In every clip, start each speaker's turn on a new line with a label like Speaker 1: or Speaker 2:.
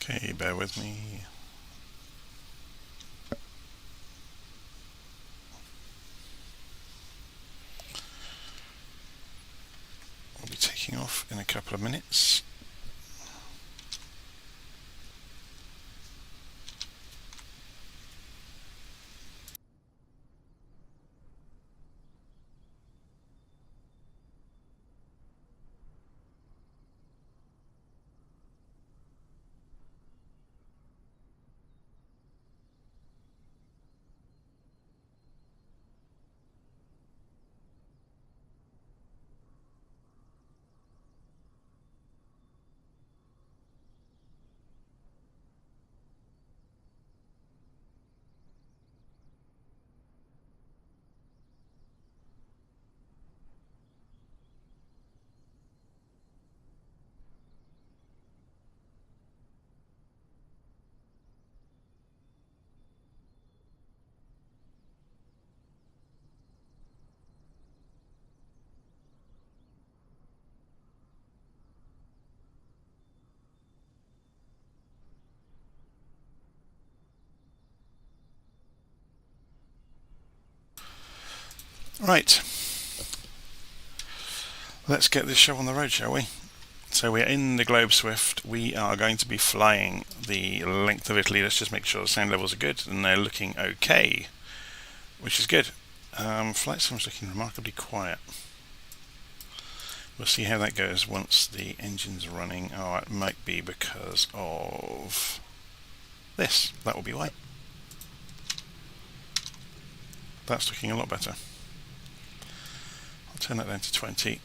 Speaker 1: Okay, bear with me. We'll be taking off in a couple of minutes. Right, let's get this show on the road, shall we? So we're in the Globe Swift. We are going to be flying the length of Italy. Let's just make sure the sound levels are good, and they're looking okay, which is good. Flight sim's looking remarkably quiet. We'll see how that goes once the engine's running. Oh, it might be because of this. That will be why. That's looking a lot better. I'll turn that down to 20.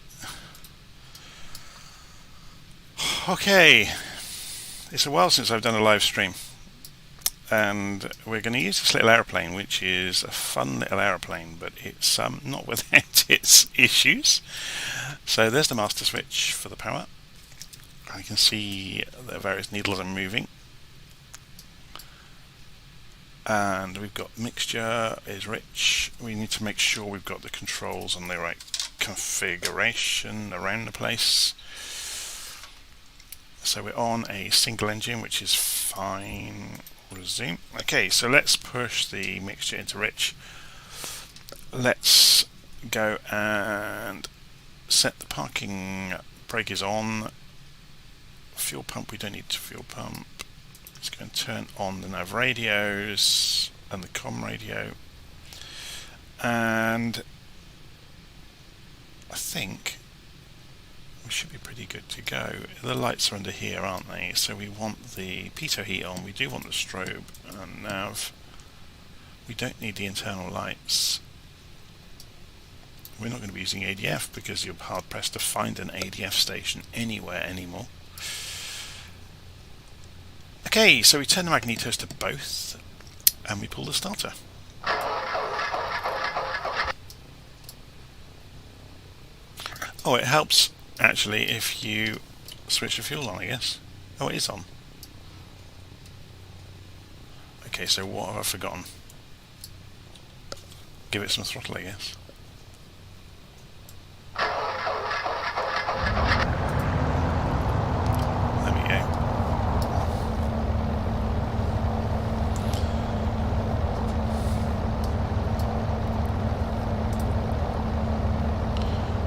Speaker 1: Okay, it's a while since I've done a live stream, and we're going to use this little aeroplane, which is a fun little aeroplane, but it's not without its issues. So there's the master switch for the power. I can see the various needles are moving, and we've got mixture is rich. We need to make sure we've got the controls on the right configuration around the place. So we're on a single engine, which is fine. Resume. Okay, so let's push the mixture into rich. Let's go and set the parking brake is on. Fuel pump, we don't need to fuel pump. Let's go and turn on the nav radios and the comm radio. And I think we should be pretty good to go. The lights are under here, aren't they? So we want the pitot heat on, we do want the strobe and nav. We don't need the internal lights. We're not going to be using ADF because you're hard pressed to find an ADF station anywhere anymore. Okay, so we turn the magnetos to both and we pull the starter. Oh, it helps actually if you switch the fuel on, I guess. Oh, it is on. Okay, so what have I forgotten? Give it some throttle, I guess. There we go.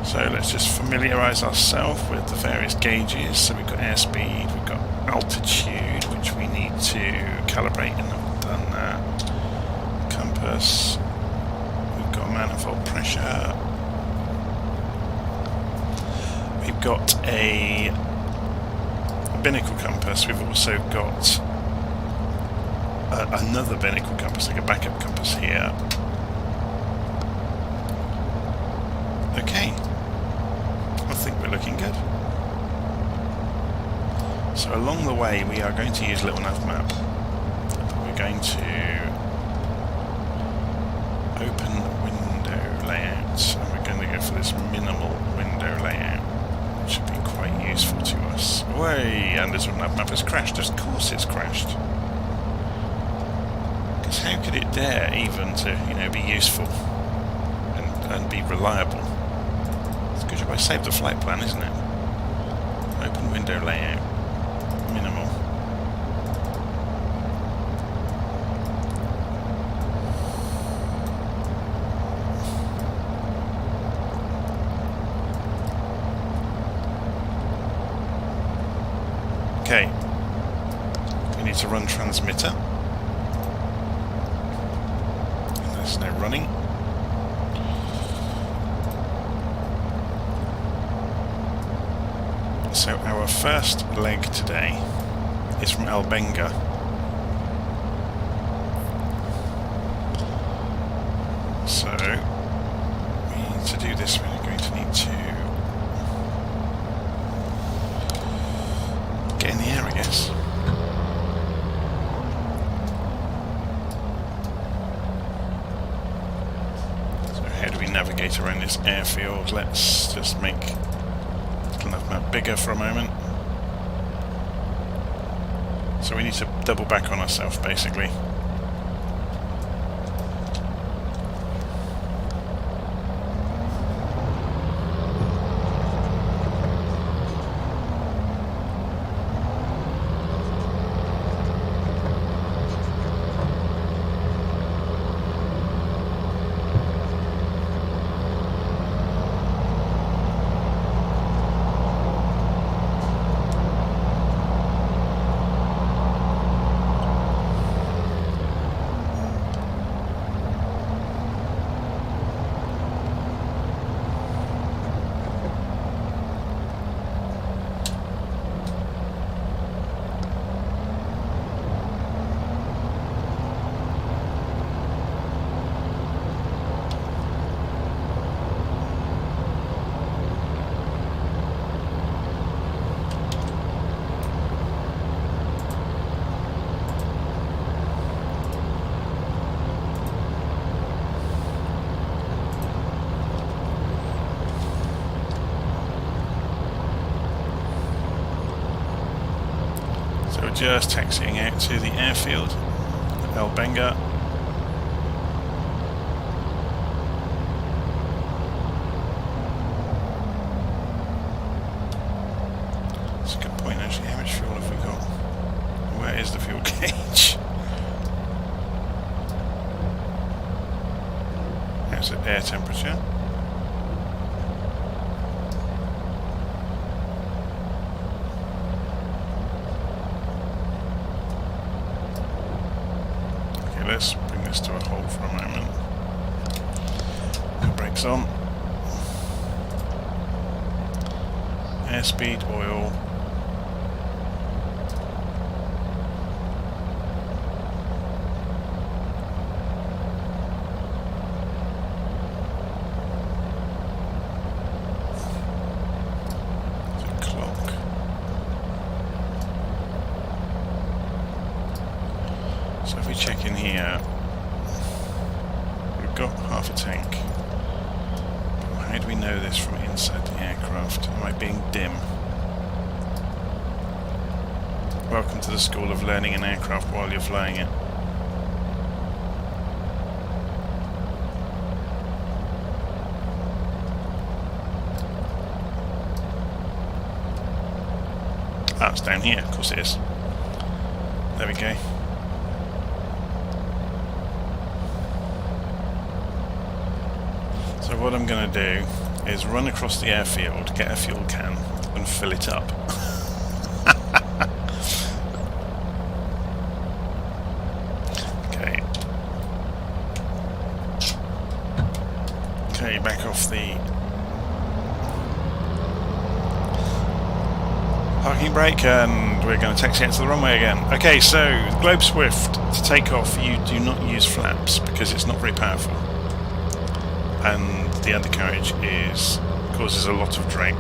Speaker 1: So let's just familiarise ourselves with the various gauges. So we've got airspeed, we've got altitude, which we need to calibrate, and I've done that. Compass, we've got manifold pressure, we've got a binnacle compass, we've also got another binnacle compass, like a backup compass here. Okay. I think we're looking good. So along the way we are going to use little nav map. We're going to open window layout, and we're going to go for this minimal window layout, which should be quite useful to us. Way, and this nav map has crashed. Of course it's crashed. Because how could it dare even to, be useful and be reliable? Good job I saved the flight plan, isn't it? Open window layout. Minimal. Okay, we need to run transmitter. And there's no running. So our first leg today is from Albenga. So we need to do this. We're going to need to get in the air, I guess. So how do we navigate around this airfield? Let's just make the map bigger for a moment. So we need to double back on ourselves, basically. So we're just taxiing out to the airfield, Albenga. That's a good point actually. How much fuel have we got? Where is the fuel gauge? How's the air temperature? Let's bring this to a halt for a moment. No brakes on. Airspeed, oil. Clock. So if we check in here, we've got half a tank. But how do we know this from inside the aircraft? Am I being dim? Welcome to the school of learning an aircraft while you're flying it. Ah, it's down here, of course it is. There we go. So what I'm going to do is run across the airfield, get a fuel can and fill it up. Okay. Okay, back off the parking brake and we're going to taxi out to the runway again. Okay, so Globe Swift, to take off you do not use flaps because it's not very powerful. And the undercarriage causes a lot of drag.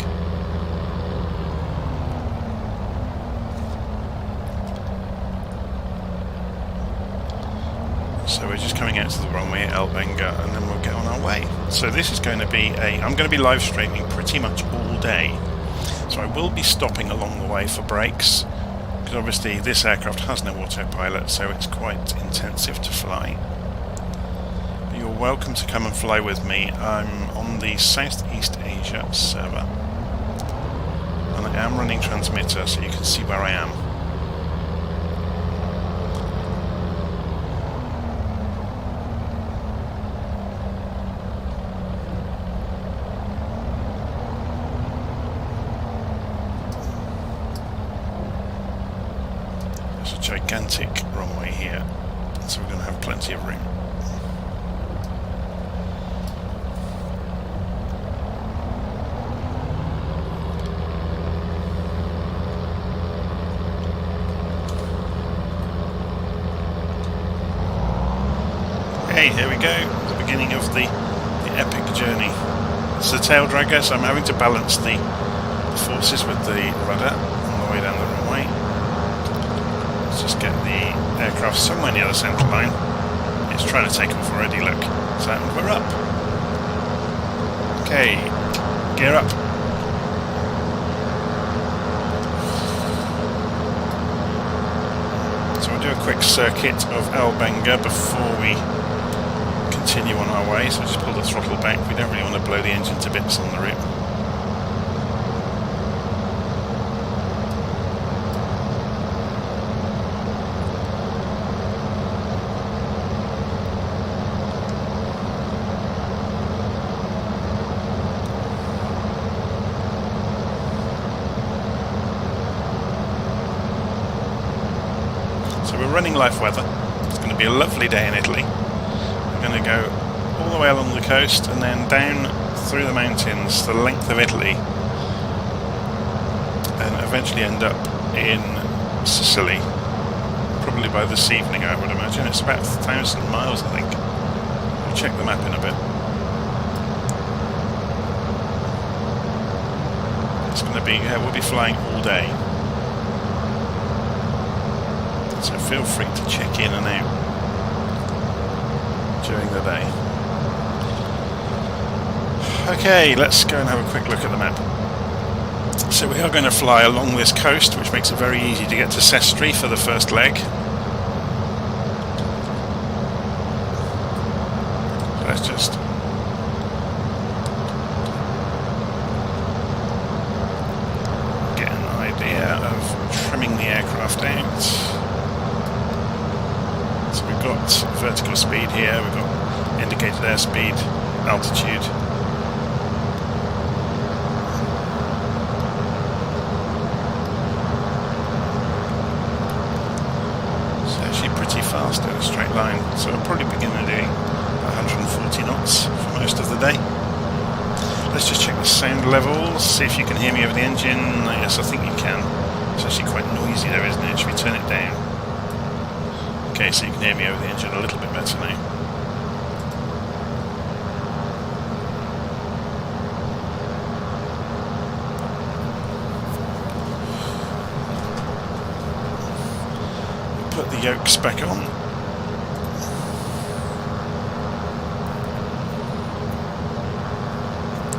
Speaker 1: So we're just coming out to the runway at Albenga and then we'll get on our way. So this is going to be I'm going to be live streaming pretty much all day. So I will be stopping along the way for breaks, because obviously this aircraft has no autopilot, so it's quite intensive to fly. You're welcome to come and fly with me. I'm on the Southeast Asia server and I am running transmitter so you can see where I am. There's a gigantic runway here, so we're going to have plenty of room. Okay, here we go, the beginning of the epic journey. It's the tail dragger, so I'm having to balance the forces with the rudder on the way down the runway. Let's just get the aircraft somewhere near the centre line. It's trying to take off already, look. So we're up. Okay, gear up. So we'll do a quick circuit of Albenga before we continue on our way. So just pull the throttle back. We don't really want to blow the engine to bits on the route. So we're running live weather. It's going to be a lovely day in Italy. We're going to go all the way along the coast and then down through the mountains the length of Italy and eventually end up in Sicily. Probably by this evening, I would imagine. It's about 1,000 miles, I think. We'll check the map in a bit. It's going to be, we'll be flying all day. So feel free to check in and out during the day. Okay, let's go and have a quick look at the map. So we are going to fly along this coast, which makes it very easy to get to Sestri for the first leg. Let's just get an idea of trimming the aircraft out. So we've got vertical speed here, we've got indicated airspeed, altitude. It's actually pretty fast in a straight line, so we'll probably begin doing 140 knots for most of the day. Let's just check the sound levels, see if you can hear me over the engine. Yes, I think you can. It's actually quite noisy though, isn't it? Should we turn it down? Okay, so you can hear me over the engine a little bit better now. We'll put the yokes back on.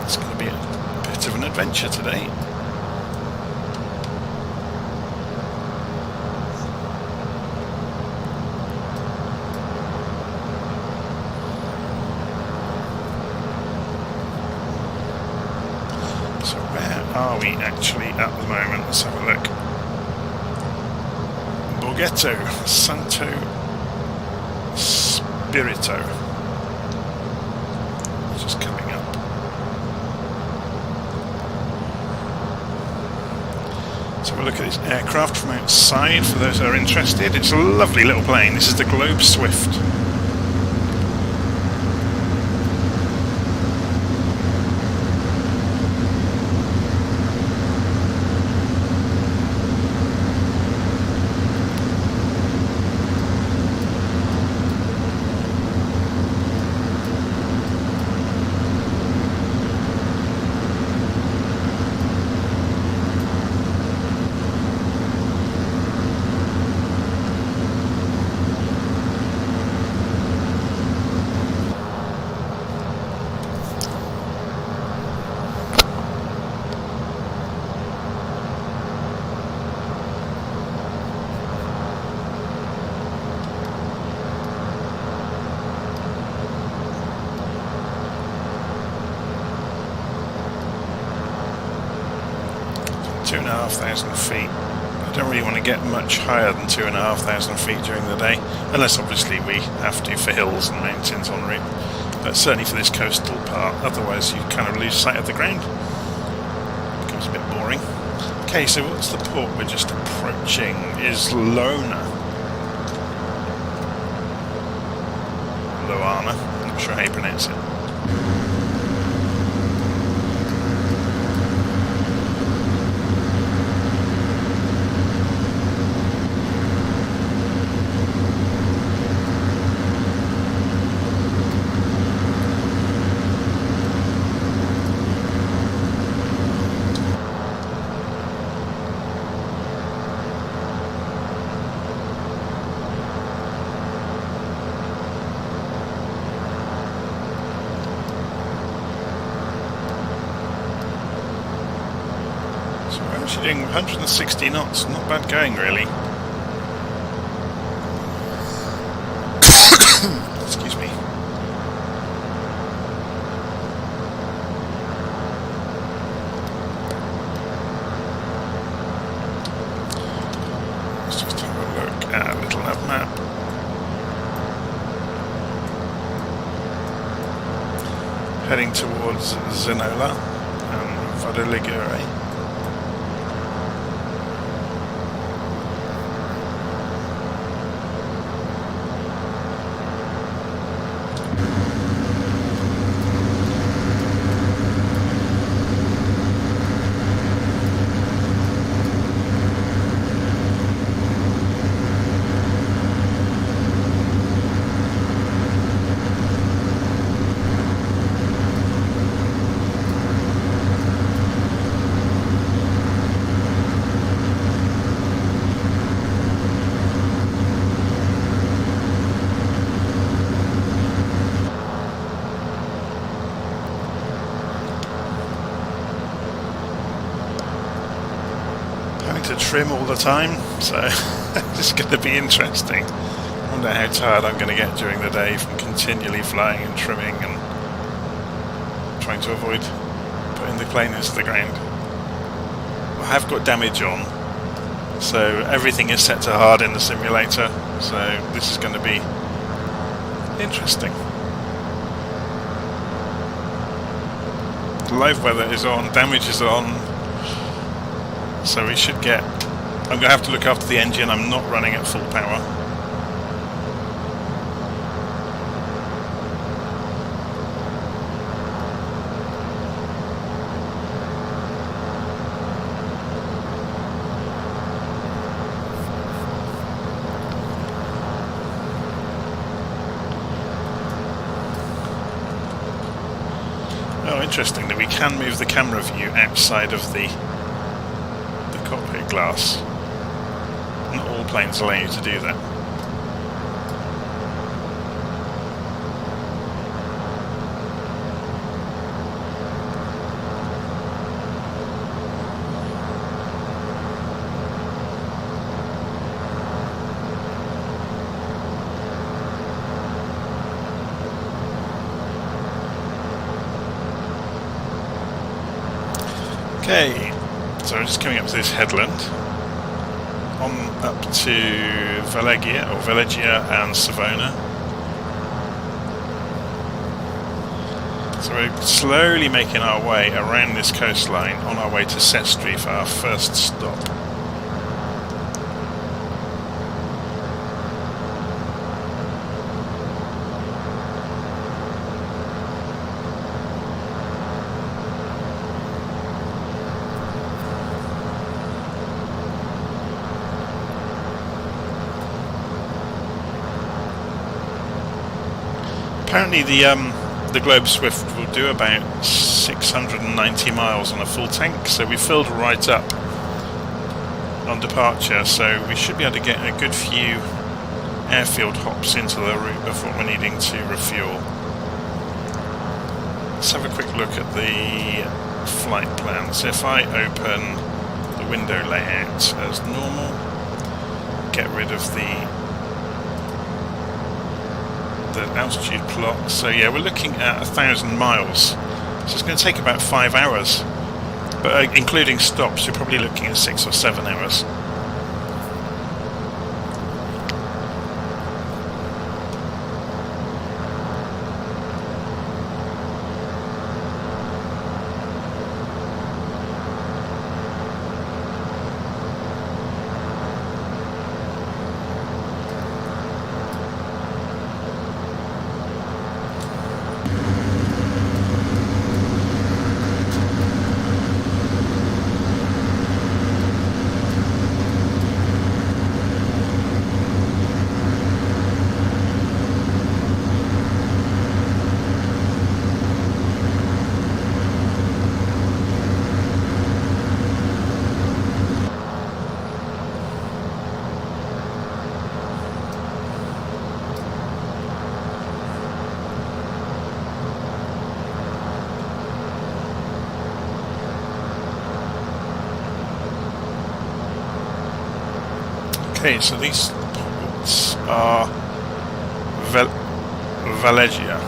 Speaker 1: It's going to be a bit of an adventure today. Are we actually at the moment? Let's have a look. Borghetto, Santo Spirito. It's just coming up. So we'll look at this aircraft from outside for those that are interested. It's a lovely little plane. This is the Globe Swift. Two and a half thousand feet. I don't really want to get much higher than 2,500 feet during the day, unless obviously we have to for hills and mountains en route. But certainly for this coastal part, otherwise you kind of lose sight of the ground. It becomes a bit boring. Okay, so what's the port we're just approaching? Is Loana. Loana, I'm not sure how you pronounce it. Actually doing 160 knots, not bad going really. Excuse me. Let's just have a look at a little nav map. Heading towards Zenola and Vadoligure. To trim all the time, so this is going to be interesting. I wonder how tired I'm going to get during the day from continually flying and trimming and trying to avoid putting the plane into the ground. I have got damage on, so everything is set to hard in the simulator, so this is going to be interesting. The live weather is on, damage is on. So we should get... I'm going to have to look after the engine. I'm not running at full power. Oh, interesting that we can move the camera view outside of the cockpit glass. Not all planes allow you to do that. Okay. So we're just coming up to this headland, on up to Valegia and Savona. So we're slowly making our way around this coastline on our way to Sestri for our first stop. Apparently the Globe Swift will do about 690 miles on a full tank, so we filled right up on departure, so we should be able to get a good few airfield hops into the route before we're needing to refuel. Let's have a quick look at the flight plan. So if I open the window layout as normal, get rid of the altitude plot. So yeah, we're looking at 1,000 miles. So it's going to take about 5 hours. But including stops, you're probably looking at 6 or 7 hours. Okay, so these ports are Valegia.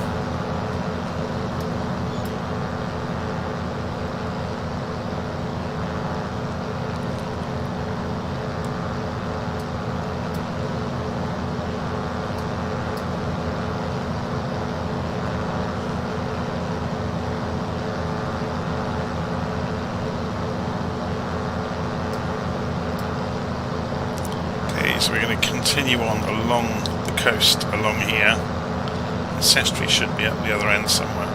Speaker 1: So we're going to continue on along the coast along here. Sestri should be at the other end somewhere.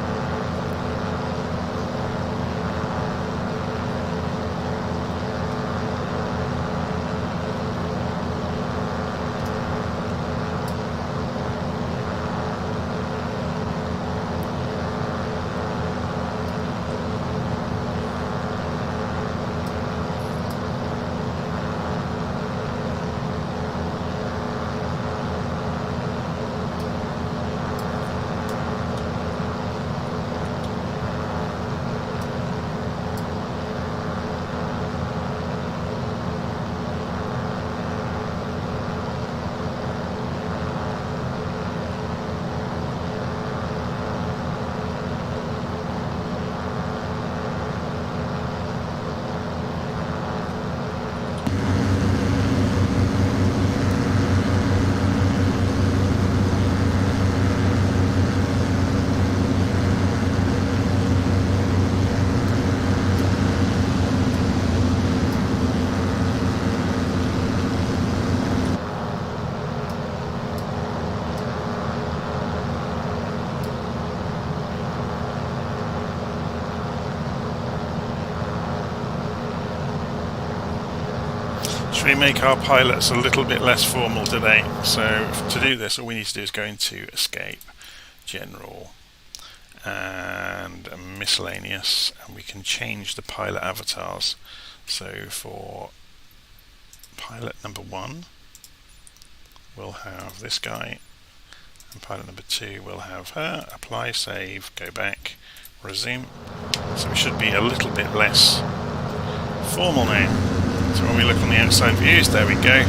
Speaker 1: Should we make our pilots a little bit less formal today? So to do this, all we need to do is go into Escape, General, and Miscellaneous, and we can change the pilot avatars. So for pilot number 1, we'll have this guy, and pilot number 2 will have her. Apply, save, go back, resume. So we should be a little bit less formal now. So when we look on the outside views, there we go.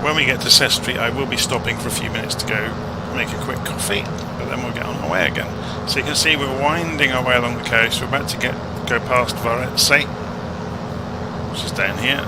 Speaker 1: When we get to Sestri, I will be stopping for a few minutes to go make a quick coffee, but then we'll get on our way again. So you can see we're winding our way along the coast. We're about to go past Varese, which is down here.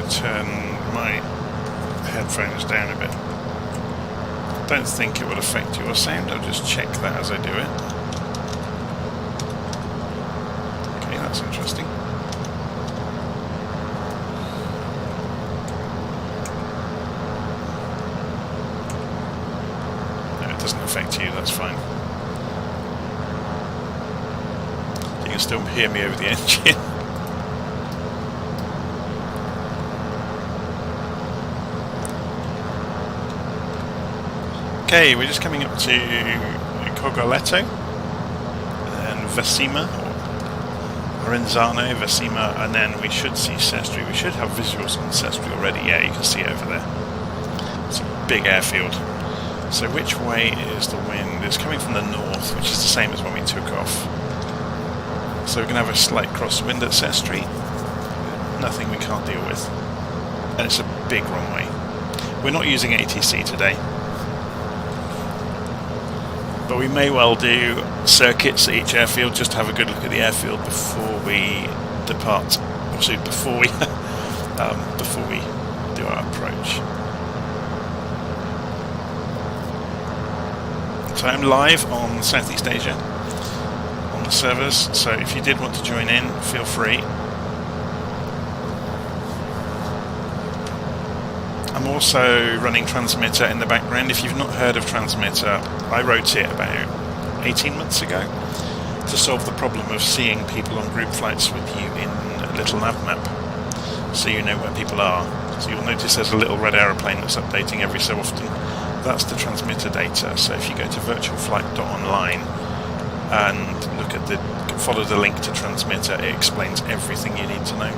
Speaker 1: Turn my headphones down a bit. Don't think it would affect your sound. I'll just check that as I do it. Okay, that's interesting. No, it doesn't affect you, that's fine. You can still hear me over the engine. Okay, we're just coming up to Cogoletto and Vesima, or Arenzano, Vesima, and then we should see Sestri. We should have visuals on Sestri already. Yeah, you can see over there. It's a big airfield. So which way is the wind? It's coming from the north, which is the same as when we took off. So we're going to have a slight crosswind at Sestri. Nothing we can't deal with. And it's a big runway. We're not using ATC today. But we may well do circuits at each airfield, just to have a good look at the airfield before we depart. Also before we do our approach. So I'm live on Southeast Asia on the servers, so if you did want to join in, feel free. I'm also running Transmitter in the background. If you've not heard of Transmitter, I wrote it about 18 months ago to solve the problem of seeing people on group flights with you in a little nav map, so you know where people are. So you'll notice there's a little red aeroplane that's updating every so often. That's the transmitter data. So if you go to virtualflight.online and follow the link to Transmitter, it explains everything you need to know.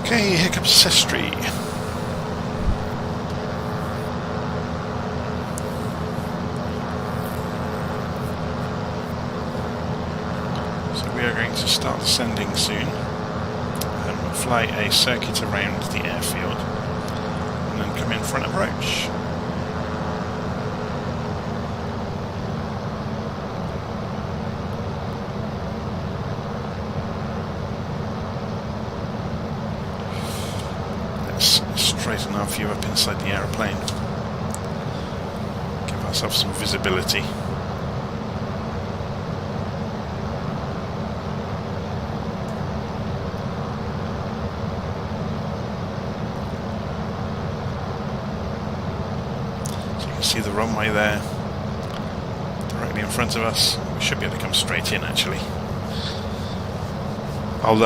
Speaker 1: Okay, here comes Sestri. So we are going to start descending soon, and we'll fly a circuit around the airfield, and then come in for an approach. Straighten our view up inside the aeroplane. Give ourselves some visibility. So you can see the runway there, directly in front of us. We should be able to come straight in actually. I'll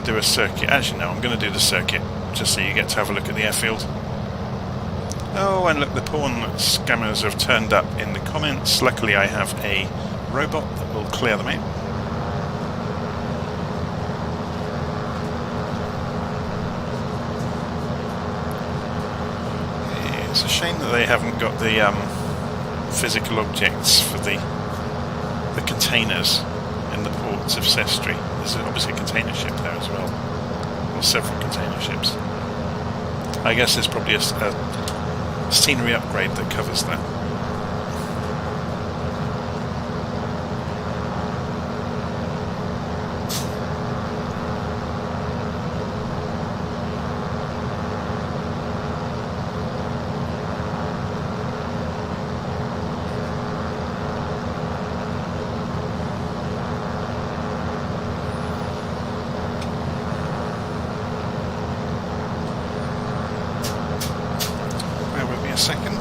Speaker 1: do a circuit. Actually, no, I'm going to do the circuit, just so you get to have a look at the airfield. Oh, and look, the porn scammers have turned up in the comments. Luckily, I have a robot that will clear them out. It's a shame that they haven't got the physical objects for the containers in the ports of Sestri. There's obviously a container ship there as well, or several container ships. I guess there's probably a scenery upgrade that covers that. Second.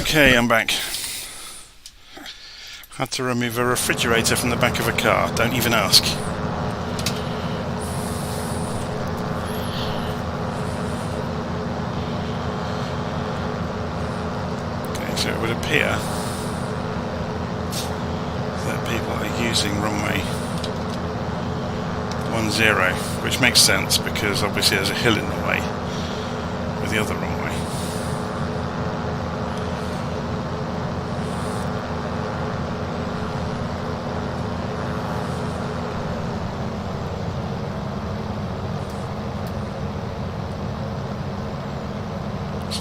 Speaker 1: Okay, I'm back. Had to remove a refrigerator from the back of a car, don't even ask. Okay, so it would appear that people are using runway 10, which makes sense because obviously there's a hill in the way with the other runway.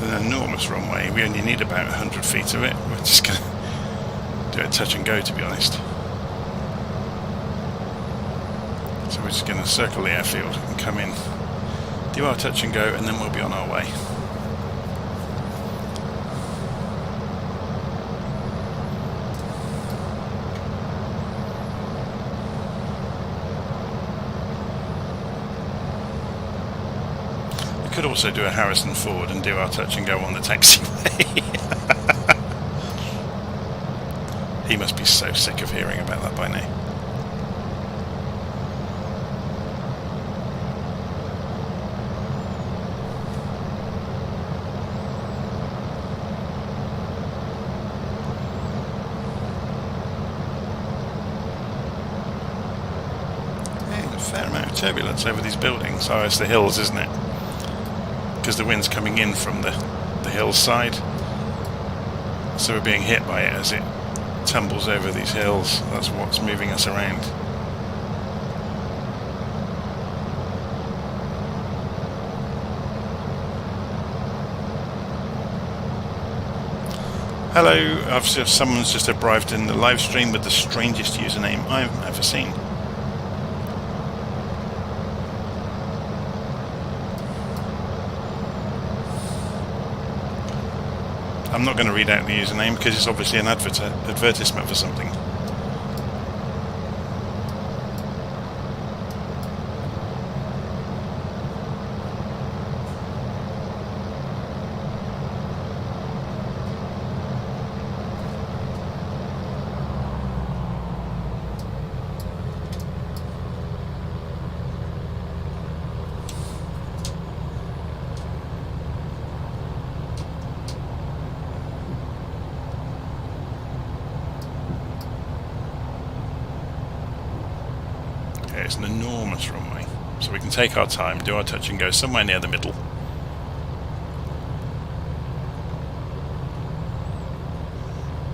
Speaker 1: an enormous runway. We only need about 100 feet of it. We're just going to do it touch and go, to be honest. So we're just going to circle the airfield and come in, do our touch and go, and then we'll be on our way. We could also do a Harrison Ford and do our touch and go on the taxiway. He must be so sick of hearing about that by now. Yeah, a fair amount of turbulence over these buildings. Oh, it's the hills, isn't it? Because the wind's coming in from the hillside, so we're being hit by it as it tumbles over these hills. That's what's moving us around. Hello, someone's just arrived in the live stream with the strangest username I've ever seen. I'm not going to read out the username because it's obviously an advertisement for something. It's an enormous runway, so we can take our time, do our touch and go somewhere near the middle.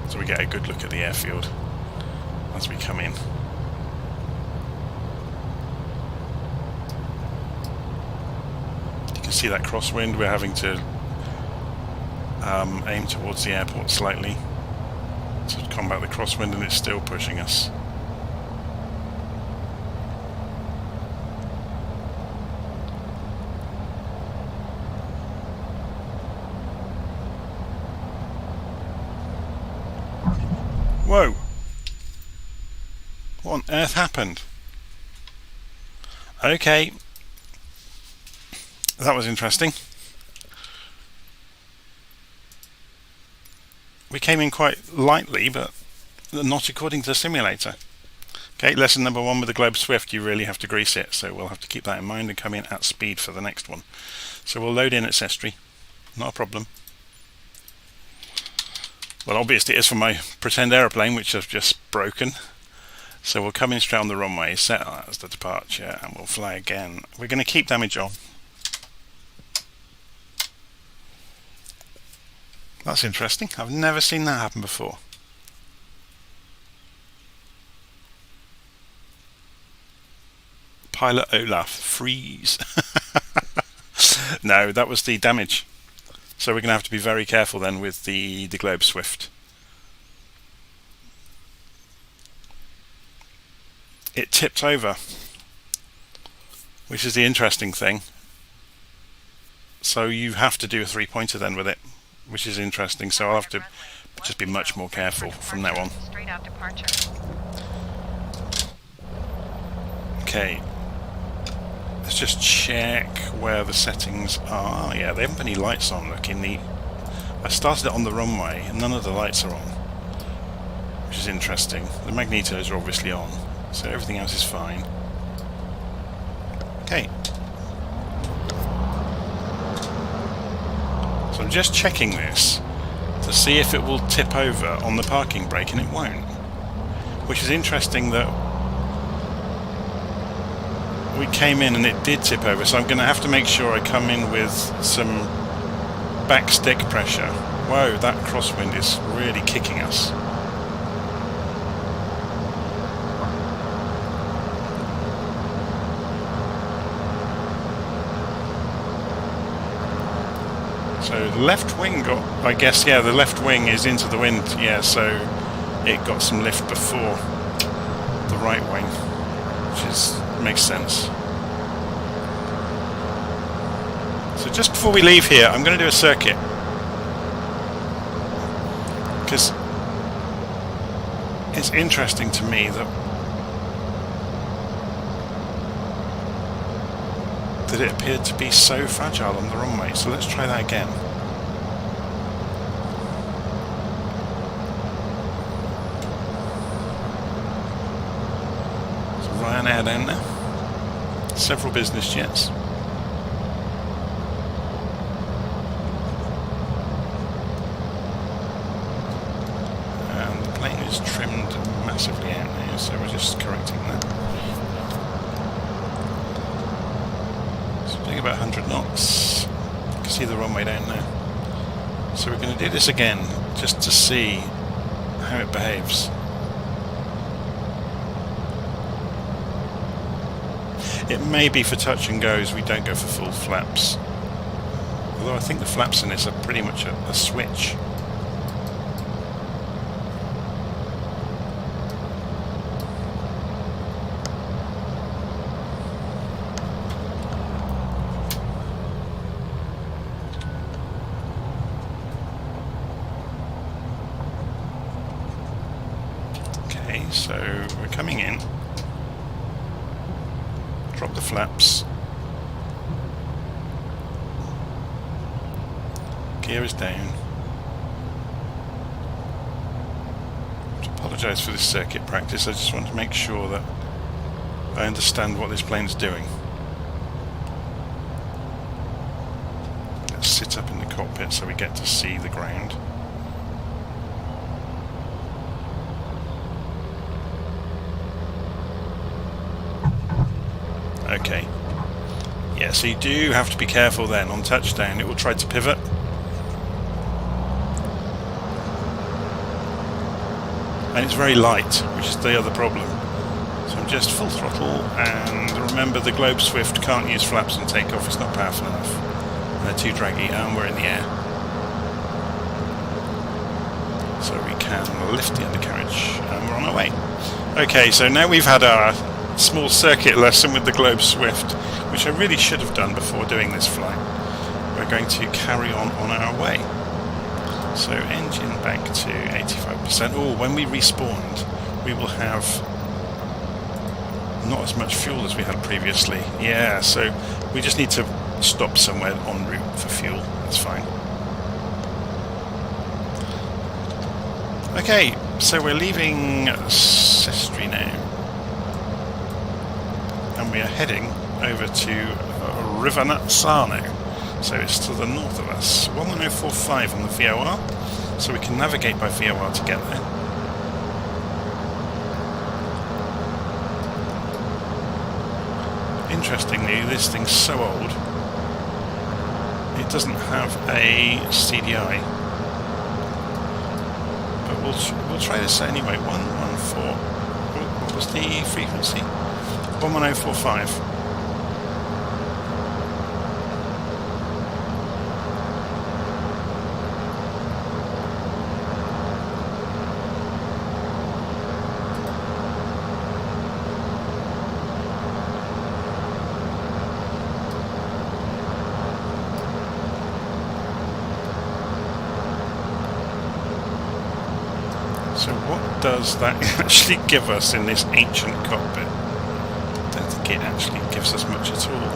Speaker 1: So we get a good look at the airfield as we come in. You can see that crosswind. We're having to aim towards the airport slightly to combat the crosswind, and it's still pushing us. Whoa! What on earth happened? Okay. That was interesting. We came in quite lightly, but not according to the simulator. Okay, lesson number 1 with the Globe Swift, you really have to grease it, so we'll have to keep that in mind and come in at speed for the next one. So we'll load in at Sestri, not a problem. Well, obviously it is for my pretend aeroplane, which I've just broken. So we'll come in straight on the runway, set that as the departure, and we'll fly again. We're going to keep damage on. That's interesting. I've never seen that happen before. Pilot Olaf, freeze. No, that was the damage. So we're going to have to be very careful then with the Globe Swift. It tipped over, which is the interesting thing. So you have to do a 3-pointer then with it, which is interesting. So I'll have to just be much more careful from now on. Okay. Let's just check where the settings are. Yeah, they haven't put any lights on. Look, I started it on the runway and none of the lights are on, which is interesting. The magnetos are obviously on, so everything else is fine. Okay. So I'm just checking this to see if it will tip over on the parking brake, and it won't. Which is interesting that we came in and it did tip over, so I'm going to have to make sure I come in with some back stick pressure. Whoa, that crosswind is really kicking us. So left wing got, I guess, yeah, the left wing is into the wind, yeah, so it got some lift before the right wing, which makes sense. So just before we leave here, I'm going to do a circuit, because it's interesting to me that it appeared to be so fragile on the runway. So let's try that again. So Ryanair down there, several business jets. And the plane is trimmed massively out now, so we're just correcting that. About 100 knots. You can see the runway down there. So we're going to do this again just to see how it behaves. It may be for touch and goes we don't go for full flaps, although I think the flaps in this are pretty much a switch. So we're coming in, drop the flaps, gear is down. I apologise for this circuit practice, I just want to make sure that I understand what this plane's doing. Let's sit up in the cockpit so we get to see the ground. Okay. Yeah, so you do have to be careful then. On touchdown it will try to pivot. And it's very light, which is the other problem. So I'm just full throttle, and remember the Globe Swift can't use flaps on takeoff, it's not powerful enough. They're too draggy, and we're in the air. So we can lift the undercarriage, and we're on our way. Okay, so now we've had our small circuit lesson with the Globe Swift, which I really should have done before doing this flight. We're going to carry on our way. So engine back to 85%. Oh, when we respawned, we will have not as much fuel as we had previously. Yeah, so we just need to stop somewhere en route for fuel. That's fine. Okay, so we're leaving Sestri now. And we are heading over to Rivanazzano, so it's to the north of us. 11045 on the VOR, so we can navigate by VOR to get there. Interestingly, this thing's so old, it doesn't have a CDI. But we'll try this anyway. 114. What was the frequency? 11045. So what does that actually give us in this ancient cockpit? I don't think it actually gives us much at all.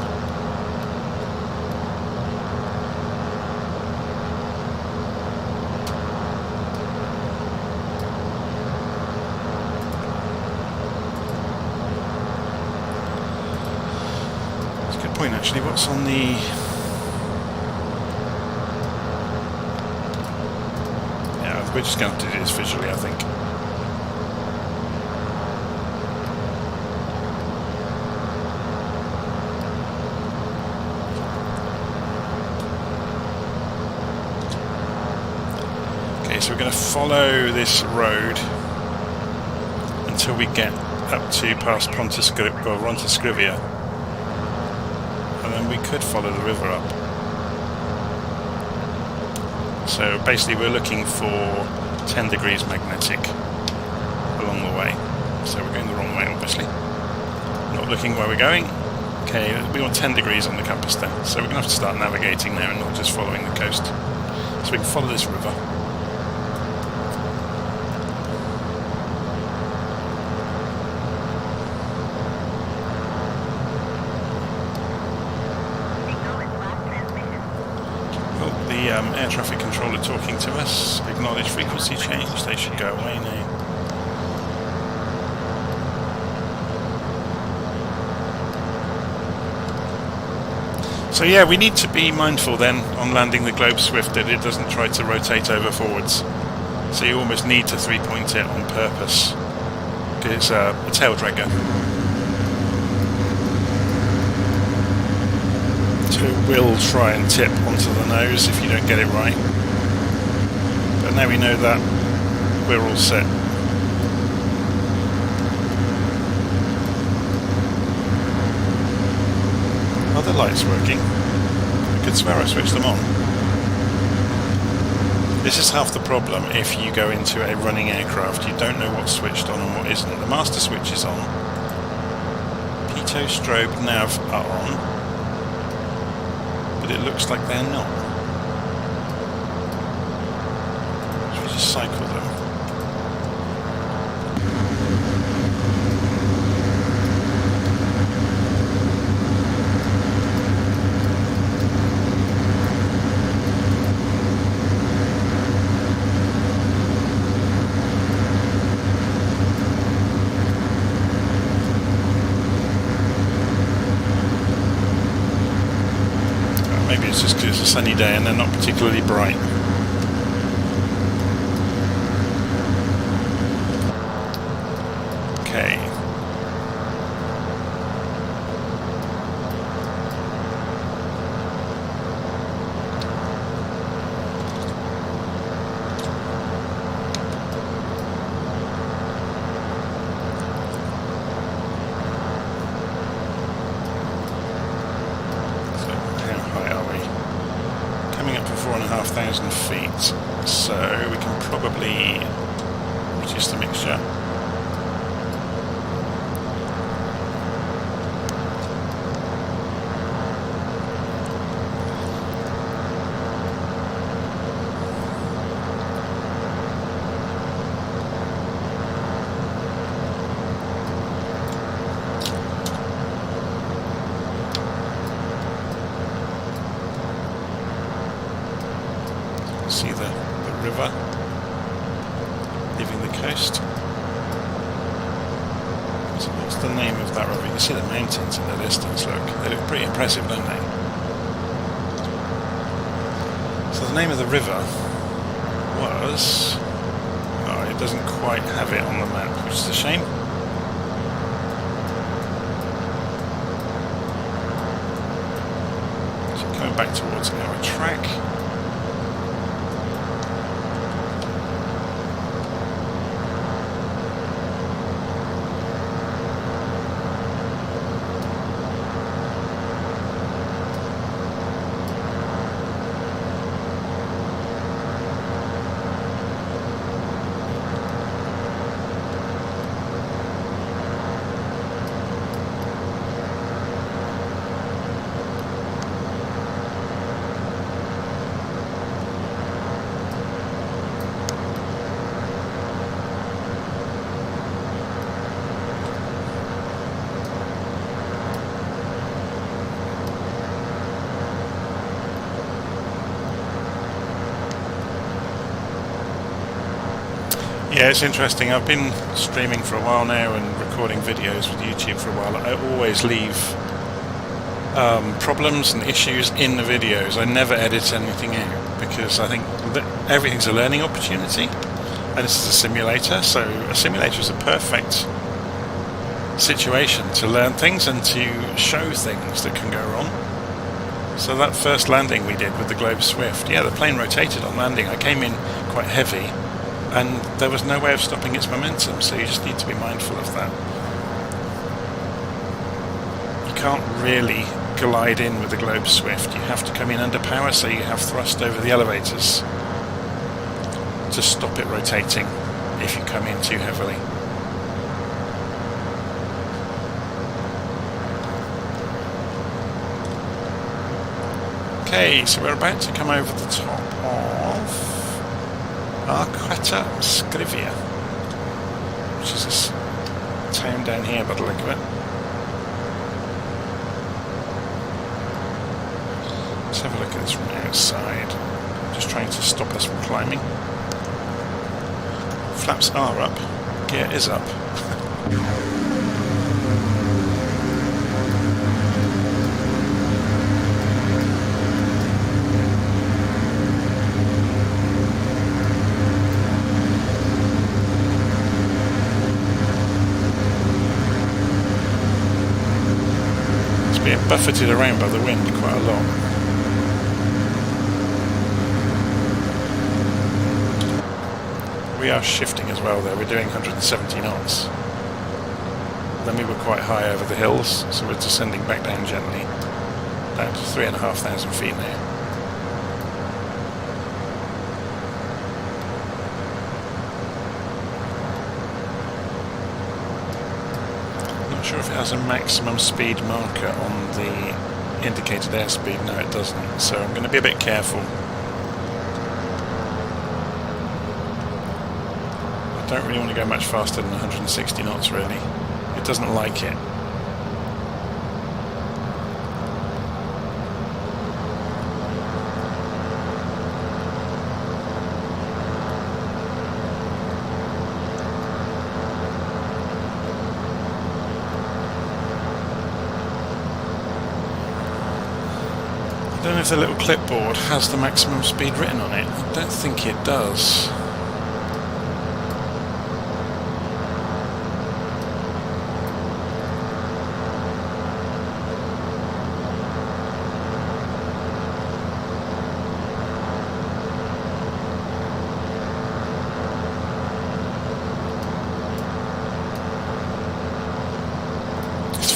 Speaker 1: That's a good point actually. What's on the... Yeah, we're just going to do this visually, I think. So we're going to follow this road until we get up to past Rontescrivia, and then we could follow the river up. So basically we're looking for 10 degrees magnetic along the way. So we're going the wrong way, obviously. Not looking where we're going. Okay, we want 10 degrees on the compass then. So we're going to have to start navigating now and not just following the coast. So we can follow this river. Air traffic controller talking to us. Acknowledge frequency change. They should go away now. So yeah, we need to be mindful then on landing the Globe Swift that it doesn't try to rotate over forwards. So you almost need to 3-point it on purpose, because it's a tail dragger. So it will try and tip onto the nose if you don't get it right. But now we know that, we're all set. Are the lights working? I could swear I switched them on. This is half the problem if you go into a running aircraft. You don't know what's switched on and what isn't. The master switch is on. Pitot, strobe, nav are on. But it looks like they're not. Should we just cycle them? Maybe it's just because it's a sunny day and they're not particularly bright. Okay. Coming up to 4,500 feet, so we can probably reduce the mixture. See the river leaving the coast. So what's the name of that river? You can see the mountains in the distance, look. They look pretty impressive, don't they? So the name of the river was... Oh, it doesn't quite have it on the map, which is a shame. So coming back towards our track. Yeah, it's interesting. I've been streaming for a while now and recording videos with YouTube for a while. I always leave problems and issues in the videos. I never edit anything out because I think that everything's a learning opportunity, and this is a simulator, so a simulator is a perfect situation to learn things and to show things that can go wrong. So that first landing we did with the Globe Swift, yeah, the plane rotated on landing. I came in quite heavy and there was no way of stopping its momentum, so you just need to be mindful of that. You can't really glide in with the Globe Swift. You have to come in under power, so you have thrust over the elevators. to stop it rotating if you come in too heavily. Okay, so we're about to come over the top of Arquetta Scrivia, which is this town down here by the look of it. Let's have a look at this from outside. Just trying to stop us from climbing. Flaps are up, gear is up. It's being buffeted around by the wind quite a lot. We are shifting as well though, we're doing 170 knots. Then we were quite high over the hills, so we're descending back down gently, down to 3,500 feet now. Not sure if it has a maximum speed marker on the indicated airspeed. No, it doesn't, so I'm going to be a bit careful. I don't really want to go much faster than 160 knots really. It doesn't like it. I don't know if the little clipboard has the maximum speed written on it. I don't think it does.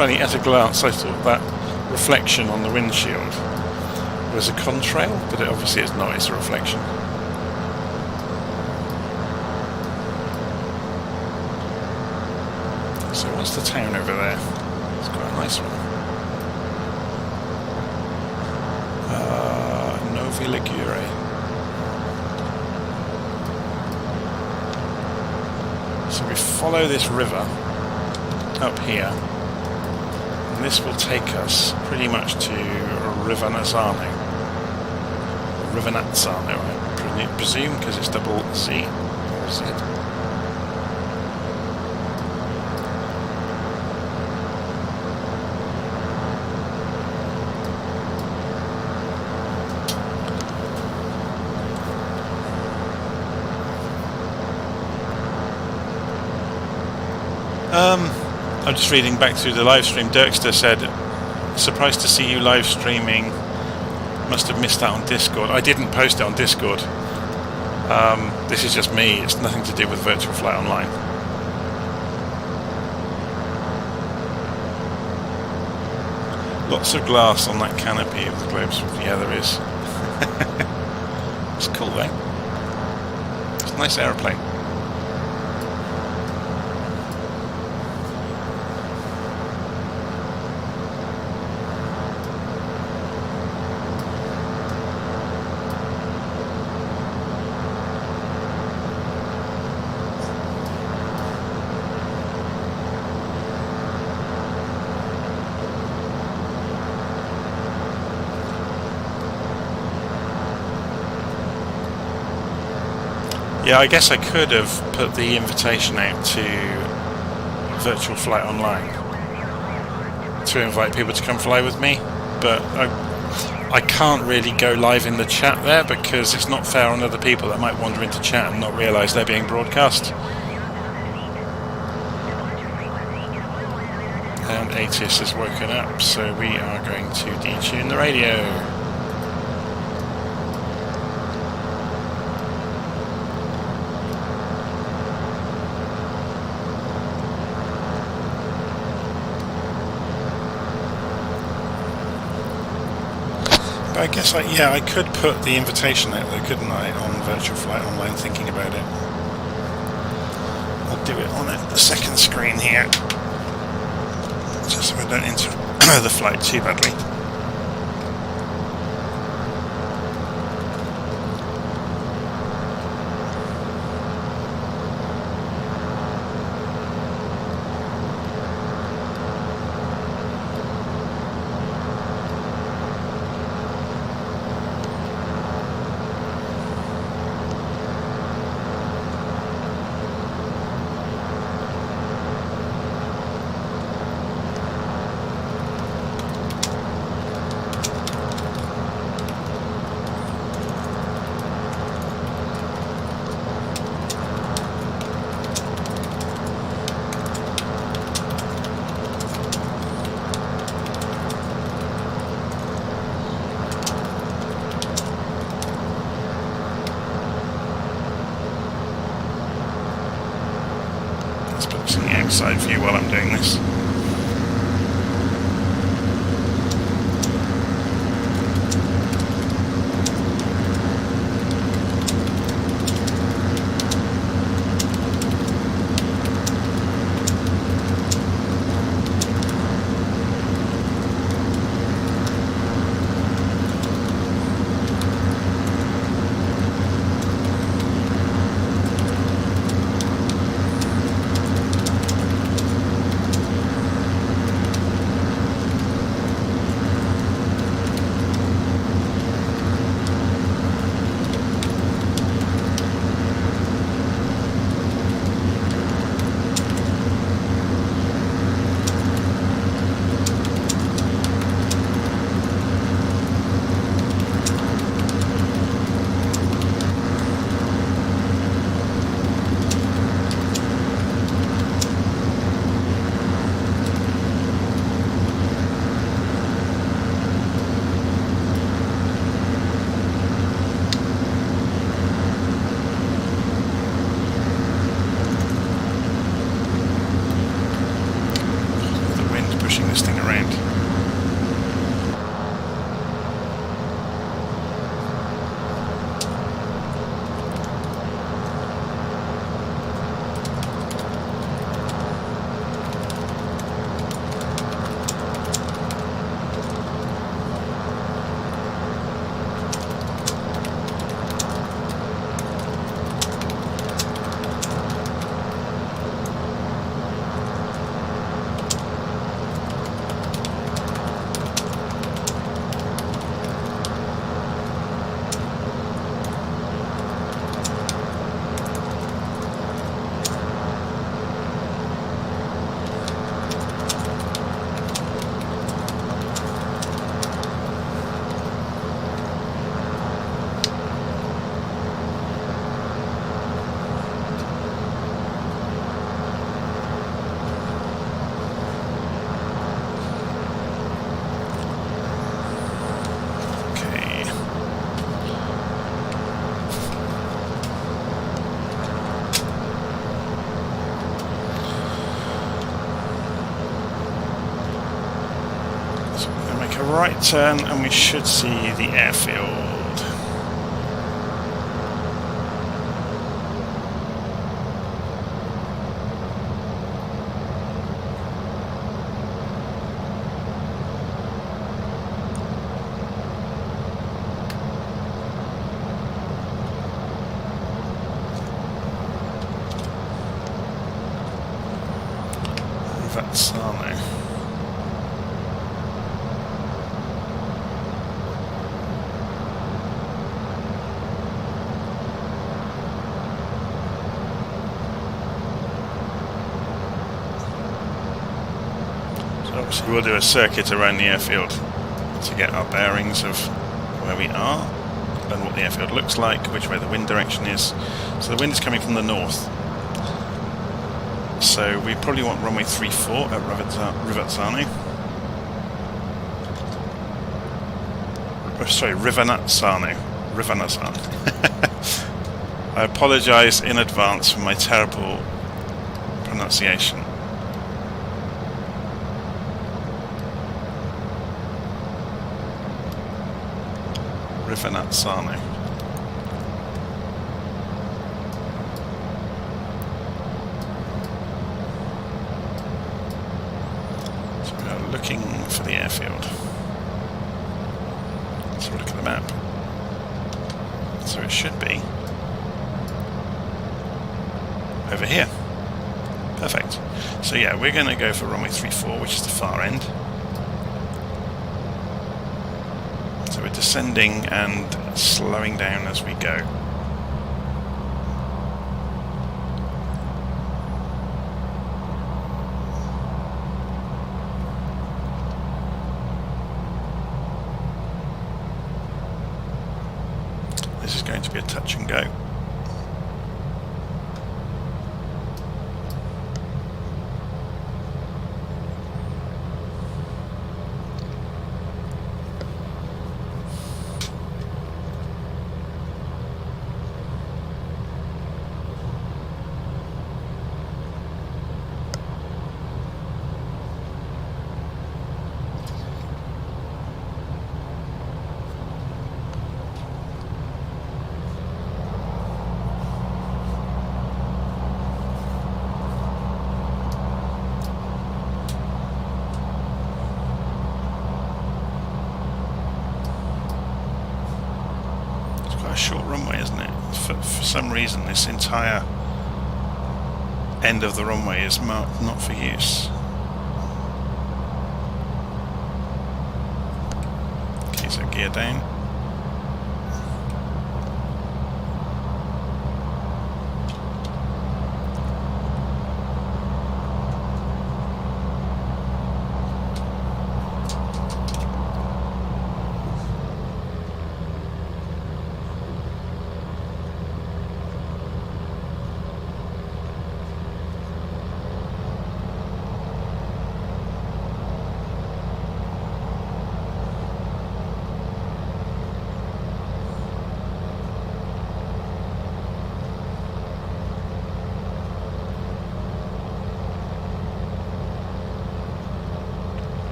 Speaker 1: Funny, at a glance I thought that reflection on the windshield was a contrail, but obviously it's not, it's a reflection. So what's the town over there? It's quite a nice one. Novi Ligure. So we follow this river up here. This will take us pretty much to Rivanazzano. Rivanazzano, I presume, because it's double Z or Z. I'm just reading back through the live stream. Dirkster said, surprised to see you live streaming. Must have missed that on Discord. I didn't post it on Discord. This is just me. It's nothing to do with Virtual Flight Online. Lots of glass on that canopy of the globes. Yeah, there is. It's cool though. It's a nice aeroplane. Yeah, I guess I could have put the invitation out to Virtual Flight Online to invite people to come fly with me, but I can't really go live in the chat there because it's not fair on other people that might wander into chat and not realise they're being broadcast. And ATIS has woken up, so we are going to detune the radio. I guess I could put the invitation out though, couldn't I, on Virtual Flight Online, thinking about it. I'll do it on the second screen here, just so I don't enter the flight too badly. In the outside view while I'm doing this. This thing around. Right turn and we should see the airfield. That's obviously we'll do a circuit around the airfield to get our bearings of where we are and what the airfield looks like, which way the wind direction is. So the wind is coming from the north. So we probably want runway 34 at Rivanazzano. Sorry, Rivanazzano. I apologise in advance for my terrible pronunciation. Vernazzano. So we are looking for the airfield. Let's have a look at the map. So it should be over here. Perfect. So yeah, we're going to go for runway 34, which is the far end. So we're descending and slowing down as we go. This is going to be a touch and go. A short runway, isn't it? For some reason this entire end of the runway is marked not for use. Okay, so gear down.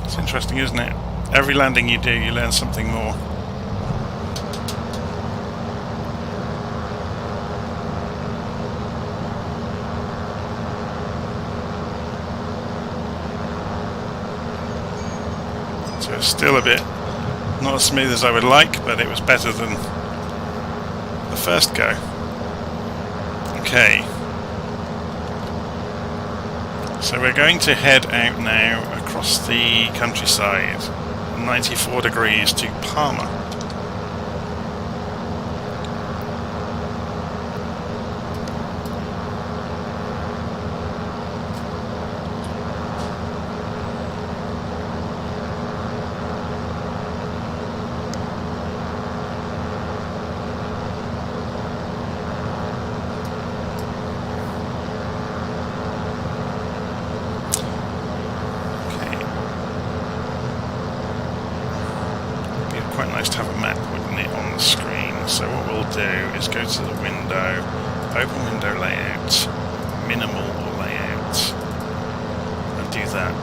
Speaker 1: It's interesting, isn't it? Every landing you do, you learn something more. So it's still a bit not as smooth as I would like, but it was better than the first go. Okay. So we're going to head out now across the countryside, 94 degrees to Parma. Quite nice to have a map, wouldn't it, on the screen. So what we'll do is go to the window, open window layout, minimal layout, and do that.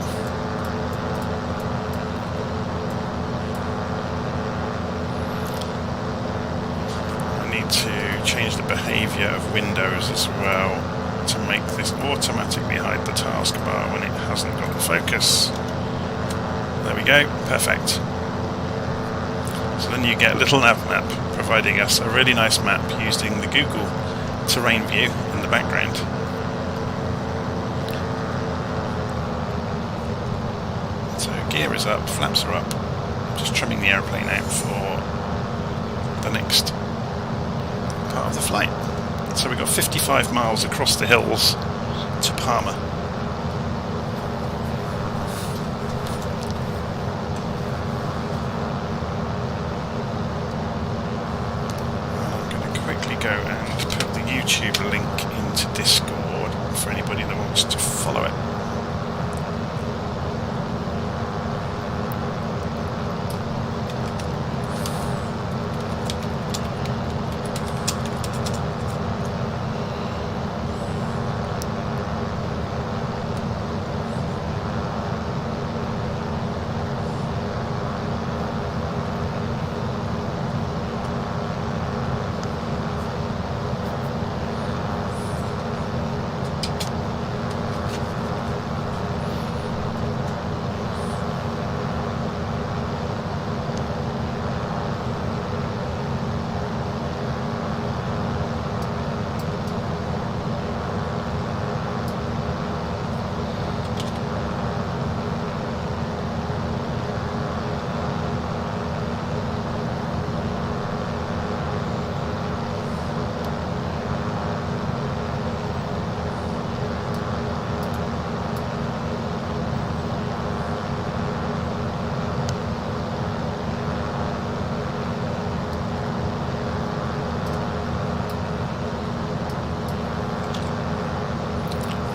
Speaker 1: I need to change the behaviour of Windows as well to make this automatically hide the taskbar when it hasn't got the focus. There we go, perfect. So then you get a little nav map providing us a really nice map using the Google terrain view in the background. So gear is up, flaps are up. I'm just trimming the airplane out for the next part of the flight. So we've got 55 miles across the hills to Parma. actually go and put the YouTube link into Discord for anybody that wants to follow it.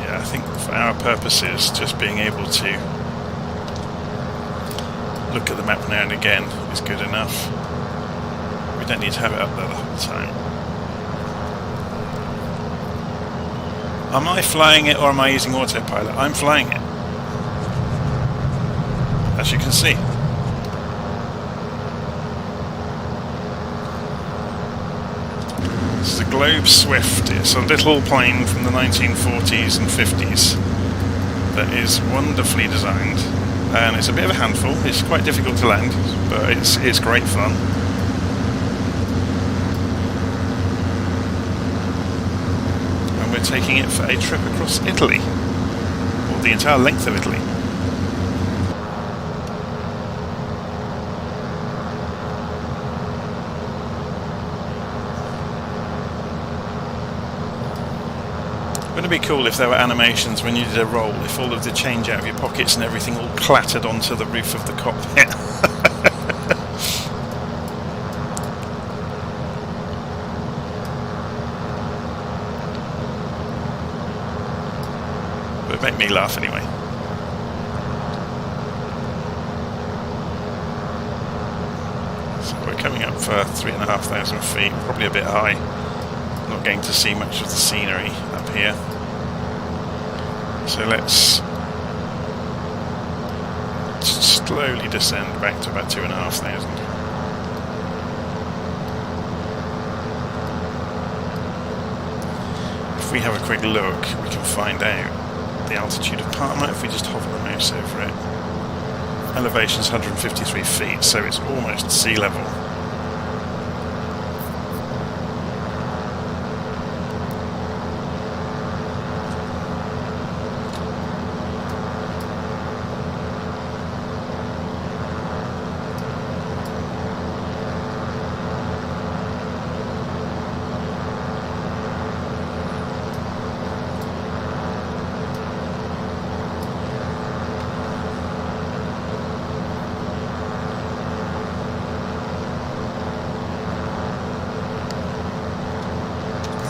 Speaker 1: I think for our purposes, just being able to look at the map now and again is good enough. We don't need to have it up there the whole time. Am I flying it or am I using autopilot? I'm flying it, as you can see. This is a Globe Swift. It's a little plane from the 1940s and 50s that is wonderfully designed, and it's a bit of a handful. It's quite difficult to land, but it's great fun. And we're taking it for a trip across Italy, or the entire length of Italy. Wouldn't it be cool if there were animations when you did a roll, if all of the change out of your pockets and everything all clattered onto the roof of the cockpit? It would make me laugh anyway. So we're coming up for 3,500 feet, probably a bit high. Not going to see much of the scenery up here. So let's slowly descend back to about 2,500. If we have a quick look, we can find out the altitude of Parma if we just hover the mouse over it. Elevation is 153 feet, so it's almost sea level.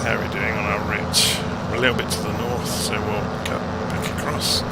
Speaker 1: How are we doing on our route? We're a little bit to the north, so we'll cut back across.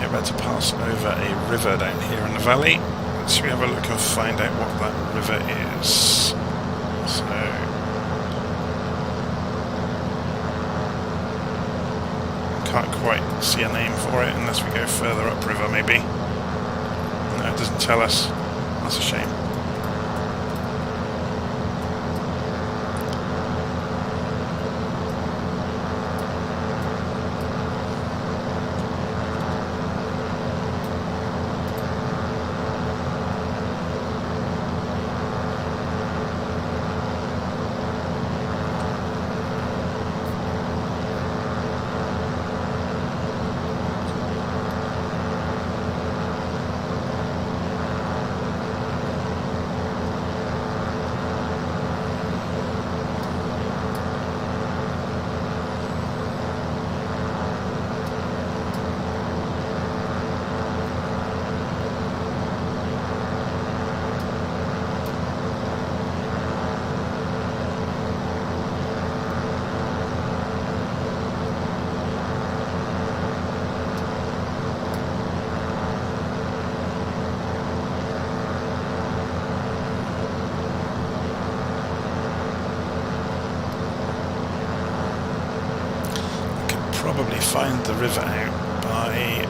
Speaker 1: About to pass over a river down here in the valley. Let's have a look and find out what that river is. So, can't quite see a name for it unless we go further upriver maybe. No, it doesn't tell us. That's a shame. find the river out by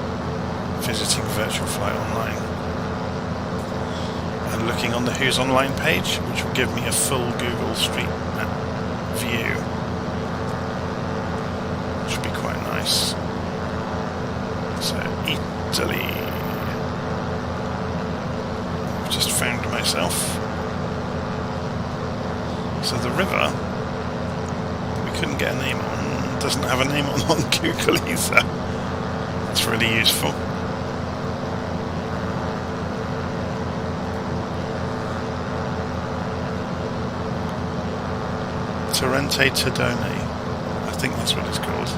Speaker 1: visiting Virtual Flight Online and looking on the Who's Online page, which will give me a full Google Street Map view, which will be quite nice. So, Italy. I've just found myself. So the river, we couldn't get a name on, doesn't have a name on Google either. That's really useful. Torrente Tadone, I think that's what it's called.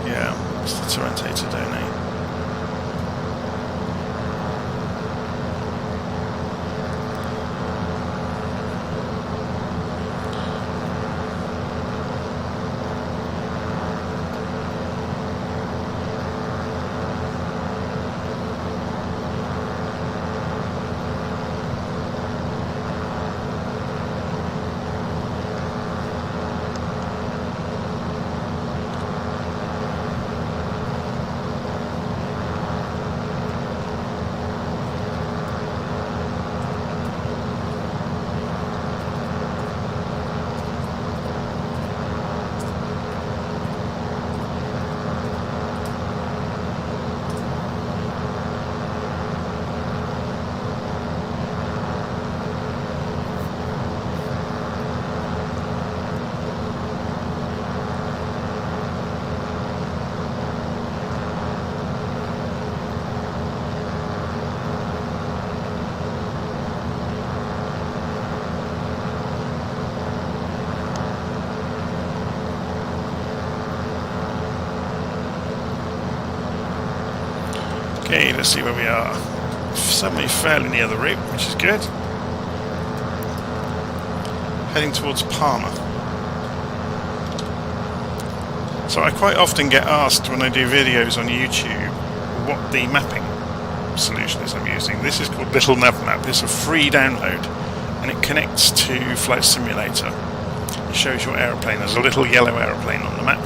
Speaker 1: Yeah, it's the Torrente Tadone. Okay, let's see where we are. Suddenly fairly near the route, which is good. Heading towards Parma. So I quite often get asked when I do videos on YouTube what the mapping solution is I'm using. This is called Little Nav Map. It's a free download and it connects to Flight Simulator. It shows your aeroplane. There's a little yellow aeroplane on the map.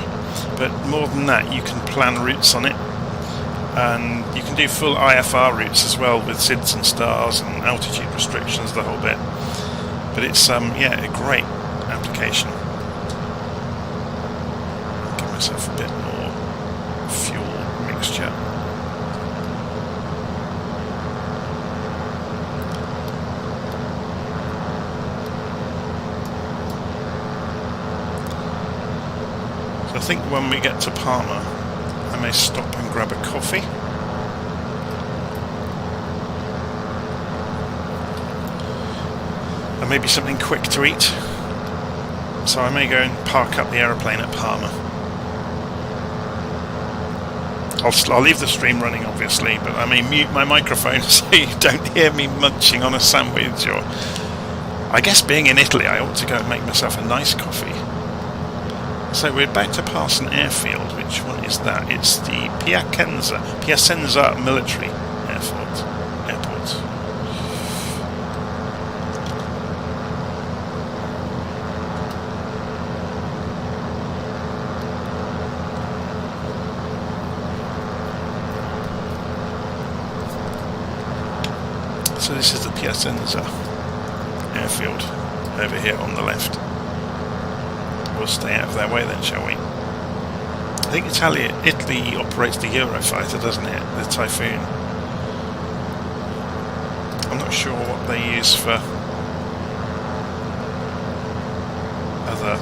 Speaker 1: But more than that, you can plan routes on it. And you can do full IFR routes as well with SIDS and stars and altitude restrictions, the whole bit. But it's yeah, a great application. Give myself a bit more fuel mixture. So I think when we get to Parma, I may stop and grab a coffee. And maybe something quick to eat. So I may go and park up the aeroplane at Parma. I'll leave the stream running, obviously, but I may mute my microphone so you don't hear me munching on a sandwich. Or I guess being in Italy, I ought to go and make myself a nice coffee. So we're about to pass an airfield. Which one is that? It's the Piacenza Military Airport. So this is the Piacenza Airfield over here on the left. We'll stay out of their way then, shall we? I think Italy operates the Eurofighter, doesn't it? The Typhoon. I'm not sure what they use for other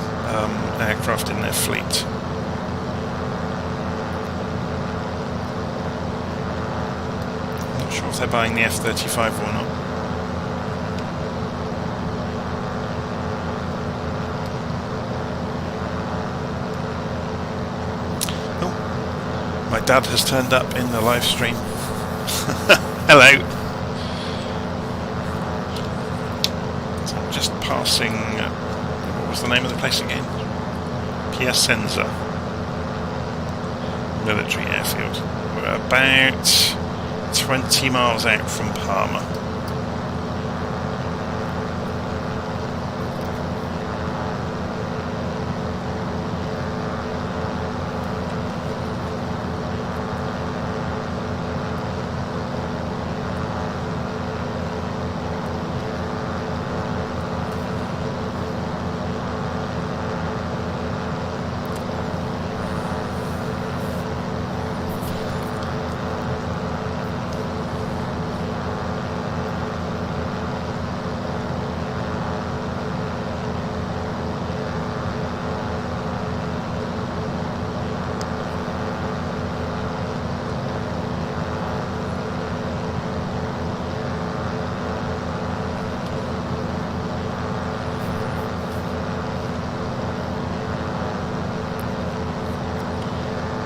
Speaker 1: aircraft in their fleet. I'm not sure if they're buying the F-35 or not. My dad has turned up in the live stream. Hello. So I'm just passing. What was the name of the place again? Piacenza Military Airfield. we're about 20 miles out from Parma.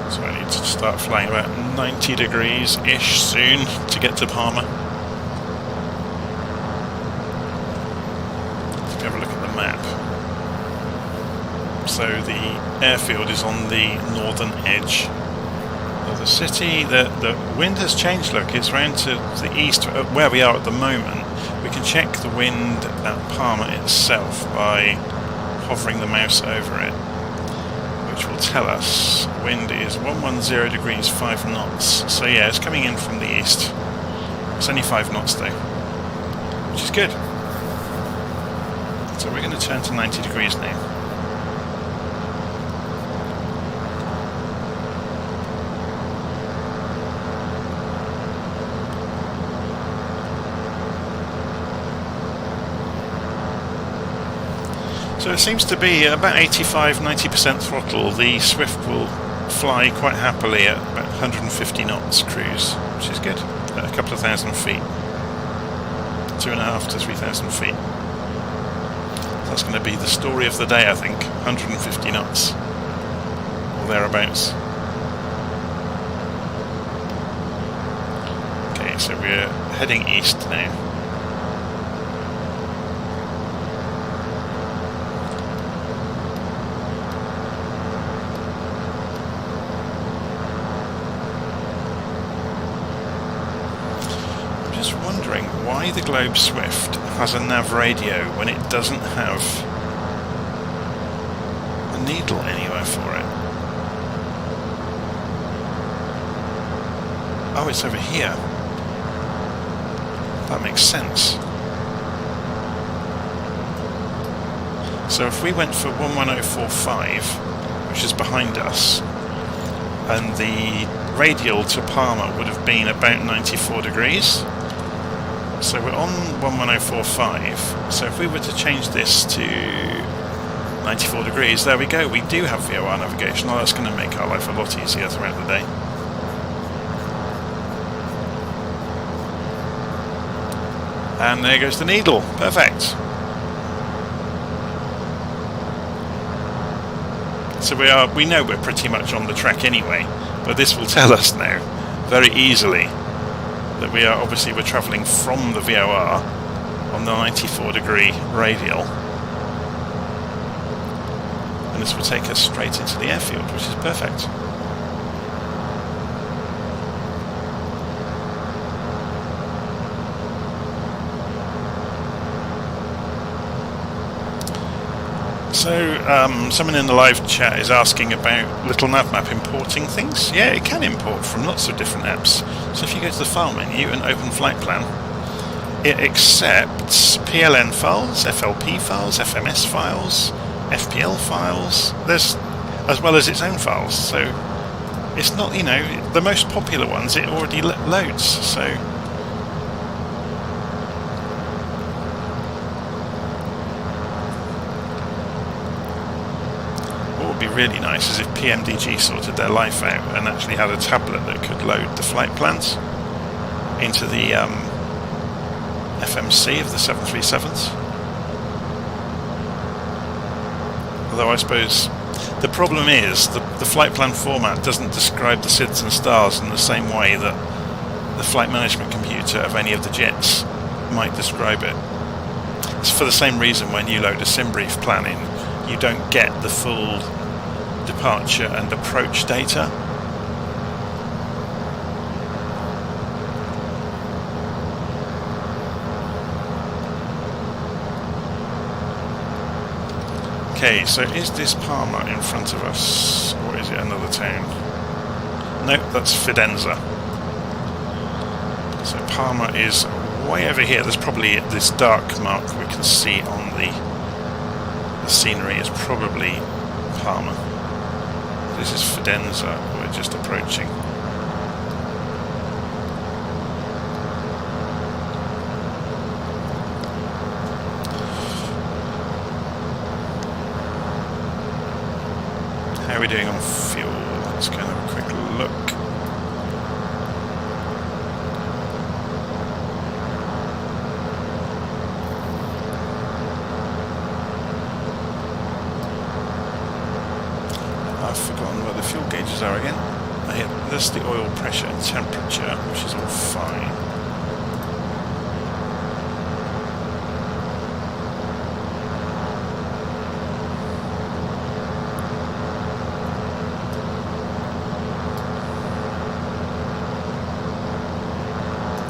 Speaker 1: So I need to start flying about 90 degrees-ish soon to get to Parma. Let's have a look at the map. So the airfield is on the northern edge of the city. The wind has changed, look, it's round to the east where we are at the moment. We can check the wind at Parma itself by hovering the mouse over it, which will tell us wind is 110 degrees 5 knots. So yeah, it's coming in from the east. It's only 5 knots though, which is good. So we're going to turn to 90 degrees now. So it seems to be about 85-90% throttle. The Swift will fly quite happily at about 150 knots cruise, which is good, at a couple of thousand feet. 2,500 to 3,000 feet. That's going to be the story of the day, I think. 150 knots, or thereabouts. Okay, so we're heading east now. Why the Globe Swift has a nav radio when it doesn't have a needle anywhere for it. Oh, it's over here. That makes sense. So if we went for 11045, which is behind us, and the radial to Parma would have been about 94 degrees. So we're on 11045, so if we were to change this to 94 degrees, there we go, we do have VOR navigation. Oh, that's going to make our life a lot easier throughout the day. And there goes the needle, perfect. So we know we're pretty much on the track anyway, but this will tell us now, very easily, that we're travelling from the VOR on the 94 degree radial, and this will take us straight into the airfield, which is perfect. So someone in the live chat is asking about Little Navmap importing things. Yeah, it can import from lots of different apps. So if you go to the file menu and open Flight Plan, it accepts PLN files, FLP files, FMS files, FPL files, as well as its own files. So it's not, the most popular ones it already loads. So be really nice is if PMDG sorted their life out and actually had a tablet that could load the flight plans into the FMC of the 737s. Although I suppose the problem is the flight plan format doesn't describe the SIDS and stars in the same way that the flight management computer of any of the jets might describe it. It's for the same reason when you load a sim brief plan in, you don't get the full departure and approach data. Okay, so is this Parma in front of us, or is it another town? No, that's Fidenza. So Parma is way over here. There's probably this dark mark we can see on the scenery is probably Parma. This is Fidenza we're just approaching. How are we doing on fuel? Let's go and have a quick look. I've forgotten where the fuel gauges are again. There's the oil pressure and temperature, which is all fine.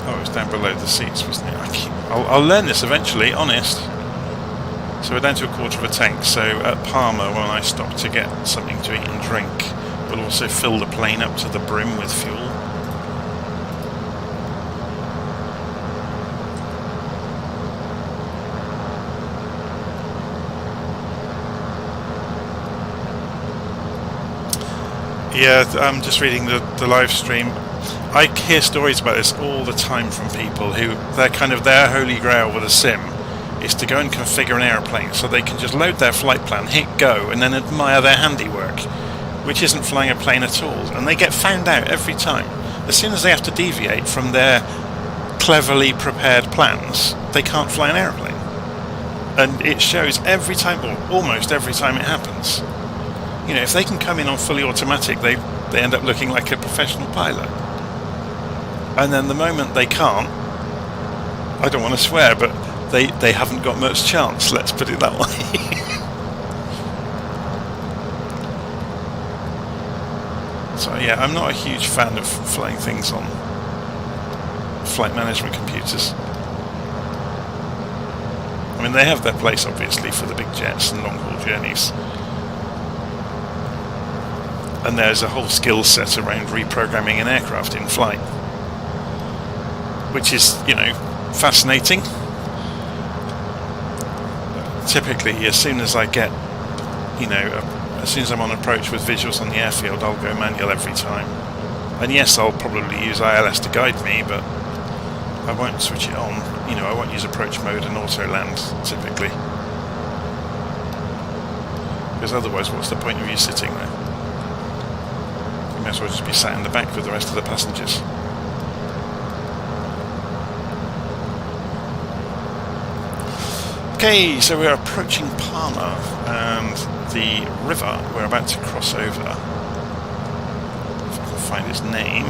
Speaker 1: Oh, it was down below the seats, wasn't it? I'll learn this eventually, honest. So we're down to a quarter of a tank, so at Parma, when I stop to get something to eat and drink, we'll also fill the plane up to the brim with fuel. Yeah, I'm just reading the live stream. I hear stories about this all the time from people who, they're kind of their holy grail with a sim is to go and configure an aeroplane so they can just load their flight plan, hit go, and then admire their handiwork, which isn't flying a plane at all. And they get found out every time. As soon as they have to deviate from their cleverly prepared plans, they can't fly an aeroplane. And it shows every time, or almost every time it happens. You know, if they can come in on fully automatic, they end up looking like a professional pilot. And then the moment they can't, I don't want to swear, but they haven't got much chance, let's put it that way. So yeah, I'm not a huge fan of flying things on flight management computers. I mean, they have their place obviously for the big jets and long haul journeys. And there's a whole skill set around reprogramming an aircraft in flight, which is, you know, fascinating. Typically, as soon as I get, you know, as soon as I'm on approach with visuals on the airfield, I'll go manual every time. And yes, I'll probably use ILS to guide me, but I won't switch it on. You know, I won't use approach mode and auto land typically, because otherwise, what's the point of you sitting there? You may as well just be sat in the back with the rest of the passengers. Okay, so we're approaching Parma, and the river we're about to cross over, if I can find its name,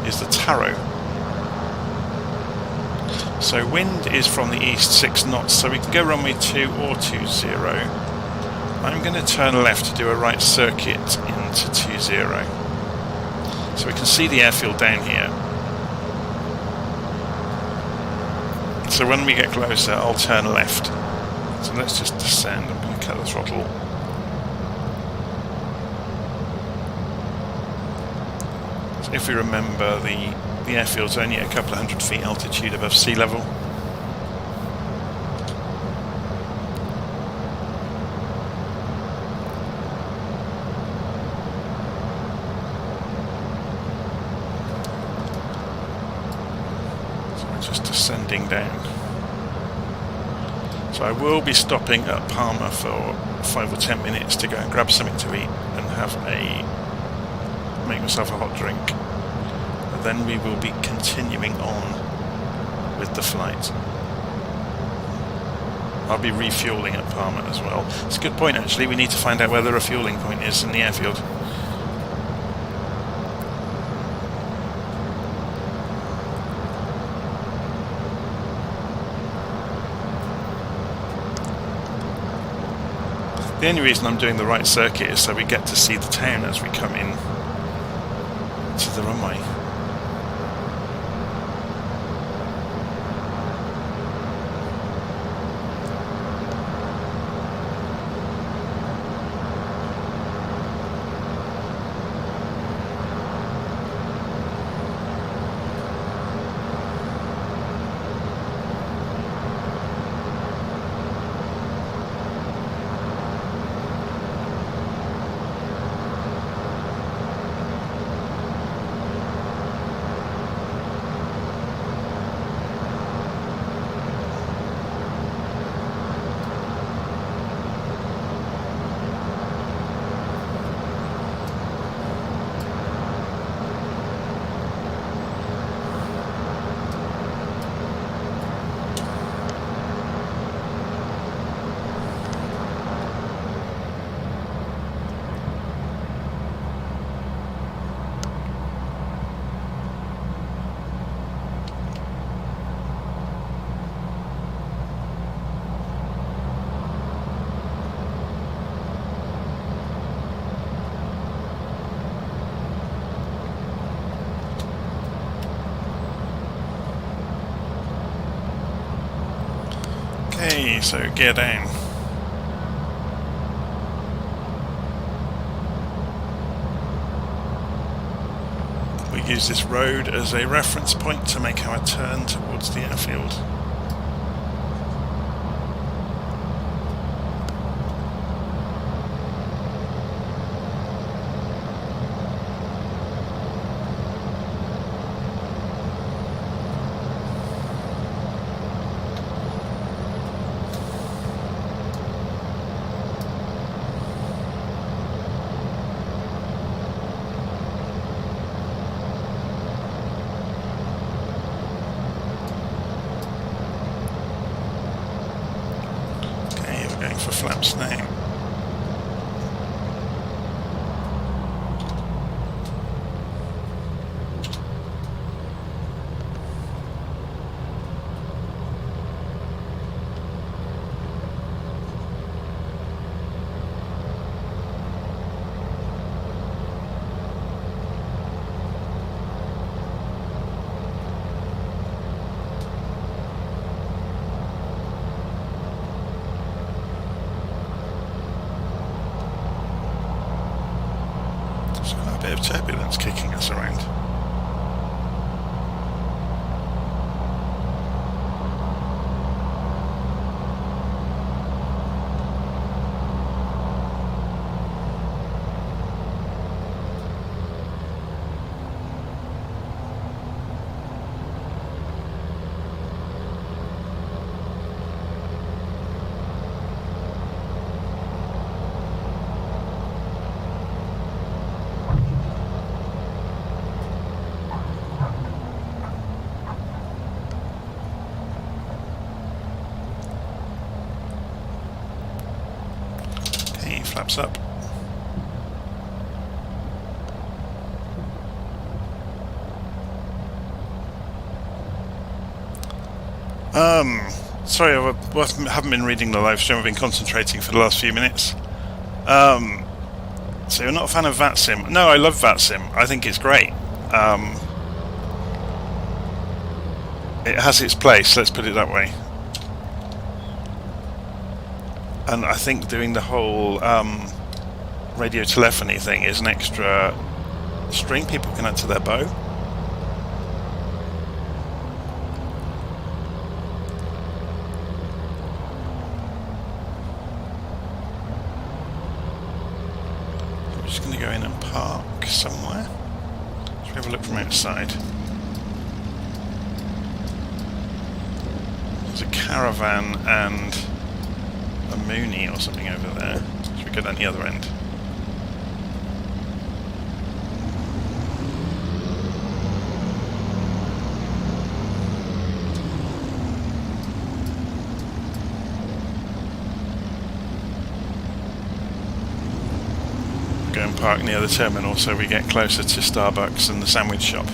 Speaker 1: is the Taro. So wind is from the east 6 knots, so we can go runway 2 or 20. I'm going to turn left to do a right circuit into 20. So we can see the airfield down here. So when we get closer, I'll turn left. So let's just descend. I'm going to cut the throttle. So if we remember, the airfield's only a couple of 100 feet altitude above sea level. Just descending down. So I will be stopping at Parma for 5 or 10 minutes to go and grab something to eat and make myself a hot drink. And then we will be continuing on with the flight. I'll be refueling at Parma as well. It's a good point actually, we need to find out where the refueling point is in the airfield. The only reason I'm doing the right circuit is so we get to see the town as we come in to the runway. Okay, so gear down. We use this road as a reference point to make our turn towards the airfield. Going for flaps now. A bit of turbulence kicking us around. Flaps up. Sorry, I haven't been reading the live stream. I've been concentrating for the last few minutes. So you're not a fan of VATSIM? No, I love VATSIM. I think it's great. It has its place, let's put it that way. And I think doing the whole radio telephony thing is an extra string people can add to their bow. I'm just going to go in and park somewhere. Should we have a look from outside? There's a Caravan and a Mooney or something over there. Should we go down the other end? Go and park near the terminal so we get closer to Starbucks and the sandwich shop.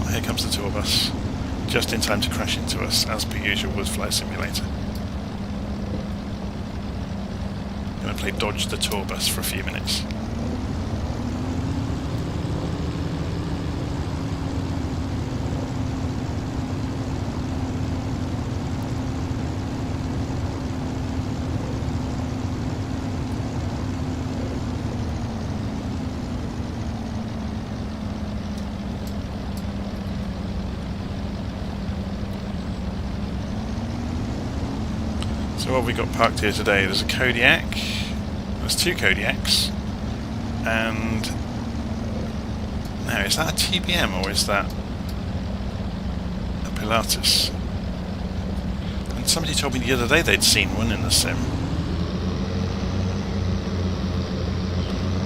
Speaker 1: Here comes the tour bus, just in time to crash into us, as per usual with Flight Simulator. I'm going to play Dodge the Tour Bus for a few minutes. So what have we got parked here today? There's a Kodiak, there's two Kodiaks, and now is that a TBM or is that a Pilatus? And somebody told me the other day they'd seen one in the sim.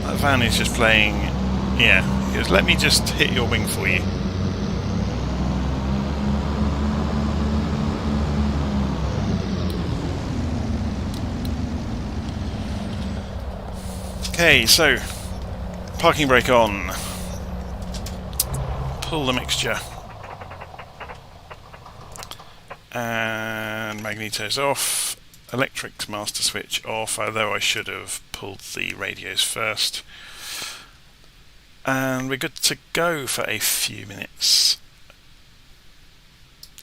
Speaker 1: That van is just playing, yeah, he goes, let me just hit your wing for you. Okay, so parking brake on, pull the mixture, and magnetos off, electric master switch off, although I should have pulled the radios first. And we're good to go for a few minutes.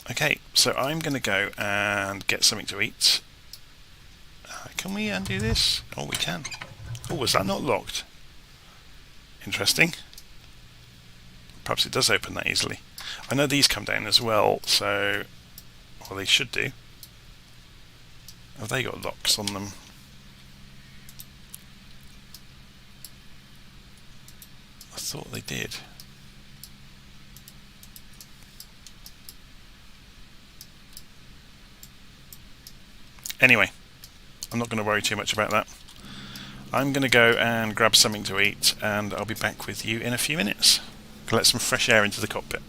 Speaker 1: Okay, so I'm going to go and get something to eat. Can we undo this? Oh, we can. Oh, was that not locked? Interesting. Perhaps it does open that easily. I know these come down as well, so... well, they should do. Have they got locks on them? I thought they did. Anyway, I'm not going to worry too much about that. I'm going to go and grab something to eat, and I'll be back with you in a few minutes. Let some fresh air into the cockpit.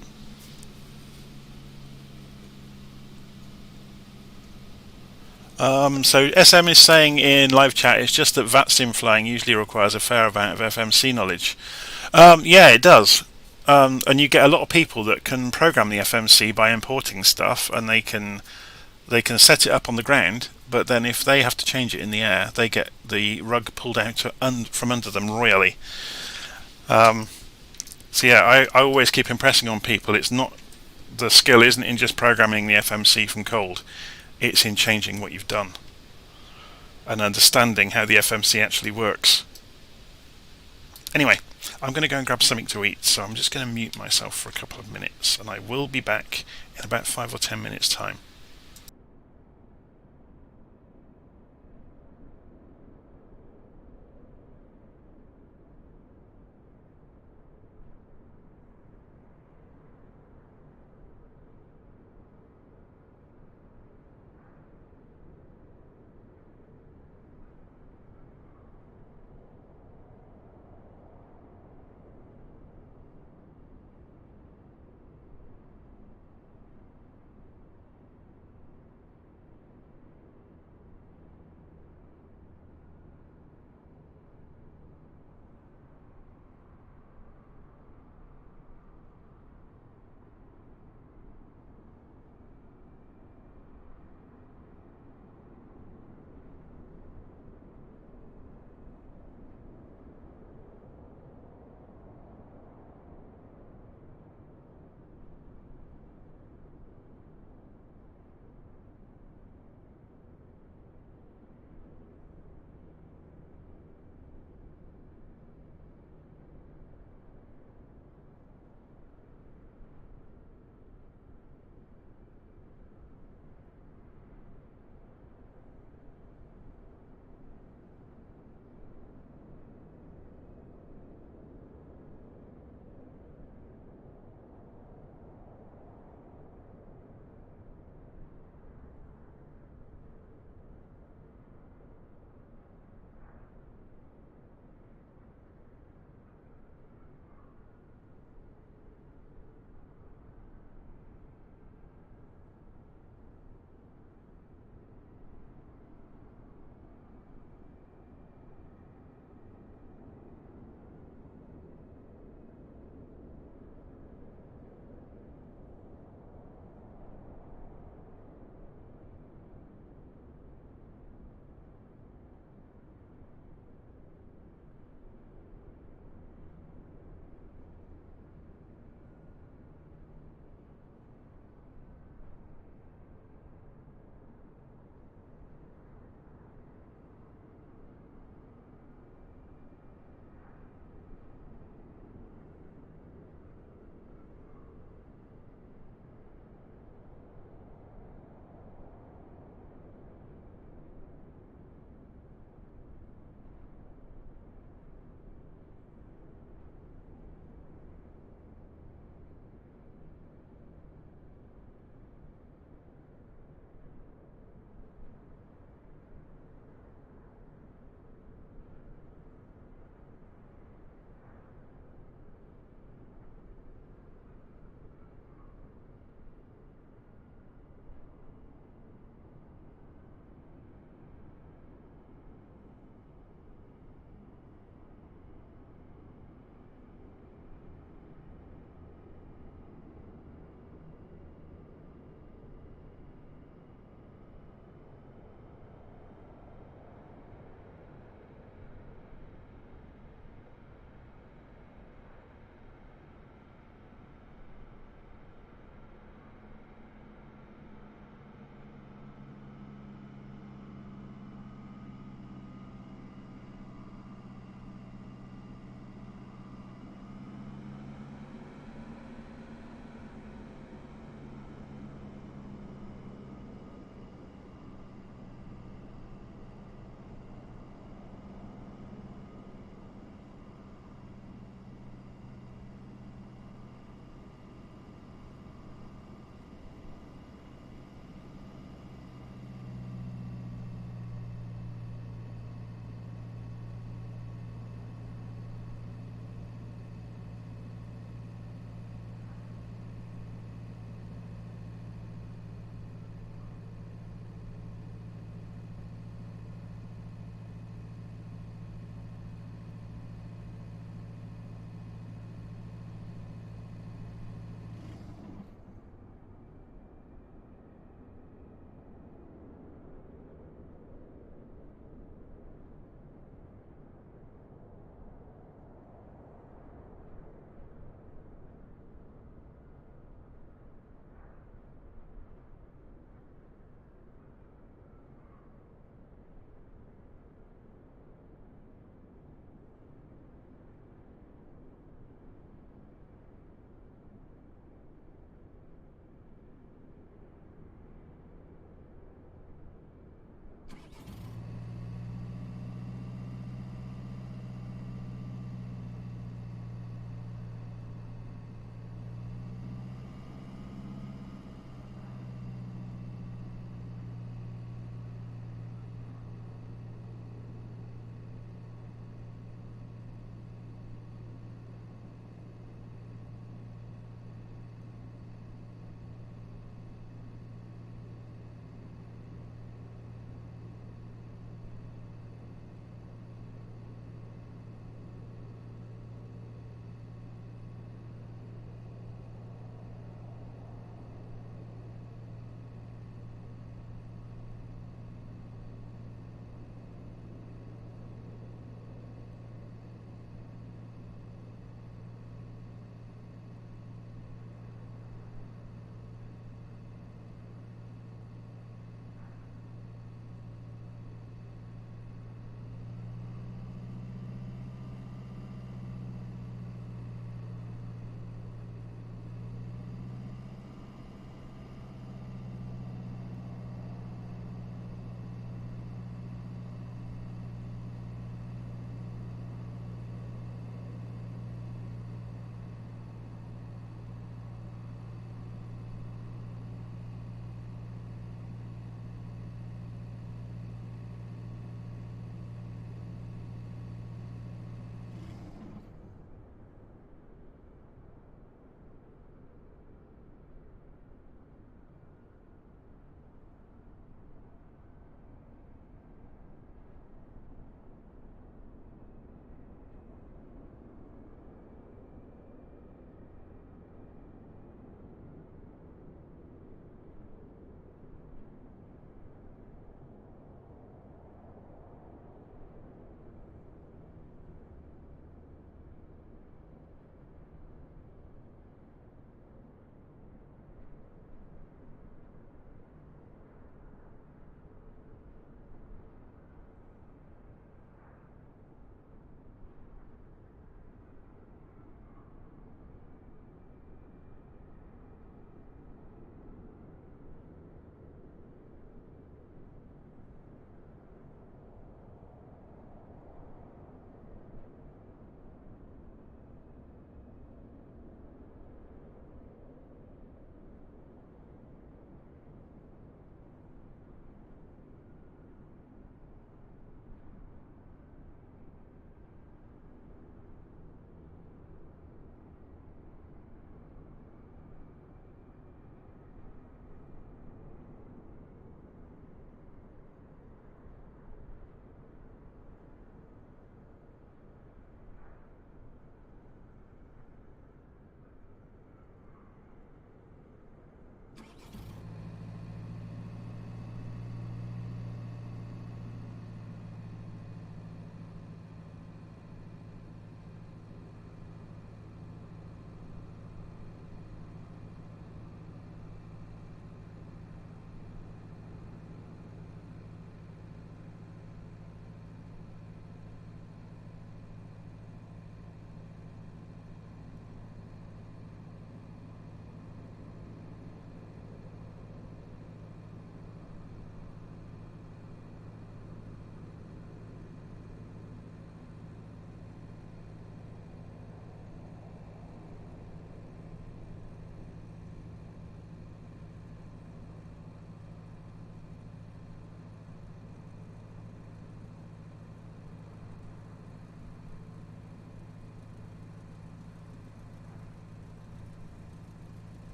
Speaker 1: So SM is saying in live chat, it's just that VATSIM flying usually requires a fair amount of FMC knowledge. Yeah, it does. And you get a lot of people that can program the FMC by importing stuff, and they can set it up on the ground, but then if they have to change it in the air, they get the rug pulled out from under them royally. So yeah, I always keep impressing on people, it's not, the skill isn't in just programming the FMC from cold, it's in changing what you've done and understanding how the FMC actually works. Anyway, I'm going to go and grab something to eat, so I'm just going to mute myself for a couple of minutes, and I will be back in about 5 or 10 minutes time.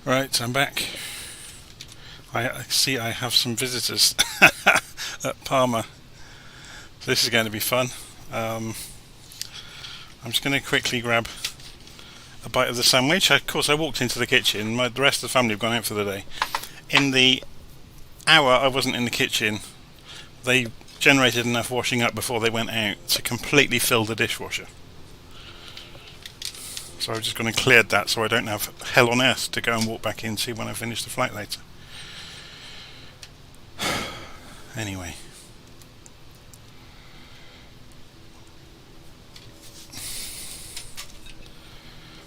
Speaker 1: Right, I'm back. I see I have some visitors at Parma. So this is going to be fun. I'm just going to quickly grab a bite of the sandwich. Of course, I walked into the kitchen. The rest of the family have gone out for the day. In the hour I wasn't in the kitchen, they generated enough washing up before they went out to completely fill the dishwasher. So I've just gone and cleared that so I don't have hell on earth to go and walk back into when I finish the flight later. Anyway.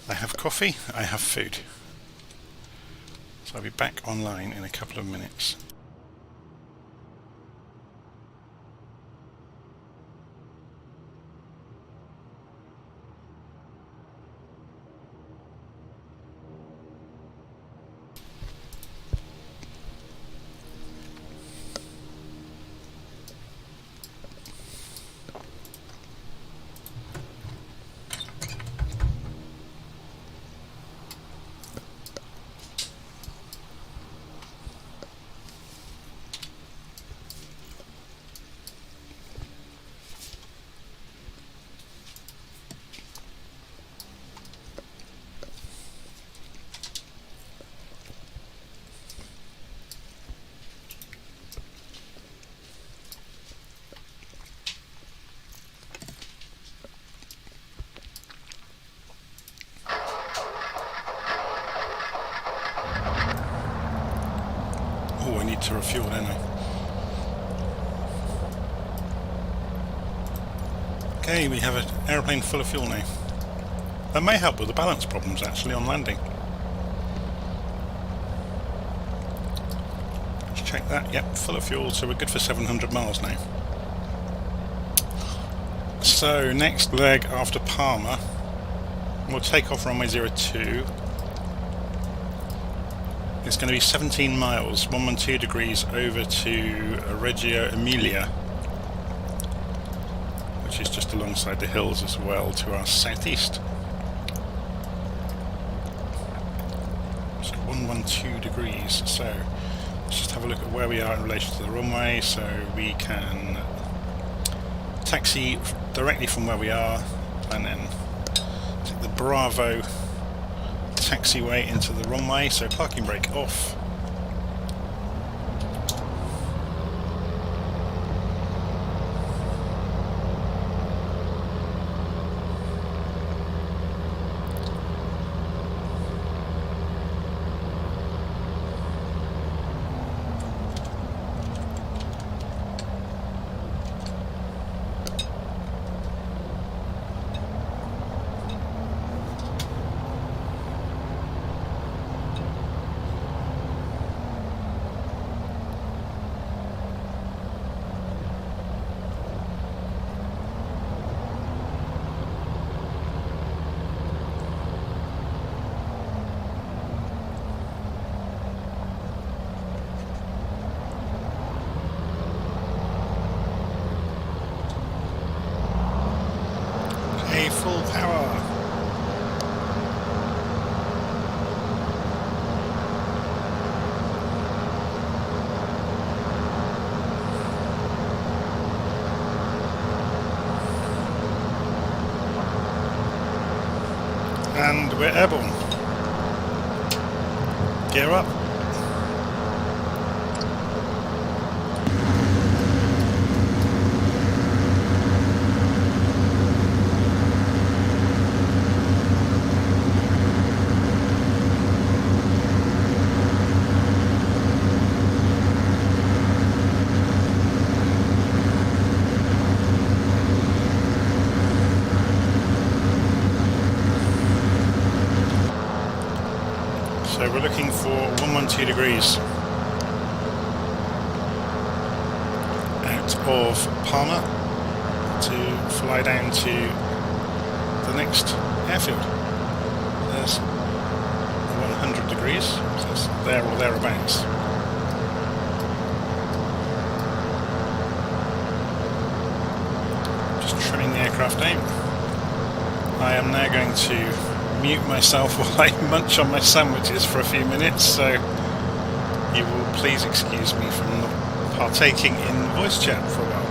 Speaker 1: I have coffee, I have food. So I'll be back online in a couple of minutes. Oh, I need to refuel, don't I? Okay, we have an aeroplane full of fuel now. That may help with the balance problems actually on landing. Let's check that. Yep, full of fuel, so we're good for 700 miles now. So, next leg after Parma, we'll take off runway 02. It's going to be 17 miles, 112 degrees over to Reggio Emilia, which is just alongside the hills as well to our southeast. So 112 degrees, so let's just have a look at where we are in relation to the runway. So we can taxi directly from where we are and then take the Bravo taxiway into the runway, so parking brake off. Full power. And we're airborne. Gear up. So we're looking for 112 degrees out of Parma to fly down to the next airfield. There's 100 degrees, so it's there or thereabouts. Just trimming the aircraft out. I am now going to mute myself while I munch on my sandwiches for a few minutes, so you will please excuse me from not partaking in voice chat for a while.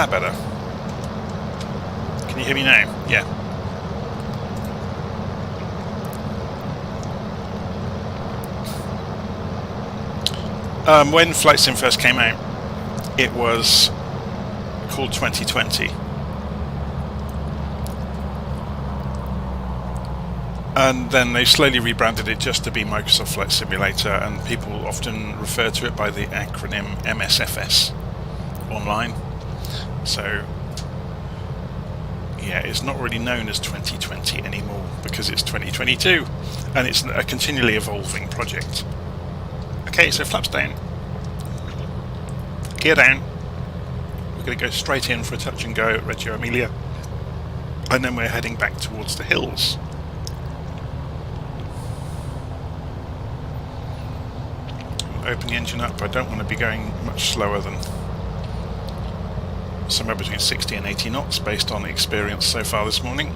Speaker 1: that better? Can you hear me now? Yeah. When Flight Sim first came out, it was called 2020. And then they slowly rebranded it just to be Microsoft Flight Simulator, and people often refer to it by the acronym MSFS online. So yeah, it's not really known as 2020 anymore because it's 2022 and it's a continually evolving project. Okay, so flaps down, gear down. We're going to go straight in for a touch and go at Reggio Emilia, and then we're heading back towards the hills. Open the engine up. I don't want to be going much slower than somewhere between 60 and 80 knots based on experience so far this morning.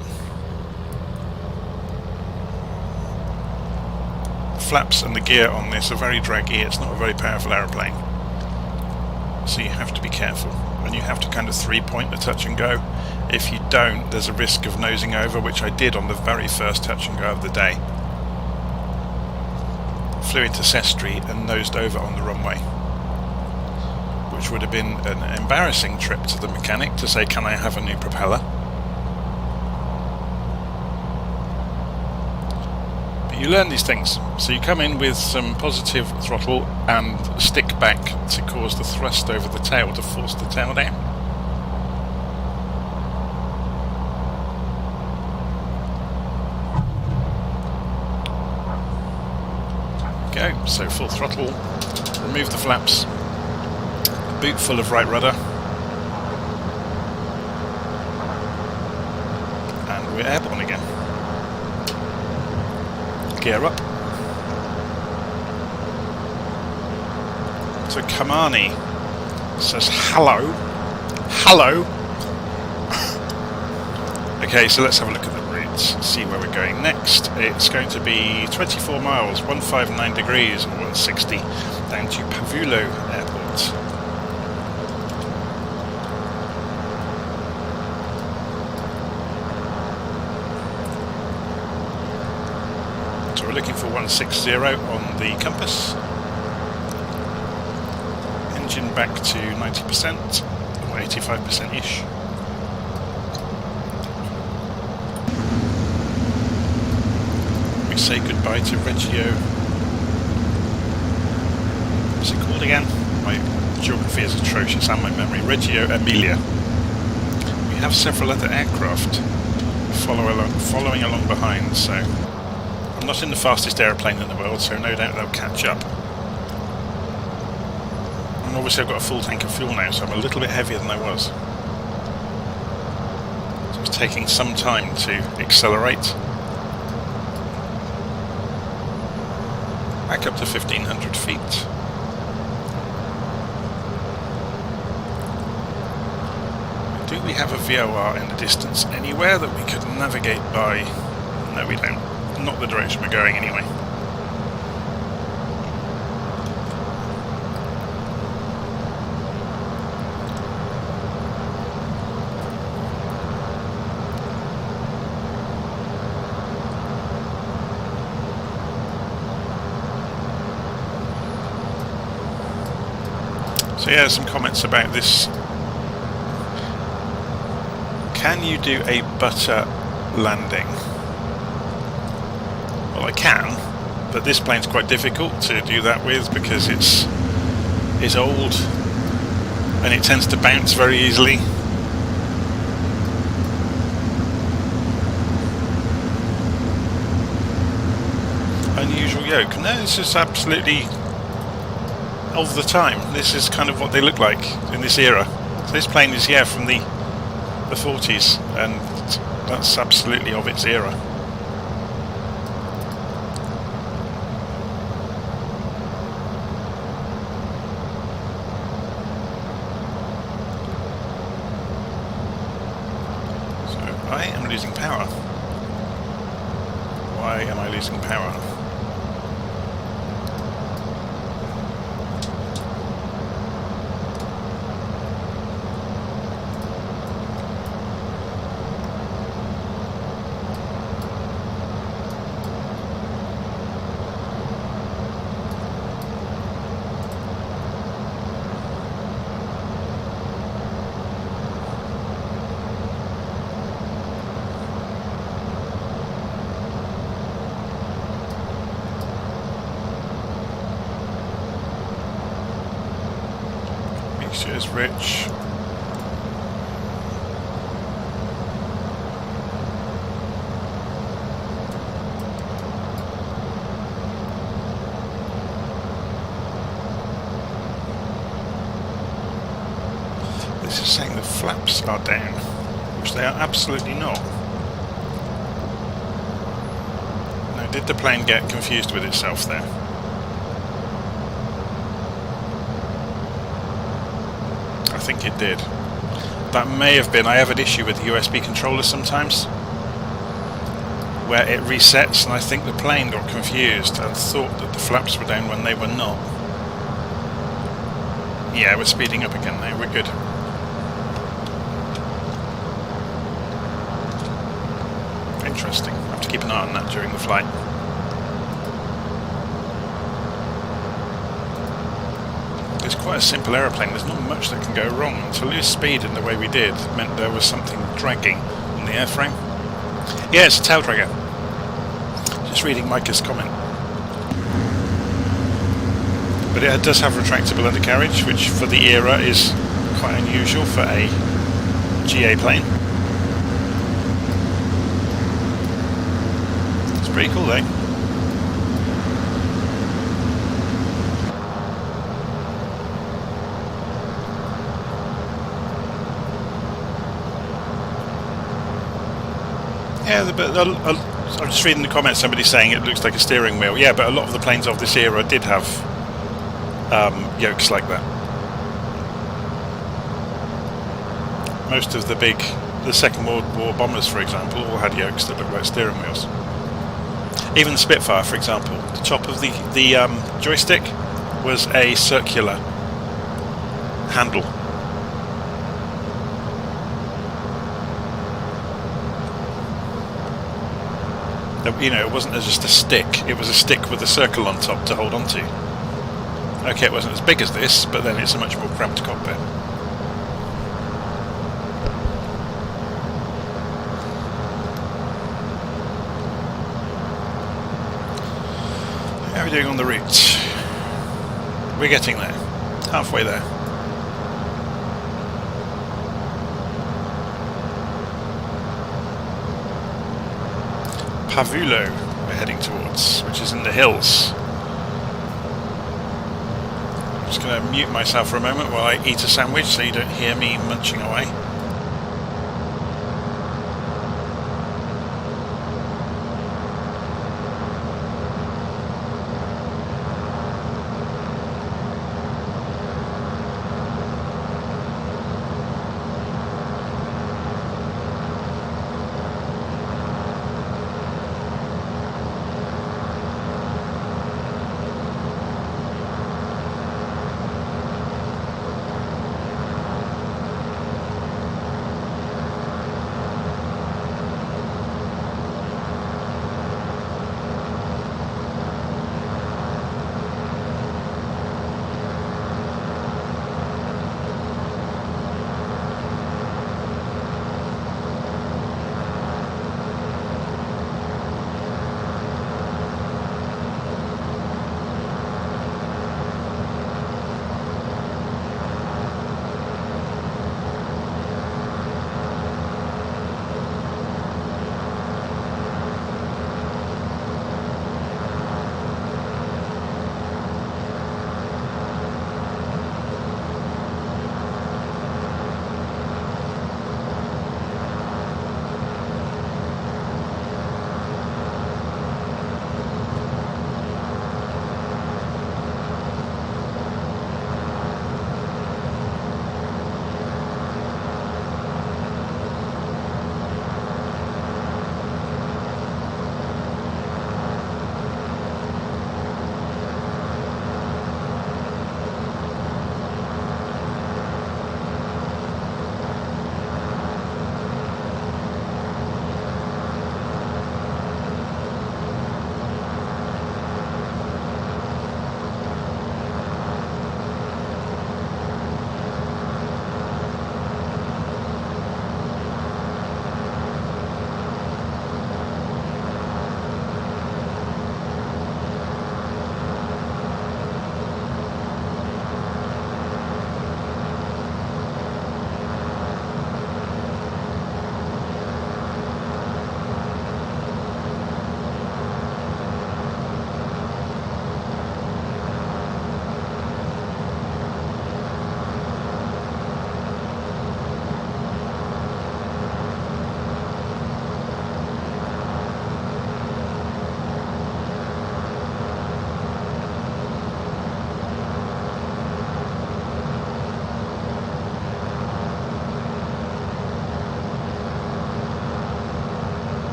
Speaker 1: The flaps and the gear on this are very draggy. It's not a very powerful aeroplane, so you have to be careful, and you have to kind of 3-point the touch and go. If you don't, there's a risk of nosing over, which I did on the very first touch and go of the day. Flew into Sestri and nosed over on the runway, which would have been an embarrassing trip to the mechanic to say, can I have a new propeller? But you learn these things, so you come in with some positive throttle and stick back to cause the thrust over the tail to force the tail down. Go, so full throttle, remove the flaps, boot full of right rudder, and we're airborne again. Gear up. So Kamani says hello. Hello. Okay, so let's have a look at the routes, see where we're going next. It's going to be 24 miles, 159 degrees, or 160, down to Pavulo Airport. So we're looking for 160 on the compass. Engine back to 90%, or 85%-ish. We say goodbye to Reggio. What's it called again? My geography is atrocious and my memory. Reggio Emilia. We have several other aircraft following along behind, so I'm not in the fastest aeroplane in the world, so no doubt they'll catch up. And obviously I've got a full tank of fuel now, so I'm a little bit heavier than I was. So it's taking some time to accelerate. Back up to 1,500 feet. Do we have a VOR in the distance anywhere that we could navigate by? No, we don't. Not the direction we're going anyway. So yeah, some comments about this. Can you do a butter landing? Well, I can, but this plane's quite difficult to do that with because it's old and it tends to bounce very easily. Unusual yoke. No, this is absolutely of the time. This is kind of what they look like in this era. So this plane is, yeah, from the 40s, and that's absolutely of its era. So I am losing power. Why am I losing power? Cheers, Rich. This is saying the flaps are down, which they are absolutely not. Now, did the plane get confused with itself there? I think it did. That may have been, I have an issue with the USB controller sometimes, where it resets, and I think the plane got confused and thought that the flaps were down when they were not. Yeah, we're speeding up again now, we're good. Interesting. I have to keep an eye on that during the flight. It's quite a simple aeroplane, there's not much that can go wrong, and to lose speed in the way we did meant there was something dragging on the airframe. Yeah, it's a tail dragger. Just reading Micah's comment. But it does have retractable undercarriage, which for the era is quite unusual for a GA plane. It's pretty cool though. Yeah, but I'm just reading the comments, somebody saying it looks like a steering wheel. Yeah, but a lot of the planes of this era did have yokes like that. Most of the Second World War bombers, for example, all had yokes that looked like steering wheels. Even the Spitfire, for example, the top of the joystick was a circular handle. You know, it wasn't just a stick, it was a stick with a circle on top to hold on to. Okay, it wasn't as big as this, but then it's a much more cramped cockpit. How are we doing on the route? We're getting there. Halfway there. Pavulo we're heading towards, which is in the hills. I'm just going to mute myself for a moment while I eat a sandwich so you don't hear me munching away.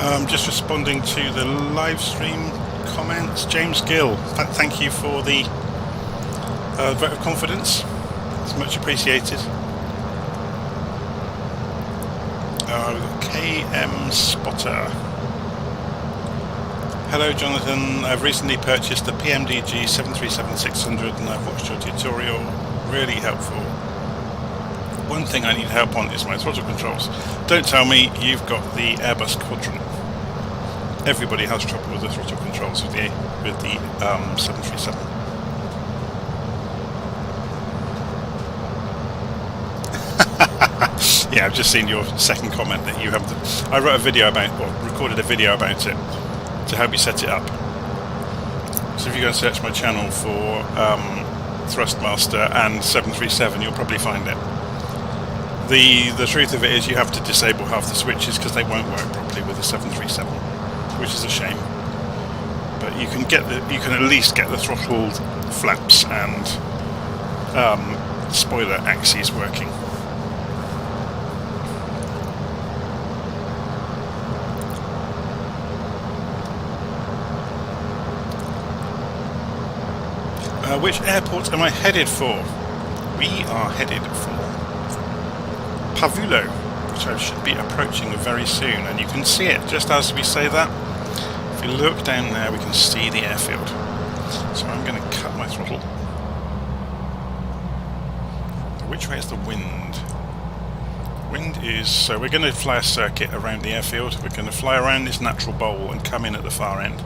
Speaker 1: Just responding to the live stream comments. James Gill, thank you for the vote of confidence. It's much appreciated. We've got KM Spotter. Hello Jonathan, I've recently purchased the PMDG 737-600 and I've watched your tutorial, really helpful. One thing I need help on is my throttle controls. Don't tell me you've got the Airbus Quadrant. Everybody has trouble with the throttle controls with the 737. Yeah, I've just seen your second comment that you have. I wrote a video about, or recorded a video about it to help you set it up. So if you go and search my channel for Thrustmaster and 737, you'll probably find it. The truth of it is you have to disable half the switches because they won't work properly with the 737, which is a shame. But you can at least get the throttled flaps and spoiler axes working. Which airport am I headed for? We are headed for Pavulo, which I should be approaching very soon, and you can see it just as we say that. If we look down there, we can see the airfield. So I'm going to cut my throttle. Which way is the wind? Wind is... so we're going to fly a circuit around the airfield. We're going to fly around this natural bowl and come in at the far end,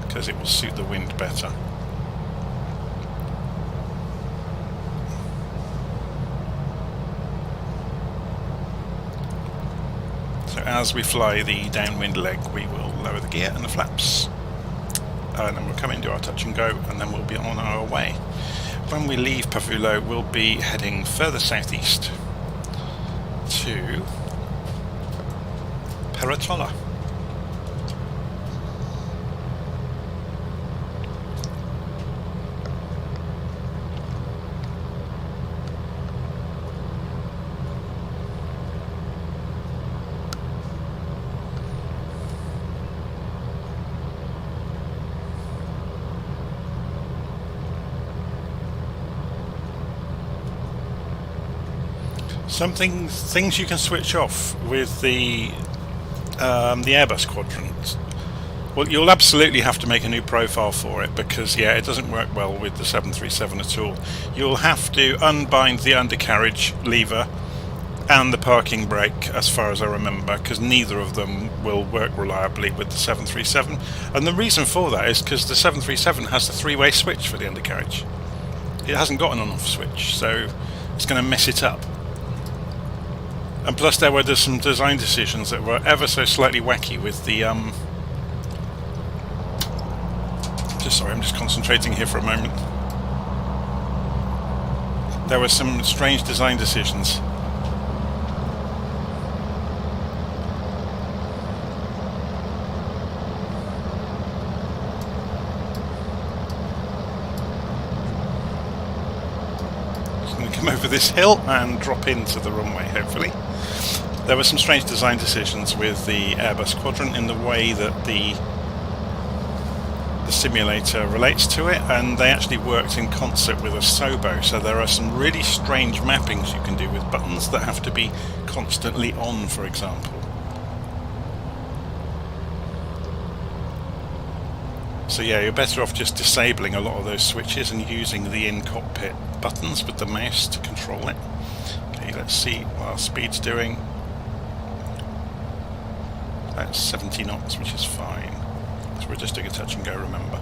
Speaker 1: because it will suit the wind better. As we fly the downwind leg, we will lower the gear and the flaps, and then we'll come into our touch and go, and then we'll be on our way. When we leave Pavulo, we'll be heading further southeast to Peretola. Things you can switch off with the Airbus Quadrant. Well, you'll absolutely have to make a new profile for it because, yeah, it doesn't work well with the 737 at all. You'll have to unbind the undercarriage lever and the parking brake, as far as I remember, because neither of them will work reliably with the 737. And the reason for that is because the 737 has the three-way switch for the undercarriage. It hasn't got an on-off switch, so it's going to mess it up. And plus there were some design decisions that were ever so slightly wacky with the I'm just concentrating here for a moment. There were some strange design decisions. Just going to come over this hill and drop into the runway, hopefully. There were some strange design decisions with the Airbus Quadrant in the way that the simulator relates to it, and they actually worked in concert with a SOBO, so there are some really strange mappings you can do with buttons that have to be constantly on, for example. So yeah, you're better off just disabling a lot of those switches and using the in-cockpit buttons with the mouse to control it. Okay, let's see what our speed's doing. That's 70 knots, which is fine. So we're just doing a touch and go, remember.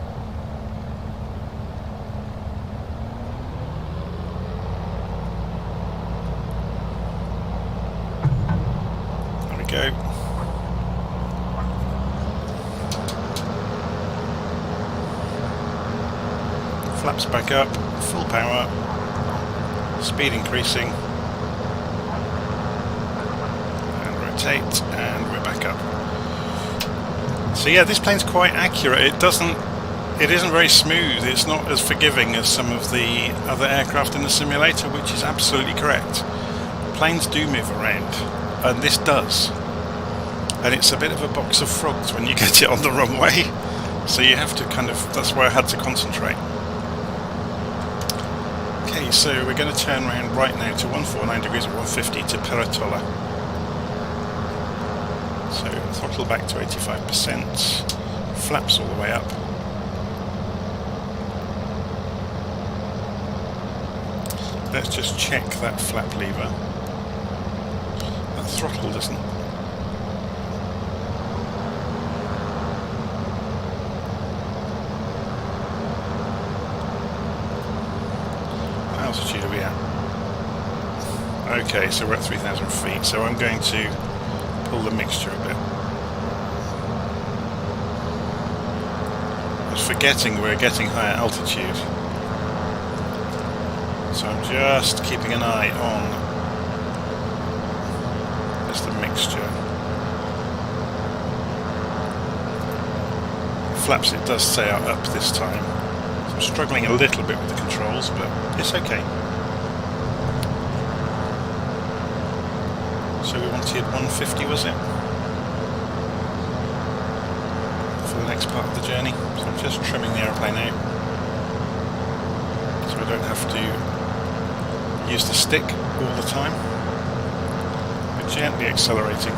Speaker 1: There we go. Flaps back up, full power, speed increasing, and rotate, and we're back up. So yeah, this plane's quite accurate. It isn't very smooth. It's not as forgiving as some of the other aircraft in the simulator, which is absolutely correct. Planes do move around, and this does. and it's a bit of a box of frogs when you get it on the wrong way, so you have to kind of, that's why I had to concentrate. Okay, so we're going to turn around right now to 149 degrees at 150 to Peretola. So throttle back to 85%, flaps all the way up. Let's just check that flap lever. That throttle doesn't. What altitude are we at? Okay, so we're at 3,000 feet, so I'm going to pull the mixture a bit. I was forgetting we're getting higher altitude. So I'm just keeping an eye on just the mixture. Flaps, it does say are up this time. So I'm struggling a little bit with the controls, but it's okay. So we wanted 150, was it? For the next part of the journey. So I'm just trimming the aeroplane out, so I don't have to use the stick all the time. We're gently accelerating.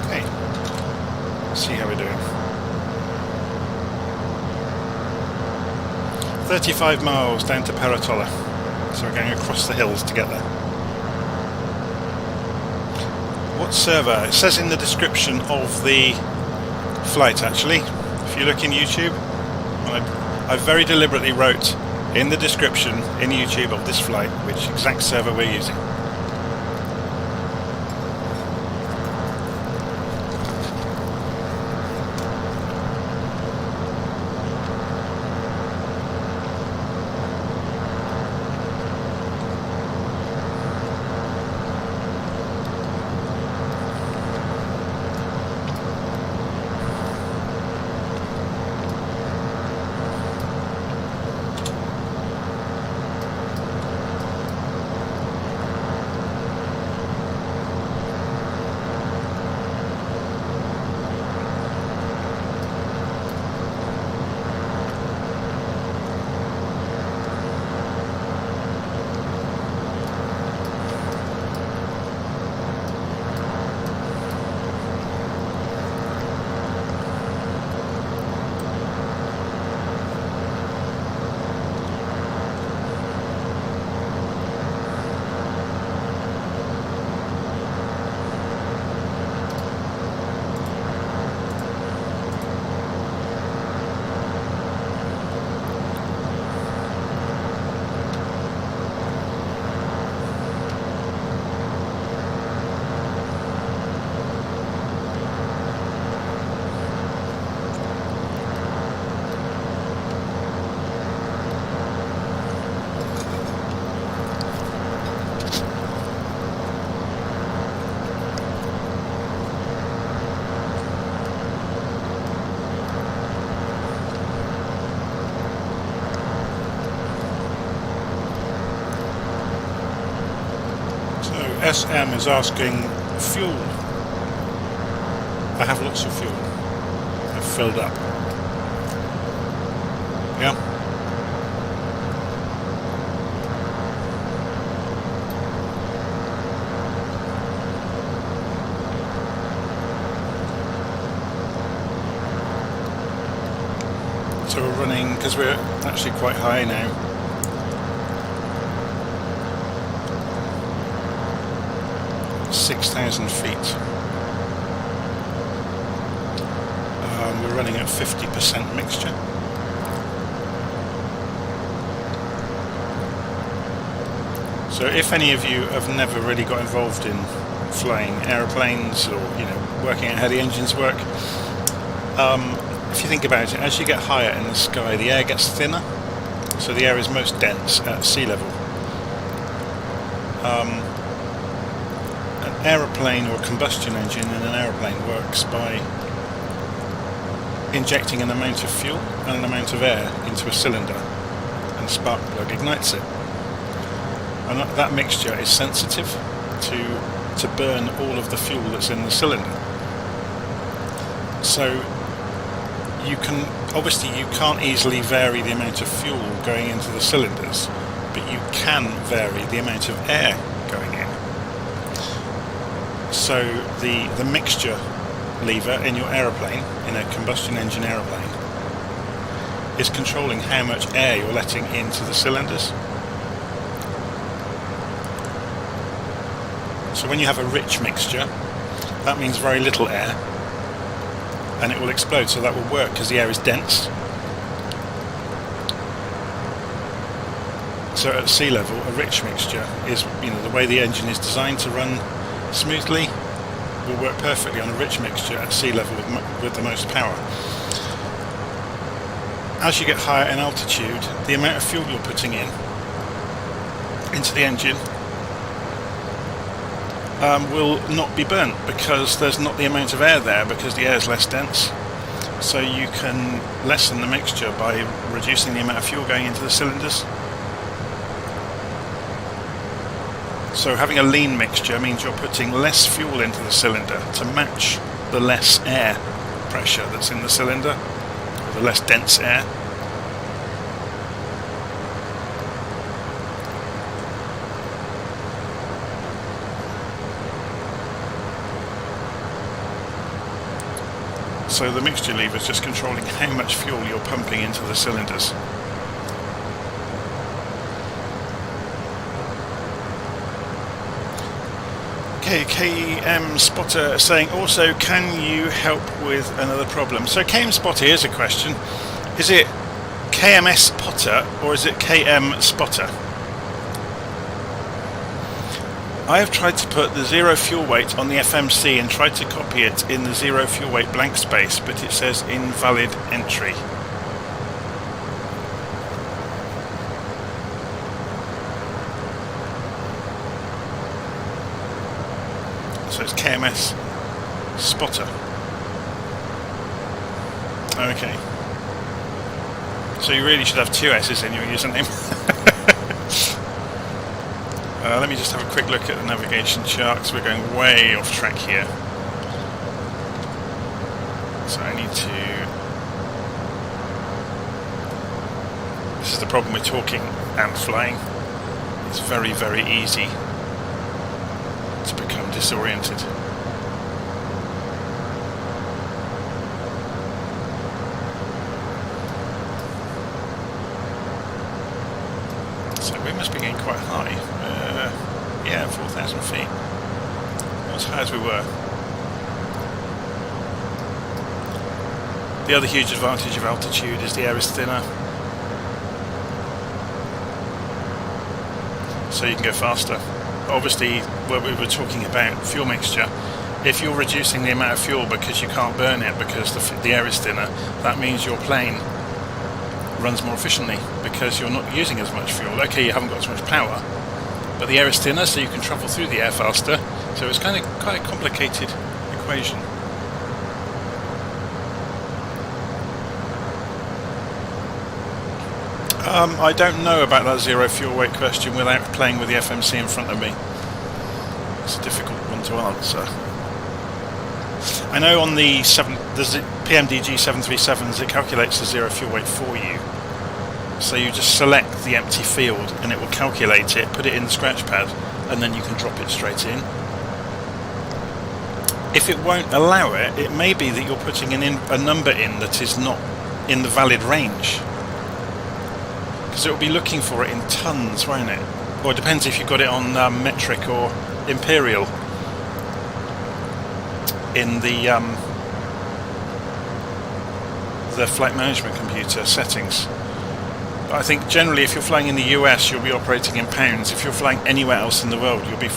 Speaker 1: Okay, let's see how we're doing. 35 miles down to Peretola, so we're going across the hills to get there. What server? It says in the description of the flight, actually. If you look in YouTube, I very deliberately wrote in the description in YouTube of this flight which exact server we're using. SM is asking fuel. I have lots of fuel. I've filled up. Yeah. So we're running, because we're actually quite high now. .6,000 feet. We're running at 50% mixture. So if any of you have never really got involved in flying aeroplanes or working out how the engines work, if you think about it, as you get higher in the sky, the air gets thinner, so the air is most dense at sea level. An aeroplane or a combustion engine in an aeroplane works by injecting an amount of fuel and an amount of air into a cylinder, and a spark plug ignites it. and that mixture is sensitive to burn all of the fuel that's in the cylinder. So you can't easily vary the amount of fuel going into the cylinders, but you can vary the amount of air going in. So the mixture lever in your aeroplane, in a combustion engine aeroplane, is controlling how much air you're letting into the cylinders. So when you have a rich mixture, that means very little air, and it will explode. So that will work because the air is dense. So at sea level, a rich mixture is, the way the engine is designed to run smoothly, will work perfectly on a rich mixture at sea level with the most power. As you get higher in altitude, the amount of fuel you're putting into the engine will not be burnt, because there's not the amount of air there, because the air is less dense. So you can lessen the mixture by reducing the amount of fuel going into the cylinders. So having a lean mixture means you're putting less fuel into the cylinder to match the less air pressure that's in the cylinder, or the less dense air. So the mixture lever is just controlling how much fuel you're pumping into the cylinders. Okay, KM Spotter saying, also, can you help with another problem? So KM Spotter, here's a question. Is it KMS Potter or is it KM Spotter? I have tried to put the zero fuel weight on the FMC and tried to copy it in the zero fuel weight blank space, but it says invalid entry. So it's KMS Spotter. Okay. So you really should have two S's in your username. Let me just have a quick look at the navigation chart, because we're going way off track here. So I need to... This is the problem with talking and flying. It's very, very easy to become disoriented. So we must be getting quite high. Yeah, 4,000 feet. Not as high as we were. The other huge advantage of altitude is the air is thinner, so you can go faster. Obviously, where we were talking about fuel mixture, if you're reducing the amount of fuel because you can't burn it because the air is thinner, that means your plane runs more efficiently because you're not using as much fuel. Okay, you haven't got as much power, but the air is thinner, so you can travel through the air faster. So it's kind of quite a complicated equation. I don't know about that zero fuel weight question without playing with the FMC in front of me. It's a difficult one to answer. I know on the PMDG 737s it calculates the zero fuel weight for you. So you just select the empty field and it will calculate it, put it in the scratch pad, and then you can drop it straight in. If it won't allow it, it may be that you're putting a number in that is not in the valid range. Because it will be looking for it in tons, won't it? Or it depends if you've got it on metric or imperial in the flight management computer settings. But I think generally if you're flying in the US you'll be operating in pounds. If you're flying anywhere else in the world you'll be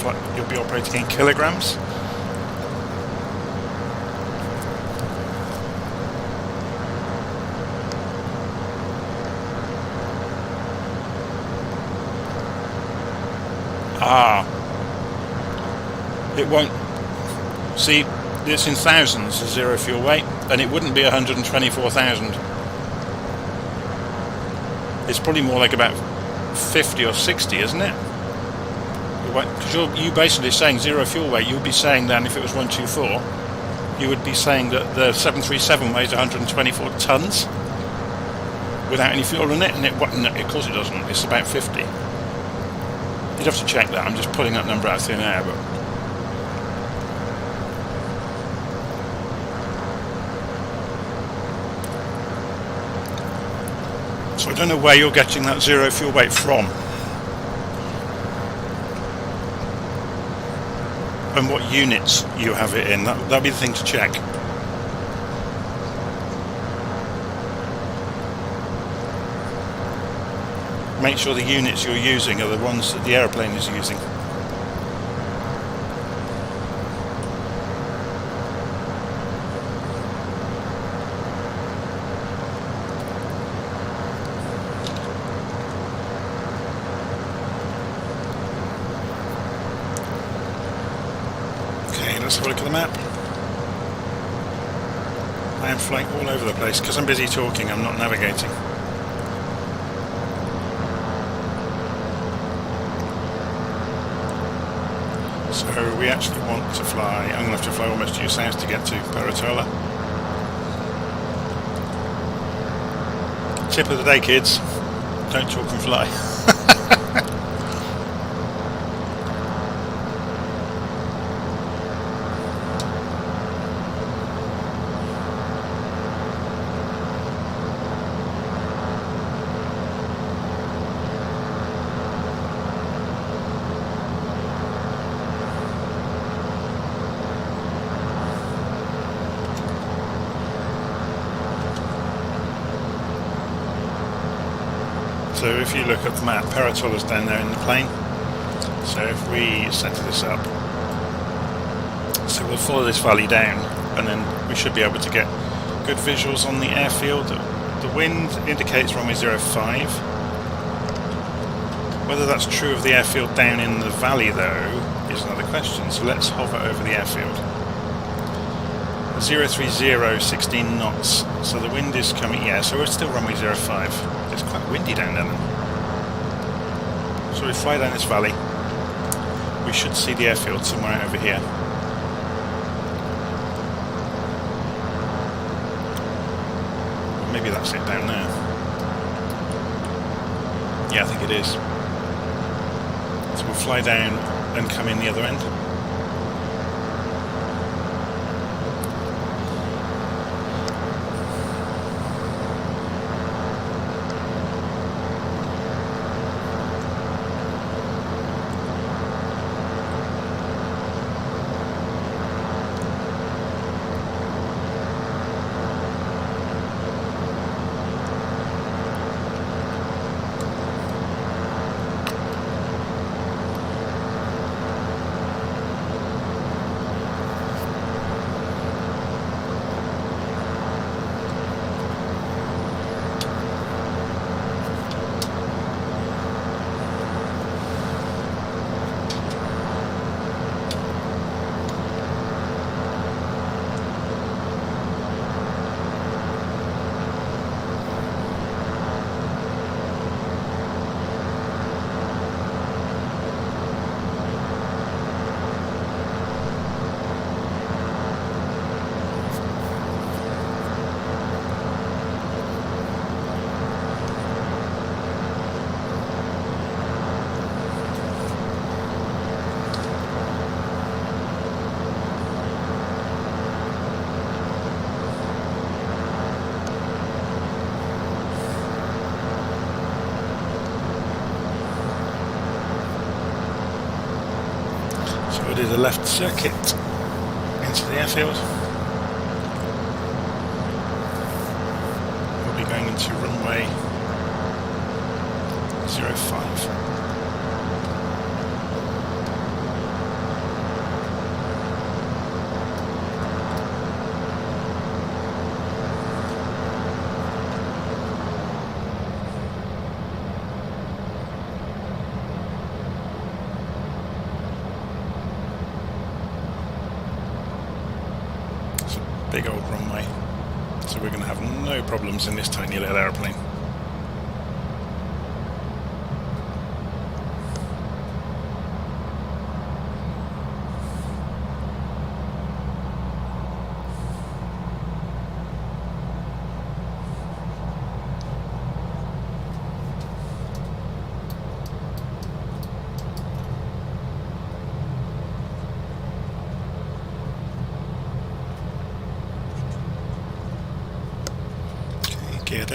Speaker 1: operating in kilograms. It won't. See, it's in thousands, the zero fuel weight, and it wouldn't be 124,000. It's probably more like about 50 or 60, isn't it?
Speaker 2: because you basically saying zero fuel weight. You would be saying then if it was 124, you would be saying that the 737 weighs 124 tons without any fuel in it, and no, of course it doesn't. It's about 50. You'd have to check that. I'm just pulling that number out of thin air, but. So I don't know where you're getting that zero fuel weight from, and what units you have it in. That'll be the thing to check. Make sure the units you're using are the ones that the aeroplane is using. Okay, let's have a look at the map. I am flying all over the place because I'm busy talking, I'm not navigating. So we actually want to fly, I'm going to have to fly almost due south to get to Paratola. Tip of the day, kids, don't talk and fly. So if you look at the map, Paratola's down there in the plain. So if we centre this up, so we'll follow this valley down, and then we should be able to get good visuals on the airfield. The wind indicates runway 05. Whether that's true of the airfield down in the valley though is another question. So let's hover over the airfield. 030, 16 knots. So the wind is coming, yeah, so we're still runway 05. It's quite windy down there then. So we fly down this valley. We should see the airfield somewhere over here. Maybe that's it down there. Yeah, I think it is. So we'll fly down and come in the other end. We'll do the left circuit into the airfield. We'll be going into runway 05. Big old runway, so we're going to have no problems in this tiny little aeroplane.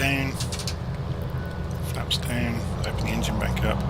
Speaker 1: down, flaps down, open the engine back up.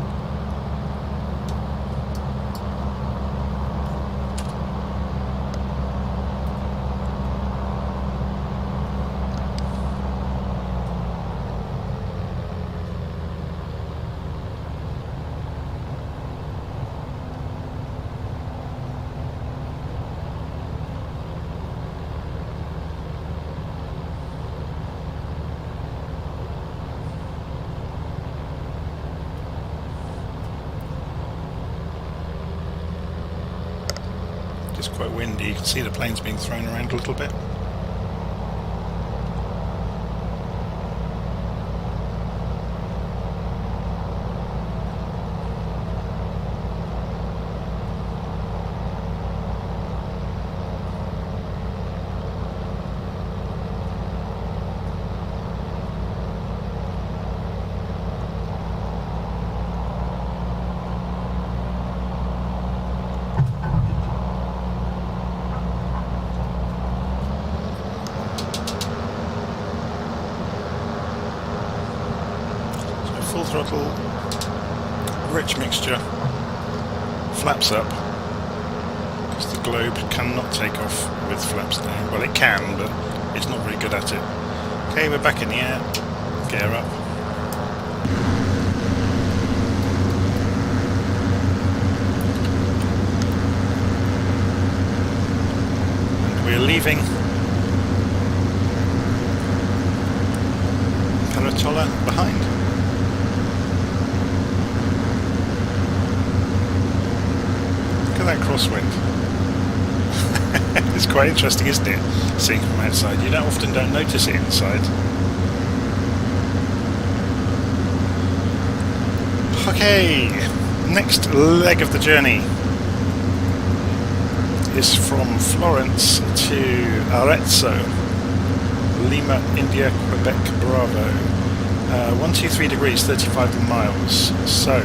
Speaker 1: It's quite windy, you can see the plane's being thrown around a little bit. Full throttle, rich mixture, flaps up, because the globe cannot take off with flaps down. Well, it can, but it's not very good at it. Okay, we're back in the air, gear up. And we're leaving Caravan behind. That crosswind. It's quite interesting, isn't it? Seeing from outside. You don't notice it inside. Okay, next leg of the journey is from Florence to Arezzo, Lima, India, Quebec, Bravo. 123 degrees, 35 miles. So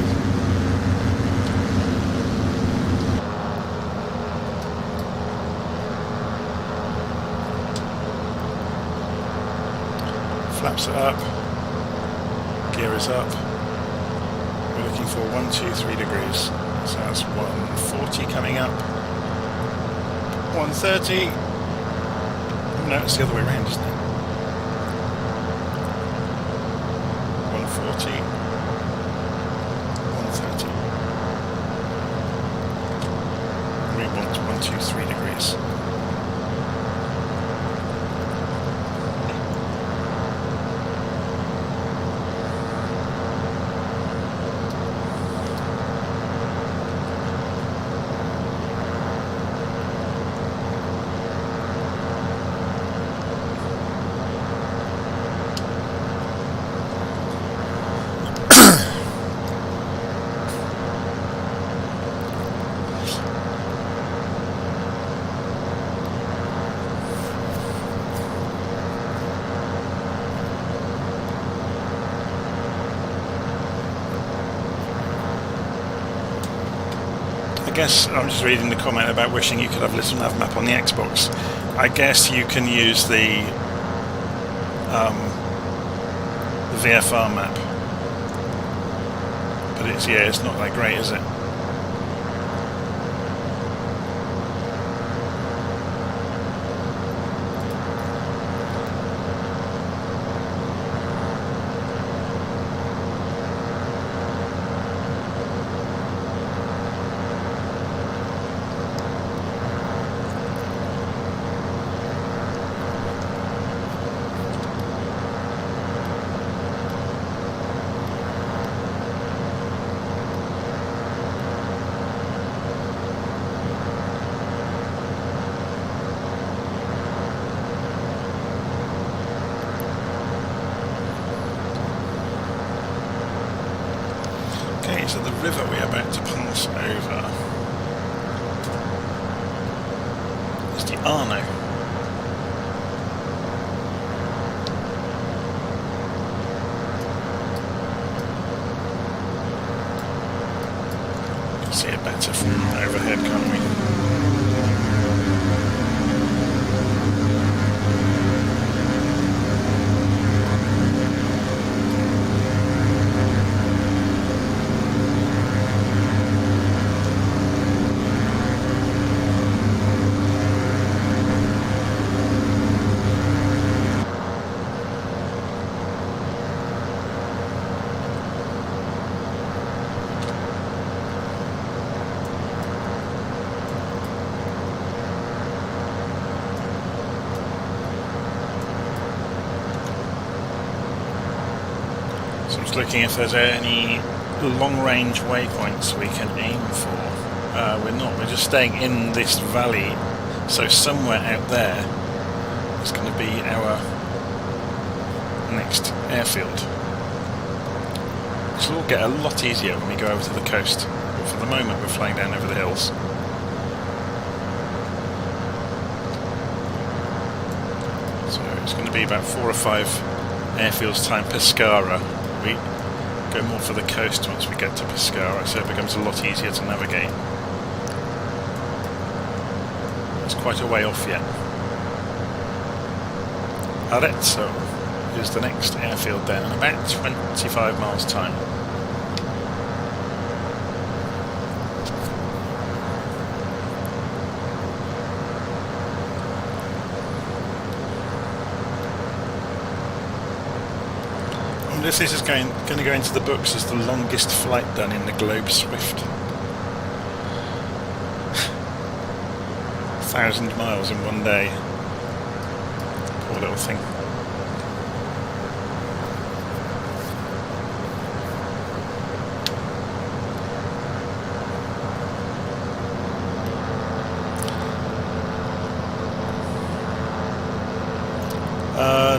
Speaker 1: flaps are up, gear is up, we're looking for 123 degrees, so that's 140 coming up, 130, no, it's the other way around, isn't it? 140, 130, we want 123 degrees. I guess I'm just reading the comment about wishing you could have Little Nav Map on the Xbox. I guess you can use the VFR map, but it's not that great, is it? Okay, so the river we're about to pass over is the Arno. You can see it better from overhead, can't we?
Speaker 2: Just looking if there's any long-range waypoints we can aim for. We're not. We're just staying in this valley, so somewhere out there is going to be our next airfield. This will all get a lot easier when we go over to the coast. But for the moment, we're flying down over the hills. So it's going to be about 4 or 5 airfields time Pescara. We go more for the coast once we get to Pescara, so it becomes a lot easier to navigate. It's quite a way off yet. Arezzo is the next airfield down in about 25 miles time. This is going to go into the books as the longest flight done in the Globe Swift. 1,000 miles in one day. Poor little thing.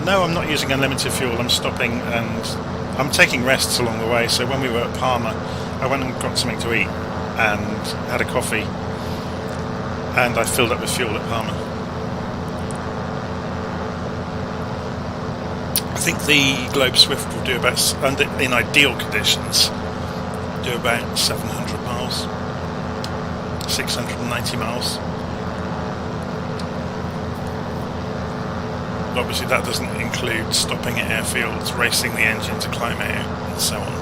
Speaker 2: No, I'm not using unlimited fuel. I'm stopping and I'm taking rests along the way. So when we were at Parma, I went and got something to eat and had a coffee, and I filled up with fuel at Parma. I think the Globe Swift will do about, in ideal conditions, do about 700 miles, 690 miles. Obviously that doesn't include stopping at airfields, racing the engine to climb out, and so on.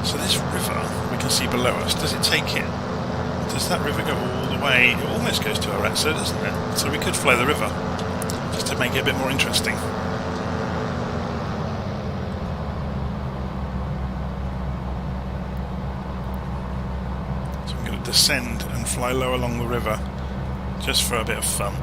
Speaker 2: So this river we can see below us, does that river go all the way? It almost goes to Arezzo, doesn't it? So we could fly the river, just to make it a bit more interesting. Descend and fly low along the river just for a bit of fun.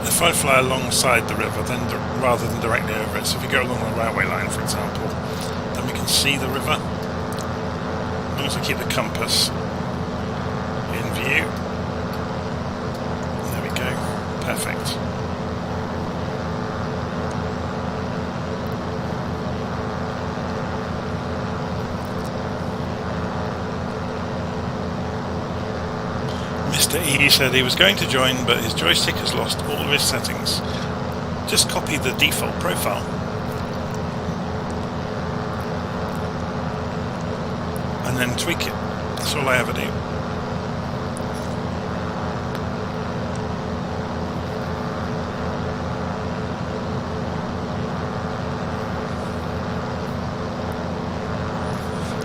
Speaker 2: If I fly alongside the river, then rather than directly over it, so if you go along the railway line, for example, then we can see the river. As long as I keep the compass in view. There we go. Perfect. Mr. E said he was going to join, but his joystick has lost all of his settings. Just copy the default profile. And then tweak it. That's all I ever do.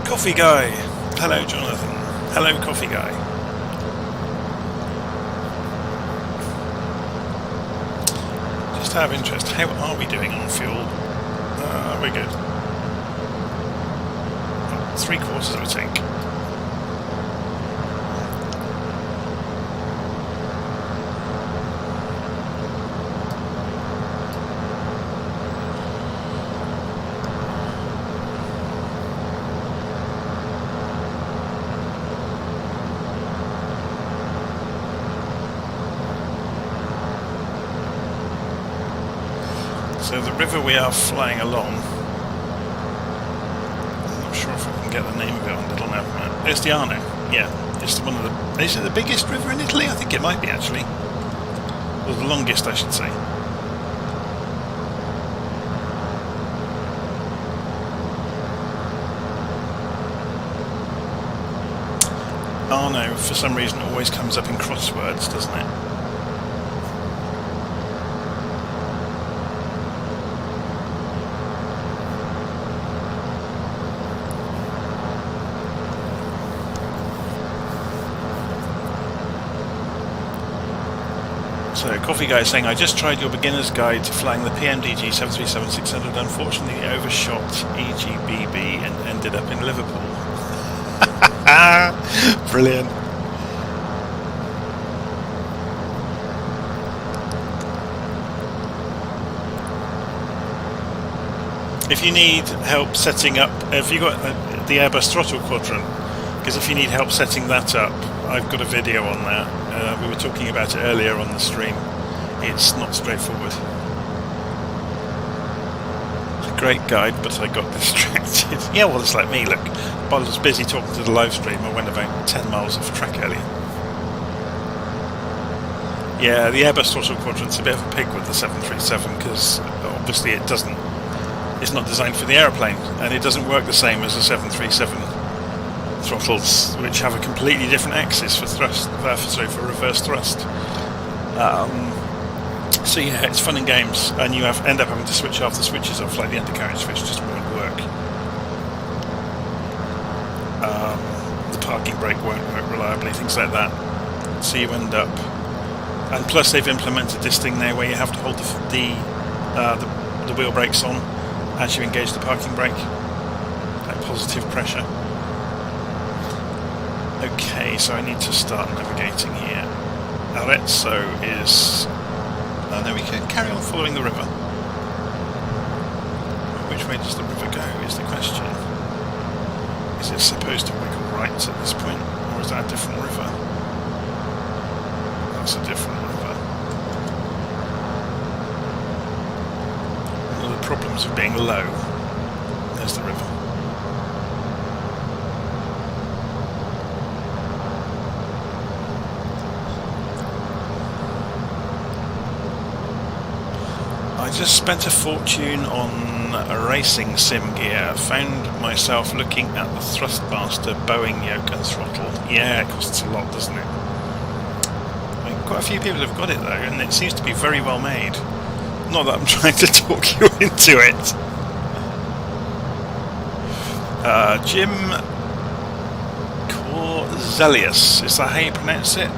Speaker 2: Coffee Guy. Hello, Jonathan. Hello, Coffee Guy. Just out of interest, how are we doing on fuel? We're good. 3/4 of a tank. So the river we are flying along, I'm not sure if I can get the name of it on little nav map. It's the Arno, yeah. It's one of the. Is it the biggest river in Italy? I think it might be actually. Or the longest, I should say.
Speaker 1: Oh no, for some reason it always comes up in crosswords, doesn't it? So, Coffee Guy is saying, I just tried your beginner's guide to flying the PMDG 737-600. Unfortunately, it overshot EGBB and ended up in Liverpool. Brilliant. If you need help setting up, have you got the Airbus throttle quadrant? Because if you need help setting that up, I've got a video on that. We were talking about it earlier on the stream. It's not straightforward. It's a great guide, but I got distracted. Yeah, well, it's like me, look. While I was busy talking to the live stream, I went about 10 miles off track earlier. Yeah, the Airbus throttle quadrant's a bit of a pig with the 737, because obviously it's not designed for the aeroplane, and it doesn't work the same as the 737 throttles, which have a completely different axis for thrust, for reverse thrust. So yeah, it's fun and games, and you end up having to switch off the switches off, like the undercarriage switch just won't work. The parking brake won't work reliably, things like that. So you end up, and plus they've implemented this thing now where you have to hold the wheel brakes on as you engage the parking brake, like positive pressure. Okay, so I need to start navigating here. Arezzo is... Oh, there we go. Carry on following the river. Which way does the river go is the question. Is it supposed to wiggle right at this point, or is that a different river? That's a different river. One of the problems of being low. There's the river. I just spent a fortune on a racing sim gear. Found myself looking at the Thrustmaster Boeing yoke and throttle. Yeah, it costs a lot, doesn't it? I mean, quite a few people have got it though, and it seems to be very well made. Not that I'm trying to talk you into it. Jim Corzelius, is that how you pronounce it?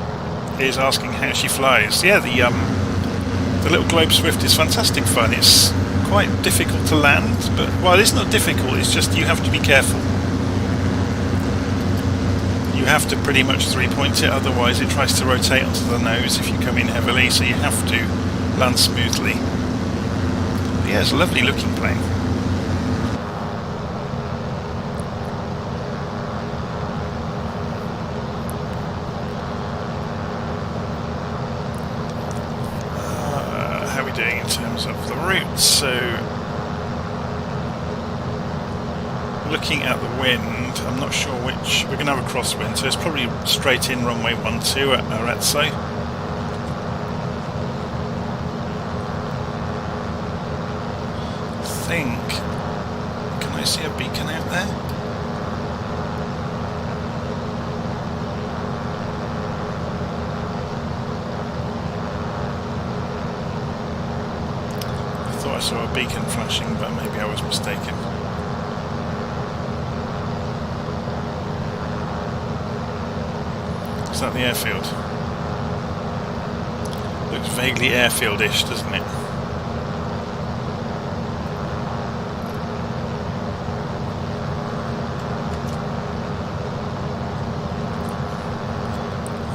Speaker 1: Is asking how she flies. Yeah, the little Globe Swift is fantastic fun. It's quite difficult to land, but, well, it's not difficult, it's just you have to be careful. You have to pretty much three-point it, otherwise it tries to rotate onto the nose if you come in heavily, so you have to land smoothly. But yeah, it's a lovely looking plane. In terms of the route, so looking at the wind, I'm not sure which, we're going to have a crosswind, so it's probably straight in runway 12 at Arezzo. I think, can I see a beacon out there? I saw a beacon flashing, but maybe I was mistaken. Is that the airfield? Looks vaguely airfield-ish, doesn't it?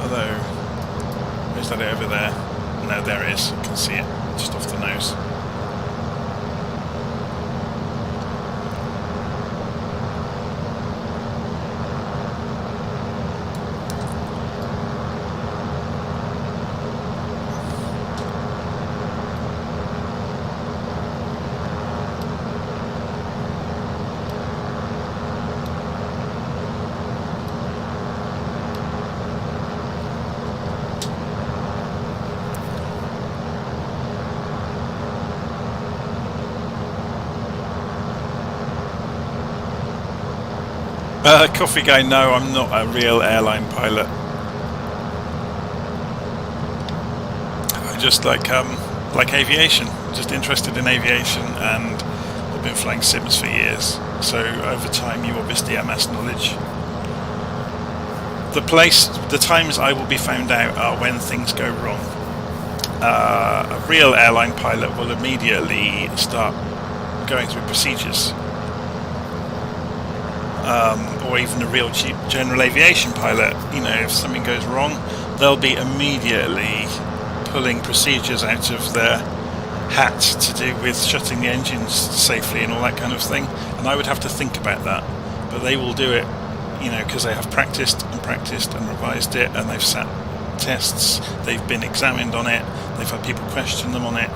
Speaker 1: Although, is that it over there? No, there it is. I can see it just off the nose. Coffee guy, no, I'm not a real airline pilot. I just like aviation, just interested in aviation, and I've been flying sims for years. So over time, you obviously amass knowledge. The times I will be found out are when things go wrong. A real airline pilot will immediately start going through procedures. Or even a real cheap general aviation pilot, if something goes wrong, they'll be immediately pulling procedures out of their hat to do with shutting the engines safely and all that kind of thing. And I would have to think about that, but they will do it, because they have practiced and revised it, and they've sat tests, they've been examined on it, they've had people question them on it,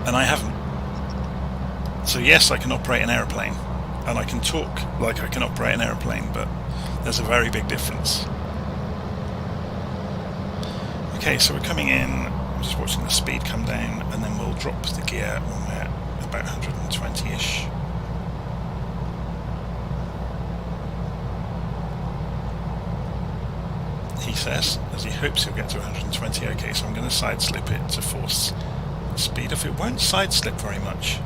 Speaker 1: and I haven't. So yes, I can operate an aeroplane, and I can talk like I can operate an aeroplane, but there's a very big difference. Okay, so we're coming in, I'm just watching the speed come down, and then we'll drop the gear when we're about 120-ish. He says, as he hopes he'll get to 120. Okay, so I'm going to side slip it to force speed off. It won't side slip very much.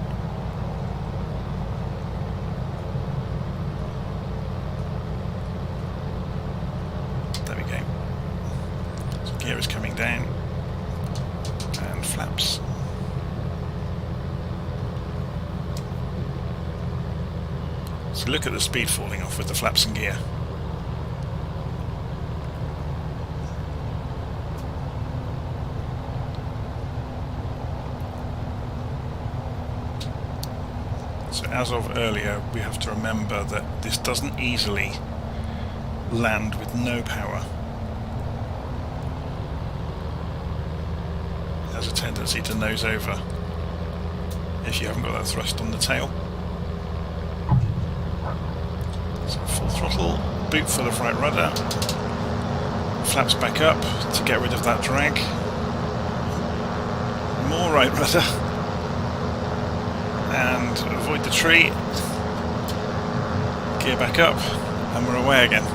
Speaker 1: There we go. So gear is coming down, and flaps. So look at the speed falling off with the flaps and gear. So as of earlier, we have to remember that this doesn't easily land with no power. It has a tendency to nose over if you haven't got that thrust on the tail. So full throttle, boot full of right rudder, flaps back up to get rid of that drag, more right rudder, and avoid the tree, gear back up, and we're away again.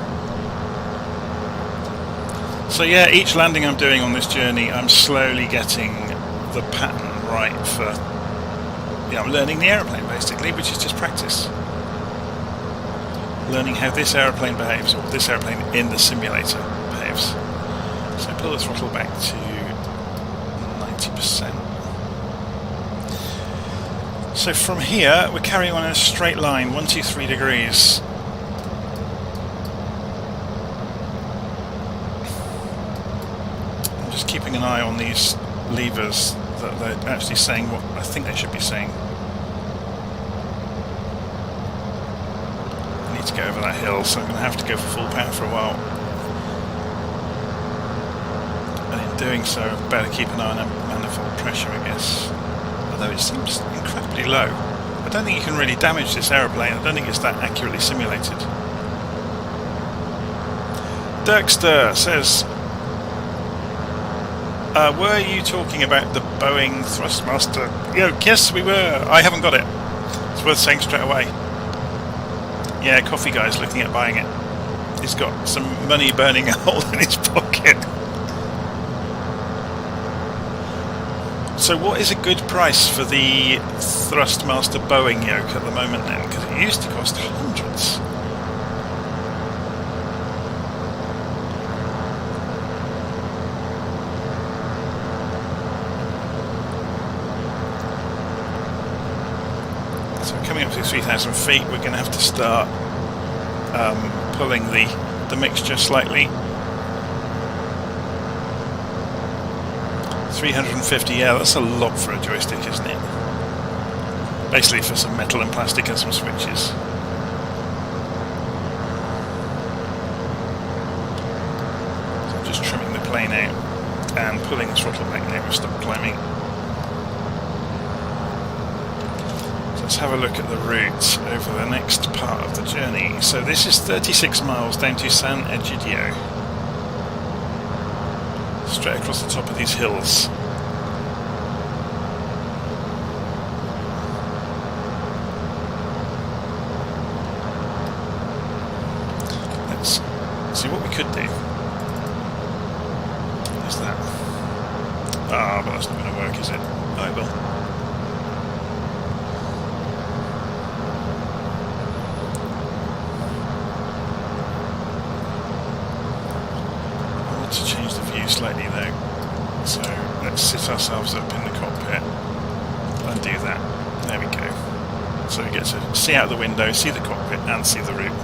Speaker 1: So yeah, each landing I'm doing on this journey, I'm slowly getting the pattern right for, I'm learning the aeroplane basically, which is just practice. Learning how this aeroplane behaves, or this aeroplane in the simulator behaves. So pull the throttle back to 90%. So from here, we're carrying on in a straight line, 123 degrees. I'm just keeping an eye on these levers that they're actually saying what I think they should be saying. I need to get over that hill, so I'm going to have to go for full power for a while. And in doing so, I better keep an eye on manifold pressure, I guess. Although it seems incredibly low. I don't think you can really damage this aeroplane. I don't think it's that accurately simulated. Dirkster says, were you talking about the Boeing Thrustmaster? Yes, we were. I haven't got it. It's worth saying straight away. Yeah, Coffee Guy's looking at buying it. He's got some money burning a hole in his pocket. So what is a good price for the Thrustmaster Boeing yoke at the moment then? Because it used to cost hundreds. So coming up to 3,000 feet, we're going to have to start pulling the mixture slightly. 350, yeah, that's a lot for a joystick, isn't it? Basically for some metal and plastic and some switches. So I'm just trimming the plane out and pulling the throttle back now we've stopped climbing. So let's have a look at the route over the next part of the journey. So this is 36 miles down to San Egidio. Straight across the top of these hills. See, what we could do is that. Ah, but that's not going to work, is it? Oh, it will. I want to change the view slightly though. So let's sit ourselves up in the cockpit and do that. There we go. So we get to see out the window, see the cockpit and see the route.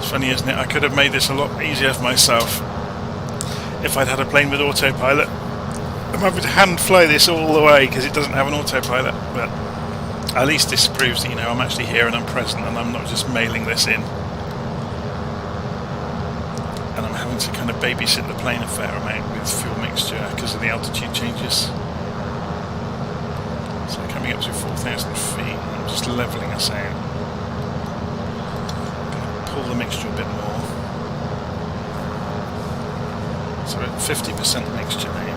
Speaker 1: Funny, isn't it? I could have made this a lot easier for myself if I'd had a plane with autopilot. I'm having to hand fly this all the way because it doesn't have an autopilot, but at least this proves that, you know, I'm actually here and I'm present and I'm not just mailing this in. And I'm having to kind of babysit the plane a fair amount with fuel mixture because of the altitude changes. So coming up to 4,000 feet, I'm just levelling us out. Pull the mixture a bit more. So at 50% mixture now.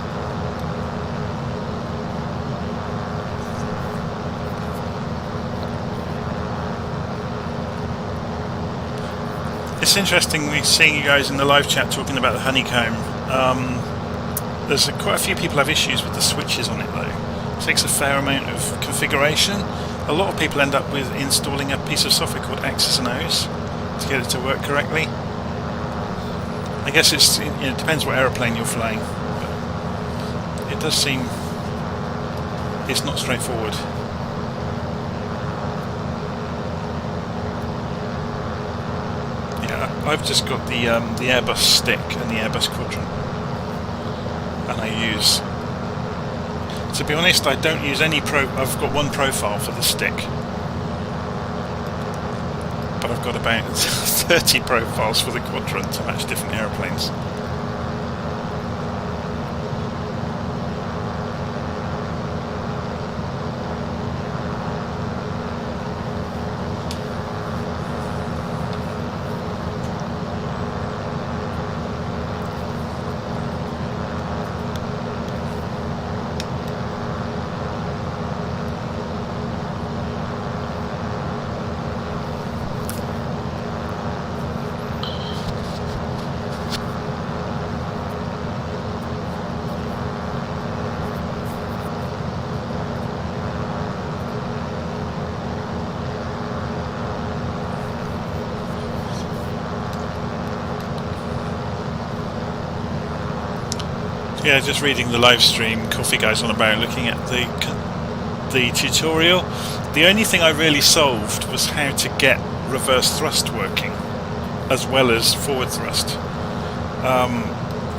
Speaker 1: It's interesting seeing you guys in the live chat talking about the honeycomb. There's quite a few people have issues with the switches on it though. It takes a fair amount of configuration. A lot of people end up with installing a piece of software called X's and O's to get it to work correctly. I guess it depends what aeroplane you're flying, but it does seem it's not straightforward. Yeah, I've just got the Airbus stick and the Airbus quadrant, and I use. To be honest, I don't use any I've got one profile for the stick. But I've got about 30 profiles for the quadrant to match different aeroplanes. Yeah, just reading the live stream, Coffee Guy's on about looking at the tutorial. The only thing I really solved was how to get reverse thrust working, as well as forward thrust.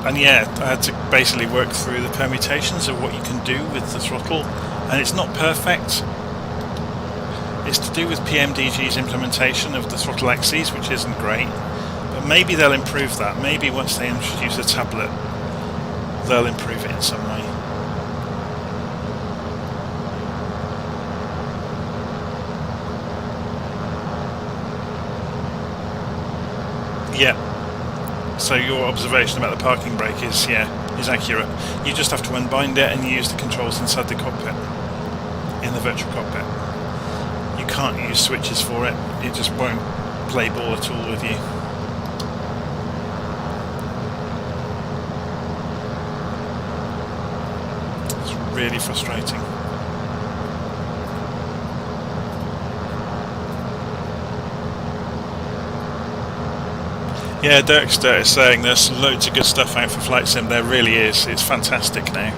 Speaker 1: And yeah, I had to basically work through the permutations of what you can do with the throttle, and it's not perfect. It's to do with PMDG's implementation of the throttle axes, which isn't great, but maybe they'll improve that. Maybe once they introduce a tablet, they'll improve it in some way. Yeah. So your observation about the parking brake is accurate. You just have to unbind it and use the controls inside the cockpit, in the virtual cockpit. You can't use switches for it. It just won't play ball at all with you. Really frustrating. Yeah, Dirkster is saying there's loads of good stuff out for Flight Sim. There really is. It's fantastic now.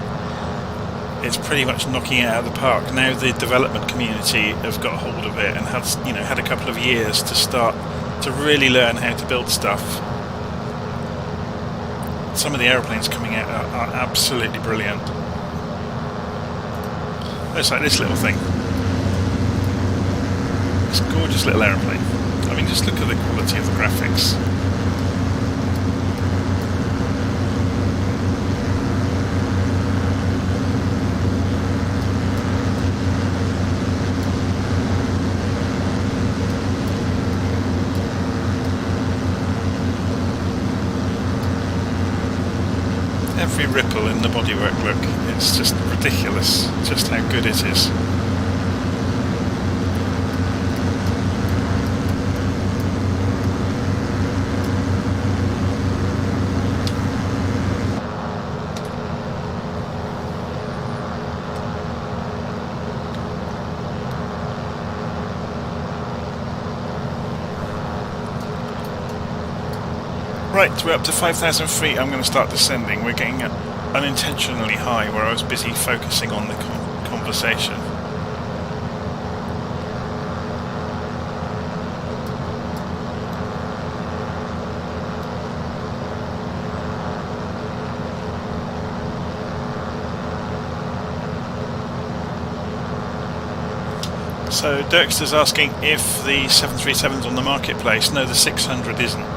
Speaker 1: It's pretty much knocking it out of the park. Now the development community have got hold of it and had a couple of years to start to really learn how to build stuff. some of the aeroplanes coming out are absolutely brilliant. Looks like this little thing. This gorgeous little aeroplane. I mean, just look at the quality of the graphics. Every ripple in the bodywork, look, it's just ridiculous just how good it is. Right, we're up to 5,000 feet. I'm going to start descending. We're getting unintentionally high where I was busy focusing on the conversation. So Dirkster's asking if the 737's on the marketplace. No, the 600 isn't.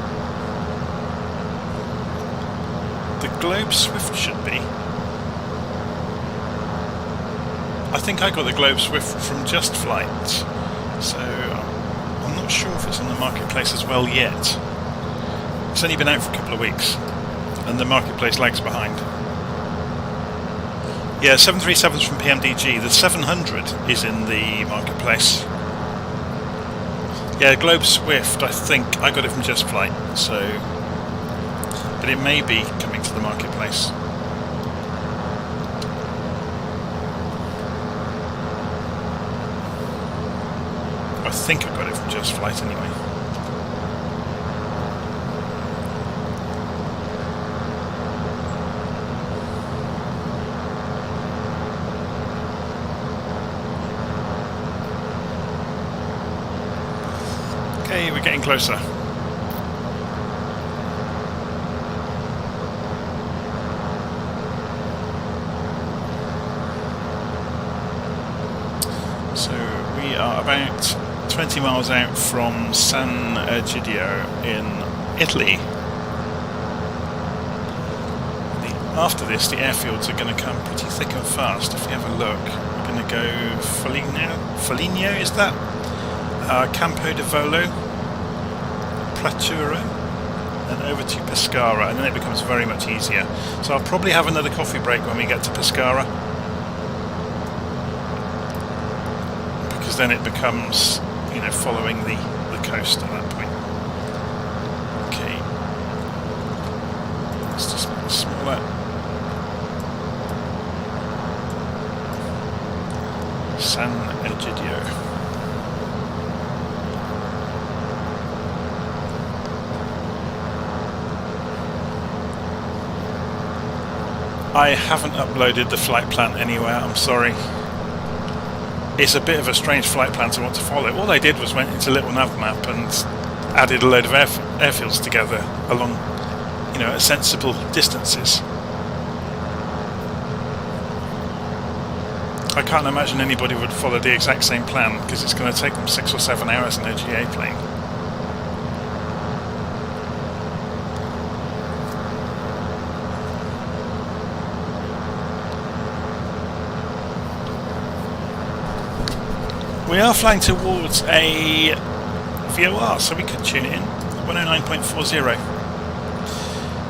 Speaker 1: Globe Swift should be. I think I got the Globe Swift from Just Flight, so I'm not sure if it's on the marketplace as well yet. It's only been out for a couple of weeks, and the marketplace lags behind. Yeah, 737's from PMDG. The 700 is in the marketplace. Yeah, Globe Swift, I think I got it from Just Flight, so... but it may be coming to the marketplace. I think I got it from Just Flight anyway. Okay, we're getting closer. So we are about 20 miles out from San Egidio in Italy. After this, the airfields are going to come pretty thick and fast. If we have a look, we're going to go Foligno, is that? Campo di Volo, Platuro, and over to Pescara, and then it becomes very much easier. So I'll probably have another coffee break when we get to Pescara, because then it becomes, you know, following the coast at that point. Okay, let's just make it smaller. San Egidio. I haven't uploaded the flight plan anywhere, I'm sorry. It's a bit of a strange flight plan to want to follow. All I did was went into little nav map and added a load of airfields together along, you know, at sensible distances. I can't imagine anybody would follow the exact same plan, because it's going to take them 6 or 7 hours in a GA plane. We are flying towards a VOR, so we could tune it in. 109.40.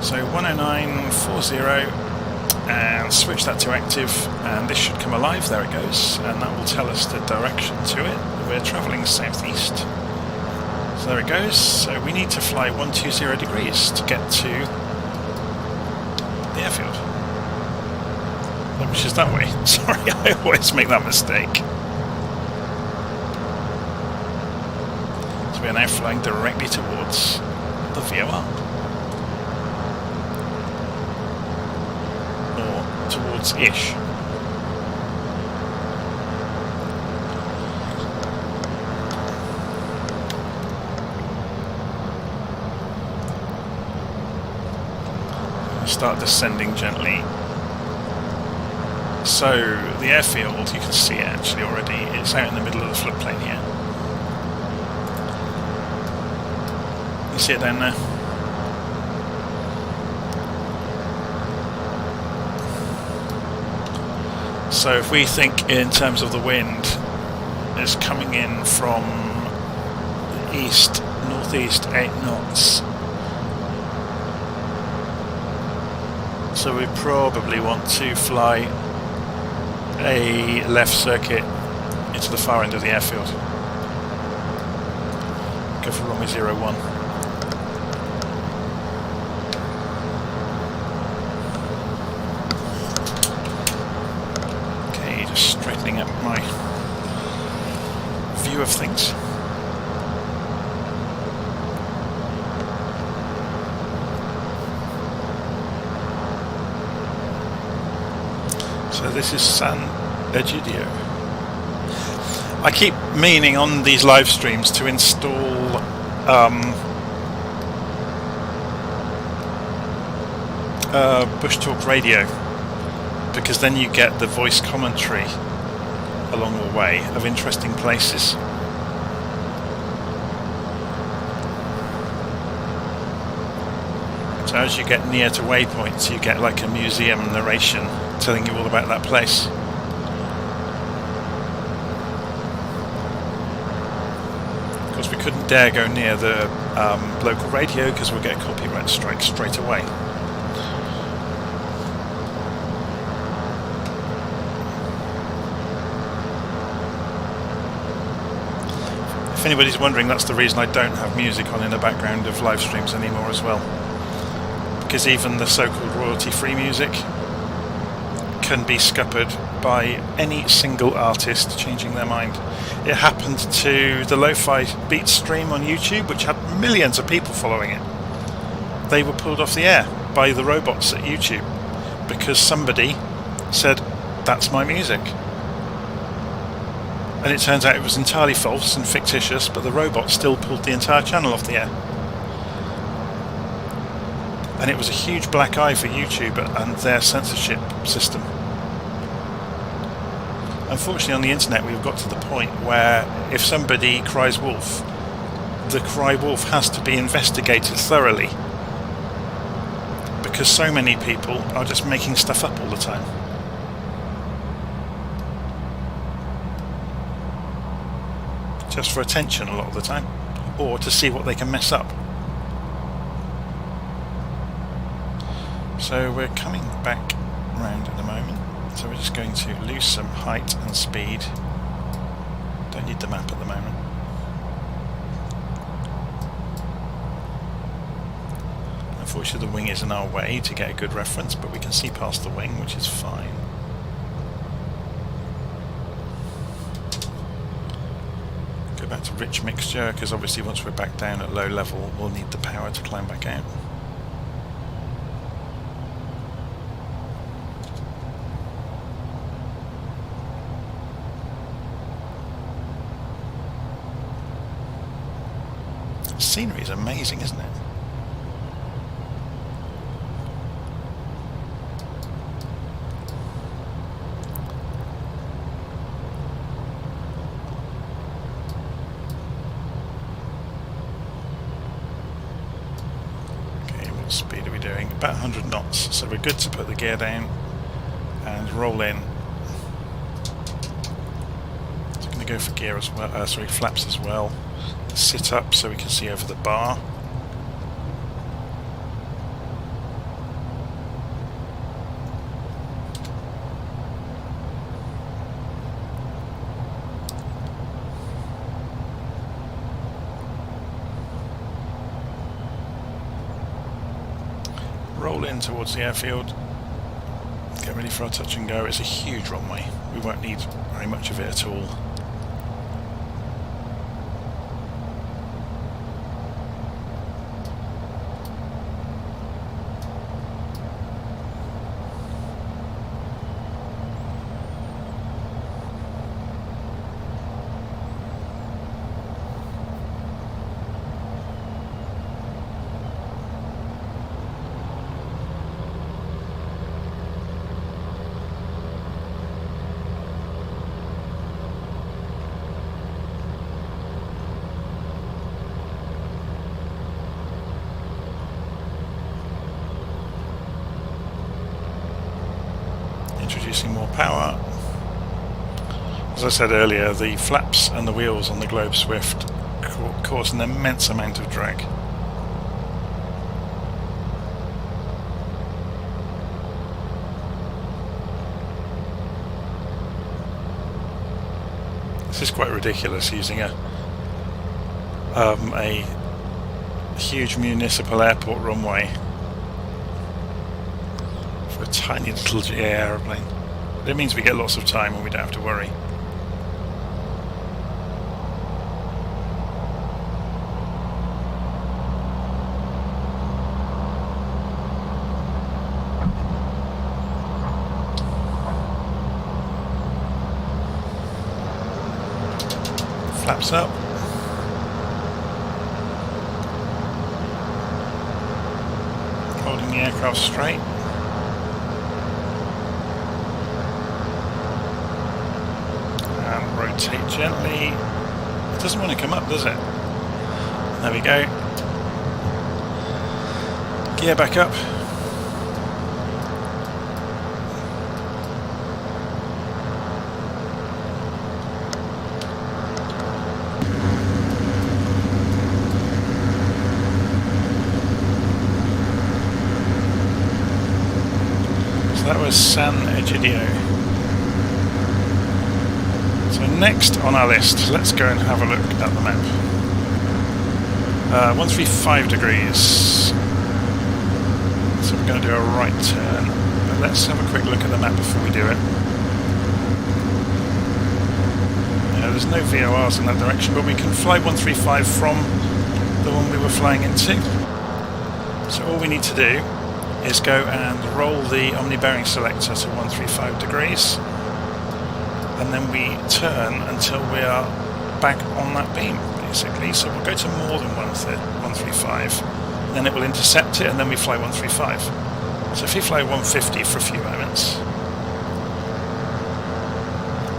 Speaker 1: So 109.40, and switch that to active, and this should come alive. There it goes, and that will tell us the direction to it. We're travelling southeast. So there it goes. So we need to fly 120 degrees to get to the airfield, which is that way. Sorry, I always make that mistake. We are now flying directly towards the VOR, or towards Ish. start descending gently. So the airfield, you can see it actually already, it's out in the middle of the floodplain here. You see it down there? So if we think in terms of the wind, it's coming in from the east, northeast, 8 knots. So we probably want to fly a left circuit into the far end of the airfield. Go for runway 01. Okay, just straightening up my view of things. So this is San Egidio. I keep meaning on these live streams to install Bush Talk Radio, because then you get the voice commentary along the way of interesting places. So as you get near to waypoints, you get like a museum narration telling you all about that place. Of course, we couldn't dare go near the local radio because we'll get a copyright strike straight away. If anybody's wondering, that's the reason I don't have music on in the background of live streams anymore as well. Because even the so-called royalty-free music can be scuppered by any single artist changing their mind. It happened to the Lo-Fi Beats stream on YouTube, which had millions of people following it. They were pulled off the air by the robots at YouTube because somebody said, "That's my music." And it turns out it was entirely false and fictitious, but the robot still pulled the entire channel off the air. And it was a huge black eye for YouTube and their censorship system. Unfortunately, on the internet, we've got to the point where if somebody cries wolf, the cry wolf has to be investigated thoroughly, because so many people are just making stuff up all the time. Just for attention a lot of the time, or to see what they can mess up. So we're coming back round in a moment, so we're just going to lose some height and speed. Don't need the map at the moment. Unfortunately, the wing is in our way to get a good reference, but we can see past the wing, which is fine. Go back to rich mixture, because obviously once we're back down at low level, we'll need the power to climb back out. Scenery is amazing, isn't it? Okay, what speed are we doing? About 100 knots, so we're good to put the gear down and roll in. So I'm going to go for gear as well, flaps as well. Sit up so we can see over the bar. Roll in towards the airfield. Get ready for our touch and go. It's a huge runway. We won't need very much of it at all. introducing more power. As I said earlier, the flaps and the wheels on the Globe Swift cause an immense amount of drag. This is quite ridiculous, using a huge municipal airport runway for a tiny little GA aeroplane. But it means we get lots of time and we don't have to worry. Flaps up. Holding the aircraft straight. And rotate gently. It doesn't want to come up, does it? There we go. Gear back up. That was San Egidio. So next on our list, let's go and have a look at the map. 135 degrees. So we're going to do a right turn. But let's have a quick look at the map before we do it. There's no VORs in that direction, but we can fly 135 from the one we were flying into. So all we need to do is go and roll the Omni bearing selector to 135 degrees, and then we turn until we are back on that beam, basically. So we'll go to more than 135, then it will intercept it, and then we fly 135. So if we fly 150 for a few moments,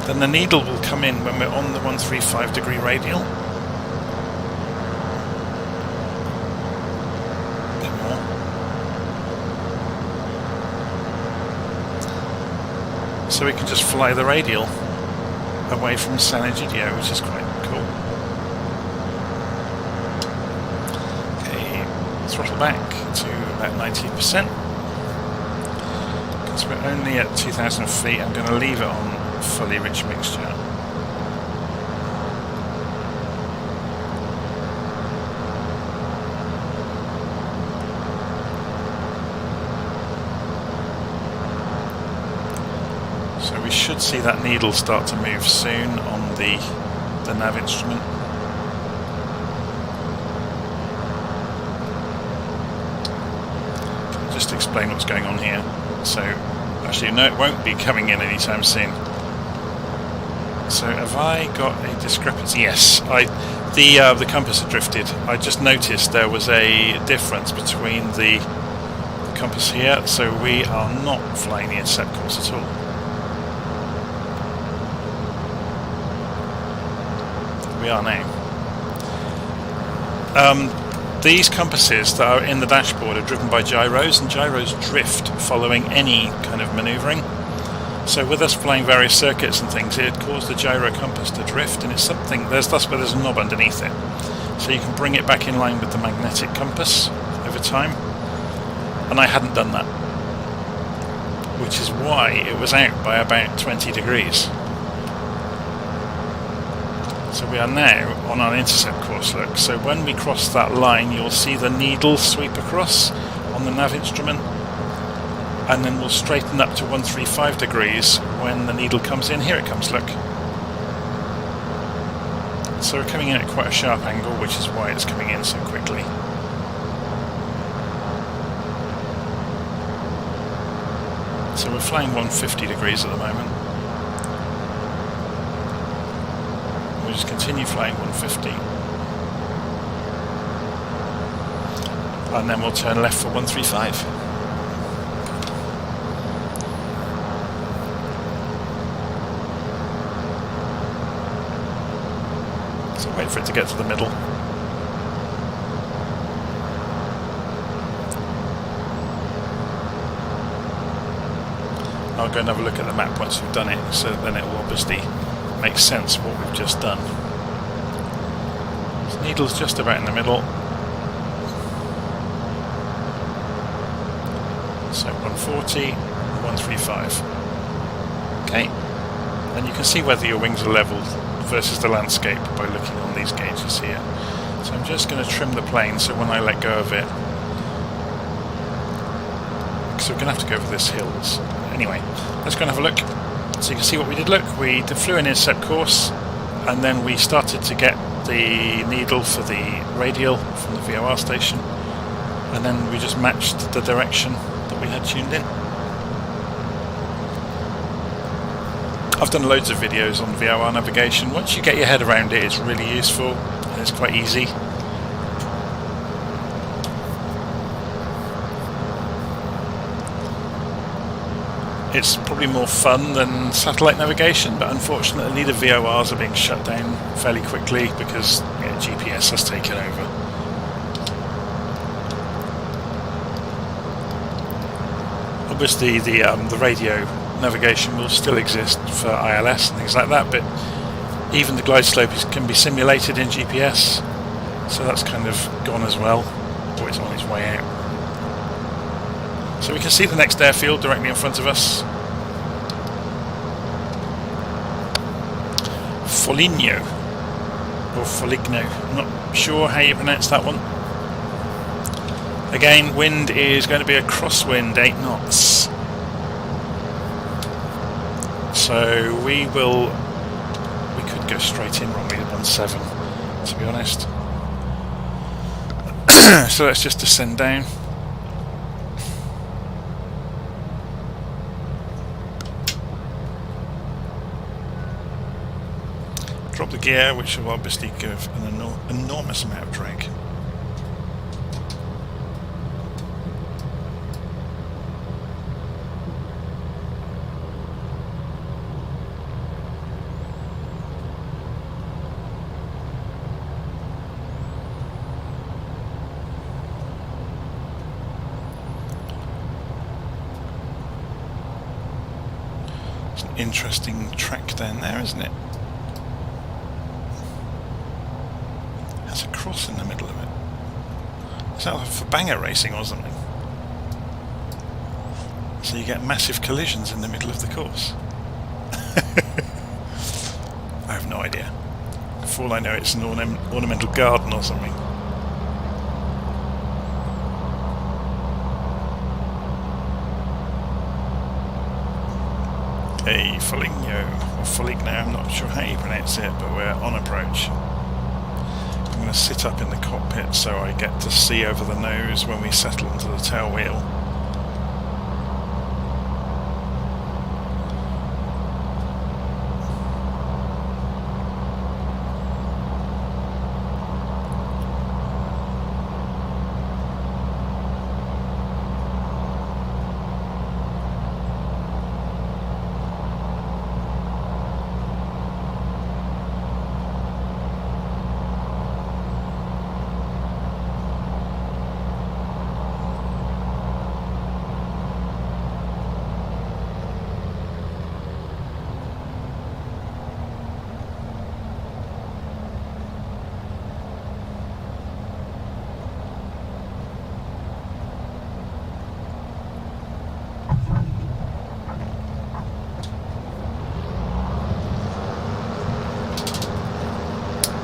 Speaker 1: then the needle will come in when we're on the 135 degree radial. So we can just fly the radial away from San Egidio, which is quite cool. Okay, throttle back to about 90%. Because we're only at 2,000 feet, I'm going to leave it on fully rich mixture. So we should see that needle start to move soon on the nav instrument. Can I just explain what's going on here? So, actually no, it won't be coming in anytime soon. So have I got a discrepancy? Yes, the compass had drifted. I just noticed there was a difference between the compass here, so we are not flying the intercept course at all. We are now. These compasses that are in the dashboard are driven by gyros, and gyros drift following any kind of manoeuvring. So with us flying various circuits and things, it caused the gyro compass to drift, and it's something, that's where there's a knob underneath it. So you can bring it back in line with the magnetic compass over time. And I hadn't done that, which is why it was out by about 20 degrees. So we are now on our intercept course, look. So when we cross that line, you'll see the needle sweep across on the nav instrument, and then we'll straighten up to 135 degrees when the needle comes in. Here it comes, look. So we're coming in at quite a sharp angle, which is why it's coming in so quickly. So we're flying 150 degrees at the moment. We'll just continue flying 150. And then we'll turn left for 135. So wait for it to get to the middle.
Speaker 2: I'll go and have a look at the map once we've done it, so then it will obviously make sense of what we've just done. So needle's just about in the middle. So 140, 135. Okay, and you can see whether your wings are level versus the landscape by looking on these gauges here. So I'm just going to trim the plane so when I let go of it, so we're going to have to go over this hills. Anyway, let's go and have a look. So you can see what we did. Look, we flew an intercept course, and then we started to get the needle for the radial from the VOR station, and then we just matched the direction that we had tuned in. I've done loads of videos on VOR navigation. Once you get your head around it, it's really useful and it's quite easy. It's probably more fun than satellite navigation, but unfortunately the VORs are being shut down fairly quickly because GPS has taken over. Obviously the radio navigation will still exist for ILS and things like that, but even the glide slope can be simulated in GPS, so that's kind of gone as well, or it's on its way out. So we can see the next airfield directly in front of us. Foligno, or Foligno, I'm not sure how you pronounce that one. Again, wind is going to be a crosswind, 8 knots. So we could go straight in runway 17, to be honest. So let's just descend down. Drop the gear, which will obviously give an enormous amount of drag. It's an interesting track down there, isn't it? There's a cross in the middle of it. It's like for banger racing or something. So you get massive collisions in the middle of the course. I have no idea. For all I know, it's an ornamental garden or something. Okay, Foligno, or Foligno, I'm not sure how you pronounce it, but we're on approach. I'm going to sit up in the cockpit so I get to see over the nose when we settle onto the tail wheel.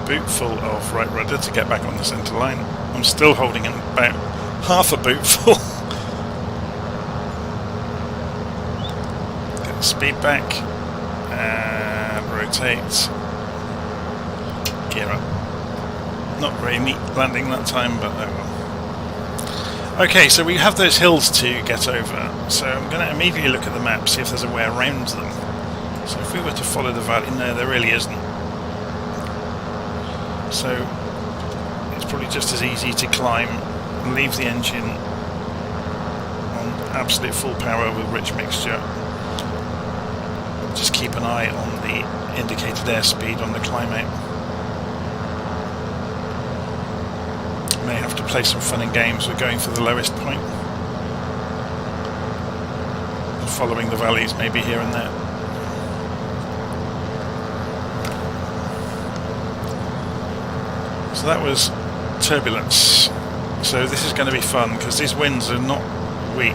Speaker 2: Boot full of right rudder to get back on the centre line. I'm still holding in about half a boot full. Get the speed back and rotate. Gear up. Not very neat landing that time, but oh well. Okay, so we have those hills to get over, so I'm going to immediately look at the map, see if there's a way around them. So if we were to follow the valley, no, there really isn't. So it's probably just as easy to climb and leave the engine on absolute full power with rich mixture. Just keep an eye on the indicated airspeed on the climb out. May have to play some fun and games with going for the lowest point. following the valleys maybe here and there. So that was turbulence. So this is going to be fun because these winds are not weak.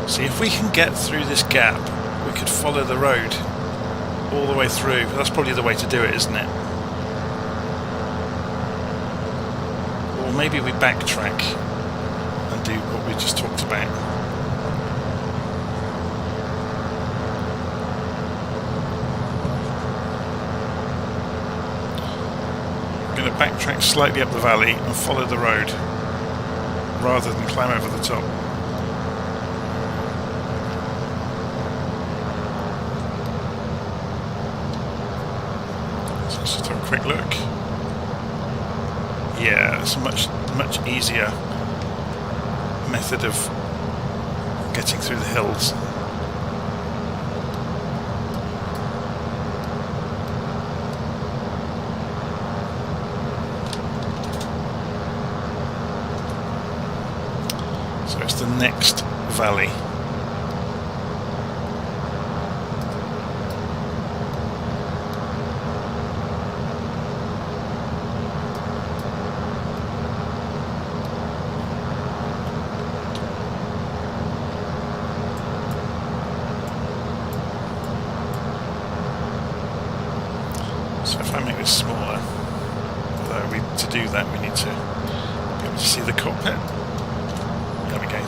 Speaker 2: See, if we can get through this gap, we could follow the road all the way through. That's probably the way to do it, isn't it? Or maybe we backtrack and do what we just talked about. I'm going to backtrack slightly up the valley and follow the road rather than climb over the top. So let's just have a quick look. Yeah, it's a much easier method of getting through the hills. So it's the next valley. So if I make this smaller, although to do that we need to be able to see the cockpit. There we go.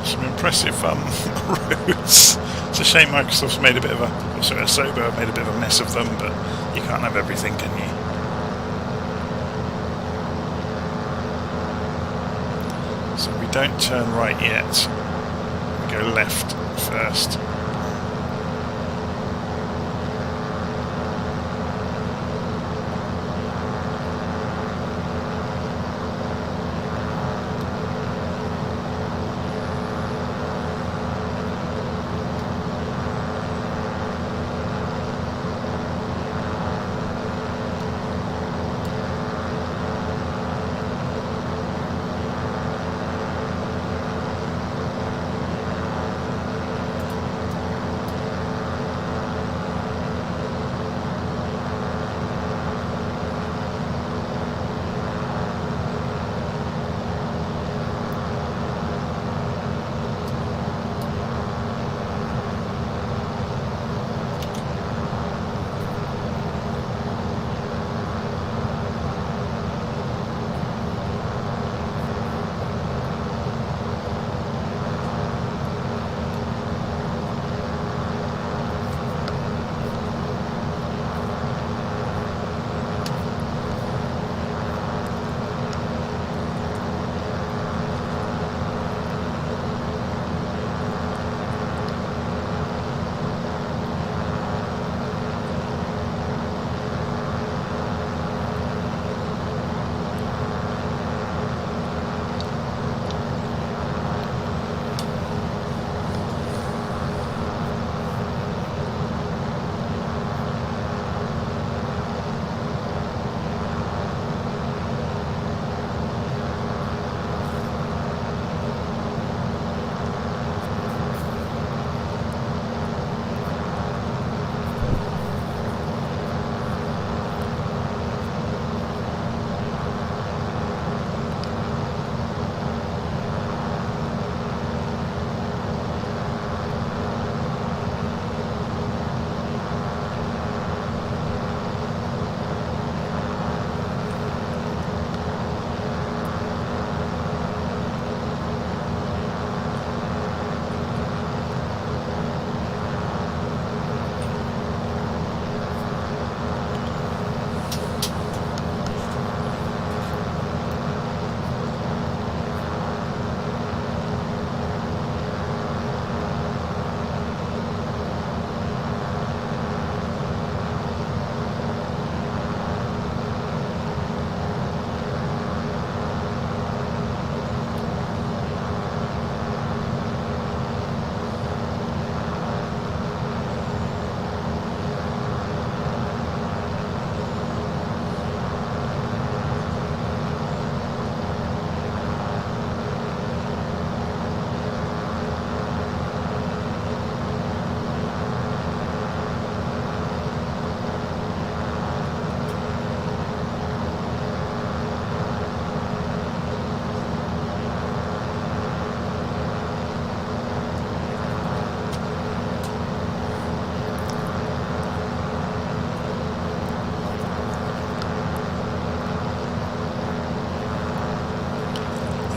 Speaker 2: Some impressive roads. It's a shame Microsoft's made a bit of a, sorry, Asobo made a bit of a mess of them, but you can't have everything, can you? So we don't turn right yet. We go left first.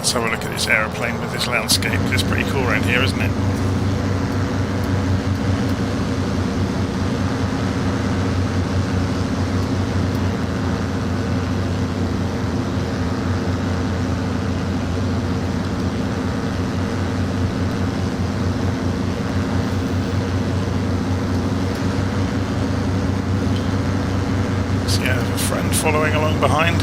Speaker 1: Let's have a look at this aeroplane with this landscape. It's pretty cool around here, isn't it? So yeah, there's a friend following along behind.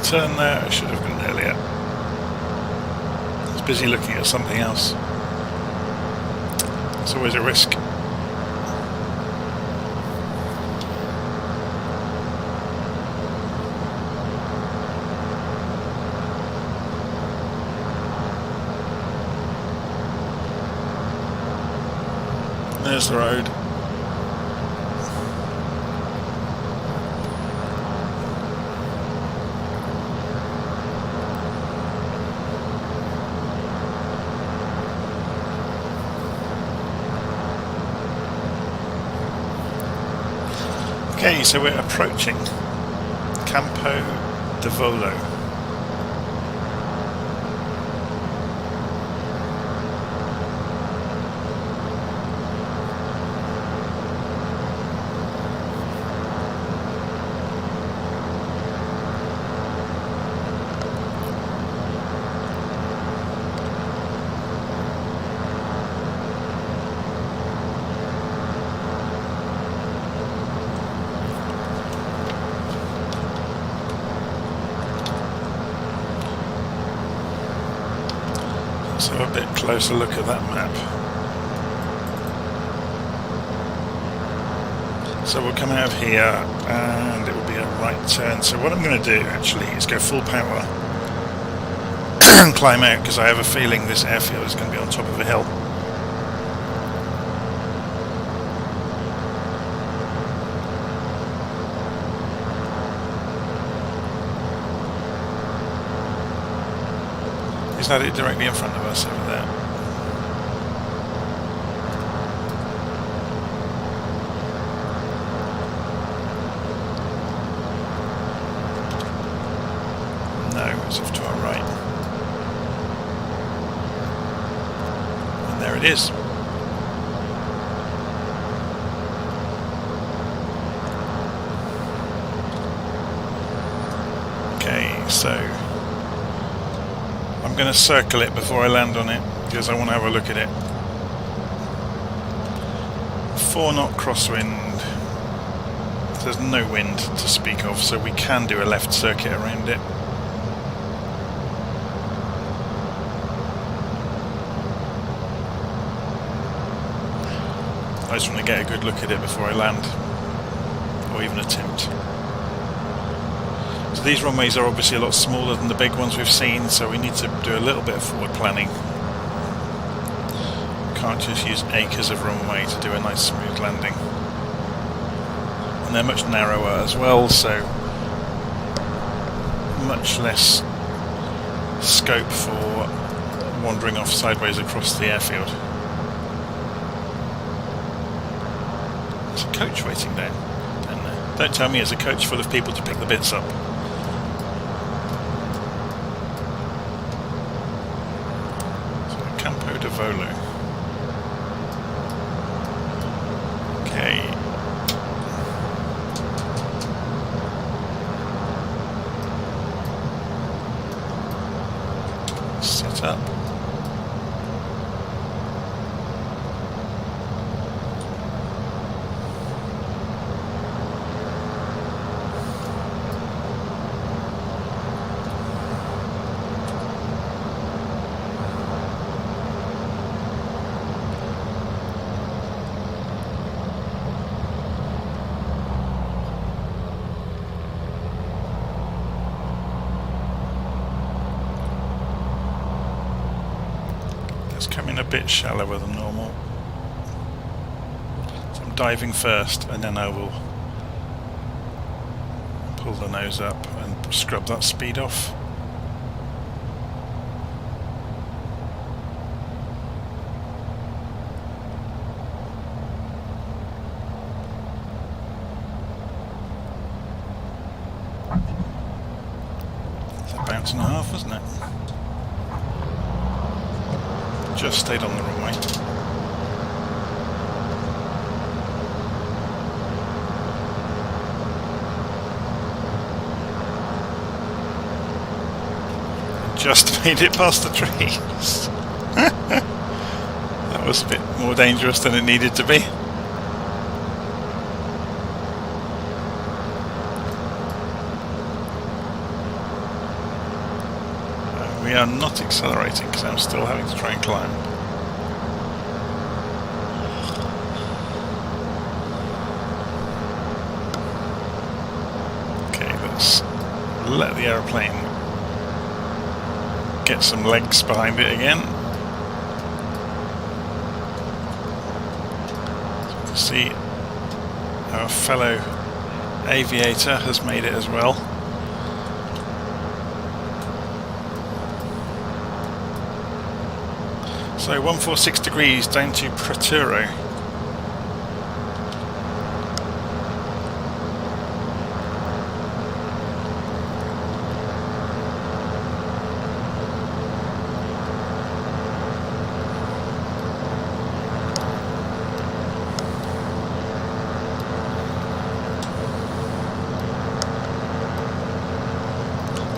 Speaker 1: Turn there, I should have been earlier. I was busy looking at something else. It's always a risk. There's the road. Okay, so we're approaching Campo de Volo. So a bit closer look at that map. So we'll come out of here and it will be a right turn. So what I'm going to do actually is go full power and climb out, because I have a feeling this airfield is going to be on top of a hill. Is that it directly in front of us over there? No, it's off to our right. And there it is. Okay, so I'm going to circle it before I land on it, because I want to have a look at it. 4-knot crosswind. There's no wind to speak of, so we can do a left circuit around it. I just want to get a good look at it before I land, or even attempt. So these runways are obviously a lot smaller than the big ones we've seen, so we need to do a little bit of forward planning. Can't just use acres of runway to do a nice smooth landing. And they're much narrower as well, so much less scope for wandering off sideways across the airfield. There's a coach waiting down there. Don't tell me it's a coach full of people to pick the bits up. So, Campo de Volo. Okay. Set up. Coming a bit shallower than normal, so I'm diving first and then I will pull the nose up and scrub that speed off. It's a bounce and a half, wasn't it? Just stayed on the wrong way. Just made it past the trees. That was a bit more dangerous than it needed to be. We are not accelerating because I'm still having to try and climb. Okay, let's let the aeroplane get some legs behind it again. So you can see our fellow aviator has made it as well. So 146 degrees down to Proturo.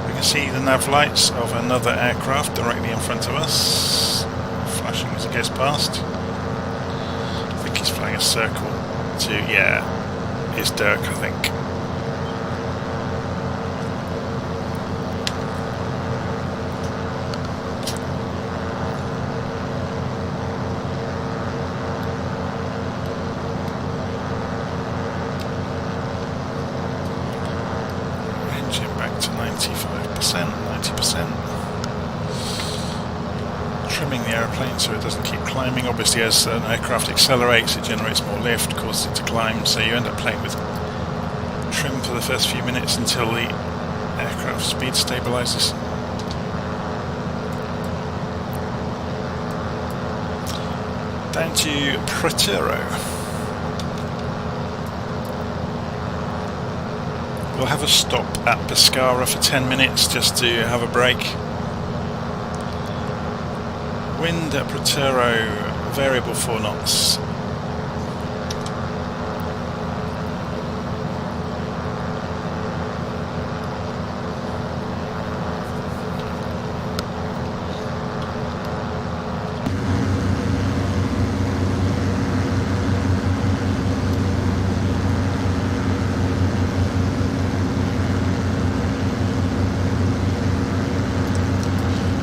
Speaker 1: We can see the nav lights of another aircraft directly in front of us. Flashing as it goes past. I think he's flying a circle to, yeah, is Dirk, I think. Engine back to 95%, 90%. Trimming the aeroplane so it doesn't keep climbing. Obviously, as an aircraft accelerates, it generates more lift, causes it to climb, so you end up playing with trim for the first few minutes until the aircraft speed stabilizes. Down to Proturo. We'll have a stop at Pescara for 10 minutes just to have a break. Wind at Proturo, variable 4 knots.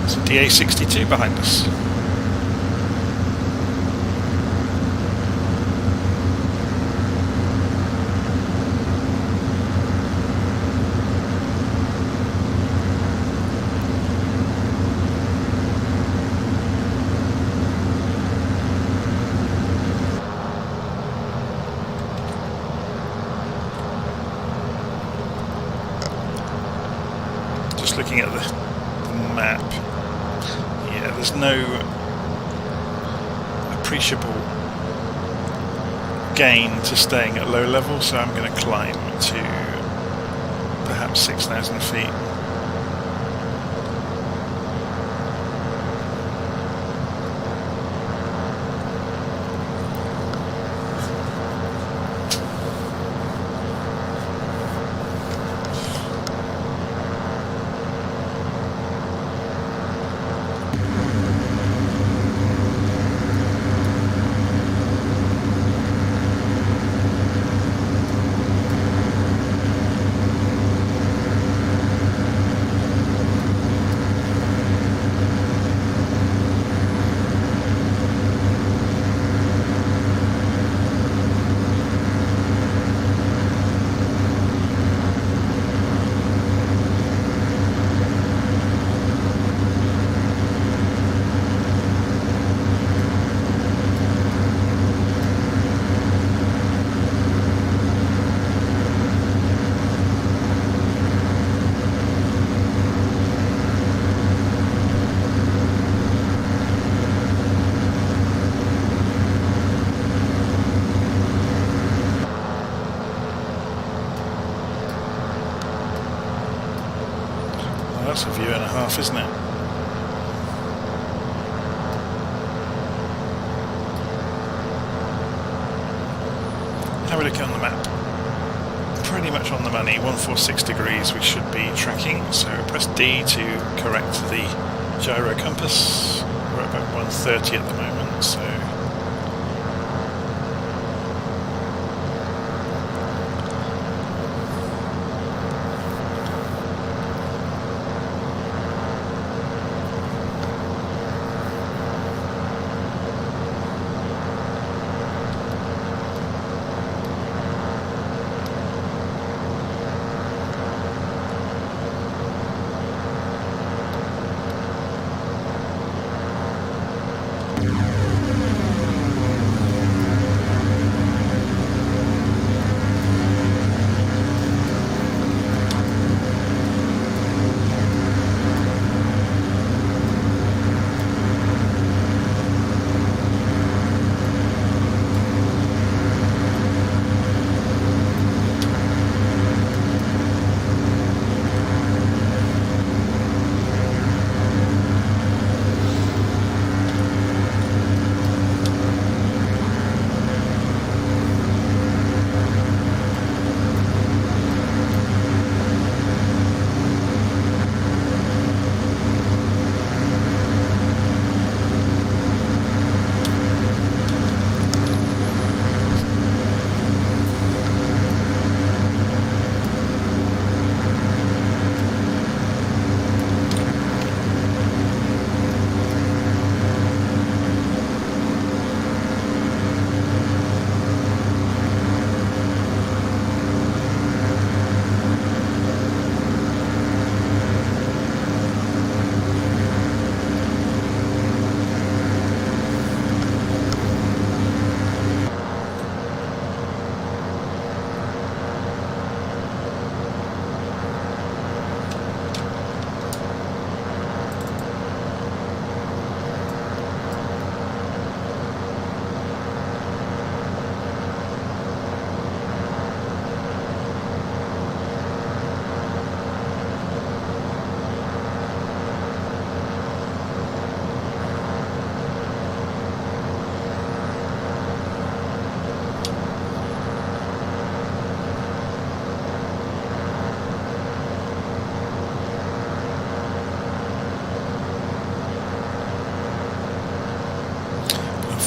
Speaker 1: There's a DA62 behind us. just looking at the map. Yeah, there's no appreciable gain to staying at low level, so I'm going to climb to perhaps 6,000 feet. That's a view and a half, isn't it? Have a look on the map. Pretty much on the money, 146 degrees we should be tracking, so press D to correct the gyro compass. We're at about 130 at the moment, so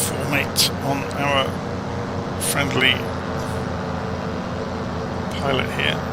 Speaker 1: formate on our friendly pilot here.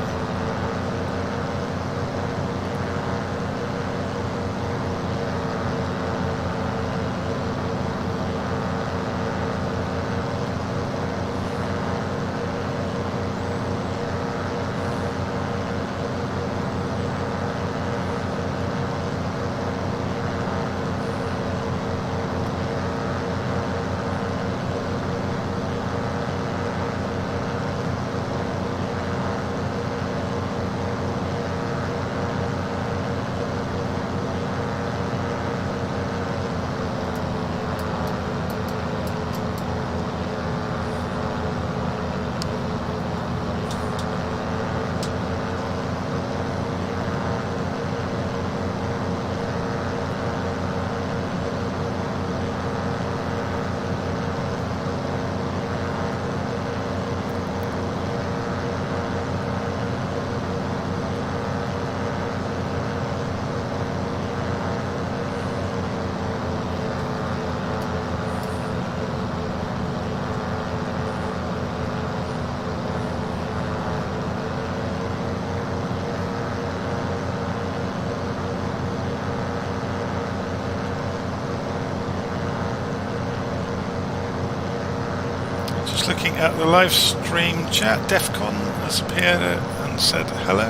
Speaker 1: looking at the live stream chat. Defcon has appeared and said hello.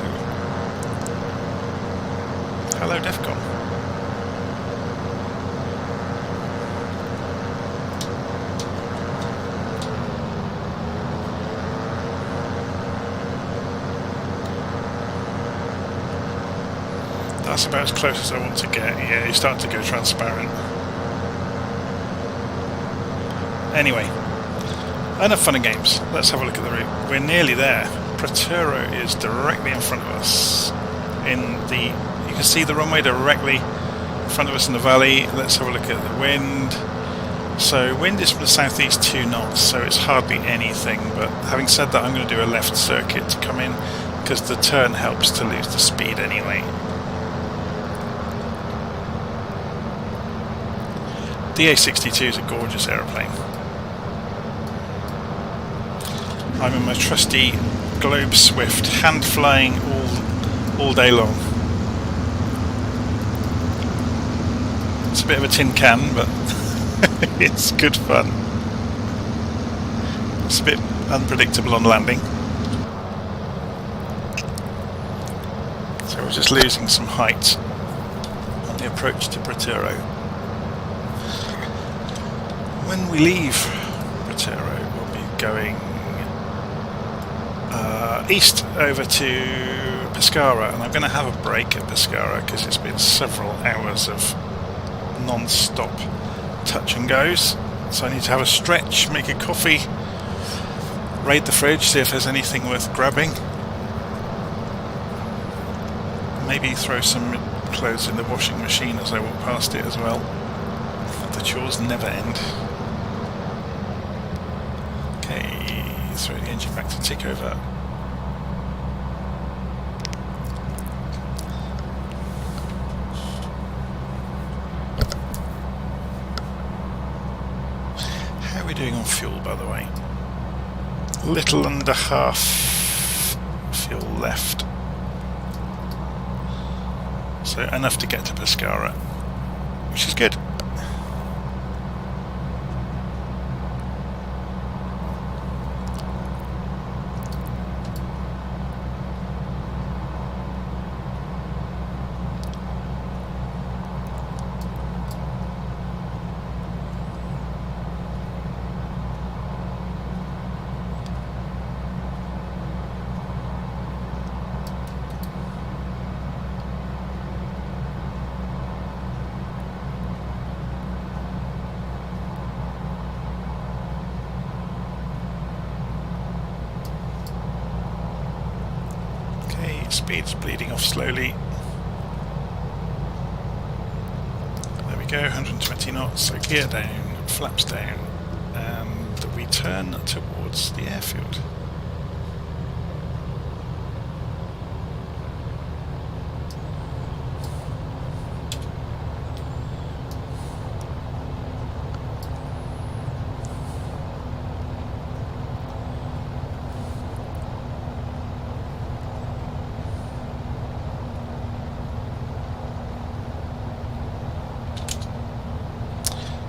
Speaker 1: Hello, Defcon. That's about as close as I want to get. Yeah, you start to go transparent. Anyway, enough fun and games. Let's have a look at the route. We're nearly there. Proturo is directly in front of us. You can see the runway directly in front of us in the valley. Let's have a look at the wind. So wind is from the southeast 2 knots, so it's hardly anything. But having said that, I'm going to do a left circuit to come in because the turn helps to lose the speed anyway. DA62 is a gorgeous aeroplane. I'm in my trusty Globe Swift, hand flying all day long. It's a bit of a tin can, but it's good fun. It's a bit unpredictable on landing. So we're just losing some height on the approach to Proturo. When we leave Proturo, we'll be going east over to Pescara, and I'm going to have a break at Pescara because it's been several hours of non-stop touch and goes. So I need to have a stretch, make a coffee, raid the fridge, see if there's anything worth grabbing. Maybe throw some clothes in the washing machine as I walk past it as well. The chores never end. Okay, throw the engine back to tick over. How are we doing on fuel, by the way? Little under half fuel left. So enough to get to Pescara, which is good. Speed's bleeding off slowly. There we go, 120 knots, so gear down, flaps down, and we turn towards the airfield.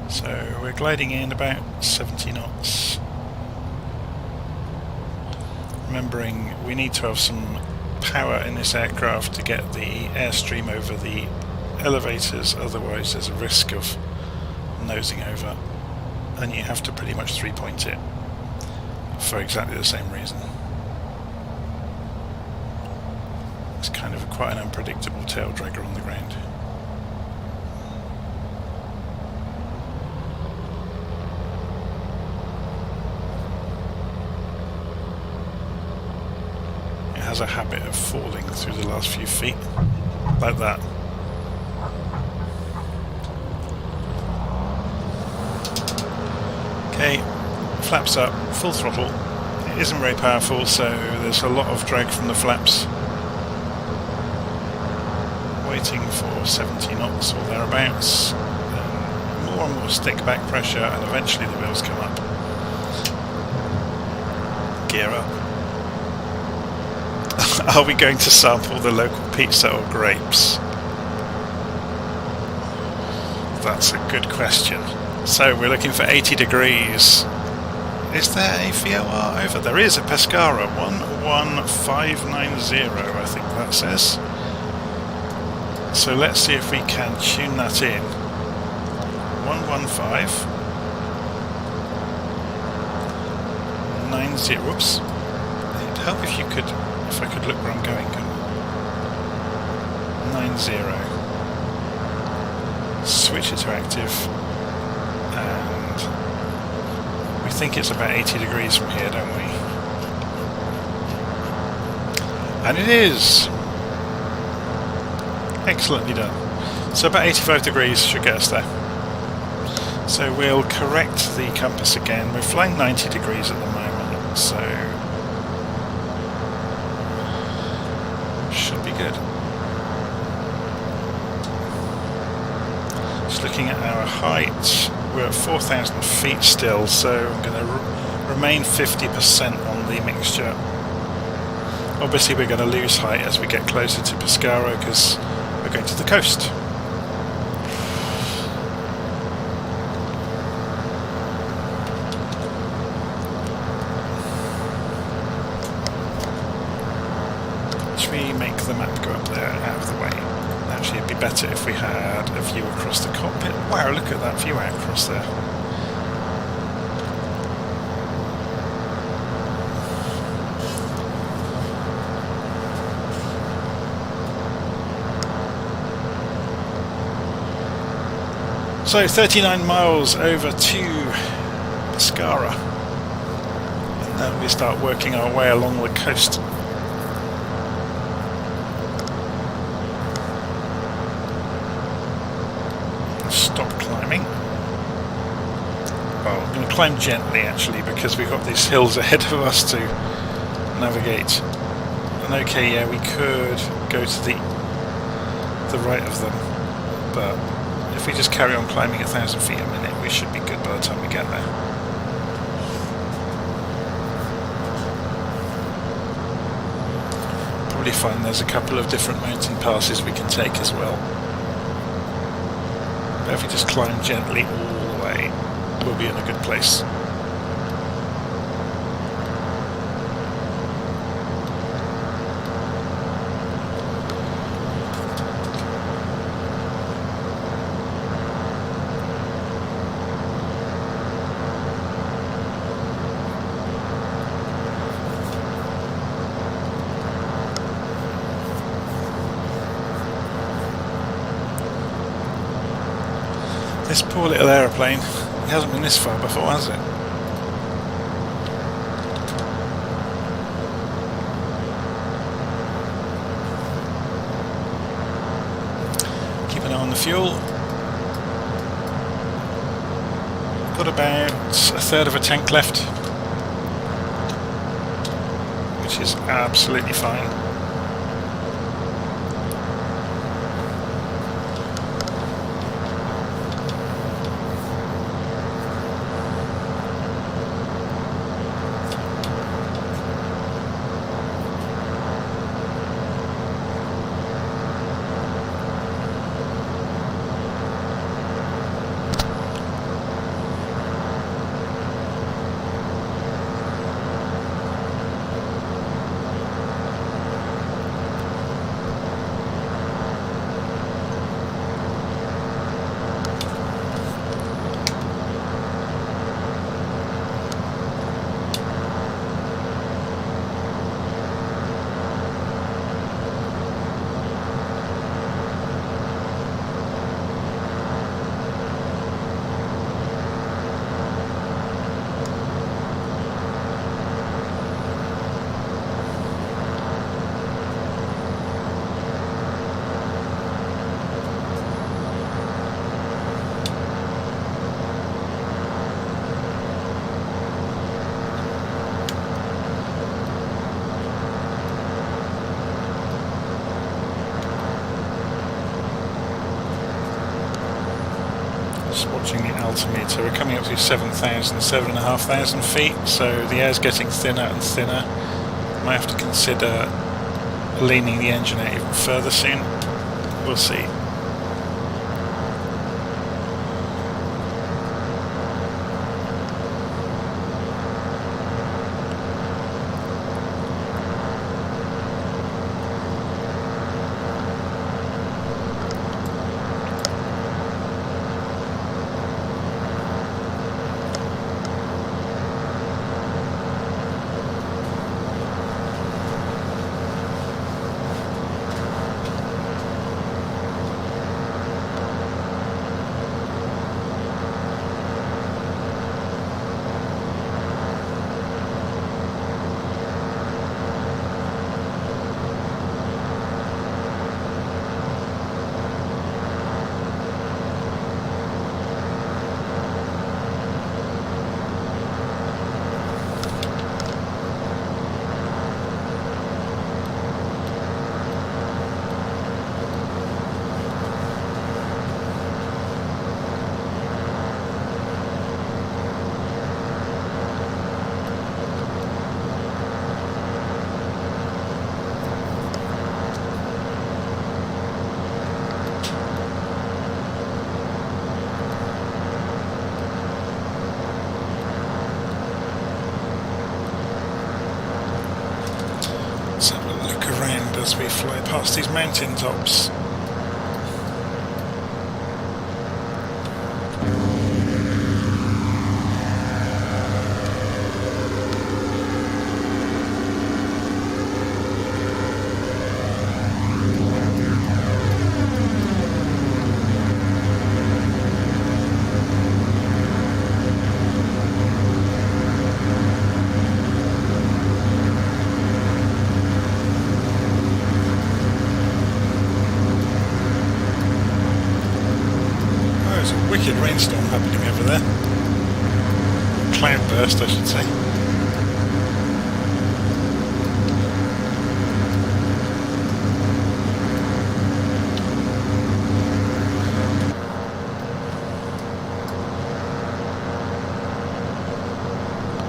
Speaker 1: So we're gliding in about 70 knots. Remembering we need to have some power in this aircraft to get the airstream over the elevators, otherwise there's a risk of nosing over, and you have to pretty much 3-point it for exactly the same reason. It's kind of quite an unpredictable tail dragger on the ground. Has a habit of falling through the last few feet, like that. Okay, flaps up, full throttle. It isn't very powerful, so there's a lot of drag from the flaps. Waiting for 70 knots or thereabouts. More and more stick back pressure, and eventually the wheels come up. Gear up. Are we going to sample the local pizza or grapes? That's a good question. So we're looking for 80 degrees Is there a VOR over? There is a Pescara, 11590, I think that says. So let's see if we can tune that in. 11590. Whoops. It'd help if you could, if I could look where I'm going. 90. Switch it to active. And we think it's about 80 degrees from here, don't we? And it is! Excellently done. So about 85 degrees should get us there. So we'll correct the compass again. We're flying 90 degrees at the moment, so should be good. Just looking at our height, we're at 4,000 feet still, so I'm going to remain 50% on the mixture. Obviously we're going to lose height as we get closer to Pescara because we're going to the coast. Should we make the map go up there out of the way? Actually, it'd be better if we had a view across the cockpit. Wow, look at that view out across there. So 39 miles over to Pescara, and then we start working our way along the coast. Stop climbing. Well, I'm going to climb gently actually because we've got these hills ahead of us to navigate. And okay, yeah, we could go to the right of them, but if we just carry on climbing 1,000 feet a minute, we should be good by the time we get there. Probably find there's a couple of different mountain passes we can take as well. But if we just climb gently all the way, we'll be in a good place. This poor little aeroplane, it hasn't been this far before, has it? Keep an eye on the fuel. Got about a third of a tank left, which is absolutely fine. Just watching the altimeter, we're coming up to 7,000, 7,500 feet, so the air's getting thinner and thinner. Might have to consider leaning the engine out even further soon. We'll see. around as we fly past these mountain tops. Wicked rainstorm happening over there. Cloudburst, I should say.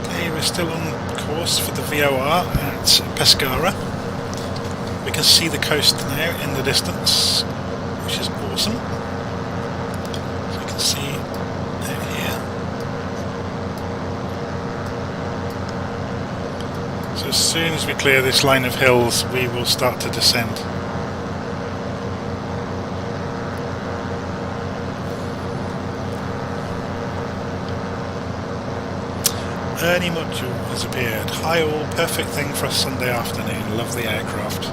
Speaker 1: Okay, we're still on course for the VOR at Pescara. We can see the coast now in the distance, which is awesome. See out here. So as soon as we clear this line of hills, we will start to descend. Ernie module has appeared. Hi all, perfect thing for a Sunday afternoon. Love the aircraft.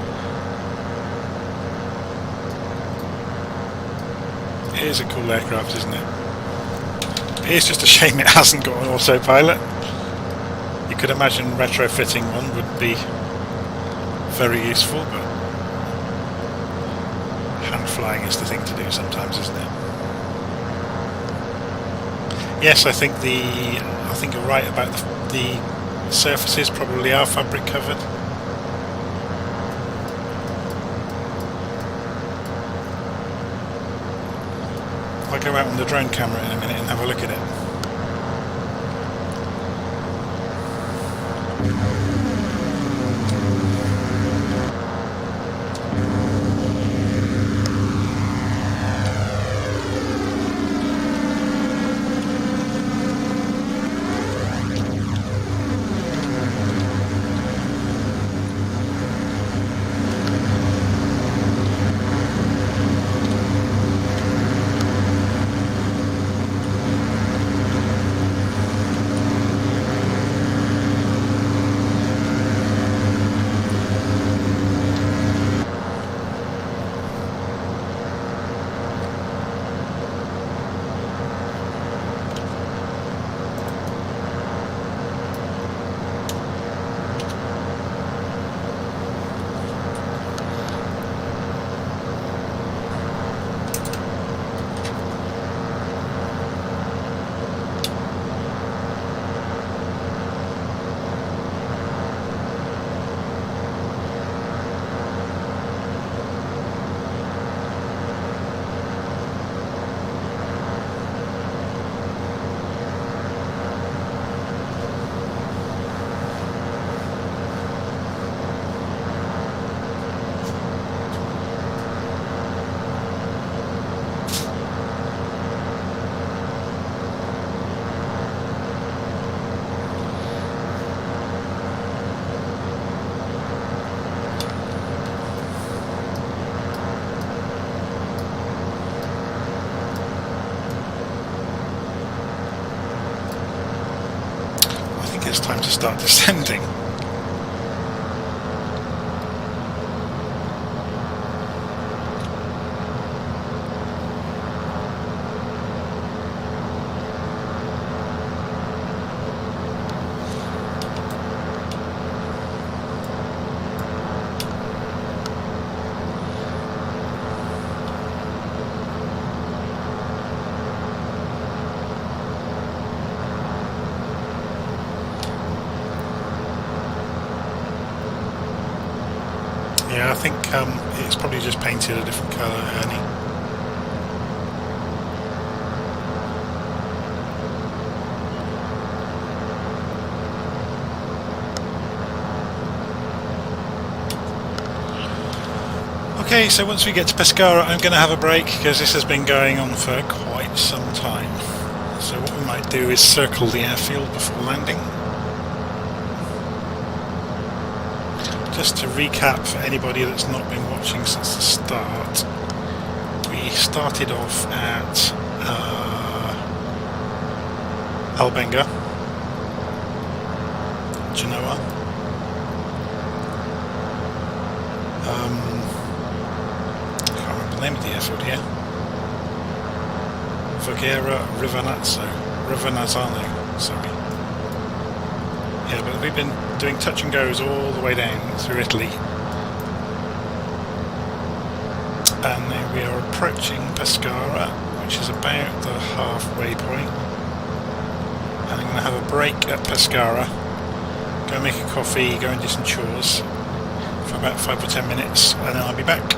Speaker 1: It is a cool aircraft, isn't it? It's just a shame it hasn't got an autopilot. You could imagine retrofitting one would be very useful, but hand flying is the thing to do sometimes, isn't it? Yes, I think you're right about the surfaces probably are fabric covered. I'll go out on the drone camera in a minute and have a look at it. It's time to start descending. Yeah, I think it's probably just painted a different colour, Ernie. Okay, so once we get to Pescara, I'm going to have a break because this has been going on for quite some time. So what we might do is circle the airfield before landing.
Speaker 2: Just to recap for anybody that's not been watching since the start, we started off at Albenga, Genoa, I can't remember the name of the airfield here, Voghera Rivanazzano, sorry. Yeah, but we've been doing touch and goes all the way down through Italy. And then we are approaching Pescara, which is about the halfway point. And I'm going to have a break at Pescara, go make a coffee, go and do some chores for about 5 or 10 minutes, and then I'll be back.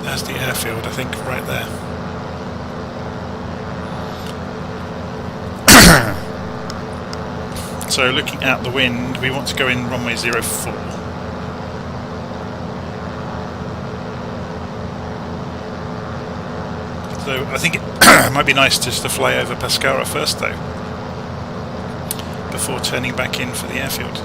Speaker 2: There's the airfield, I think, right there. So looking at the wind, we want to go in runway 04. So I think it might be nice just to fly over Pescara first though, before turning back in for the airfield.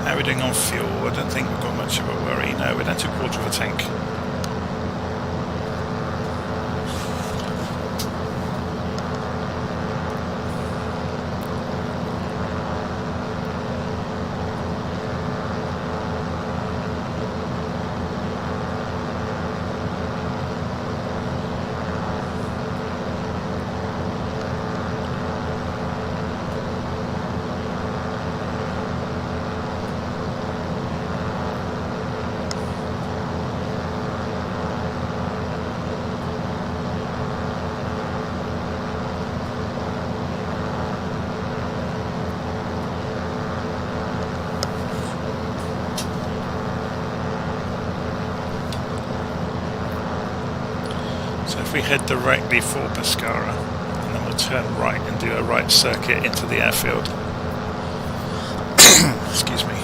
Speaker 2: How are we doing on fuel? I don't think we've got much of a worry. No, we're down to a quarter of a tank. So if we head directly for Pescara, and then we'll turn right and do a right circuit into the airfield. Excuse me.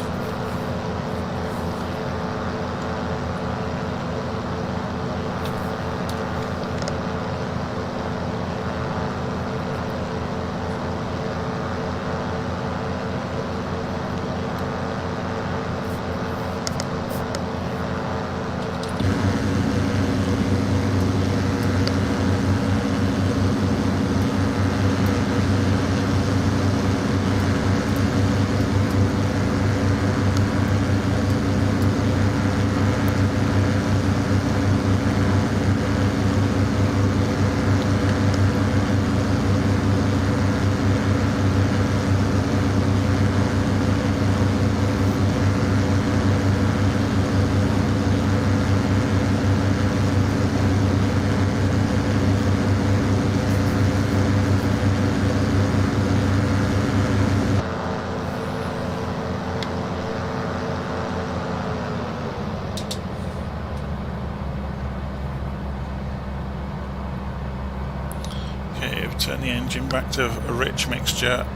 Speaker 2: Turn the engine back to a rich mixture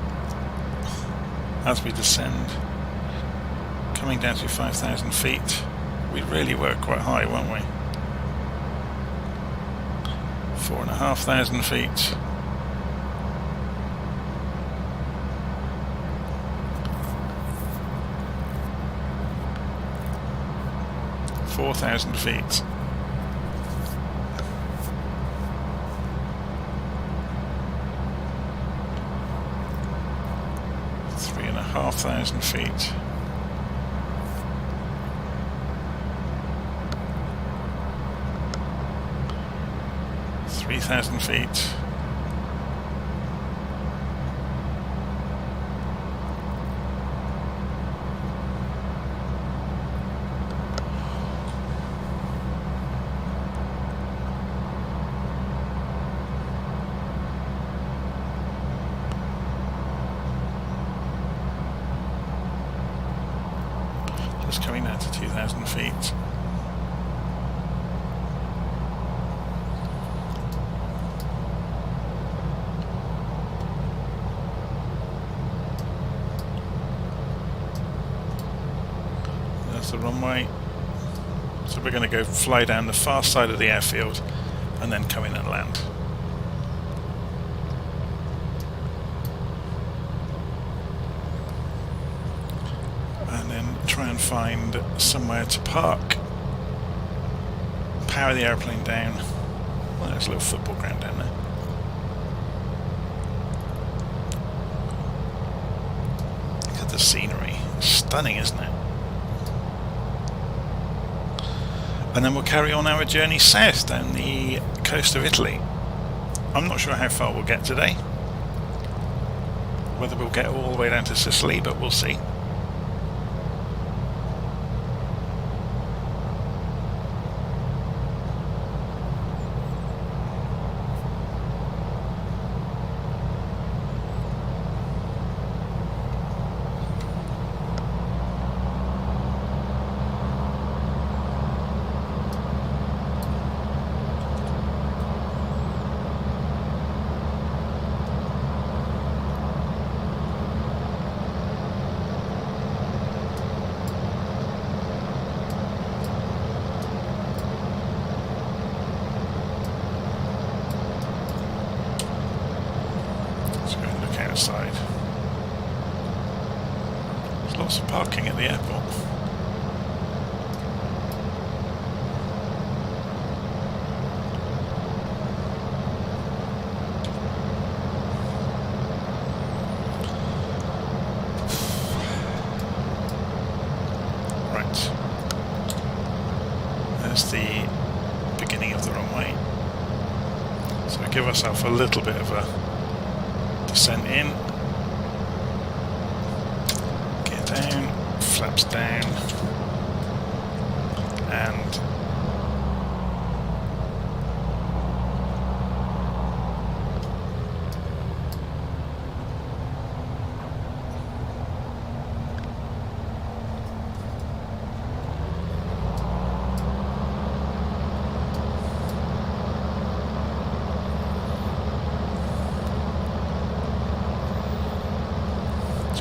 Speaker 2: as we descend. Coming down to 5,000 feet. We really were quite high, weren't we? 4,500 feet. feet. 3,500 feet. 3,000 feet. 2,000 feet.
Speaker 1: That's the runway. So we're going to go fly down the far side of the airfield and then come in and land. And then try and find somewhere to park. Power the airplane down. Well, there's a little football ground down there. Look at the scenery. It's stunning, isn't it? And then we'll carry on our journey south down the coast of Italy. I'm not sure how far we'll get today. Whether we'll get all the way down to Sicily, but we'll see. Outside. There's lots of parking at the airport. Right. There's the beginning of the runway. So we give ourselves a little bit of a descent in, get down, flaps down, and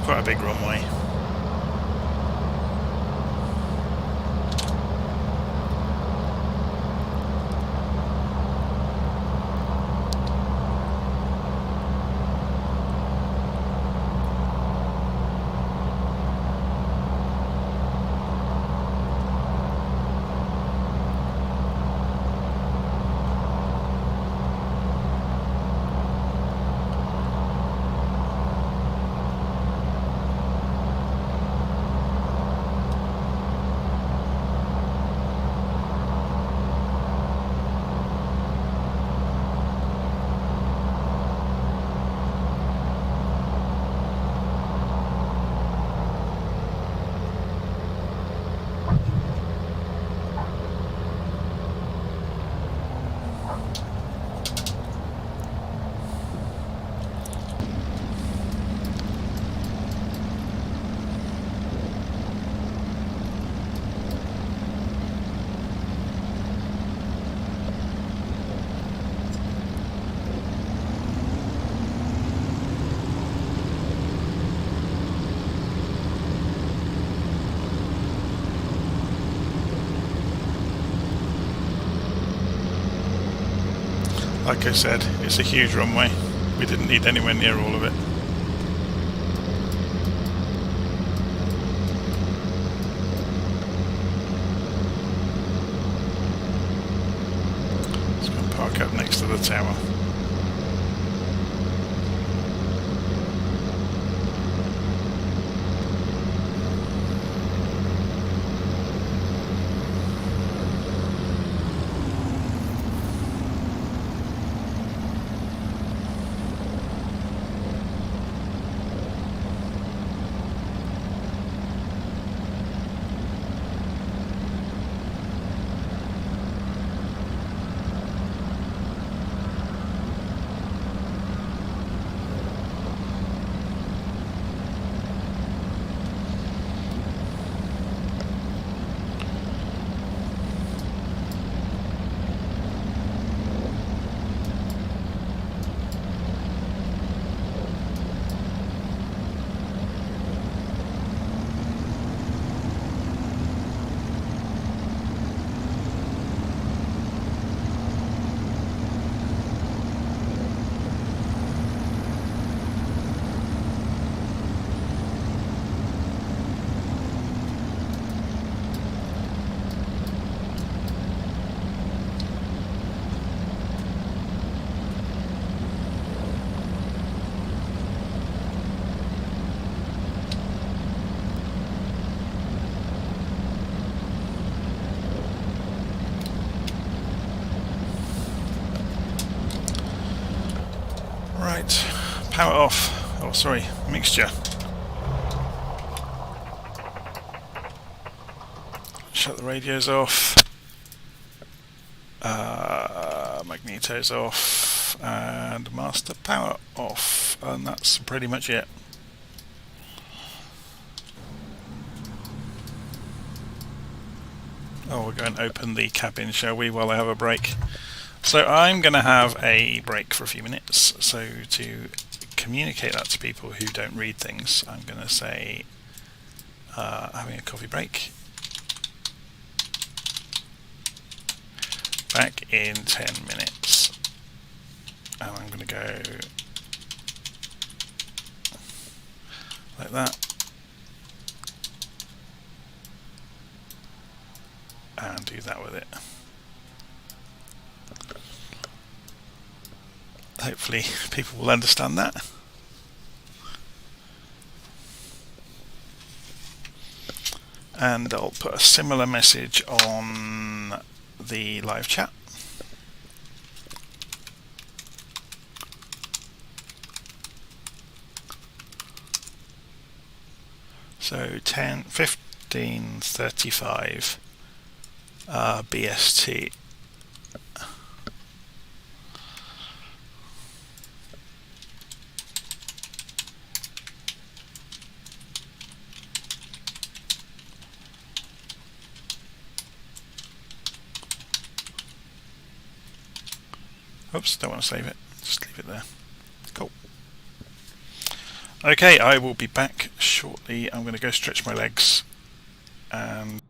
Speaker 1: quite a big runway. Like I said, it's a huge runway. We didn't need anywhere near all of it. Let's go and park up next to the tower. power off. Oh, sorry, mixture. Shut the radios off. Magneto's off. And master power off. And that's pretty much it. Oh, we're going to open the cabin, shall we, while I have a break. So I'm going to have a break for a few minutes. So to communicate that to people who don't read things, I'm going to say having a coffee break. Back in 10 minutes. And I'm going to go like that. And do that with it. Hopefully people will understand that. And I'll put a similar message on the live chat. So 15:35 BST. Oops, don't want to save it. Just leave it there. Cool. Okay, I will be back shortly. I'm going to go stretch my legs and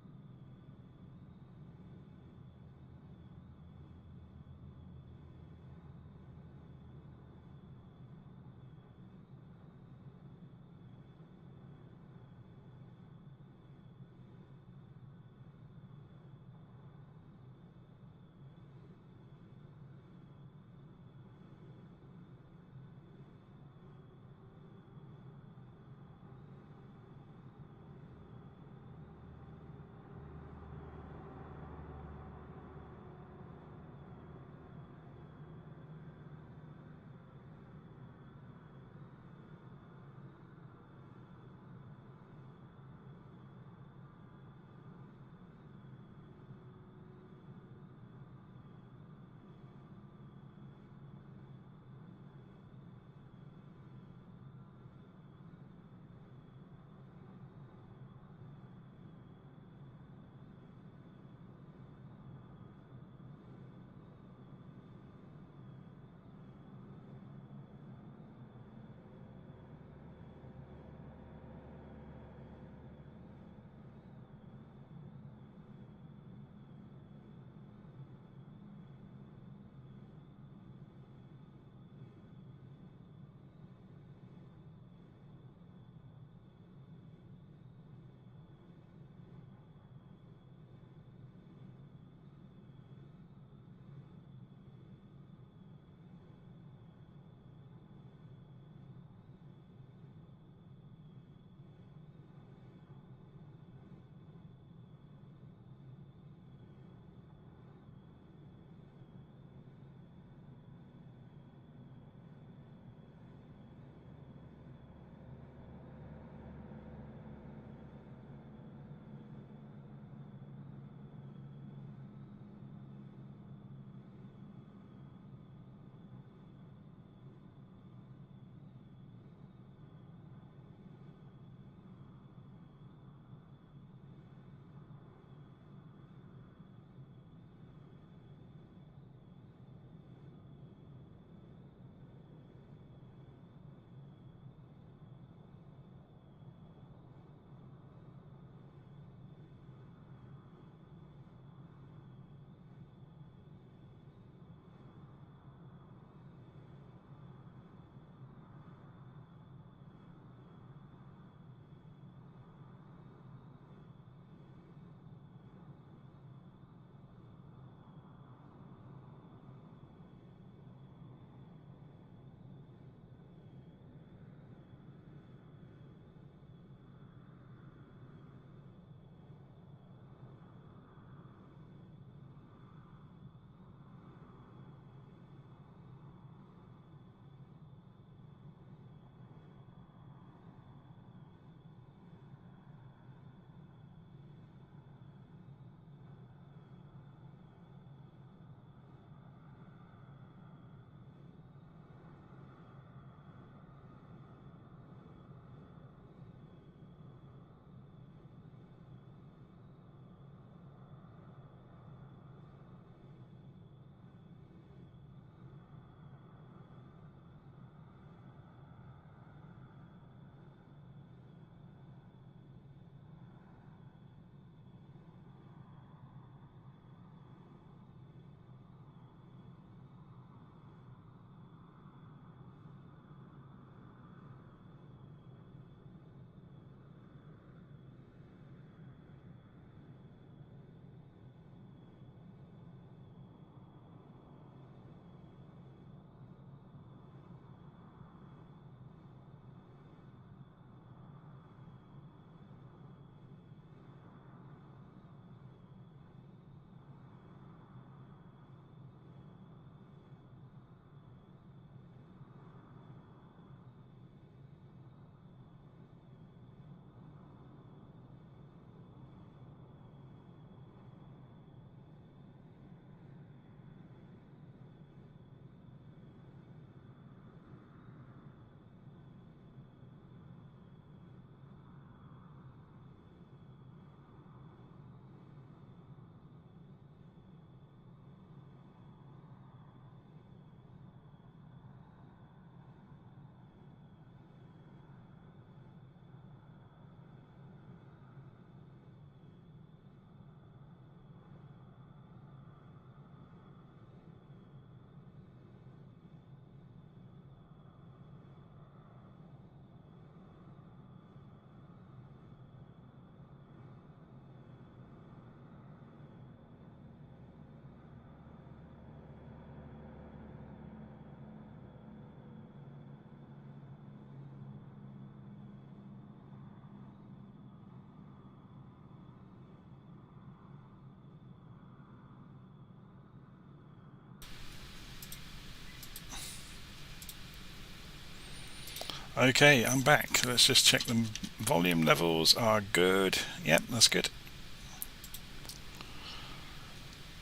Speaker 1: Okay, I'm back. Let's just check the volume levels are good. Yep, that's good.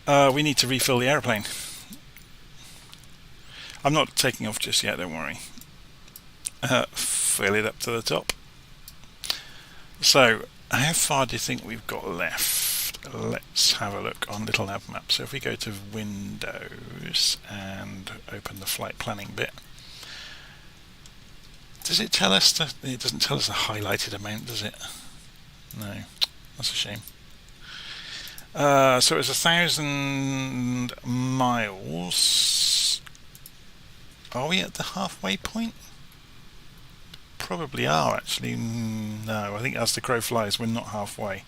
Speaker 1: We need to refill the aeroplane. I'm not taking off just yet, don't worry. Fill it up to the top. So, how far do you think we've got left? Let's have a look on Little Nav Map. So if we go to Windows and open the flight planning bit, does it tell us it doesn't tell us the highlighted amount, does it? No, that's a shame. So it's 1,000 miles. Are we at the halfway point? Probably are, actually. No, I think as the crow flies, we're not halfway.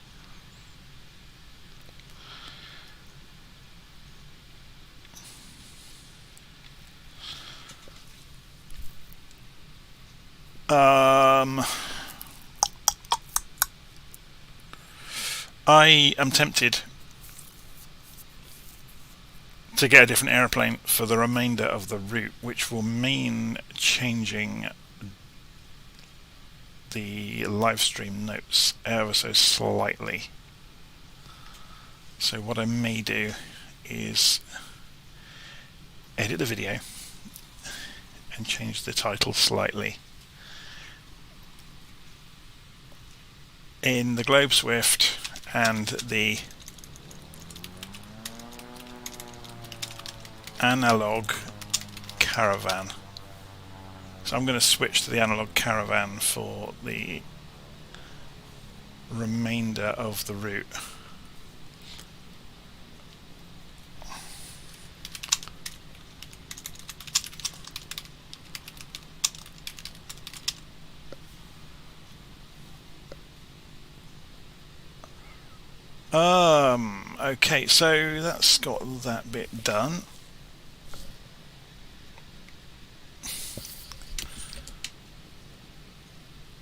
Speaker 1: I am tempted to get a different aeroplane for the remainder of the route, which will mean changing the live stream notes ever so slightly. So what I may do is edit the video and change the title slightly. In the Globe Swift and the Analogue Caravan. So I'm going to switch to the Analogue Caravan for the remainder of the route. Okay, so that's got that bit done.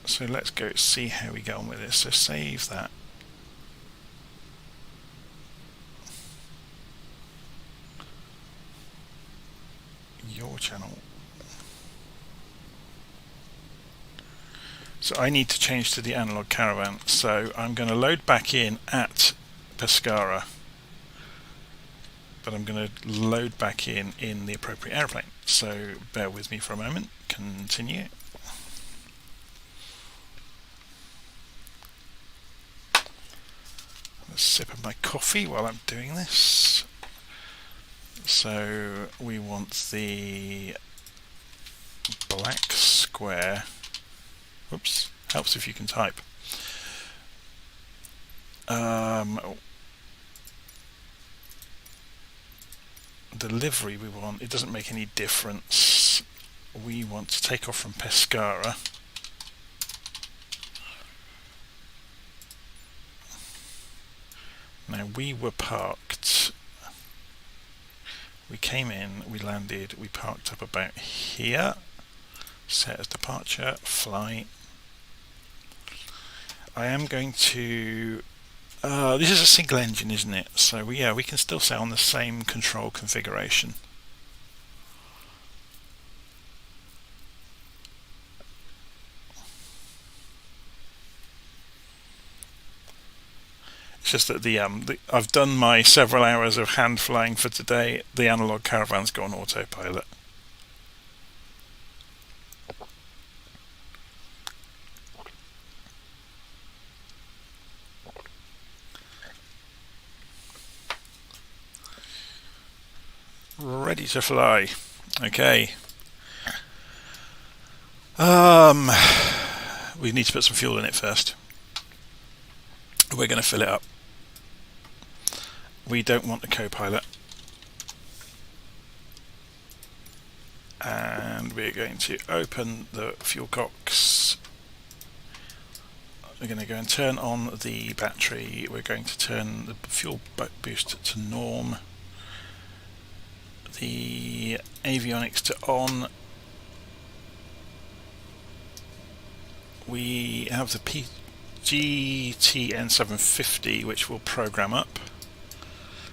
Speaker 1: So let's go see how we go on with this. So save that. Your channel. So I need to change to the Analogue Caravan. So I'm going to load back in at Pescara, but I'm going to load back in the appropriate aeroplane. So bear with me for a moment. Continue. A sip of my coffee while I'm doing this. So we want the black square. Whoops, helps if you can type. The livery we want, it doesn't make any difference. We want to take off from Pescara. Now we were parked, we came in, we landed, we parked up about here, set as departure, flight. I am going to, this is a single engine, isn't it? So we can still set on the same control configuration. It's just that I've done my several hours of hand flying for today. The Analogue Caravan's got on autopilot. Ready to fly. Okay. We need to put some fuel in it first. We're going to fill it up. We don't want the co-pilot. And we're going to open the fuel cocks. We're going to go and turn on the battery. We're going to turn the fuel boost to norm. The avionics to on. We have the GTN 750, which we'll program up.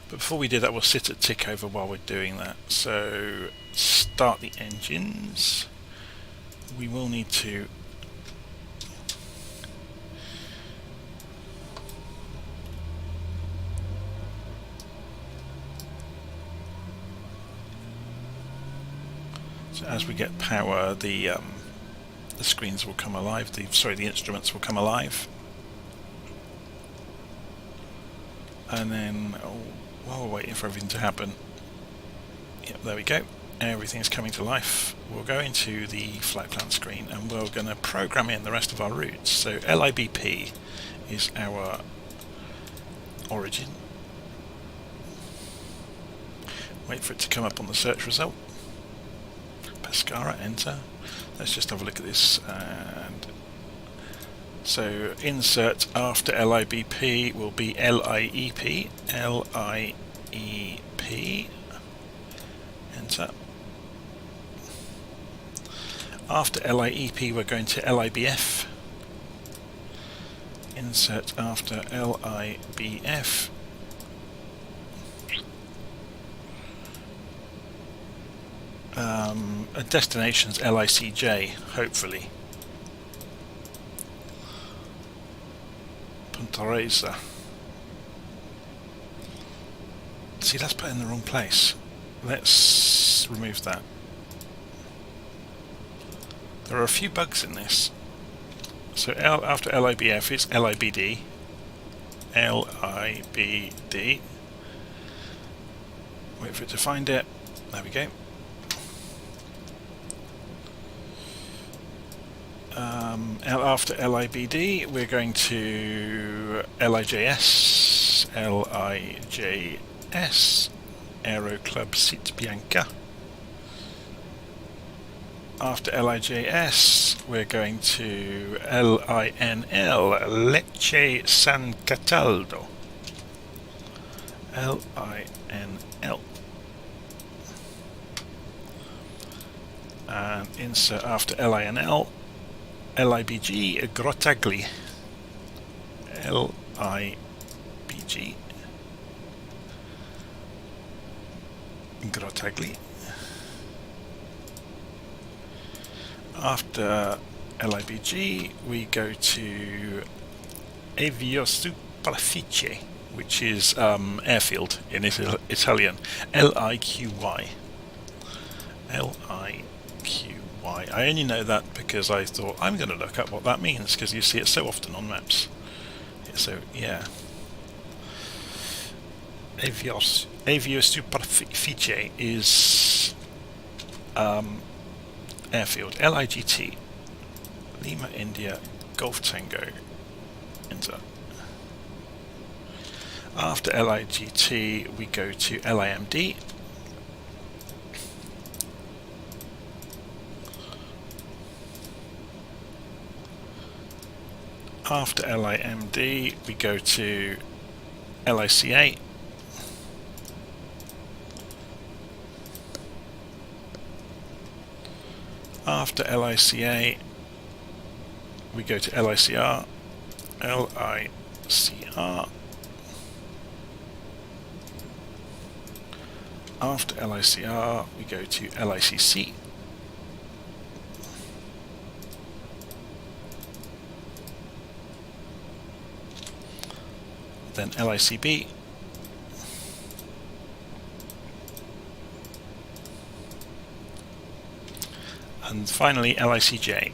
Speaker 1: But before we do that, we'll sit at tick over while we're doing that. So start the engines. we will need to as we get power, the screens will come alive. The instruments will come alive, and then while we're waiting for everything to happen, yep, there we go. Everything's coming to life. We'll go into the flight plan screen and we're going to program in the rest of our routes. So LIBP is our origin. Wait for it to come up on the search result. Pescara, enter. Let's just have a look at this. And so insert after LIBP will be LIEP. LIEP. Enter. After LIEP we're going to LIBF. Insert after LIBF. A destination's LICJ, hopefully. Punta Reza. See, that's put in the wrong place. Let's remove that. There are a few bugs in this. So after LIBF it's LIBD. LIBD. Wait for it to find it. There we go. After LIBD we're going to LIJS. LIJS. Aero Club Sit Bianca. After LIJS we're going to LINL. Lecce San Cataldo. LINL. And insert after LINL LIBG Grottagli. LIBG Grottagli. After LIBG we go to Aviosuperficie, which is airfield in Italian. LIQY. LIQY. I only know that because I thought I'm going to look up what that means, because you see it so often on maps. So yeah, Aviosuperficie is airfield. LIGT. Lima India Golf Tango. Enter. After LIGT we go to LIMD. After LIMD we go to LICA. After LICA we go to LICR. LICR. After LICR we go to LICC. Then LICB. And finally LICJ.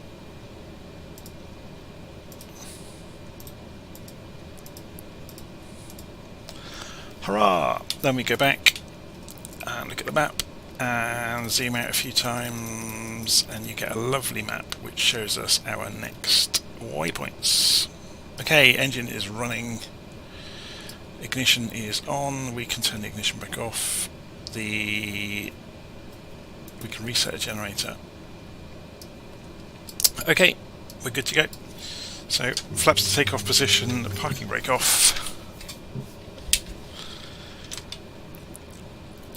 Speaker 1: Hurrah! Then we go back and look at the map and zoom out a few times and you get a lovely map which shows us our next waypoints. Okay, engine is running. Ignition is on. We can turn the ignition back off. We can reset a generator. Okay, we're good to go. So flaps to takeoff position, parking brake off.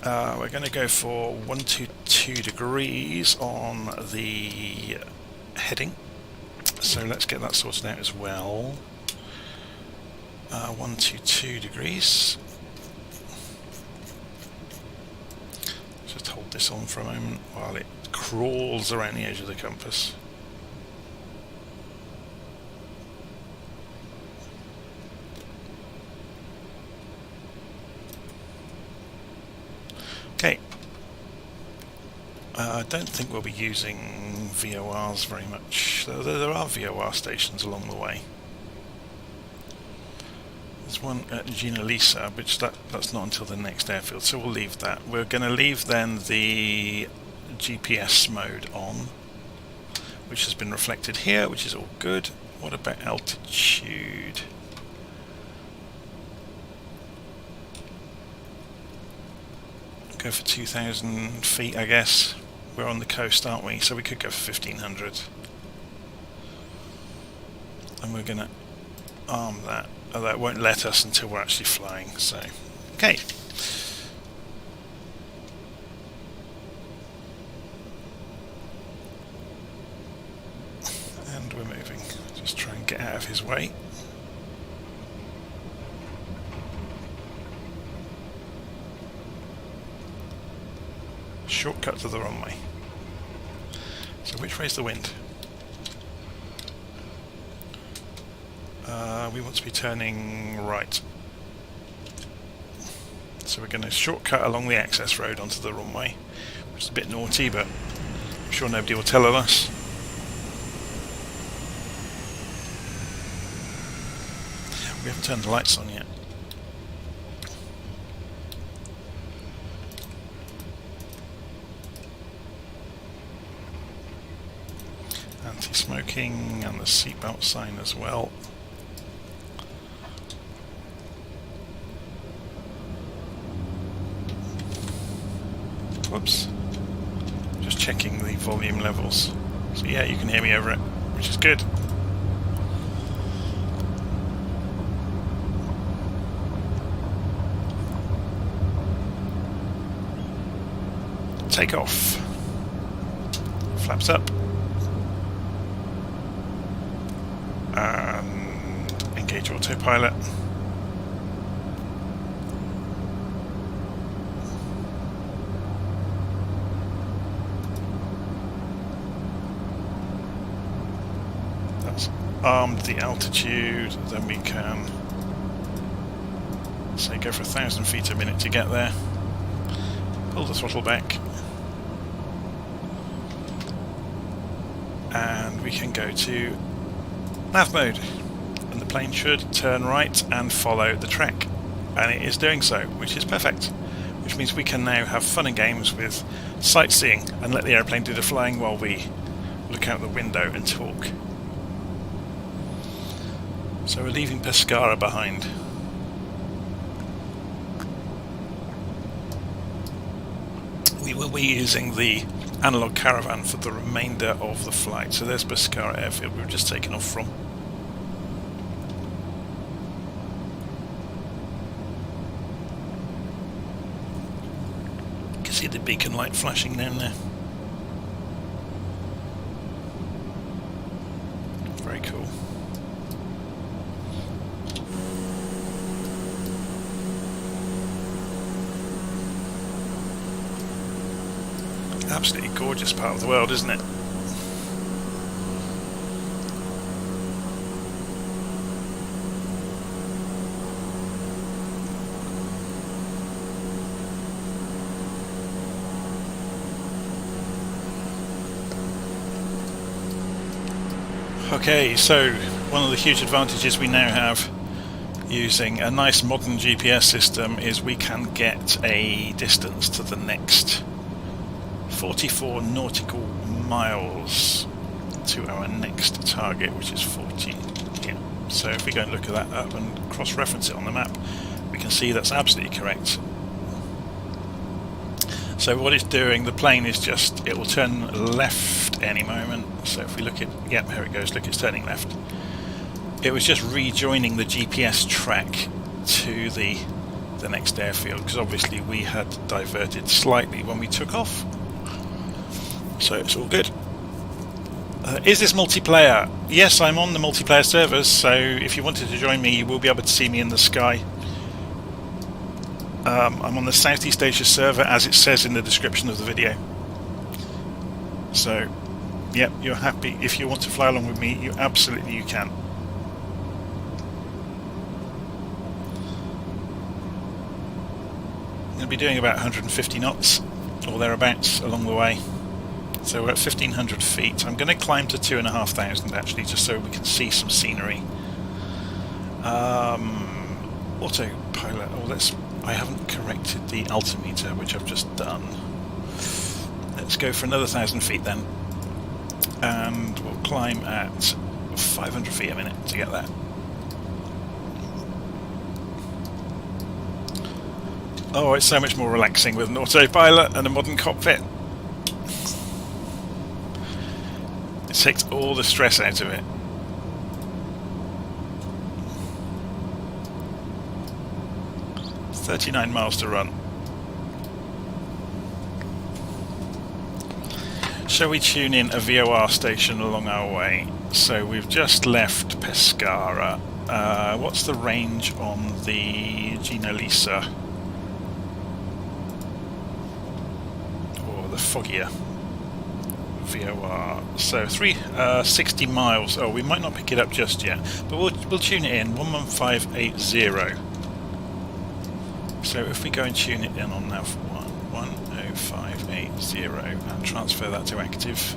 Speaker 1: We're going to go for 122 degrees on the heading. So let's get that sorted out as well. 122 degrees. Just hold this on for a moment while it crawls around the edge of the compass. I don't think we'll be using VORs very much, though there are VOR stations along the way. There's one at Gina Lisa, which that's not until the next airfield, so we'll leave that. We're going to leave then the GPS mode on, which has been reflected here, which is all good. What about altitude? Go for 2,000 feet, I guess. We're on the coast, aren't we? So we could go for 1,500. And we're going to arm that. Oh, that won't let us until we're actually flying, so... Okay. And we're moving. Just try and get out of his way. Shortcut to the runway. So which way's the wind? We want to be turning right. So we're going to shortcut along the access road onto the runway, which is a bit naughty, but I'm sure nobody will tell us. We haven't turned the lights on yet. Anti-smoking and the seatbelt sign as well. Whoops. Just checking the volume levels. So yeah, you can hear me over it, which is good. Take off. Flaps up. And engage autopilot. That's armed the altitude, then we can say go for 1,000 feet a minute to get there. Pull the throttle back. And we can go to nav mode, and the plane should turn right and follow the track, and it is doing so, which is perfect, which means we can now have fun and games with sightseeing and let the airplane do the flying while we look out the window and talk. So we're leaving Pescara behind. We will be using the Analogue Caravan for the remainder of the flight. So there's Pescara airfield we've just taken off from. You can see the beacon light flashing down there. Very cool. Absolutely gorgeous part of the world, isn't it? Okay, so one of the huge advantages we now have using a nice modern GPS system is we can get a distance to the next 44 nautical miles to our next target, which is 40. Yeah. So if we go and look at that up and cross-reference it on the map, we can see that's absolutely correct. So what it's doing, the plane is just, it will turn left any moment. So if we look at, yep, here it goes, look, it's turning left. It was just rejoining the GPS track to the next airfield, because obviously we had diverted slightly when we took off. So it's all good. Is this multiplayer? Yes, I'm on the multiplayer servers, so if you wanted to join me, you will be able to see me in the sky. I'm on the Southeast Asia server, as it says in the description of the video. So, yep, you're happy. If you want to fly along with me, you absolutely can. I'm going to be doing about 150 knots, or thereabouts, along the way. So we're at 1,500 feet. I'm going to climb to 2,500 actually, just so we can see some scenery. Autopilot. I haven't corrected the altimeter, which I've just done. Let's go for another 1,000 feet then, and we'll climb at 500 feet a minute to get there. Oh, it's so much more relaxing with an autopilot and a modern cockpit. It takes all the stress out of it. It's 39 miles to run. Shall we tune in a VOR station along our way? So we've just left Pescara. What's the range on the Gina Lisa? Or the Foggia VOR? So 60 miles. Oh, we might not pick it up just yet, but we'll tune it in. 11580. So if we go and tune it in on nav 10580 and transfer that to active,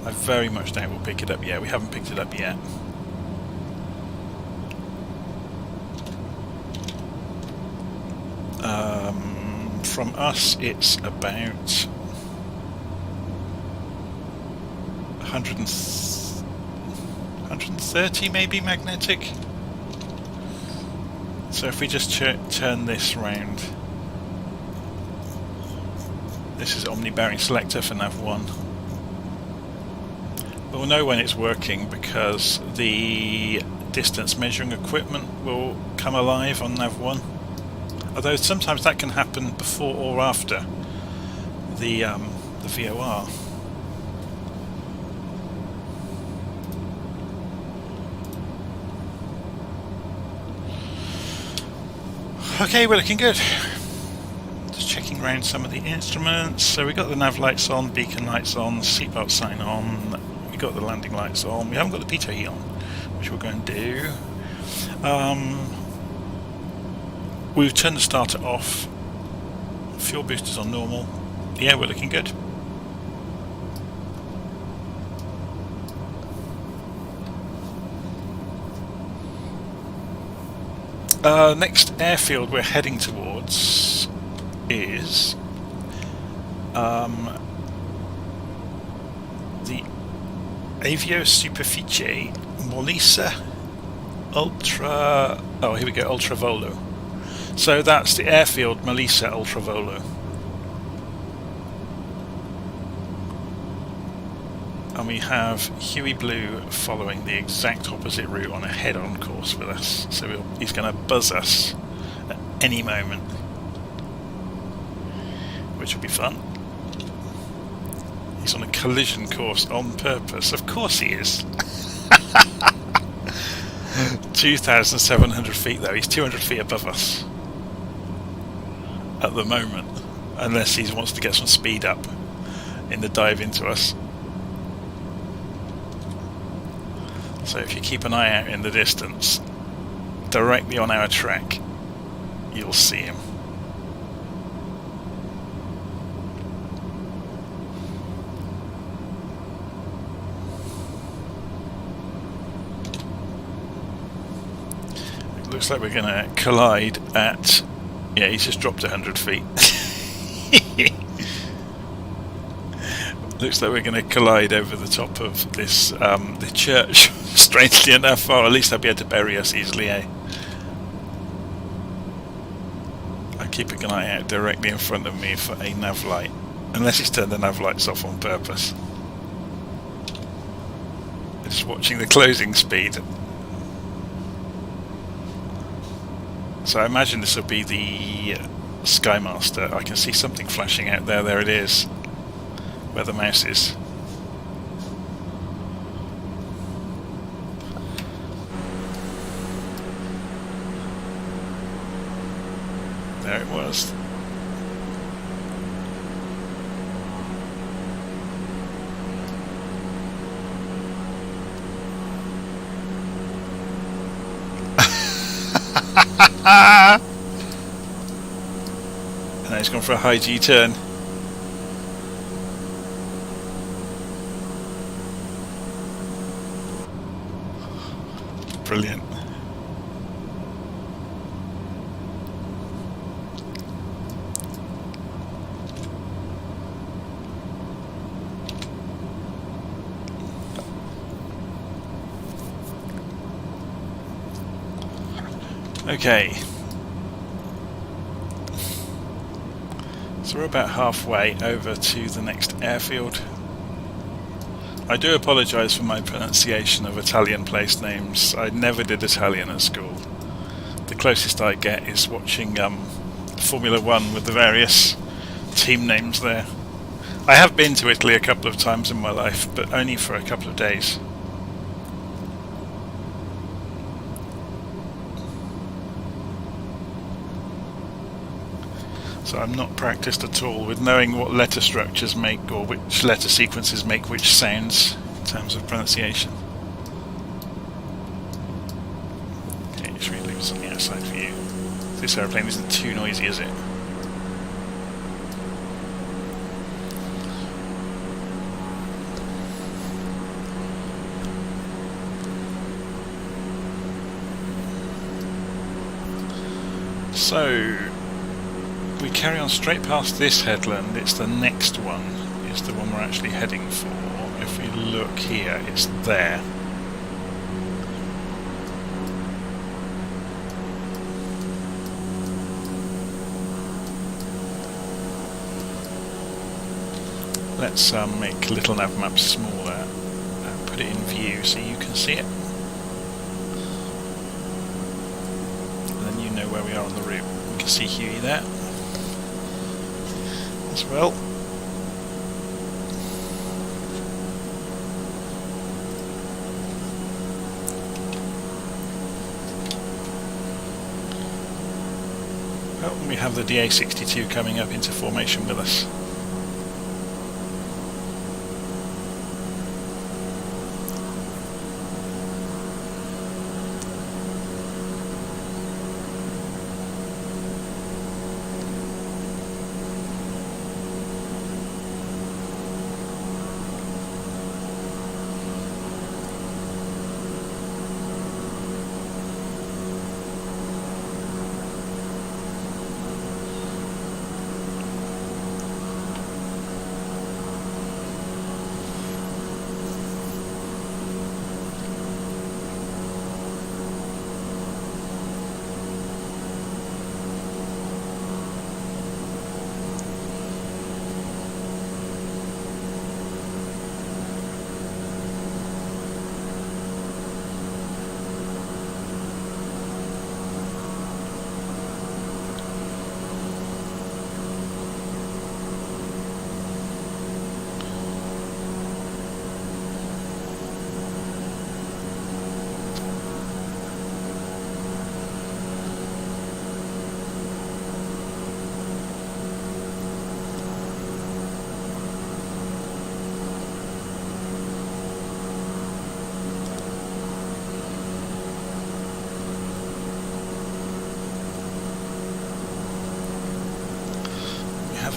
Speaker 1: I very much doubt we'll pick it up yet. We haven't picked it up yet. From us, it's about 130 maybe magnetic. So if we just turn this round, this is omni-bearing selector for nav 1. We'll know when it's working because the distance measuring equipment will come alive on nav 1. Although sometimes that can happen before or after the VOR. Okay, we're looking good. Just checking around some of the instruments. So we got the nav lights on, beacon lights on, seatbelt sign on. We got the landing lights on. We haven't got the pitot heat on, which we're going to do. We've turned the starter off. Fuel boosters on normal. Yeah, we're looking good. Next airfield we're heading towards is the Avio Superficie Molise Ultra. Oh, here we go, Ultravolo. So that's the airfield Molise Ultravolo. And we have Huey Blue following the exact opposite route on a head-on course with us. So he's going to buzz us at any moment, which will be fun. He's on a collision course on purpose. Of course he is. 2,700 feet though. He's 200 feet above us at the moment, unless he wants to get some speed up in the dive into us. So if you keep an eye out in the distance, directly on our track, you'll see him. It looks like we're going to collide at... Yeah, he's just dropped 100 feet. Looks like we're going to collide over the top of this, the church, strangely enough, or at least they'll be able to bury us easily, eh? I'm keeping an eye out directly in front of me for a nav light, unless he's turned the nav lights off on purpose. Just watching the closing speed. So I imagine this will be the Skymaster. I can see something flashing out there. There it is, where the mouse is. There it was. And now he's gone for a high G turn. Brilliant. Okay, so we're about halfway over to the next airfield. I do apologise for my pronunciation of Italian place names. I never did Italian at school. The closest I get is watching Formula 1 with the various team names there. I have been to Italy a couple of times in my life, but only for a couple of days. So I'm not practiced at all with knowing what letter structures make, or which letter sequences make which sounds in terms of pronunciation. Okay, just really leave us on the outside for you. This aeroplane isn't too noisy, is it? So we carry on straight past this headland. It's the next one, it's the one we're actually heading for. If we look here, it's there. Let's make Little Nav Map smaller and put it in view so you can see it. And then you know where we are on the route. We can see Huey there as well. Oh, and we have the DA-62 coming up into formation with us.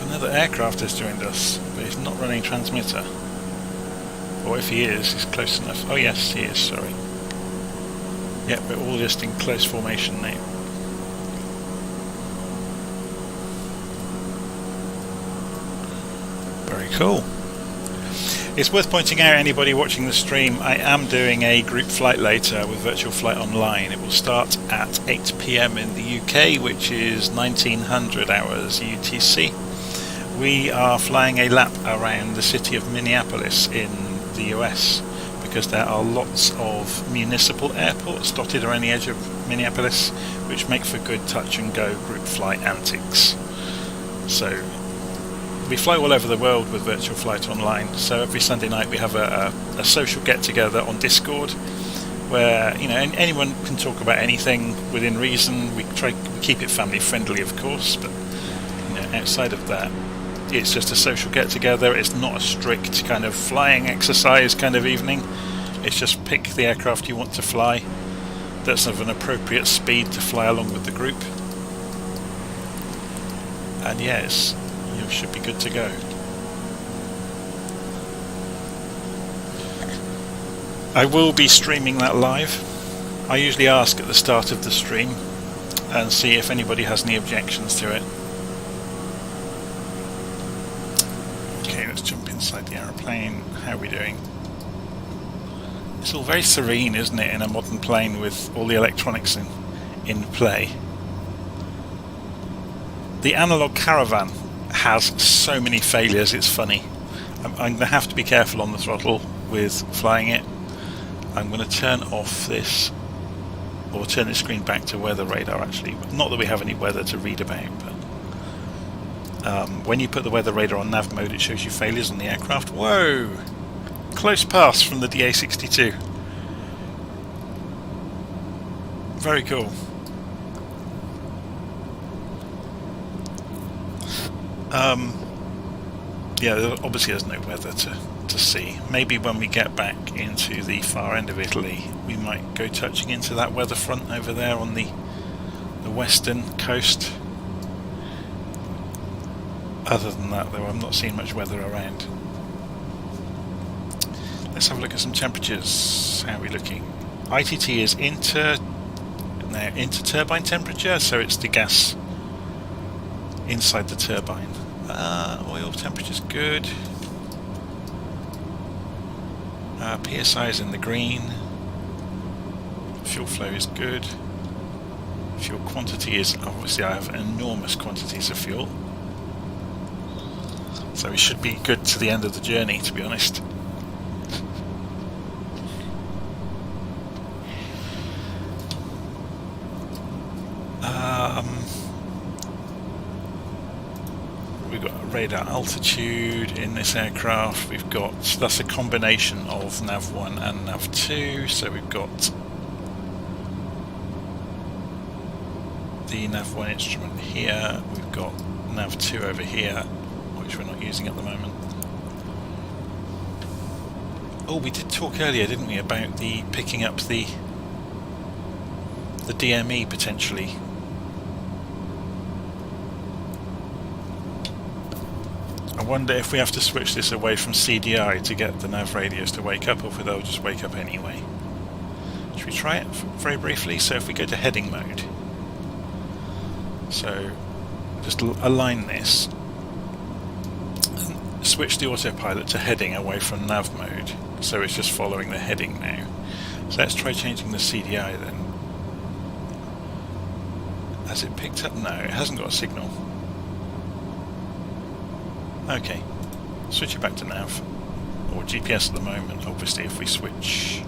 Speaker 1: Another aircraft has joined us, but he's not running transmitter. Or if he is, he's close enough. Oh yes, he is, sorry. Yep, we're all just in close formation now. Very cool. It's worth pointing out, anybody watching the stream, I am doing a group flight later with Virtual Flight Online. It will start at 8 PM in the UK, which is 1900 hours UTC. We are flying a lap around the city of Minneapolis in the US, because there are lots of municipal airports dotted around the edge of Minneapolis, which make for good touch and go group flight antics. So we fly all over the world with Virtual Flight Online, so every Sunday night we have a social get together on Discord where, you know, anyone can talk about anything within reason. We keep it family friendly, of course, but you know, outside of that, it's just a social get together. It's not a strict kind of flying exercise kind of evening. It's just pick the aircraft you want to fly that's of an appropriate speed to fly along with the group, and yes, you should be good to go. I will be streaming that live,
Speaker 2: I usually ask at the start of the stream and see if anybody has any objections to it. Okay, let's jump inside the aeroplane. How are we doing? It's all very serene, isn't it, in a modern plane with all the electronics in play. The Analogue Caravan has so many failures, it's funny. I'm going to have to be careful on the throttle with flying it. I'm going to turn off this, or turn the screen back to weather radar actually. Not that we have any weather to read about, but when you put the weather radar on nav mode, it shows you failures on the aircraft. Whoa! Close pass from the DA62. Very cool. Yeah, obviously there's no weather to see. Maybe when we get back into the far end of Italy, we might go touching into that weather front over there on the western coast. Other than that, though, I'm not seeing much weather around. Let's have a look at some temperatures. How are we looking? ITT is inter-turbine temperature, so it's the gas inside the turbine. Oil temperature's good. PSI is in the green. Fuel flow is good. Fuel quantity is, obviously I have enormous quantities of fuel, so it should be good to the end of the journey, to be honest. We've got radar altitude in this aircraft. We've got, that's a combination of nav 1 and nav 2, so we've got the nav 1 instrument here, we've got nav 2 over here, which we're not using at the moment. Oh, we did talk earlier, didn't we, about the picking up the DME potentially. I wonder if we have to switch this away from CDI to get the nav radios to wake up, or if they'll just wake up anyway. Should we try it very briefly? So if we go to heading mode, so just align this, and switch the autopilot to heading away from nav mode, so it's just following the heading now. So let's try changing the CDI then. Has it picked up? No, it hasn't got a signal. Okay, switch it back to nav, or GPS at the moment, obviously if we switch.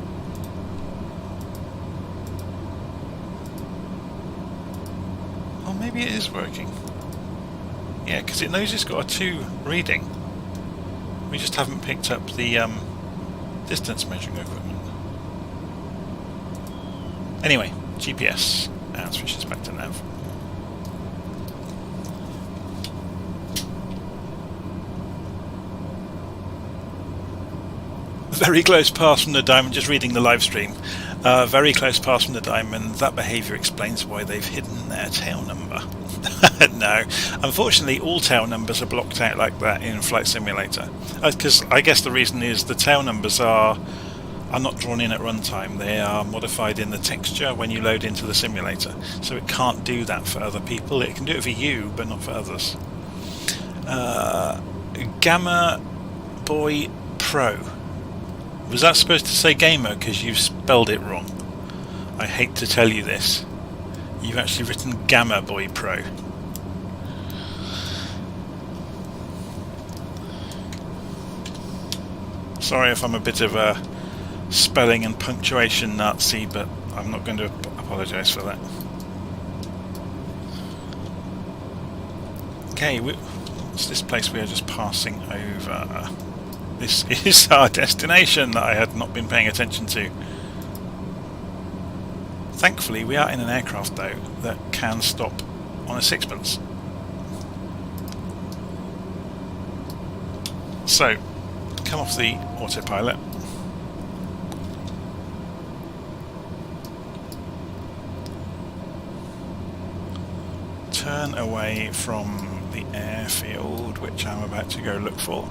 Speaker 2: Oh, maybe it is working. Yeah, because it knows it's got a 2 reading. We just haven't picked up the distance measuring equipment. Anyway, GPS, and switch this back to nav. Very close pass from the diamond, just reading the live stream. Very close pass from the diamond. That behaviour explains why they've hidden their tail number. No, unfortunately all tail numbers are blocked out like that in Flight Simulator. Because I guess the reason is the tail numbers are not drawn in at runtime. They are modified in the texture when you load into the simulator. So it can't do that for other people. It can do it for you, but not for others. Gamma Boy Pro. Was that supposed to say gamer because you've spelled it wrong? I hate to tell you this. You've actually written Gamma Boy Pro. Sorry if I'm a bit of a spelling and punctuation Nazi, but I'm not going to apologise for that. Okay, what's this place we are just passing over? This is our destination that I had not been paying attention to. Thankfully, we are in an aircraft, though, that can stop on a sixpence. So, come off the autopilot. Turn away from the airfield, which I'm about to go look for.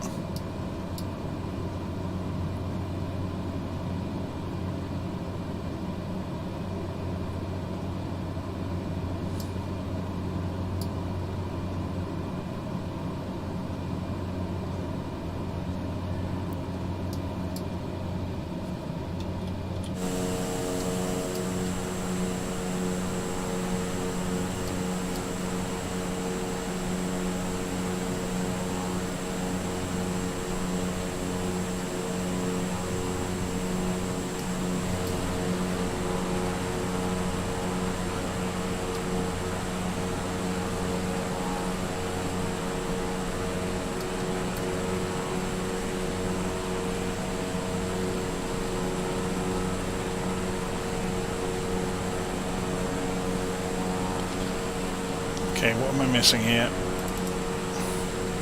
Speaker 1: Okay, what am I missing here?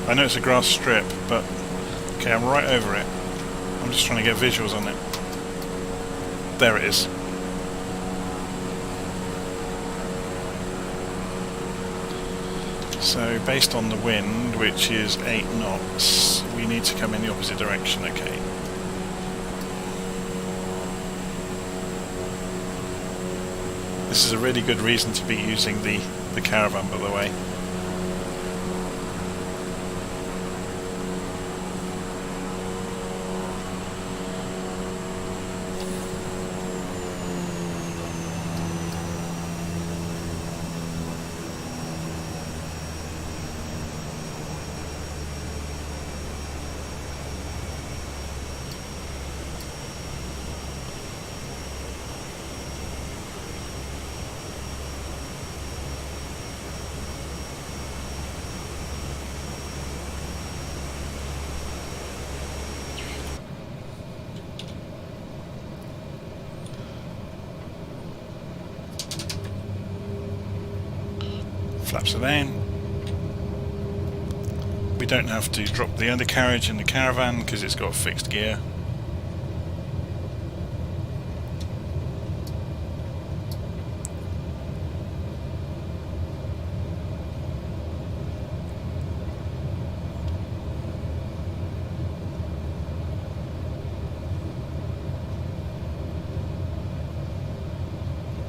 Speaker 1: I know it's a grass strip, but okay, I'm right over it. I'm just trying to get visuals on it. There it is. So based on the wind, which is 8 knots, we need to come in the opposite direction, okay. This is a really good reason to be using the Caravan, by the way. Flaps are down. We don't have to drop the undercarriage in the Caravan because it's got a fixed gear.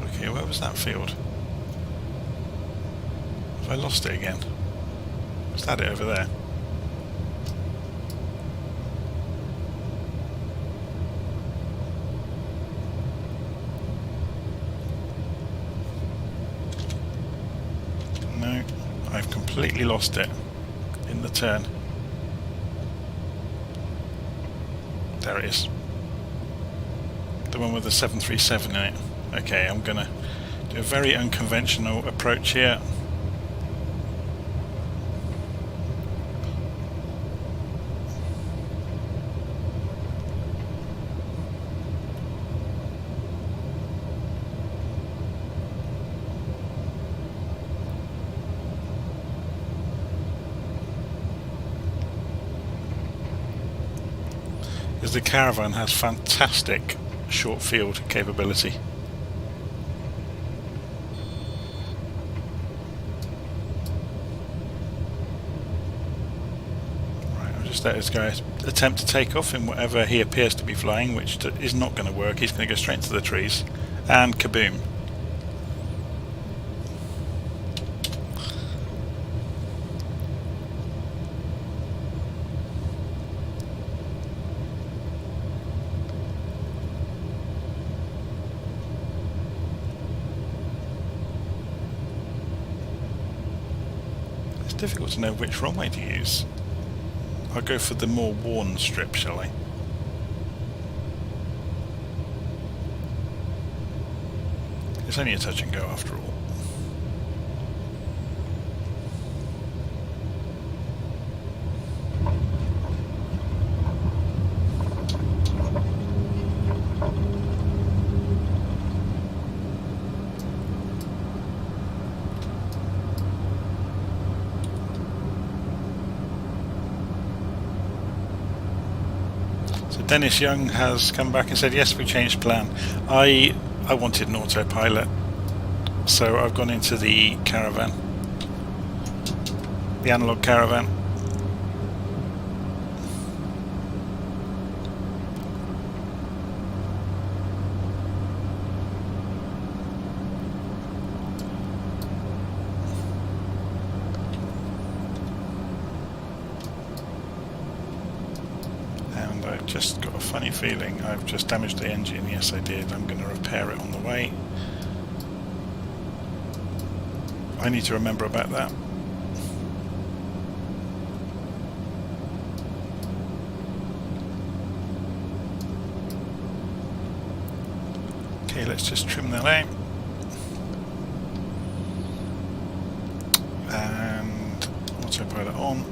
Speaker 1: Okay, where was that field? I lost it again. Is that it over there? No, I've completely lost it in the turn. There it is. The one with the 737 in it. Okay, I'm gonna do a very unconventional approach here. Because the Caravan has fantastic short field capability. Right, I'll just let this guy attempt to take off in whatever he appears to be flying, which is not going to work. He's going to go straight into the trees. And kaboom. Difficult to know which runway to use. I'll go for the more worn strip, shall I? It's only a touch and go after all. Dennis Young has come back and said, yes, we changed plan. I wanted an autopilot, so I've gone into the Caravan, the Analogue Caravan. I've just got a funny feeling I've just damaged the engine. Yes, I did. I'm going to repair it on the way. I need to remember about that. Okay, let's just trim that out. And autopilot on.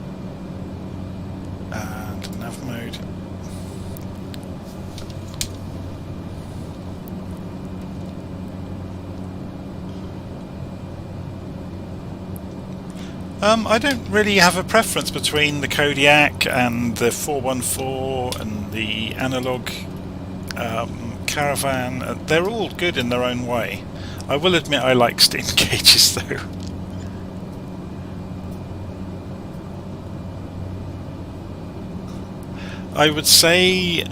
Speaker 1: And nav mode. I don't really have a preference between the Kodiak and the 414 and the Analogue Caravan. They're all good in their own way. I will admit I like steam gauges though. I would say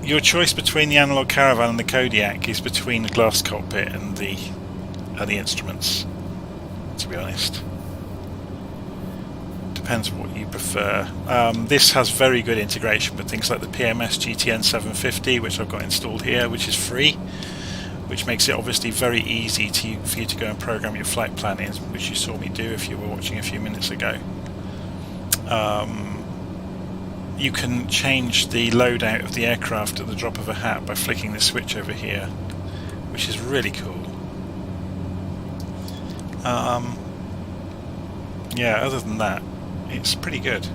Speaker 1: your choice between the Analogue Caravan and the Kodiak is between the glass cockpit and the instruments, to be honest. Depends what you prefer. This has very good integration with things like the PMS GTN 750, which I've got installed here, which is free, which makes it obviously very easy for you to go and program your flight plan in, which you saw me do if you were watching a few minutes ago. You can change the loadout of the aircraft at the drop of a hat by flicking the switch over here, which is really cool. Yeah, other than that, it's pretty good.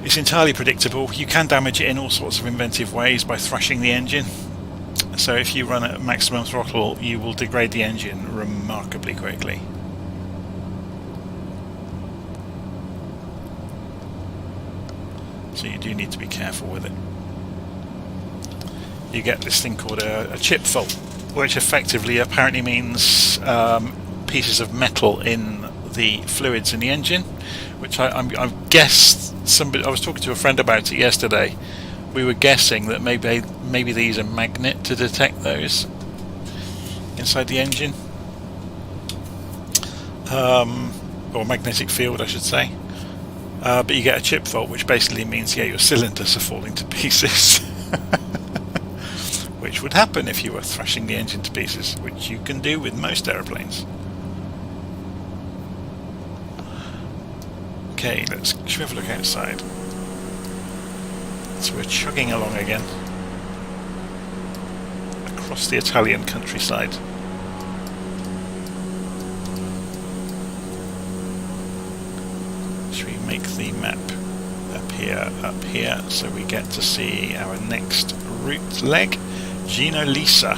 Speaker 1: It's entirely predictable. You can damage it in all sorts of inventive ways by thrashing the engine. So if you run at maximum throttle, you will degrade the engine remarkably quickly. So you do need to be careful with it. You get this thing called a chip fault, which effectively apparently means pieces of metal in the fluids in the engine, which I guess I was talking to a friend about it yesterday. We were guessing that maybe they use a magnet to detect those inside the engine, or magnetic field, I should say. But you get a chip fault, which basically means your cylinders are falling to pieces. Which would happen if you were thrashing the engine to pieces, which you can do with most aeroplanes. Okay, should we have a look outside? So we're chugging along again across the Italian countryside. Should we make the map up here so we get to see our next route leg? Gino Lisa.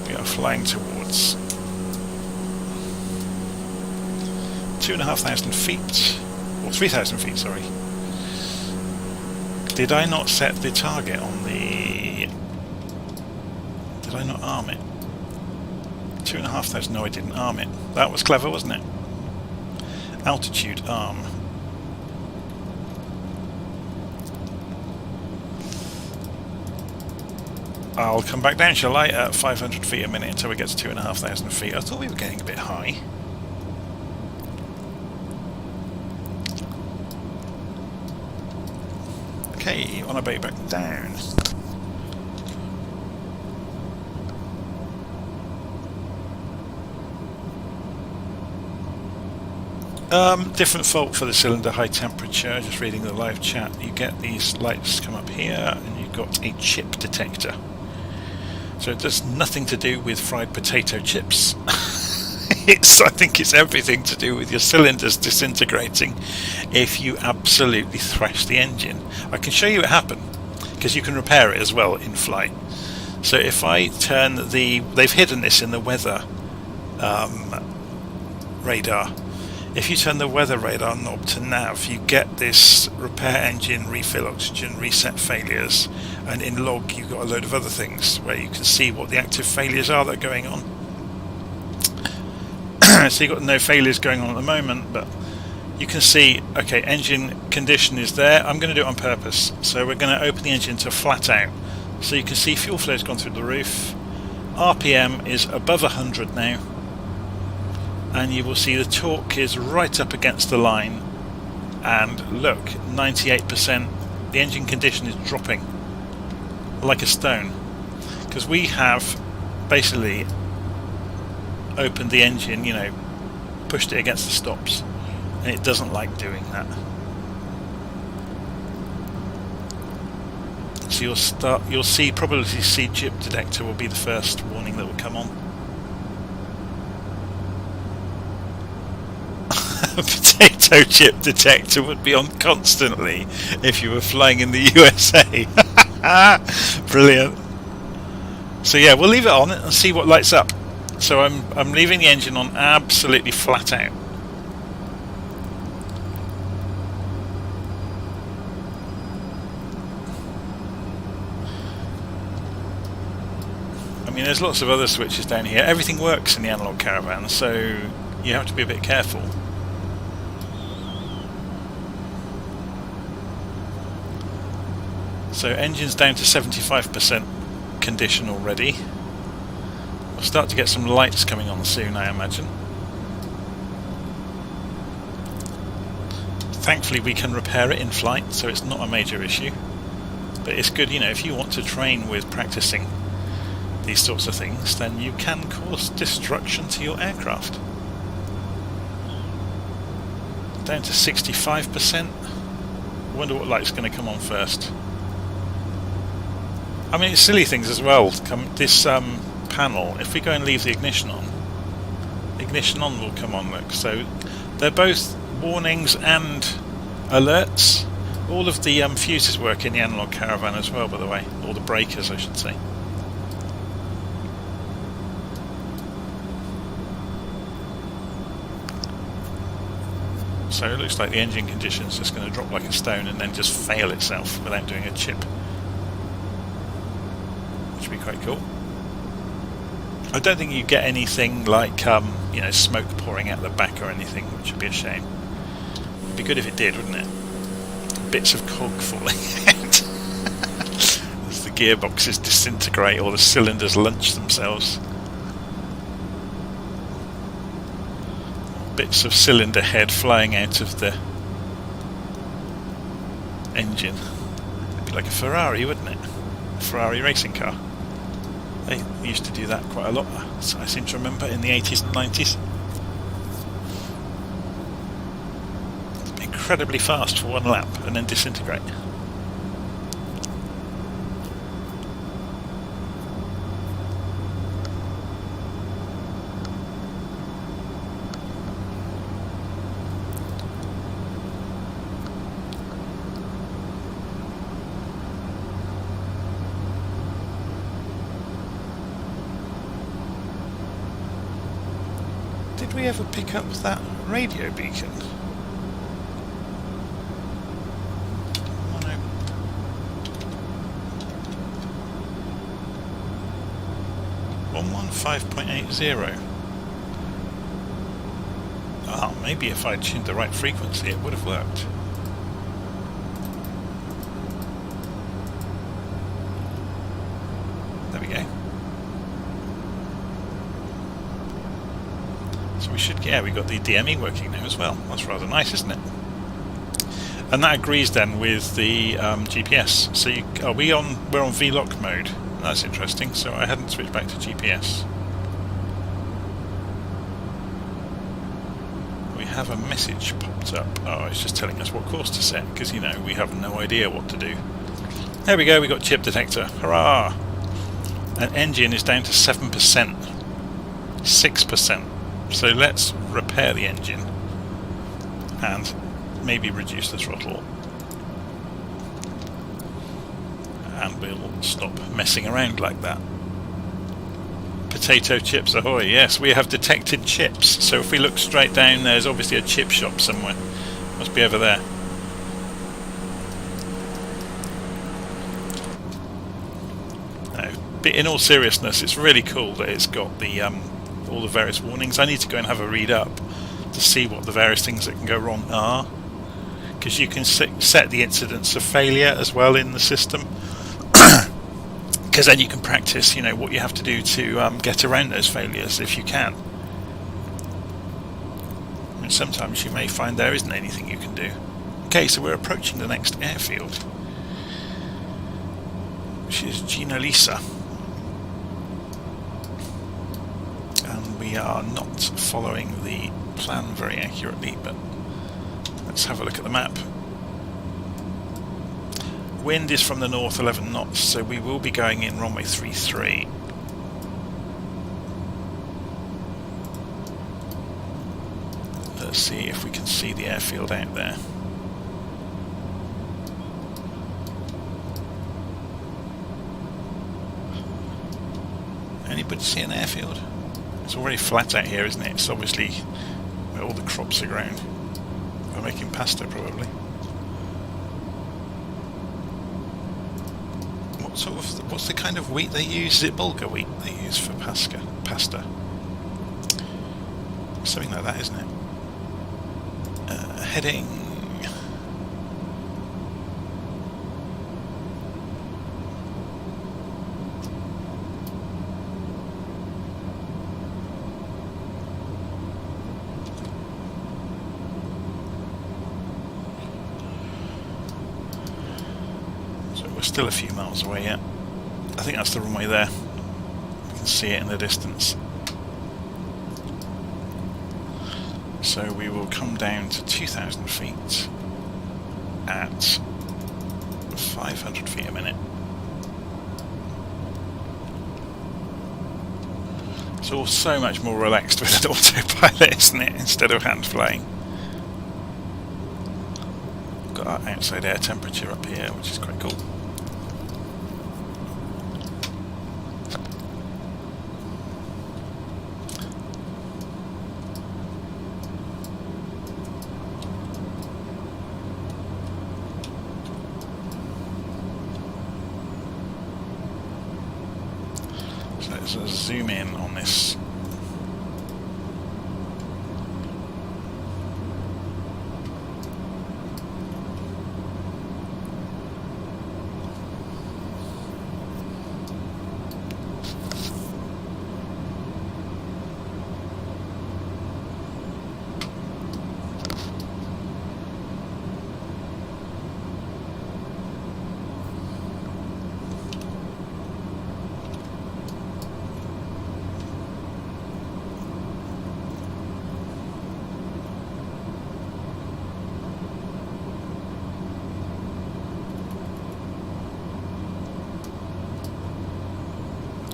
Speaker 1: We are flying towards 2,500 feet, or 3,000 feet, sorry. Did I not set the target on the... Did I not arm it? 2,500, no I didn't arm it. That was clever, wasn't it? Altitude arm. I'll come back down, shall I, at 500 feet a minute until we get to 2,500 feet. I thought we were getting a bit high. Okay, on our way back down. Different fault for the cylinder, high temperature. Just reading the live chat, you get these lights come up here and you've got a chip detector. So it does nothing to do with fried potato chips. I think it's everything to do with your cylinders disintegrating if you absolutely thrash the engine. I can show you it happen, because you can repair it as well in flight. So if I turn they've hidden this in the weather radar. If you turn the weather radar knob to nav, you get this repair engine, refill oxygen, reset failures, and in log you've got a load of other things where you can see what the active failures are that are going on. So you've got no failures going on at the moment, but you can see, okay, engine condition is there. I'm going to do it on purpose. So we're going to open the engine to flat out. So you can see fuel flow has gone through the roof. RPM is above 100 now. And you will see the torque is right up against the line. And look, 98%. The engine condition is dropping like a stone. Because we have basically opened the engine, pushed it against the stops, and it doesn't like doing that. So you'll see probability C chip detector will be the first warning that will come on. A potato chip detector would be on constantly if you were flying in the USA. Brilliant. So yeah, we'll leave it on and see what lights up. So I'm leaving the engine on absolutely flat out. I mean, there's lots of other switches down here. Everything works in the Analogue Caravan, so you have to be a bit careful. So engine's down to 75% condition already. We'll start to get some lights coming on soon, I imagine. Thankfully we can repair it in flight, so it's not a major issue. But it's good, you know, if you want to train with practicing these sorts of things, then you can cause destruction to your aircraft. Down to 65%. Wonder what light's going to come on first. I mean, it's silly things as well. This panel, if we go and leave the ignition on will come on, look. So they're both warnings and alerts. All of the fuses work in the Analogue Caravan as well, by the way. Or the breakers, I should say. So it looks like the engine condition is just going to drop like a stone and then just fail itself without doing a chip. Which would be quite cool. I don't think you get anything like you know, smoke pouring out the back or anything, which would be a shame. It'd be good if it did, wouldn't it? Bits of cog falling out as the gearboxes disintegrate or the cylinders lunch themselves. Bits of cylinder head flying out of the engine. It'd be like a Ferrari, wouldn't it? A Ferrari racing car. They used to do that quite a lot, so I seem to remember, in the 80s and 90s. Incredibly fast for one lap and then disintegrate. Did we ever pick up that radio beacon? Oh no. 115.80. Oh, maybe if I'd tuned the right frequency it would have worked. There we go. So we should, yeah, we got the DME working now as well. That's rather nice, isn't it? And that agrees then with the GPS. So we're on VLOC mode. That's interesting. So I hadn't switched back to GPS. We have a message popped up. Oh, it's just telling us what course to set, because, you know, we have no idea what to do. There we go. We got chip detector. Hurrah! And engine is down to 7%, 6%. So let's repair the engine and maybe reduce the throttle, and we'll stop messing around like that. Potato chips ahoy! Yes, we have detected chips. So if we look straight down, there's obviously a chip shop somewhere. Must be over there. No, but in all seriousness, it's really cool that it's got the all the various warnings. I need to go and have a read up to see what the various things that can go wrong are, because you can set the incidence of failure as well in the system, because then you can practice, you know, what you have to do to get around those failures if you can. I mean, sometimes you may find there isn't anything you can do. Okay, so we're approaching the next airfield, which is Gina Lisa. We are not following the plan very accurately, but let's have a look at the map. Wind is from the north, 11 knots, so we will be going in runway 33. Let's see if we can see the airfield out there. Anybody see an airfield? It's already flat out here, isn't it? It's obviously where all the crops are grown. We're making pasta, probably. What's the kind of wheat they use? Is it bulgur wheat they use for pasta? Something like that, isn't it? Heading. We're still a few miles away yet. I think that's the runway there. You can see it in the distance. So we will come down to 2,000 feet at 500 feet a minute. It's all so much more relaxed with an autopilot, isn't it, instead of hand flying. Got our outside air temperature up here, which is quite cool. Let's zoom in on this.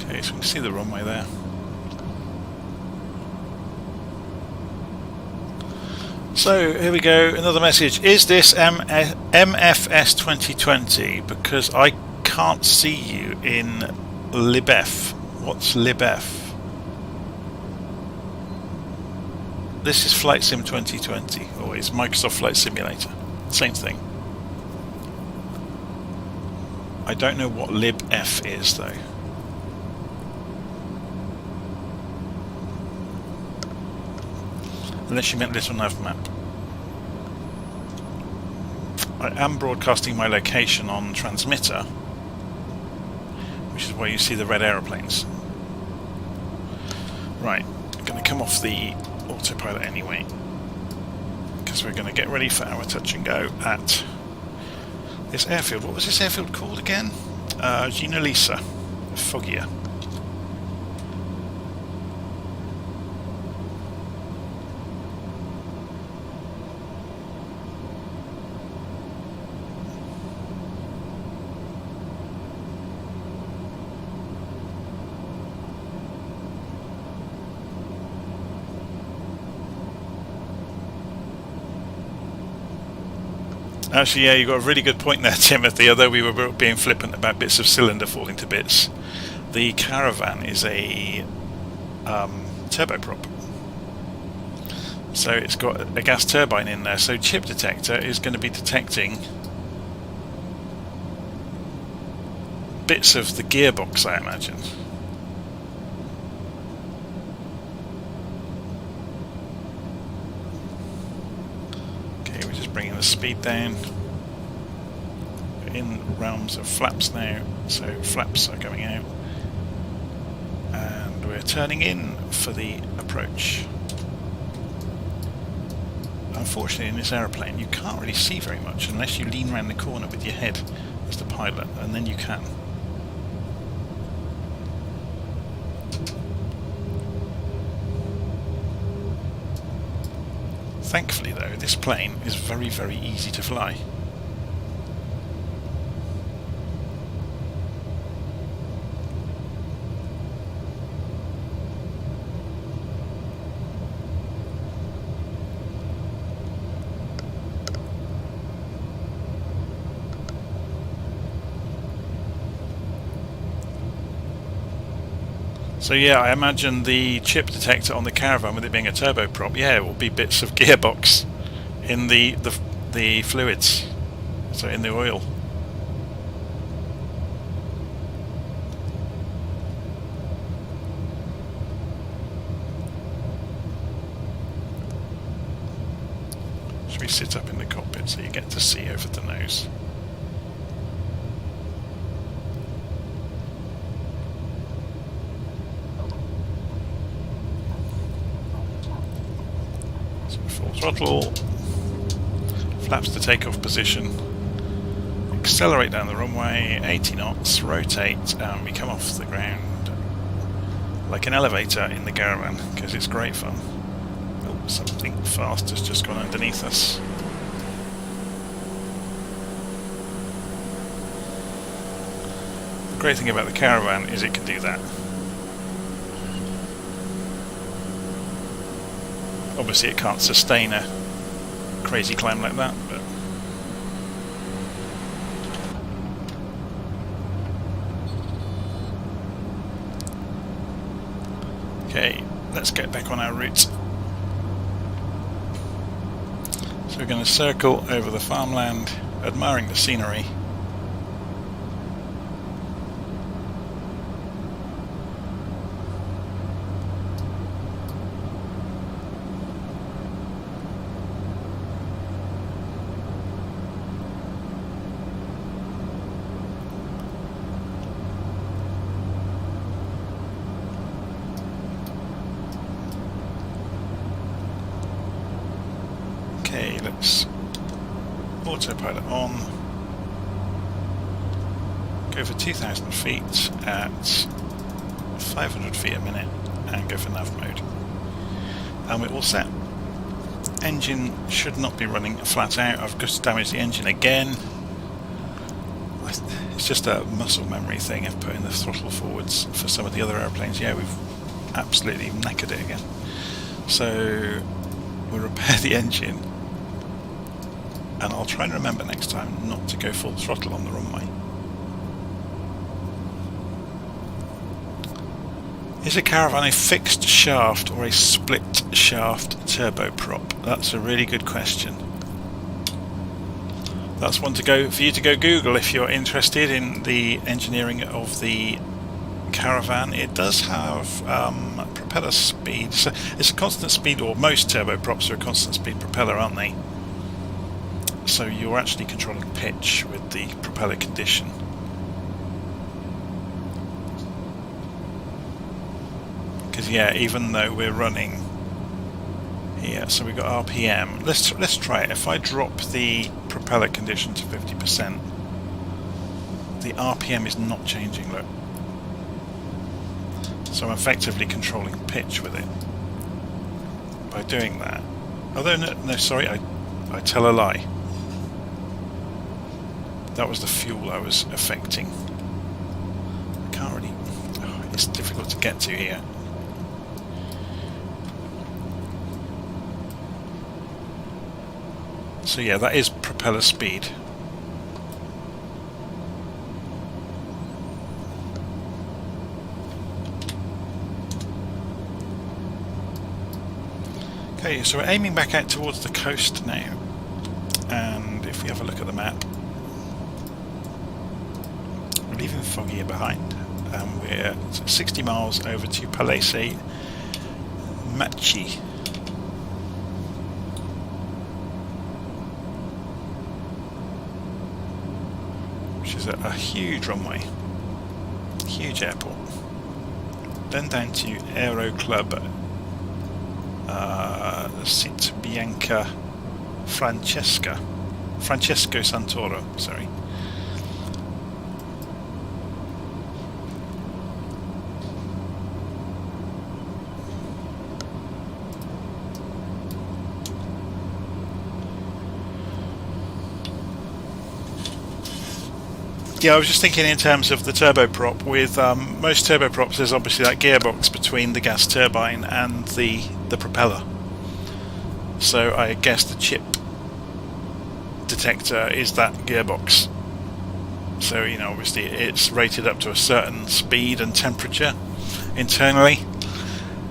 Speaker 1: Okay, so we can see the runway there. So here we go, another message. Is this MFS 2020? Because I can't see you in libf. What's libf? This is Flight Sim 2020, or it's Microsoft Flight Simulator. Same thing. I don't know what libf is though. Unless you meant little nav map. I am broadcasting my location on transmitter, which is where you see the red aeroplanes. Right, I'm going to come off the autopilot anyway, because we're going to get ready for our touch and go at this airfield. What was this airfield called again? Gina Lisa, Foggia. Actually, yeah, you got a really good point there, Timothy, although we were being flippant about bits of cylinder falling to bits. The Caravan is a turboprop. So it's got a gas turbine in there, so chip detector is going to be detecting bits of the gearbox, I imagine. Bringing the speed down. We're in realms of flaps now, so flaps are going out, and we're turning in for the approach. Unfortunately, in this aeroplane you can't really see very much unless you lean around the corner with your head as the pilot, and then you can. Thankfully though, this plane is very, very easy to fly.
Speaker 2: So yeah, I imagine the chip detector on the Caravan, with it being a turboprop, yeah, it will be bits of gearbox in the fluids, so in the oil. Should we sit up in the cockpit so you get to see over the nose? So full throttle, flaps to takeoff position, accelerate down the runway, 80 knots, rotate, and we come off the ground like an elevator in the Caravan, because it's great fun. Oh, something fast has just gone underneath us. The great thing about the Caravan is it can do that. Obviously it can't sustain a crazy climb like that, but okay, let's get back on our route. So we're going to circle over the farmland, admiring the scenery. Okay, let's autopilot on, go for 2,000 feet at 500 feet a minute and go for nav mode. And we're all set. Engine should not be running flat out. I've just damaged the engine again. It's just a muscle memory thing of putting the throttle forwards for some of the other airplanes. Yeah, we've absolutely knackered it again. So we'll repair the engine, and I'll try and remember next time not to go full throttle on the runway. Is a Caravan a fixed shaft or a split shaft turboprop? That's a really good question. That's one for you to go Google if you're interested in the engineering of the Caravan. It does have propeller speed. So it's a constant speed, or most turboprops are a constant speed propeller, aren't they? So you're actually controlling pitch with the propeller condition. Because yeah, even though we're running here, so we've got RPM. Let's try it. If I drop the propeller condition to 50%, the RPM is not changing. Look, so I'm effectively controlling pitch with it by doing that. Although no, sorry, I tell a lie. That was the fuel I was affecting. I can't really. It's difficult to get to here. So yeah, that is propeller speed. Okay, so we're aiming back out towards the coast now, and if we have a look at the map, we're leaving Foggia behind, and we're 60 miles over to Palese Machi. Which is a huge runway, huge airport. Then down to Aero Club Sit Bianca Francesco Santoro, sorry. Yeah, I was just thinking in terms of the turboprop. With most turboprops, there's obviously that gearbox between the gas turbine and the propeller. So I guess the chip detector is that gearbox. So, you know, obviously it's rated up to a certain speed and temperature,
Speaker 1: internally.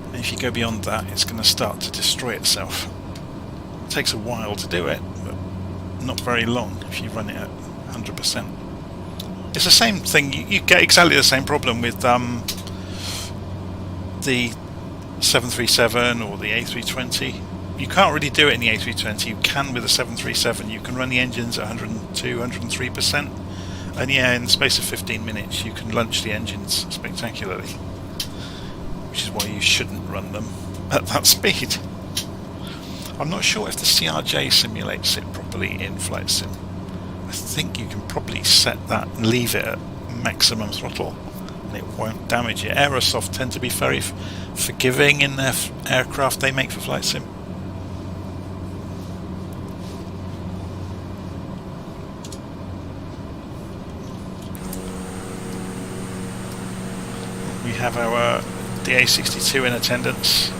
Speaker 1: And if you go beyond that, it's going to start to destroy itself. It takes a while to do it, but not very long if you run it at 100%. It's the same thing. You get exactly the same problem with the 737 or the A320. You can't really do it in the A320. You can with the 737. You can run the engines at 102, 103%. And yeah, in the space of 15 minutes, you can launch the engines spectacularly. Which is why you shouldn't run them at that speed. I'm not sure if the CRJ simulates it properly in Flight Sim. I think you can probably set that and leave it at maximum throttle and it won't damage it. Aerosoft tend to be very forgiving in their aircraft they make for Flight Sim. We have our DA62 in attendance.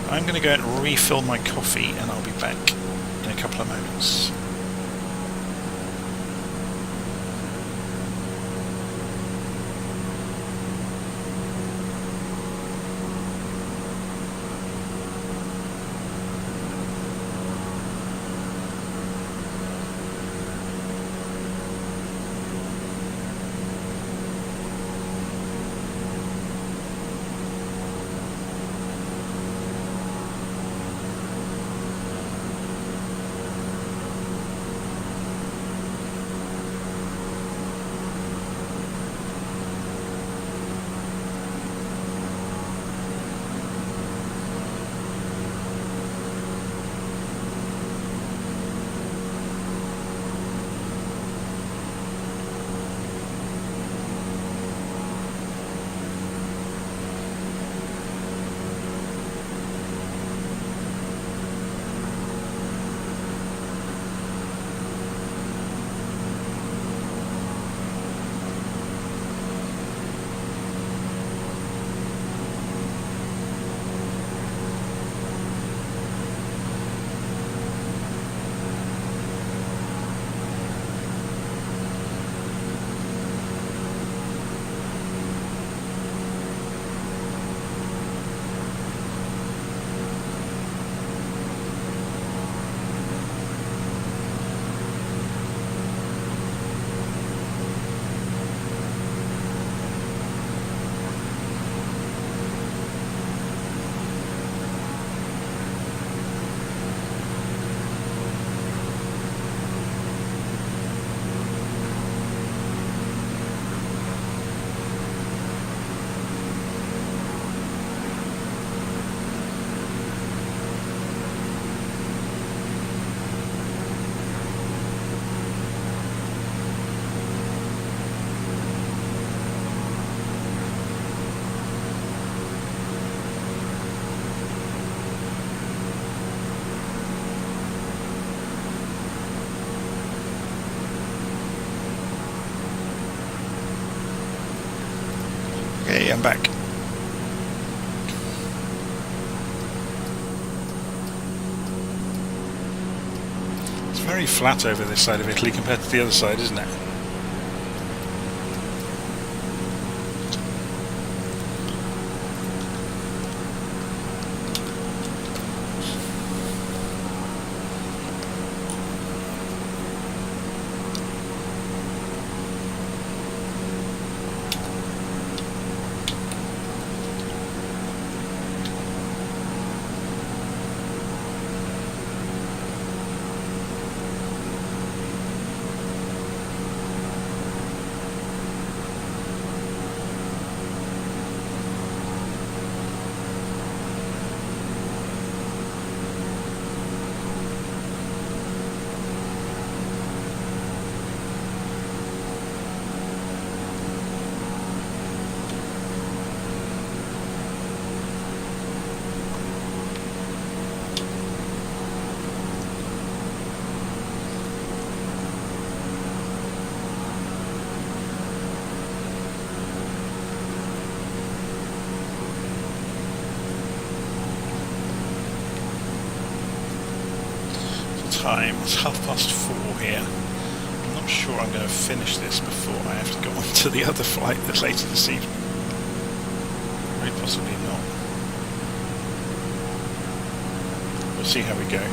Speaker 1: I'm going to go and refill my coffee and I'll be back in a couple of moments. Okay, I'm back. It's very flat over this side of Italy compared to the other side, isn't it? time. It's 4:30 here. I'm not sure I'm going to finish this before I have to go on to the other flight that's later this evening. Very possibly not. We'll see how we go.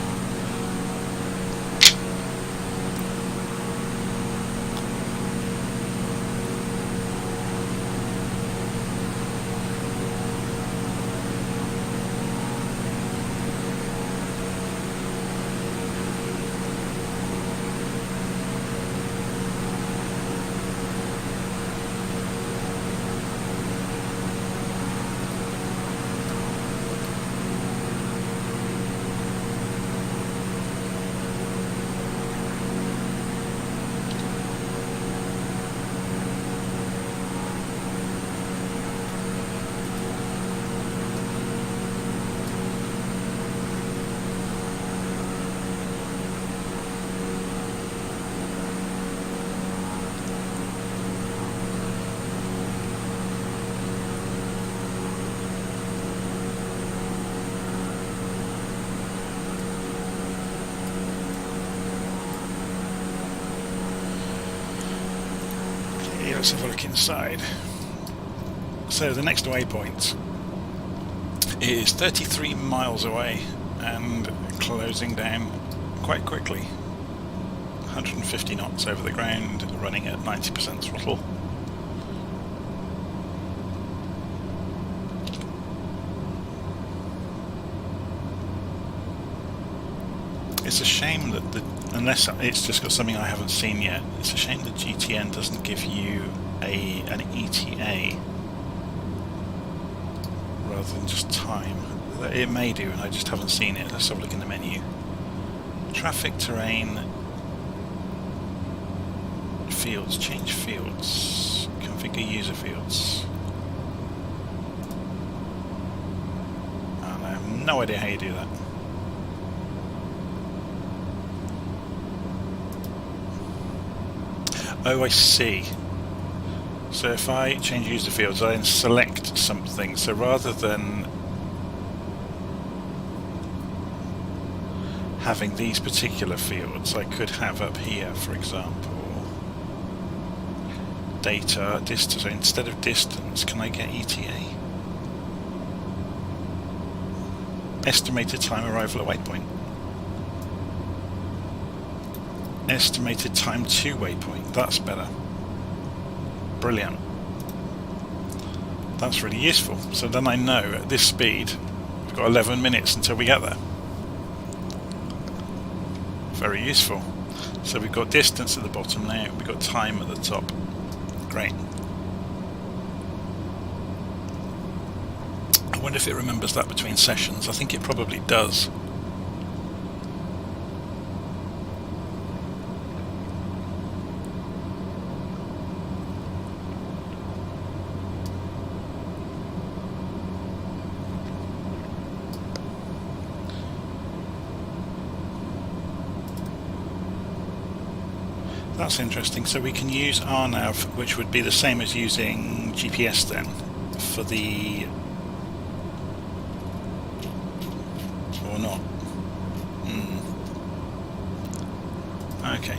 Speaker 1: Let's have a look inside. So the next waypoint is 33 miles away and closing down quite quickly. 150 knots over the ground, running at 90% throttle. It's a shame that unless it's just got something I haven't seen yet, it's a shame that GTN doesn't give you an ETA rather than just time. It may do, and I just haven't seen it. Let's have a look in the menu. Traffic, terrain, fields, change fields, configure user fields. And I have no idea how you do that. Oh, I see. So if I change user fields, I then select something. So rather than having these particular fields, I could have up here, for example, data, distance. So instead of distance, can I get ETA? Estimated time arrival at waypoint. Estimated time to waypoint. That's better. Brilliant. That's really useful. So then I know at this speed we've got 11 minutes until we get there. Very useful. So we've got distance at the bottom now, we've got time at the top. Great. I wonder if it remembers that between sessions. I think it probably does. That's interesting. So we can use RNAV, which would be the same as using GPS then, for the... or not? Okay.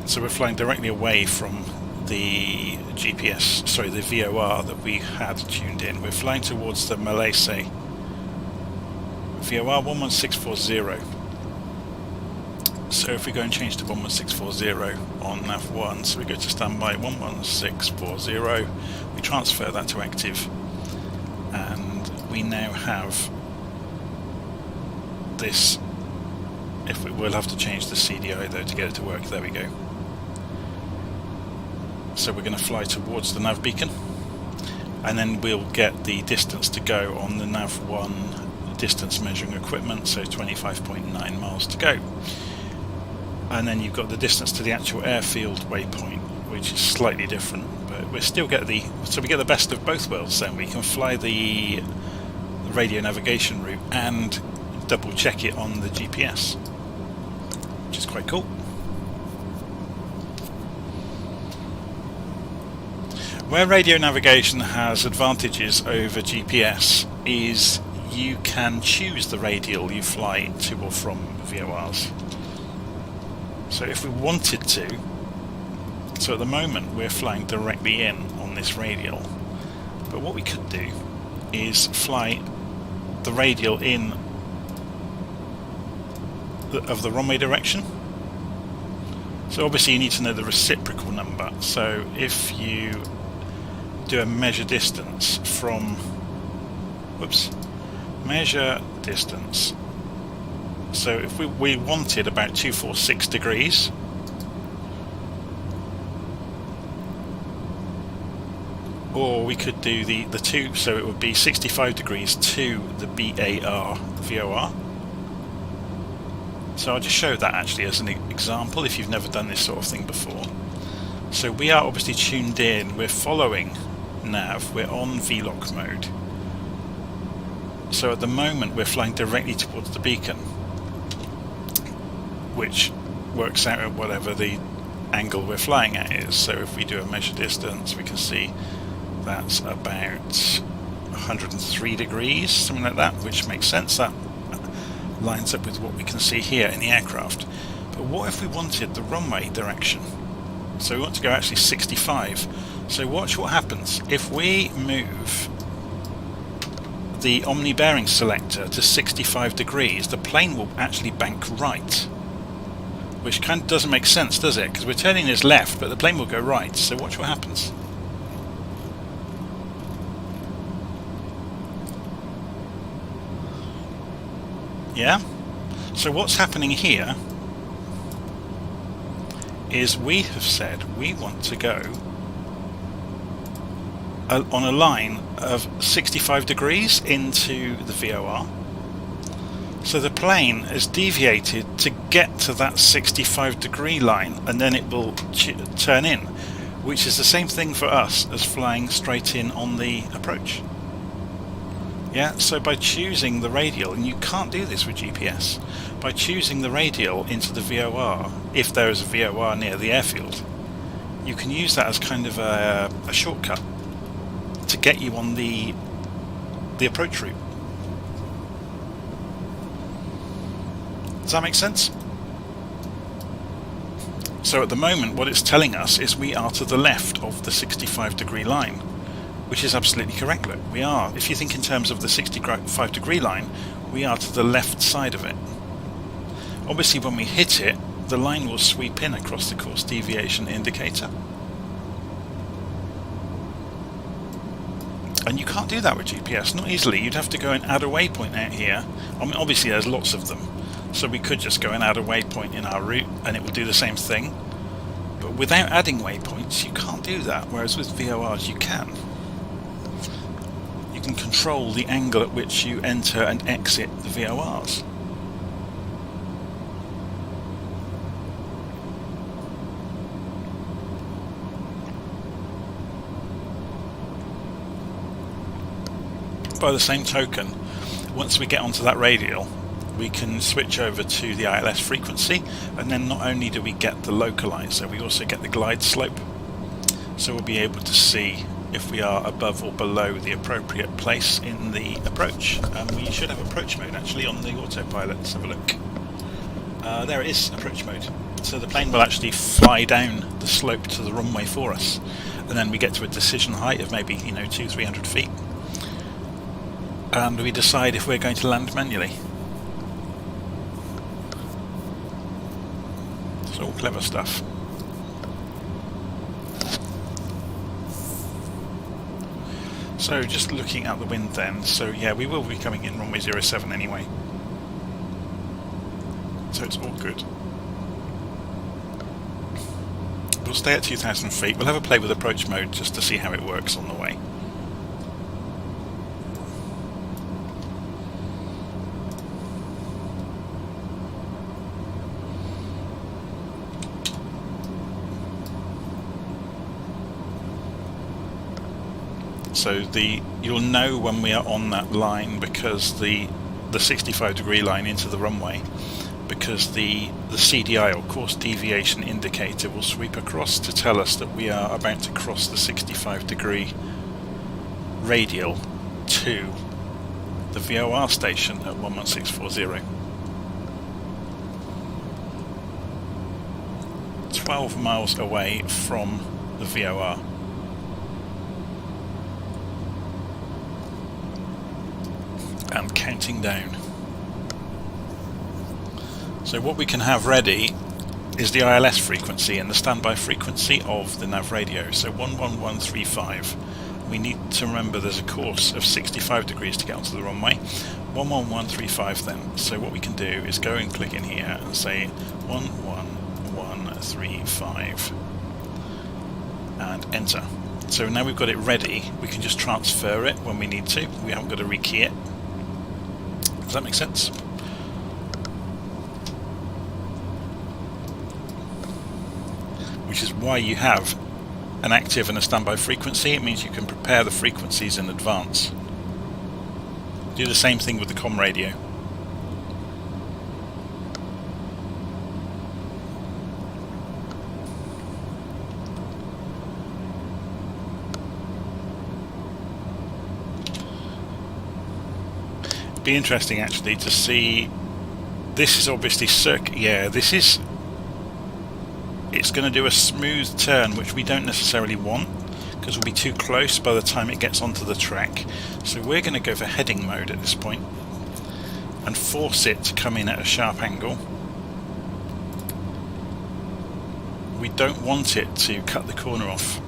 Speaker 1: So we're flying directly away from the GPS, sorry, the VOR that we had tuned in. We're flying towards the Malaysia VOR 11640. So if we go and change to 11640 on nav1, so we go to standby 11640, we transfer that to active, and we now have this. If we'll have to change the CDI though to get it to work. There we go. So we're going to fly towards the nav beacon, and then we'll get the distance to go on the nav1 distance measuring equipment, so 25.9 miles to go. And then you've got the distance to the actual airfield waypoint, which is slightly different, but we still get we get the best of both worlds. Then we can fly the radio navigation route and double check it on the GPS, which is quite cool. Where radio navigation has advantages over GPS is you can choose the radial you fly to or from VORs. So if we wanted to, so at the moment we're flying directly in on this radial, but what we could do is fly the radial in of the runway direction. So obviously you need to know the reciprocal number. So if you do a measure distance from, measure distance. So if we wanted about 246 degrees, or we could do the two, so it would be 65 degrees to the BAR VOR. So I'll just show that actually as an example if you've never done this sort of thing before. So we are obviously tuned in, we're following nav, we're on VLOC mode. So at the moment we're flying directly towards the beacon, which works out at whatever the angle we're flying at is. So if we do a measure distance, we can see that's about 103 degrees, something like that, which makes sense. That lines up with what we can see here in the aircraft. But what if we wanted the runway direction? So we want to go actually 65. So watch what happens. If we move the Omni bearing selector to 65 degrees, the plane will actually bank right. Which kind of doesn't make sense, does it? Because we're turning this left, but the plane will go right. So watch what happens. Yeah? So what's happening here is we have said we want to go on a line of 65 degrees into the VOR. So the plane is deviated to get to that 65 degree line, and then it will turn in, which is the same thing for us as flying straight in on the approach. Yeah, so by choosing the radial, and you can't do this with GPS, by choosing the radial into the VOR, if there is a VOR near the airfield, you can use that as kind of a shortcut to get you on the approach route. Does that make sense? So at the moment what it's telling us is we are to the left of the 65 degree line, which is absolutely correct. Look, we are, if you think in terms of the 65 degree line, we are to the left side of it. Obviously when we hit it, the line will sweep in across the course deviation indicator. And you can't do that with GPS, not easily. You'd have to go and add a waypoint out here. I mean, obviously there's lots of them, so we could just go and add a waypoint in our route and it will do the same thing. But without adding waypoints, you can't do that, whereas with VORs you can. You can control the angle at which you enter and exit the VORs. By the same token, once we get onto that radial, we can switch over to the ILS frequency, and then not only do we get the localizer, we also get the glide slope. So we'll be able to see if we are above or below the appropriate place in the approach. We should have approach mode actually on the autopilot. Let's have a look. There it is, approach mode. So the plane will actually fly down the slope to the runway for us, and then we get to a decision height of maybe 200-300 feet. And we decide if we're going to land manually. It's all clever stuff. So just looking out the wind then, so yeah, we will be coming in runway 07 anyway. So it's all good. We'll stay at 2,000 feet. We'll have a play with approach mode just to see how it works on the way. So you'll know when we are on that line, because the 65 degree line into the runway
Speaker 2: because the CDI, or course deviation indicator, will sweep across to tell us that we are about to cross the 65-degree radial to the VOR station at 11640. 12 miles away from the VOR. And counting down. So what we can have ready is the ILS frequency and the standby frequency of the nav radio. So 11135. We need to remember there's a course of 65 degrees to get onto the runway. 11135 then. So what we can do is go and click in here and say 11135 and enter. So now we've got it ready, we can just transfer it when we need to. We haven't got to rekey it. Does that make sense? Which is why you have an active and a standby frequency. It means you can prepare the frequencies in advance. Do the same thing with the comm radio. It'd be interesting actually to see. This is obviously it's going to do a smooth turn, which we don't necessarily want because we'll be too close by the time it gets onto the track. So we're going to go for heading mode at this point and force it to come in at a sharp angle. We don't want it to cut the corner off.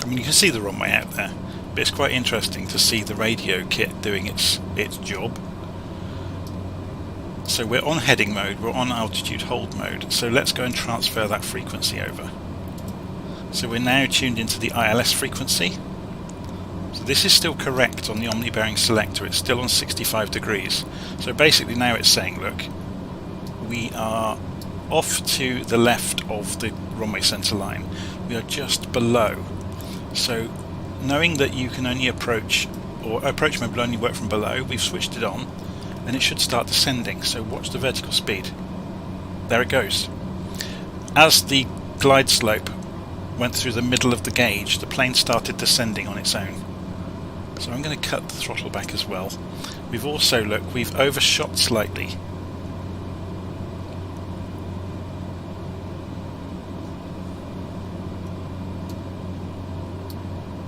Speaker 2: I mean, you can see the runway out there, but it's quite interesting to see the radio kit doing its job. So we're on heading mode, we're on altitude hold mode, so let's go and transfer that frequency over. So we're now tuned into the ILS frequency. So this is still correct on the omni-bearing selector, it's still on 65 degrees. So basically now it's saying, look, we are off to the left of the runway centre line. We are just below. So knowing that you can only approach, or approach mode will only work from below, we've switched it on. And it should start descending, so watch the vertical speed. There it goes. As the glide slope went through the middle of the gauge, the plane started descending on its own. So I'm going to cut the throttle back as well. We've also, look, we've overshot slightly.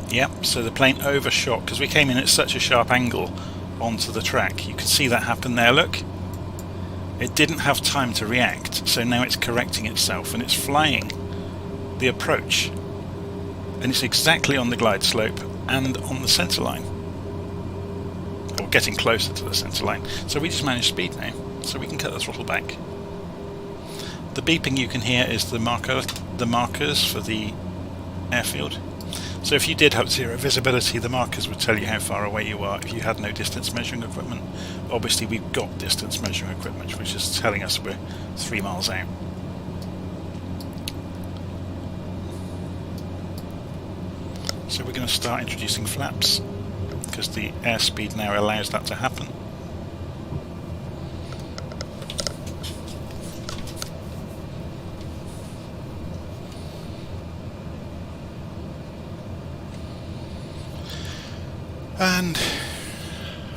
Speaker 2: Yep, so the plane overshot because we came in at such a sharp angle onto the track. You can see that happen there, look. It didn't have time to react, so now it's correcting itself and it's flying the approach. And it's exactly on the glide slope and on the centre line. Or getting closer to the centre line. So we just managed speed now, so we can cut the throttle back. The beeping you can hear is the markers for the airfield. So if you did have zero visibility, the markers would tell you how far away you are if you had no distance measuring equipment. Obviously we've got distance measuring equipment, which is telling us we're 3 miles out. So we're going to start introducing flaps, because the airspeed now allows that to happen. And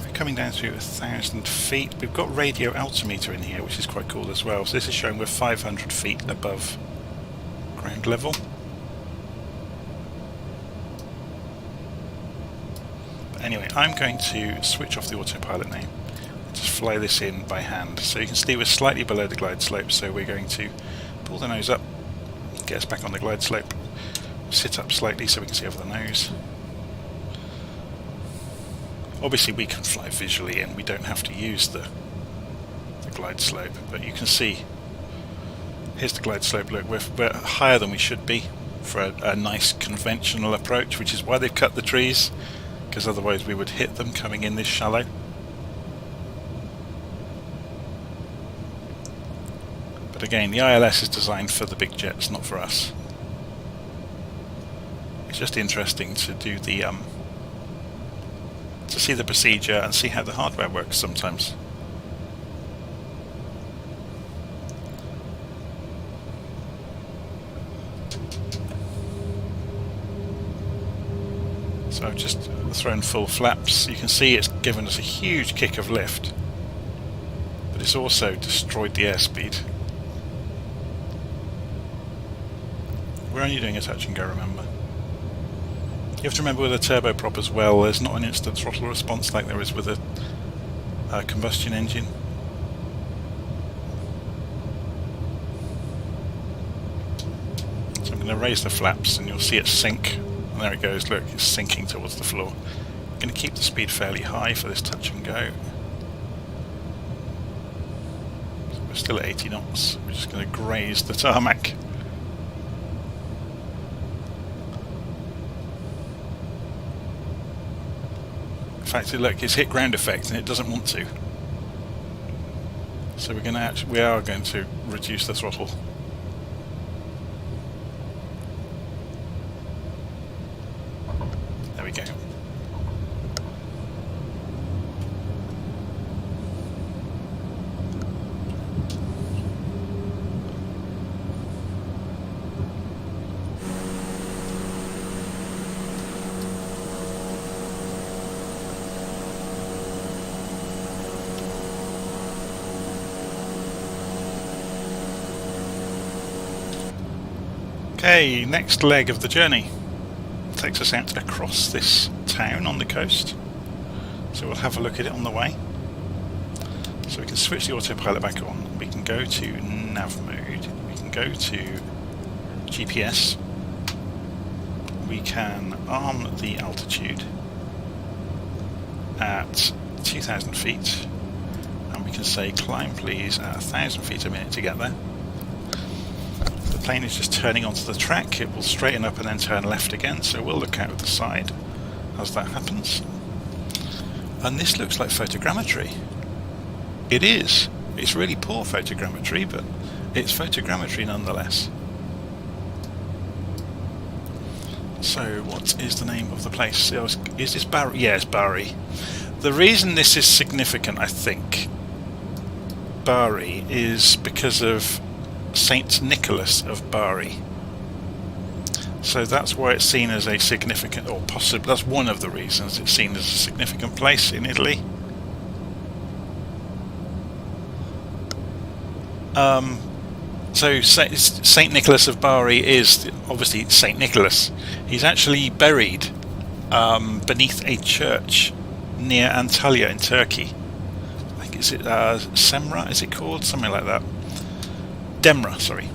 Speaker 2: we're coming down to 1,000 feet. We've got radio altimeter in here, which is quite cool as well. So this is showing we're 500 feet above ground level. But anyway, I'm going to switch off the autopilot now. Just fly this in by hand. So you can see we're slightly below the glide slope, so we're going to pull the nose up, get us back on the glide slope, sit up slightly so we can see over the nose. Obviously we can fly visually and we don't have to use the glide slope, but you can see, here's the glide slope, look, we're higher than we should be for a nice conventional approach, which is why they've cut the trees, because otherwise we would hit them coming in this shallow. But again, the ILS is designed for the big jets, not for us. It's just interesting to do the
Speaker 1: to see the procedure and see how the hardware works sometimes. So I've just thrown full flaps. You can see it's given us a huge kick of lift, but it's also destroyed the airspeed. We're only doing a touch and go, remember. You have to remember with a turboprop as well, there's not an instant throttle response like there is with a combustion engine. So I'm going to raise the flaps and you'll see it sink. And there it goes, look, it's sinking towards the floor. I'm going to keep the speed fairly high for this touch and go. So we're still at 80 knots. We're just going to graze the tarmac. In fact, look, it's hit ground effect and it doesn't want to. So we are going to reduce the throttle. There we go. Okay, next leg of the journey takes us out across this town on the coast. So we'll have a look at it on the way. So we can switch the autopilot back on. We can go to nav mode. We can go to GPS. We can arm the altitude at 2,000 feet. And we can say climb please at 1,000 feet a minute to get there. The plane is just turning onto the track. It will straighten up and then turn left again, so we'll look out of the side as that happens. And this looks like photogrammetry. It is. It's really poor photogrammetry, but it's photogrammetry nonetheless. So what is the name of the place? Is this Barry? Yeah, it's Barry. The reason this is significant, I think, Barry, is because of Saint Nicholas of Bari. So that's why it's seen as a significant, or possibly that's one of the reasons it's seen as a significant place in Italy. So Saint Nicholas of Bari is obviously Saint Nicholas. He's actually buried beneath a church near Antalya in Turkey. Like, is it Semra? Is it called something like that? Demra, sorry.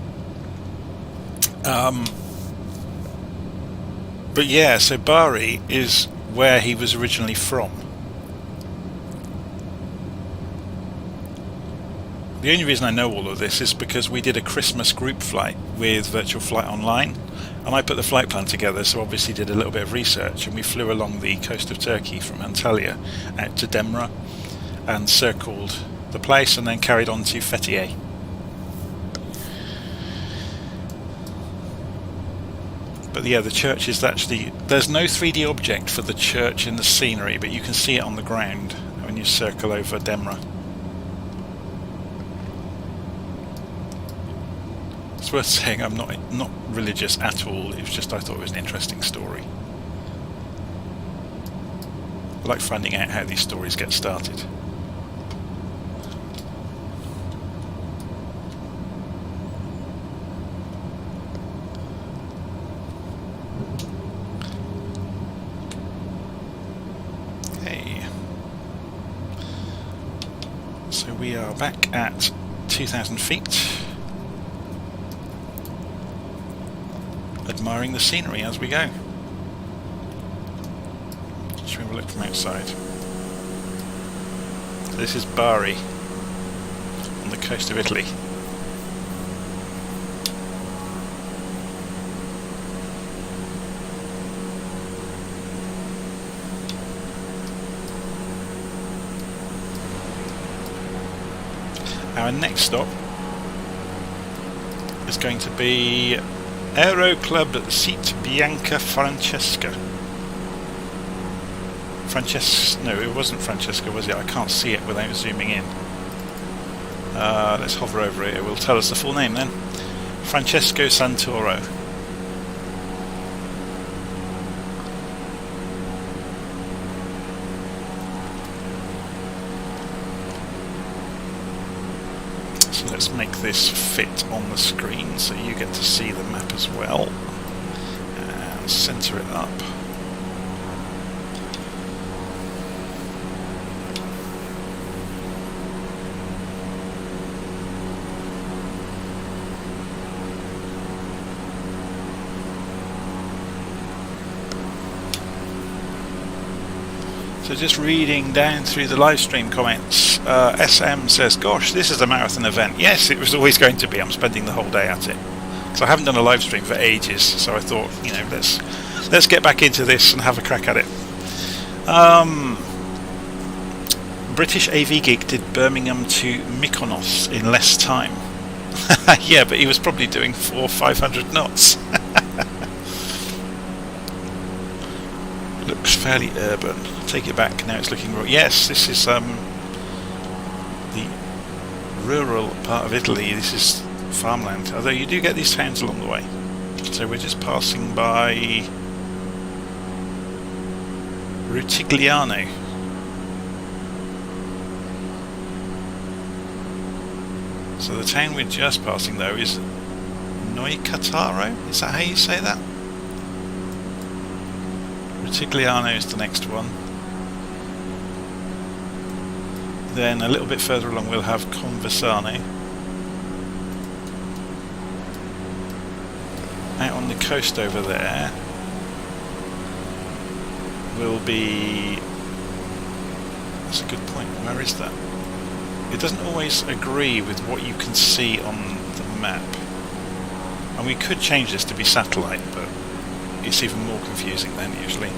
Speaker 1: But yeah, so Bari is where he was originally from. The only reason I know all of this is because we did a Christmas group flight with Virtual Flight Online, and I put the flight plan together, so obviously did a little bit of research, and we flew along the coast of Turkey from Antalya out to Demra and circled the place and then carried on to Fethiye. But yeah, the church is actually, there's no 3D object for the church in the scenery, but you can see it on the ground when you circle over Demra. It's worth saying I'm not religious at all, it was just I thought it was an interesting story. I like finding out how these stories get started. So we are back at 2,000 feet, admiring the scenery as we go. Should we have a look from outside? So this is Bari, on the coast of Italy. Our next stop is going to be Aero Club Seat Bianca Francesca. No, it wasn't Francesca, was it? I can't see it without zooming in. Let's hover over it. It will tell us the full name then. Francesco Santoro. So let's make this fit on the screen so you get to see the map as well. And center it up. So just reading down through the live stream comments, SM says, gosh, this is a marathon event. Yes, it was always going to be. I'm spending the whole day at it. Because I haven't done a live stream for ages, so I thought, let's get back into this and have a crack at it. British AV Geek did Birmingham to Mykonos in less time. Yeah, but he was probably doing 400 or 500 knots. Looks fairly urban. Take it back, now it's looking rural. Yes, this is the rural part of Italy. This is farmland, although you do get these towns along the way. So we're just passing by Rutigliano. So the town we're just passing though is Noicataro. Is that how you say that? Rutigliano is the next one. Then a little bit further along we'll have Conversano. Out on the coast over there will be... That's a good point. Where is that? It doesn't always agree with what you can see on the map. And we could change this to be satellite, but it's even more confusing then usually.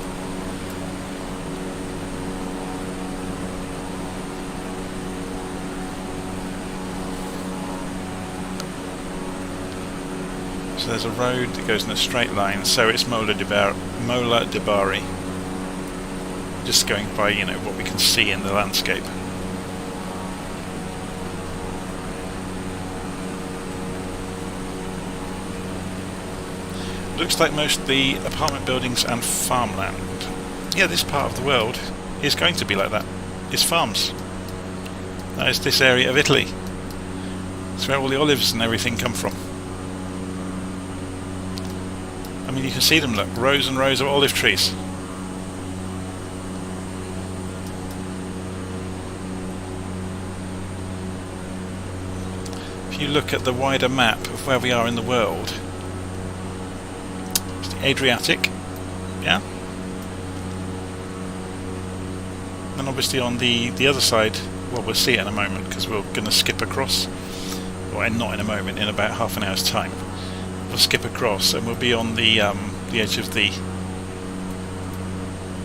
Speaker 1: So there's a road that goes in a straight line, so it's Mola di Bari. Just going by, what we can see in the landscape. Looks like most of the apartment buildings and farmland. Yeah, this part of the world is going to be like that. It's farms. That is this area of Italy. It's where all the olives and everything come from. I mean, you can see them, look, rows and rows of olive trees. If you look at the wider map of where we are in the world, it's the Adriatic, yeah? And obviously on the other side, well, we'll see it in a moment because we're going to skip across, well, not in a moment, in about half an hour's time. We'll skip across and we'll be on the edge of the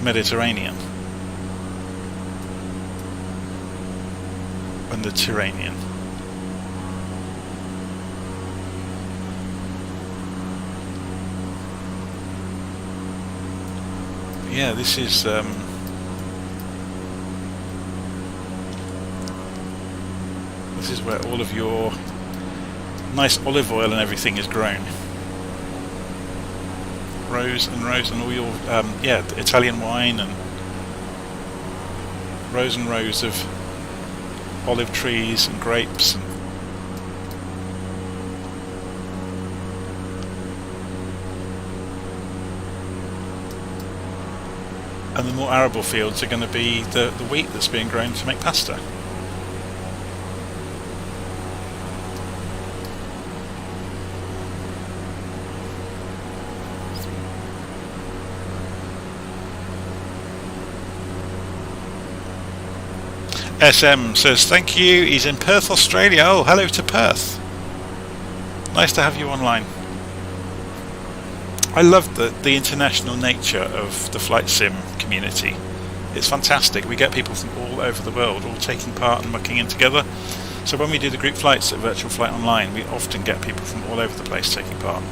Speaker 1: Mediterranean and the Tyrrhenian. Yeah, this is where all of your nice olive oil and everything is grown. Rows and rows, and all your Italian wine, and rows and rows of olive trees and grapes. And the more arable fields are going to be the wheat that's being grown to make pasta. SM says thank you, he's in Perth, Australia. Oh, hello to Perth. Nice to have you online. I love the international nature of the flight sim community. It's fantastic. We get people from all over the world all taking part and mucking in together. So when we do the group flights at Virtual Flight Online, we often get people from all over the place taking part.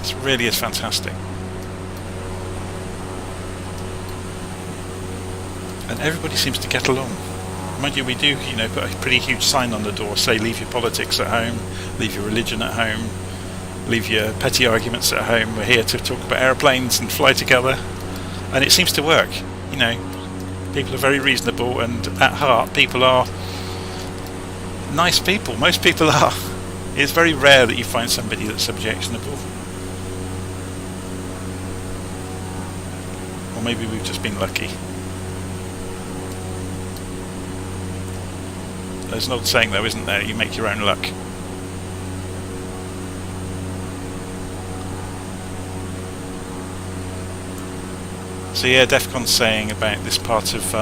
Speaker 1: It really is fantastic. and everybody seems to get along. Mind you, we do, put a pretty huge sign on the door, say leave your politics at home, leave your religion at home, leave your petty arguments at home. We're here to talk about aeroplanes and fly together, and it seems to work. People are very reasonable, and at heart, people are nice people. Most people are. It's very rare that you find somebody that's objectionable. Or maybe we've just been lucky. There's an old saying though, isn't there? You make your own luck. So yeah, DEFCON's saying about this part of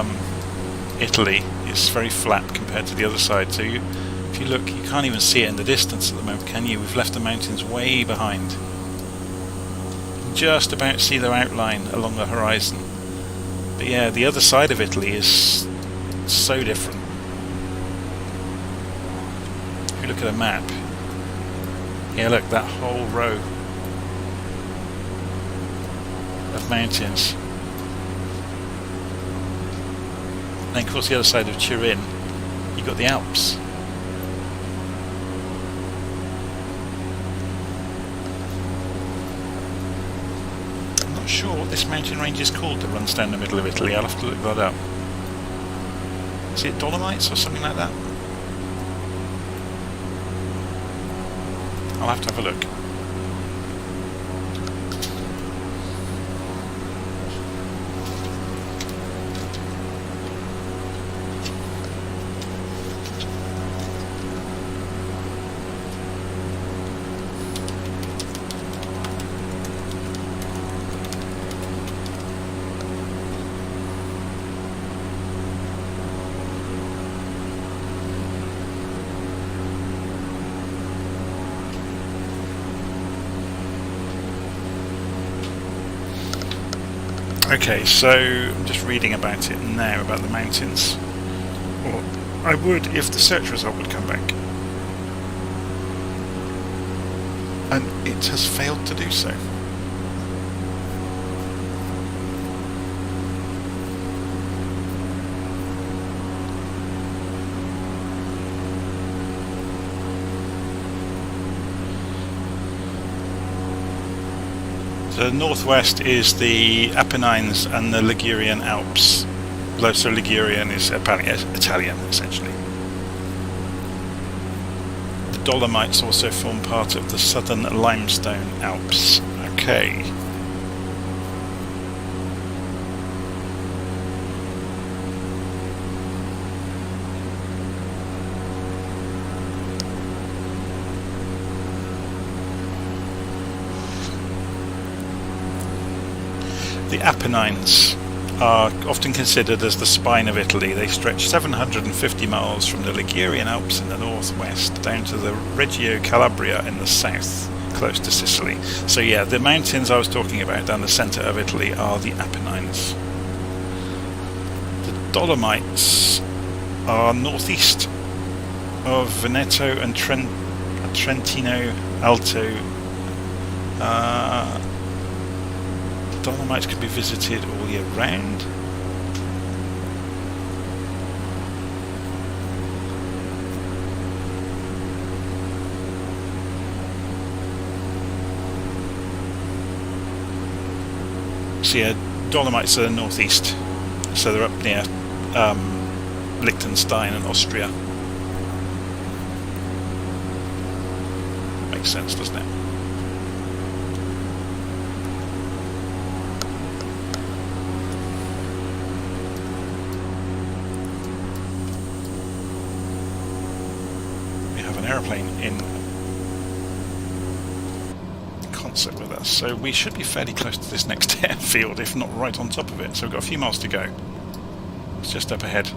Speaker 1: Italy, it's very flat compared to the other side. So if you look, you can't even see it in the distance at the moment, can you? We've left the mountains way behind. You can just about see their outline along the horizon. But yeah, the other side of Italy is so different. If you look at a map, yeah, look, that whole row of mountains. And of course the other side of Turin, you've got the Alps. I'm not sure what this mountain range is called that runs down the middle of Italy. I'll have to look that up. Is it Dolomites or something like that? I'll have to have a look. Okay, so I'm just reading about it now, about the mountains. Or I would if the search result would come back. And it has failed to do so. The northwest is the Apennines and the Ligurian Alps. So Ligurian is Italian, essentially. The Dolomites also form part of the southern limestone Alps. Okay. The Apennines are often considered as the spine of Italy. They stretch 750 miles from the Ligurian Alps in the northwest down to the Reggio Calabria in the south, close to Sicily. So yeah, the mountains I was talking about down the centre of Italy are the Apennines. The Dolomites are northeast of Veneto and Trentino Alto. Dolomites can be visited all year round. So yeah, Dolomites are northeast, so they're up near Liechtenstein and Austria. Makes sense, doesn't it? Aeroplane in concert with us, so we should be fairly close to this next airfield, if not right on top of it. So we've got a few miles to go. It's just up ahead.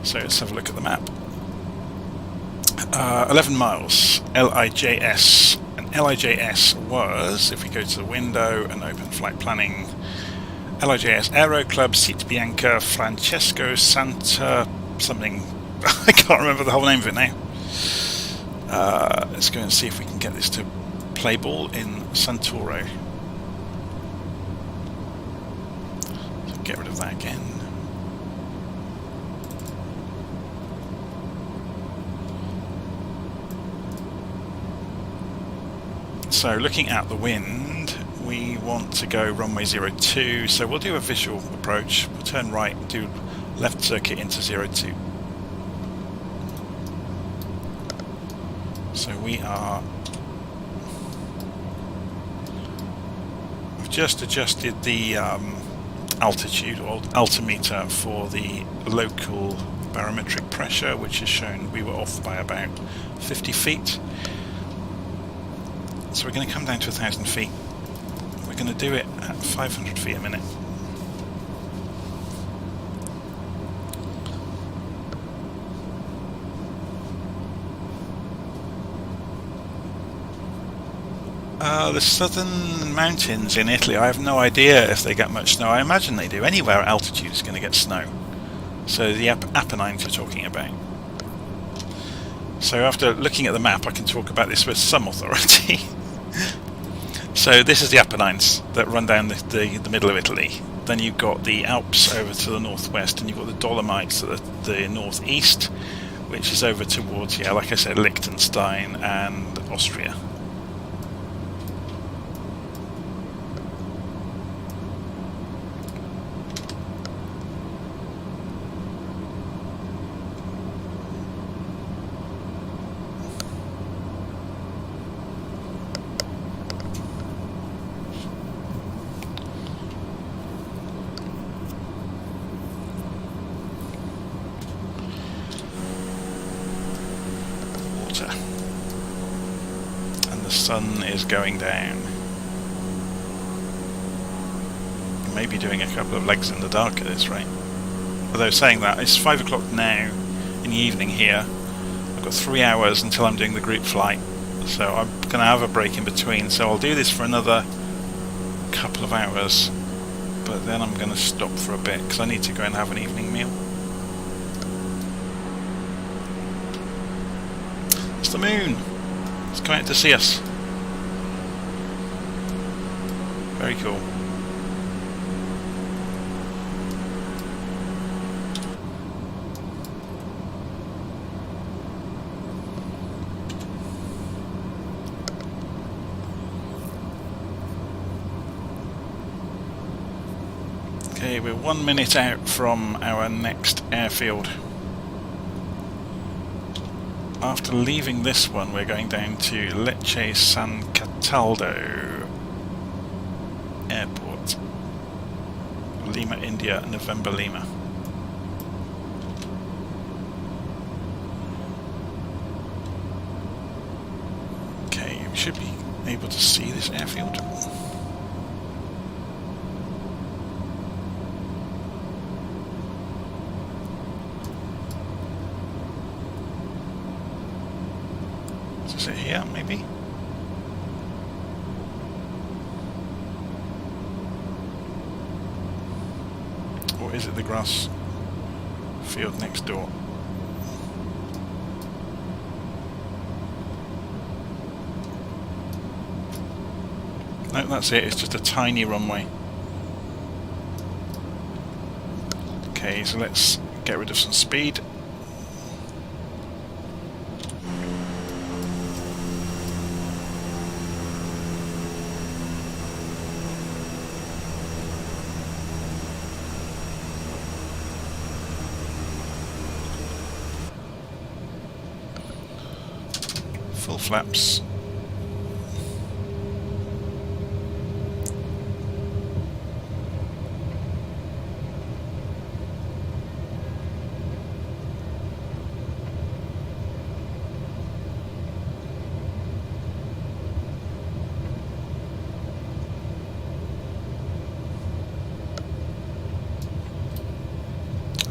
Speaker 1: So let's have a look at the map. 11 miles, LIJS. And LIJS was, if we go to the window and open flight planning, LIJS Aero Club Seat Bianca Francesco Santa something. I can't remember the whole name of it now. Let's go and see if we can get this to play ball in Santoro. So get rid of that again. So looking at the wind, we want to go runway 02, so we'll do a visual approach. We'll turn right, do left circuit into 02. So we've just adjusted the altitude or altimeter for the local barometric pressure, which has shown we were off by about 50 feet. So we're going to come down to 1,000 feet. We're going to do it at 500 feet a minute. The southern mountains in Italy, I have no idea if they get much snow. I imagine they do. Anywhere at altitude is going to get snow. So the Apennines you're talking about. So after looking at the map, I can talk about this with some authority. So this is the Apennines that run down the middle of Italy. Then you've got the Alps over to the northwest, and you've got the Dolomites at the northeast, which is over towards, yeah, like I said, Liechtenstein and Austria. And the sun is going down. Maybe doing a couple of legs in the dark at this rate. Although saying that, it's 5 o'clock now in the evening here. I've got 3 hours until I'm doing the group flight, so I'm going to have a break in between. So I'll do this for another couple of hours, but then I'm going to stop for a bit because I need to go and have an evening meal. It's the moon. It's coming out to see us. Very cool. Okay, we're 1 minute out from our next airfield. After leaving this one, we're going down to Lecce San Cataldo Airport. Lima, India, November Lima. Okay, we should be able to see this airfield. Is it here, maybe? Or is it the grass field next door? No, that's it, it's just a tiny runway. Okay, so let's get rid of some speed. Full flaps.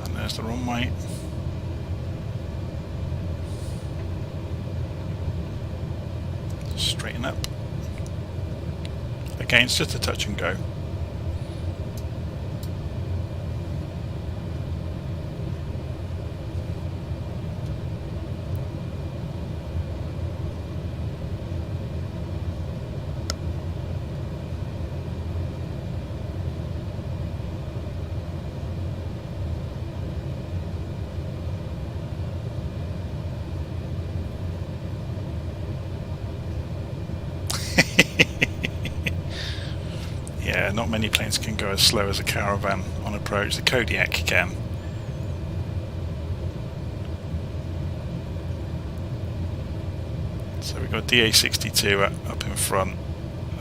Speaker 1: And there's the runway. Straighten up. Again, it's just a touch and go. Yeah, not many planes can go as slow as a Caravan on approach. The Kodiak can. So we've got DA62 up in front,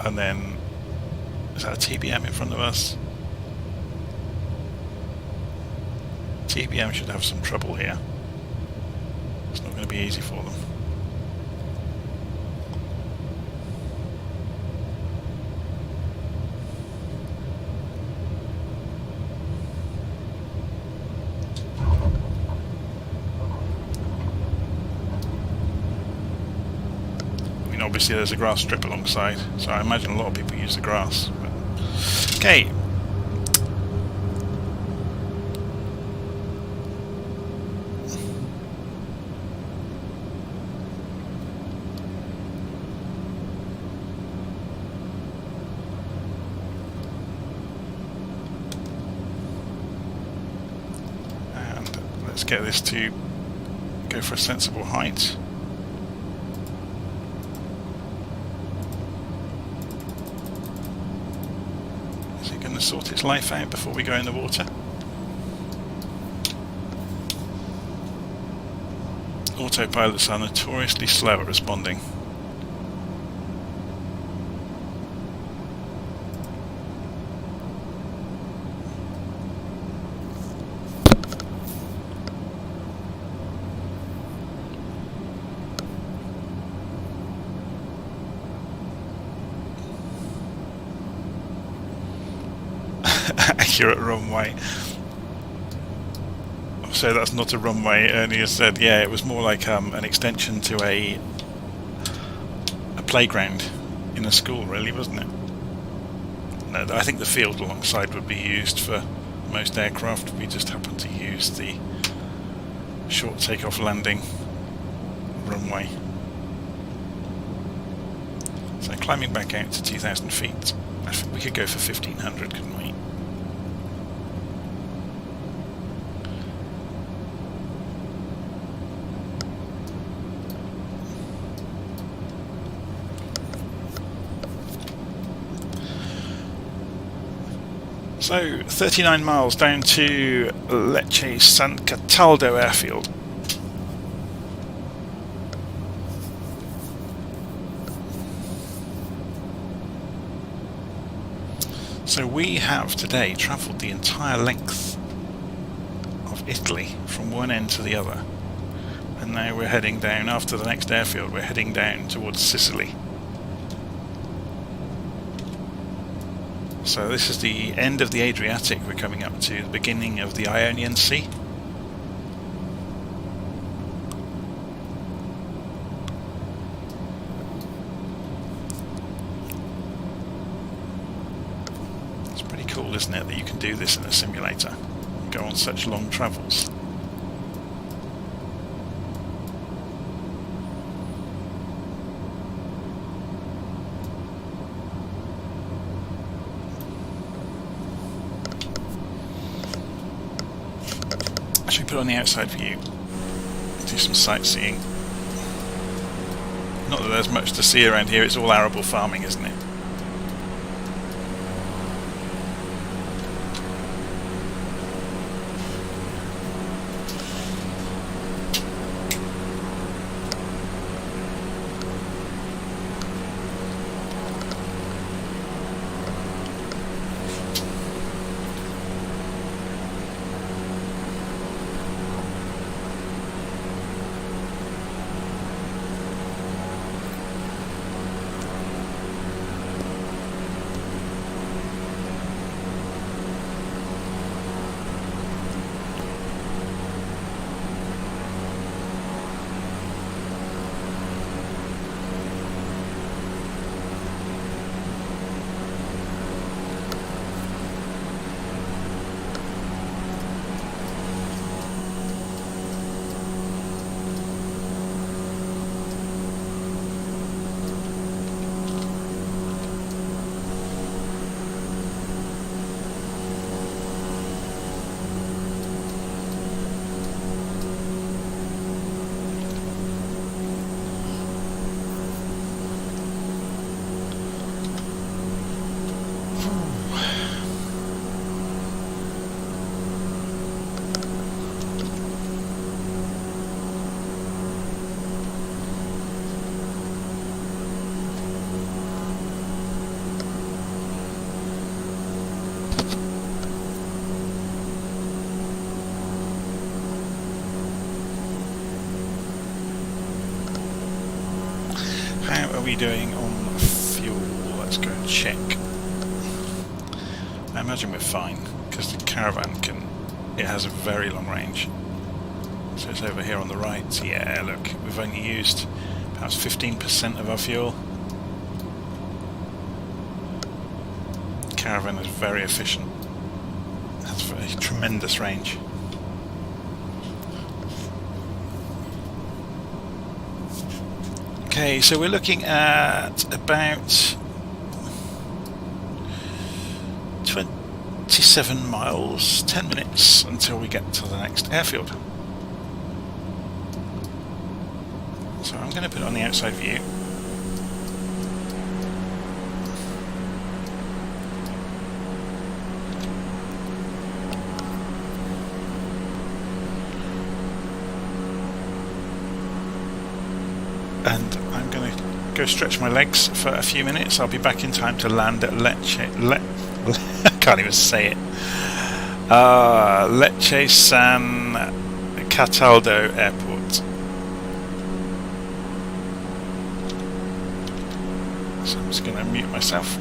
Speaker 1: and then is that a TBM in front of us? TBM should have some trouble here. It's not going to be easy for them. I mean, obviously there's a grass strip alongside, so I imagine a lot of people use the grass. But... okay. Let's get this to go for a sensible height. Is it going to sort its life out before we go in the water? Autopilots are notoriously slow at responding. Accurate runway. So that's not a runway. Ernie has said, yeah, it was more like an extension to a playground in a school, really, wasn't it? No, I think the field alongside would be used for most aircraft. We just happen to use the short takeoff landing runway. So climbing back out to 2,000 feet, I think we could go for 1,500, couldn't we? So, 39 miles down to Lecce San Cataldo airfield. So we have today travelled the entire length of Italy from one end to the other. And now we're heading down, after the next airfield, we're heading down towards Sicily. So this is the end of the Adriatic we're coming up to, the beginning of the Ionian Sea. It's pretty cool, isn't it, that you can do this in a simulator, go on such long travels. Should we put on the outside view, do some sightseeing? Not that there's much to see around here, it's all arable farming, isn't it? we doing on fuel? Let's go and check. I imagine we're fine, because the Caravan it has a very long range. So it's over here on the right. Yeah, look, we've only used perhaps 15% of our fuel. Caravan is very efficient. Has a tremendous range. Okay, so we're looking at about 27 miles, 10 minutes until we get to the next airfield. So I'm going to put it on the outside view. And I'm going to go stretch my legs for a few minutes. I'll be back in time to land at I can't even say it. Lecce San Cataldo Airport. So I'm just going to mute myself.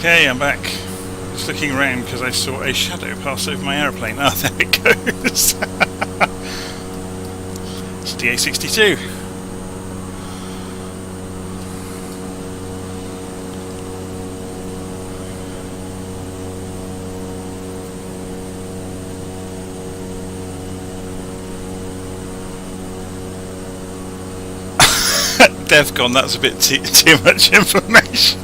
Speaker 1: Okay, I'm back. Just looking around because I saw a shadow pass over my aeroplane. Ah, there it goes. It's DA62. Devcon, that's a bit too much information.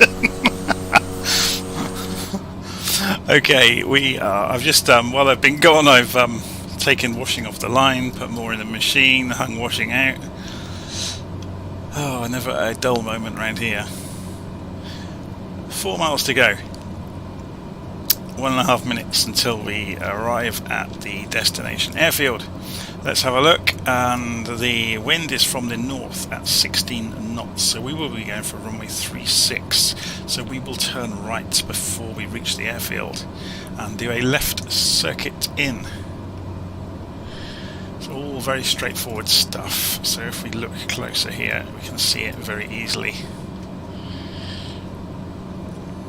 Speaker 1: Okay, I've just while I've been gone, I've taken washing off the line, put more in the machine, hung washing out. Oh, never a dull moment around here. 4 miles to go. 1.5 minutes until we arrive at the destination airfield. Let's have a look, and the wind is from the north at 16 knots, so we will be going for runway 36, so we will turn right before we reach the airfield and do a left circuit in. It's all very straightforward stuff, so if we look closer here we can see it very easily.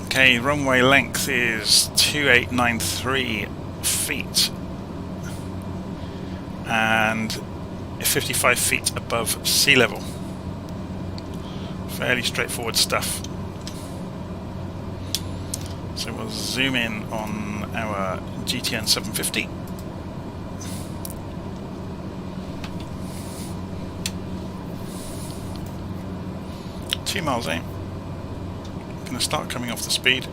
Speaker 1: Okay, runway length is 2893 feet and 55 feet above sea level. Fairly straightforward stuff. So we'll zoom in on our GTN 750. Two miles out. Going to start coming off the speed.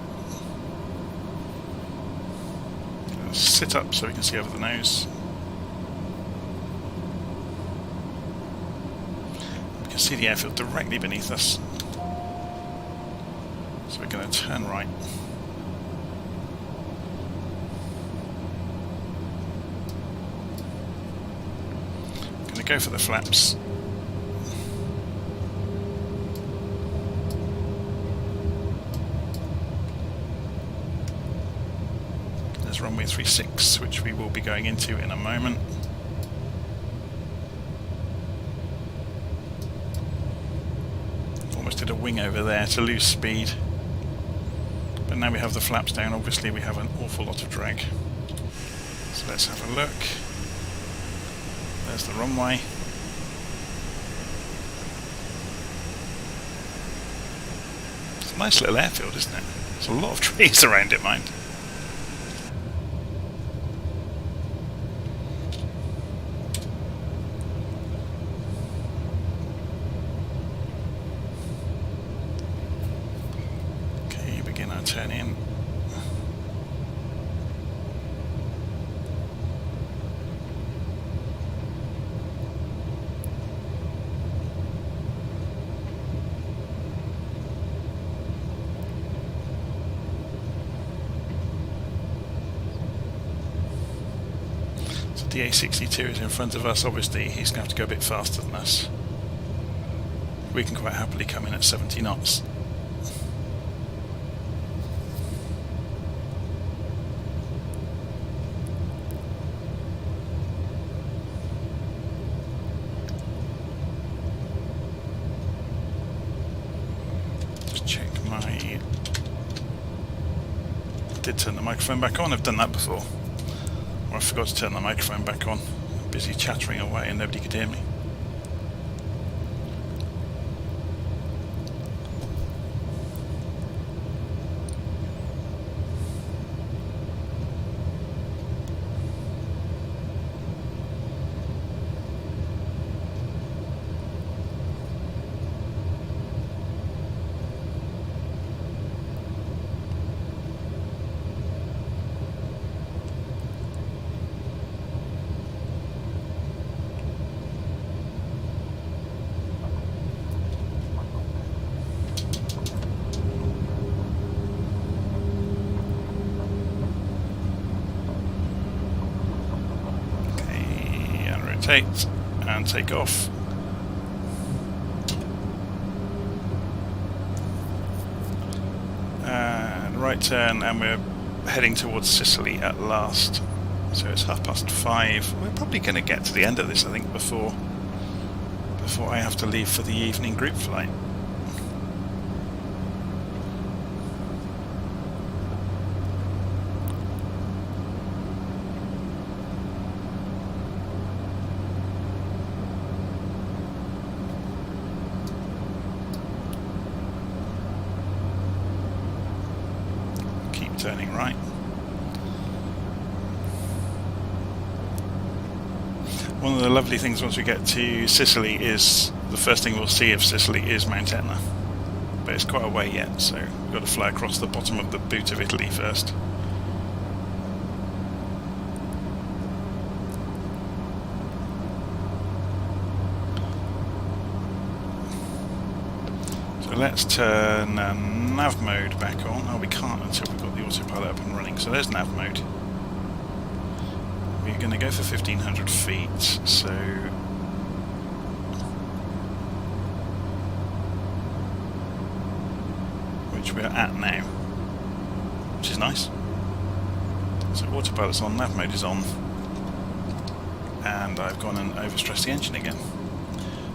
Speaker 1: Sit up so we can see over the nose. We can see the airfield directly beneath us. So we're going to turn right. Going to go for the flaps. Runway 36, which we will be going into in a moment. Almost did a wing over there to lose speed, but now we have the flaps down, obviously we have an awful lot of drag. So let's have a look. There's the runway. It's a nice little airfield, isn't it? There's a lot of trees around it, mind. Turn in. So DA62 is in front of us. Obviously he's going to have to go a bit faster than us. We can quite happily come in at 70 knots. I did turn the microphone back on. I've done that before. Or I forgot to turn the microphone back on. I'm busy chattering away and nobody could hear me. Rotate and take off. And right turn, and we're heading towards Sicily at last. So it's 5:30. We're probably going to get to the end of this, I think, before I have to leave for the evening group flight. turning right. One of the lovely things once we get to Sicily is the first thing we'll see of Sicily is Mount Etna. But it's quite a way yet, so we've got to fly across the bottom of the boot of Italy first. So let's turn nav mode back on. Oh, we can't until we've got the autopilot up and running. So there's nav mode. We're going to go for 1500 feet, so which we're at now, which is nice. So autopilot's on, nav mode is on, and I've gone and overstressed the engine again.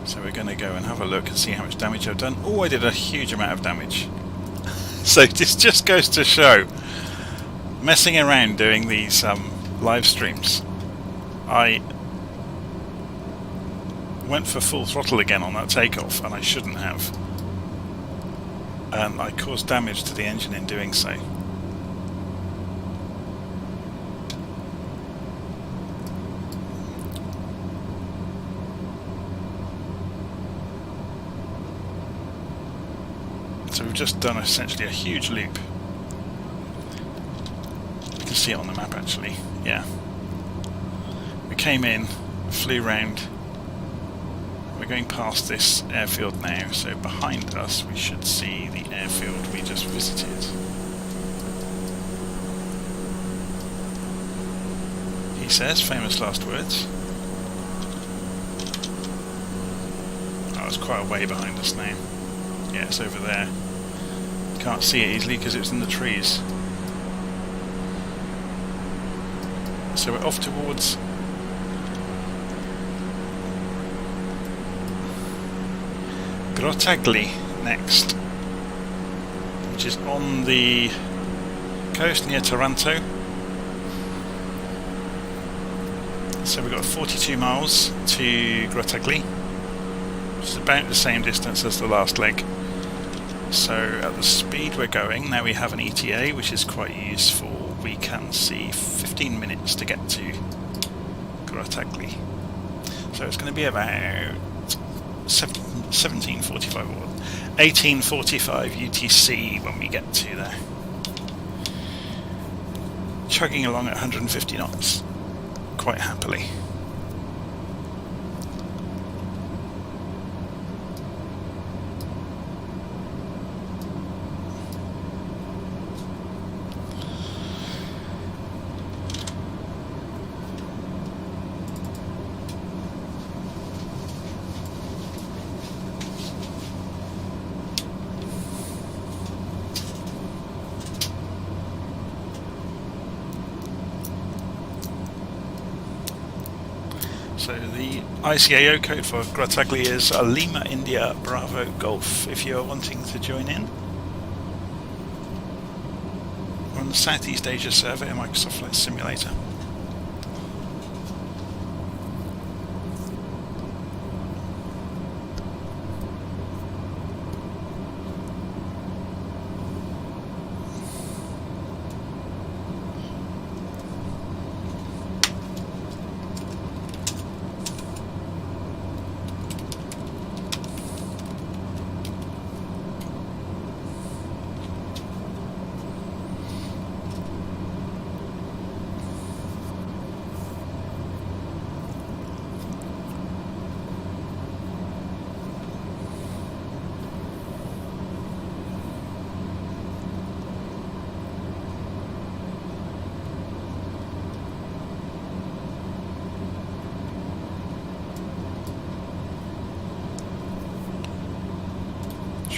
Speaker 1: So we're going to go and have a look and see how much damage I've done. Oh, I did a huge amount of damage. So this just goes to show, messing around doing these live streams, I went for full throttle again on that takeoff, and I shouldn't have. I caused damage to the engine in doing so. So we've just done essentially a huge loop. You can see it on the map actually, yeah. We came in, flew round. We're going past this airfield now, so behind us we should see the airfield we just visited. He says, famous last words. Oh, it's quite a way behind us now. Yeah, it's over there. Can't see it easily because it's in the trees. So we're off towards Grottaglie next, which is on the coast near Taranto. So we've got 42 miles to Grottaglie, which is about the same distance as the last leg. So at the speed we're going, now we have an ETA, which is quite useful. We can see 15 minutes to get to Grottaglie. So it's going to be about 17:45 or 18:45 UTC when we get to there. Chugging along at 150 knots, quite happily. So the ICAO code for Grottaglie is Lima India Bravo Golf, if you're wanting to join in. We're on the Southeast Asia Survey, a Microsoft Flight Simulator.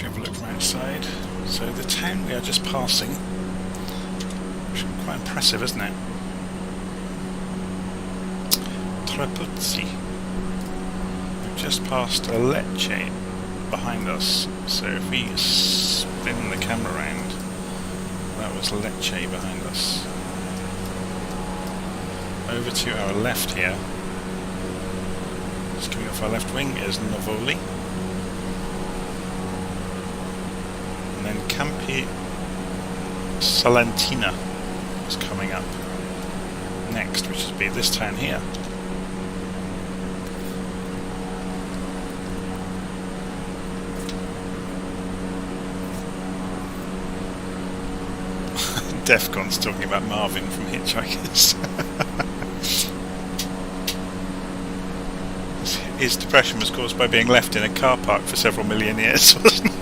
Speaker 1: Have a look from outside. So the town we are just passing, which is quite impressive, isn't it? Trepuzzi. We've just passed a Lecce behind us. So if we spin the camera around, that was Lecce behind us. Over to our left here, just coming off our left wing, is Novoli. And then Campi Salentina is coming up next, which would be this town here. Defcon's talking about Marvin from Hitchhikers. His depression was caused by being left in a car park for several million years, wasn't it?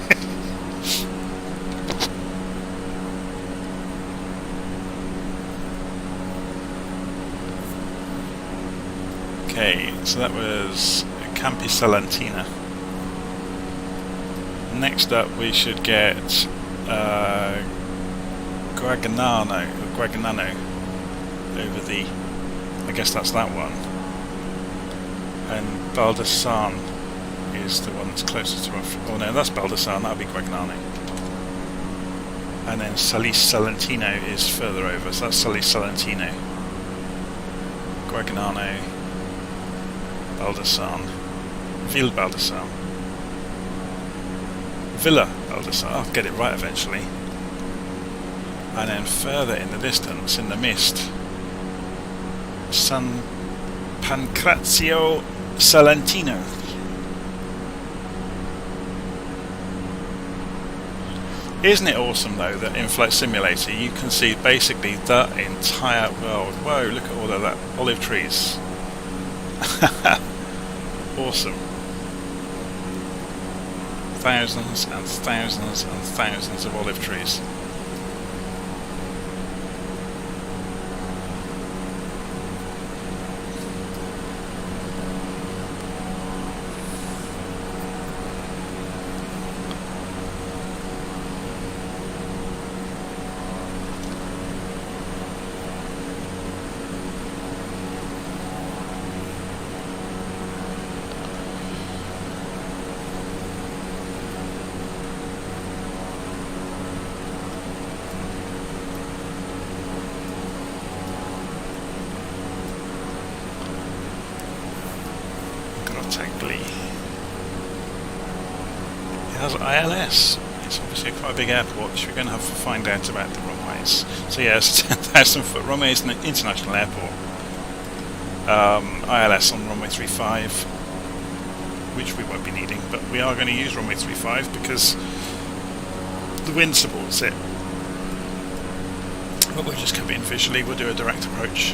Speaker 1: Okay, so that was Campi Salentina. Next up we should get Guagnano over the, I guess that's that one, and Baldassarre is the one that's closest to us. Oh no, that's Baldassarre, that'll be Guagnano. And then Salis Salentino is further over, so that's Salis Salentino, Guagnano, Baldassarre, Ville Baldassarre, Villa Baldassarre, I'll get it right eventually. And then further in the distance, in the mist, San Pancrazio Salentino. Isn't it awesome though that in Flight Simulator you can see basically the entire world? Whoa, look at all of that olive trees. Awesome. Thousands and thousands and thousands of olive trees. It has ILS. It's obviously quite a big airport, which we're going to have to find out about the runways. So yeah, it's a 10,000 foot runway, it's an international airport. ILS on runway 35, which we won't be needing, but we are going to use runway 35 because the wind supports it. But we'll just come in visually, we'll do a direct approach.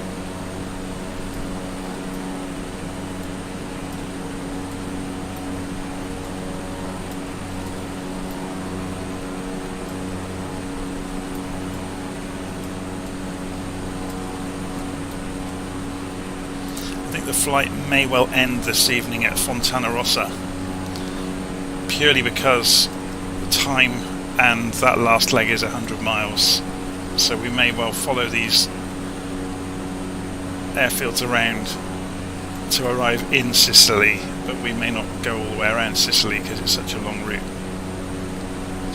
Speaker 1: The flight may well end this evening at Fontana Rossa, purely because the time and that last leg is 100 miles, so we may well follow these airfields around to arrive in Sicily, but we may not go all the way around Sicily because it's such a long route.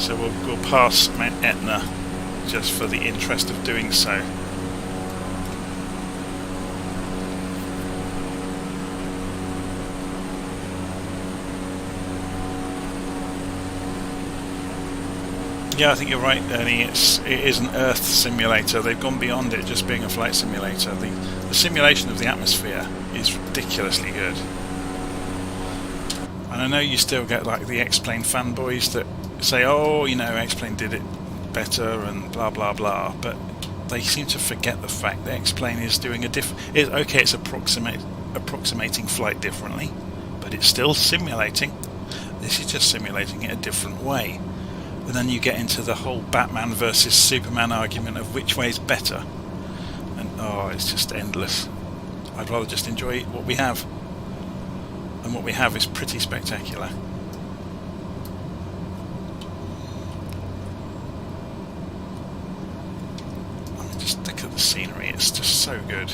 Speaker 1: So we'll pass Mount Etna just for the interest of doing so. Yeah, I think you're right, Ernie. It is an Earth simulator. They've gone beyond it just being a flight simulator. The simulation of the atmosphere is ridiculously good. And I know you still get like the X-Plane fanboys that say, oh, you know, X-Plane did it better and blah blah blah, but they seem to forget the fact that X-Plane is doing a it's approximating flight differently, but it's still simulating. This is just simulating it a different way. And then you get into the whole Batman versus Superman argument of which way is better, and oh, it's just endless. I'd rather just enjoy what we have, and what we have is pretty spectacular. I mean, just look at the scenery, it's just so good.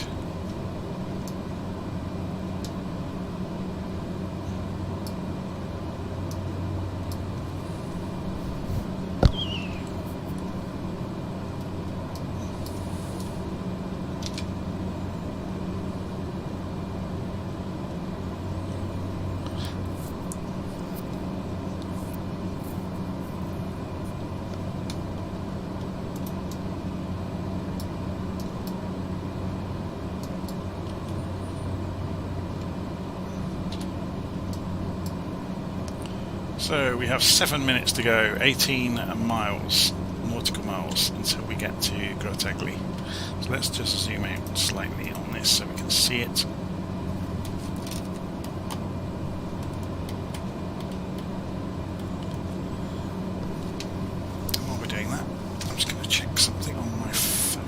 Speaker 1: So we have 7 minutes to go, 18 miles, nautical miles, until we get to Grottagli. So let's just zoom out slightly on this so we can see it. And while we're doing that, I'm just going to check something on my phone.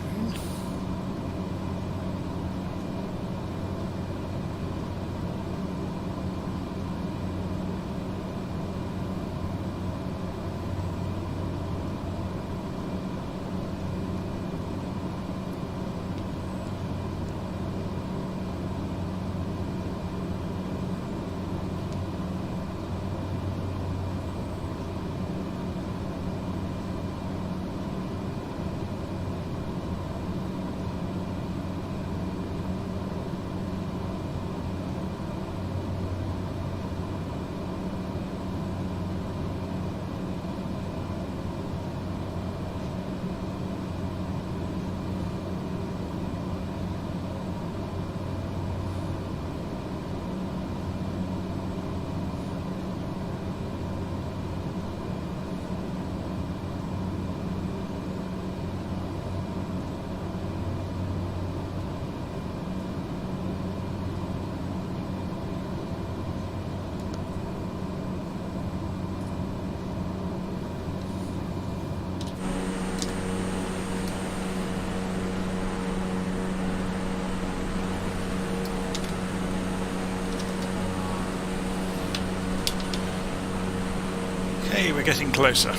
Speaker 1: Okay, we're getting closer.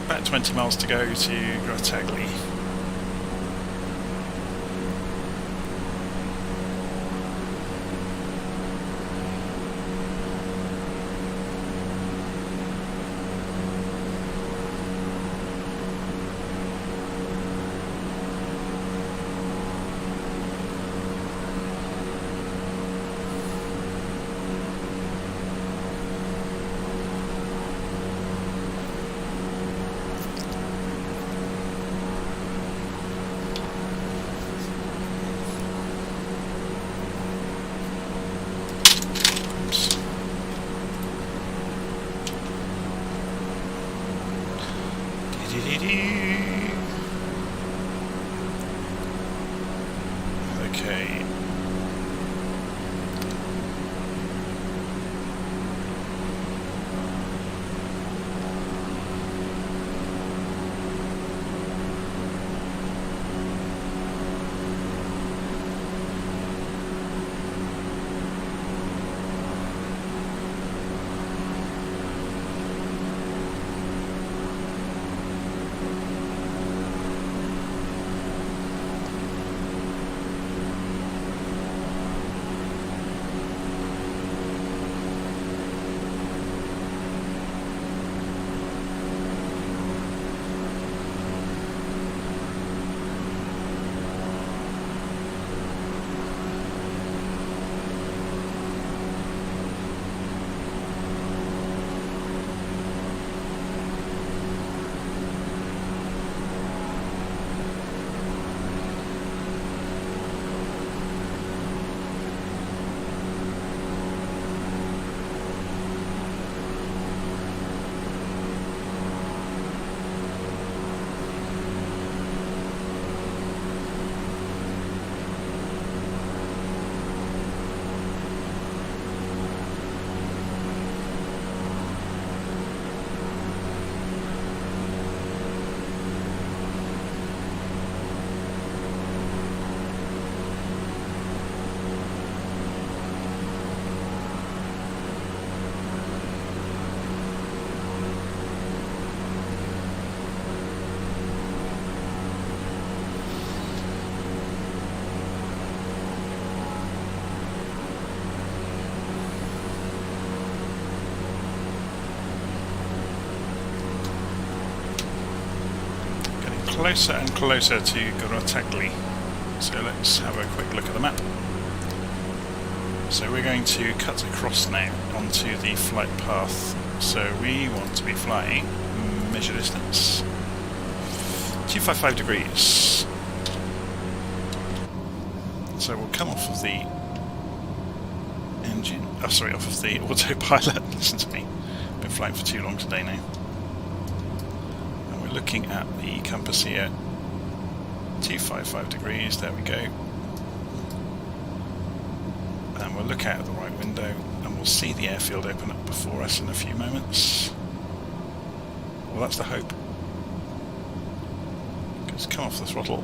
Speaker 1: About 20 miles to go to Grottagli. Okay. Closer and closer to Grottagli. So let's have a quick look at the map. So we're going to cut across now onto the flight path. So we want to be flying, measure distance, 255 degrees. So we'll come off of the engine, off of the autopilot, listen to me. Been flying for too long today now. And we're looking at the compass here. 255 degrees, there we go. And we'll look out of the right window and we'll see the airfield open up before us in a few moments. Well, that's the hope. Just come off the throttle.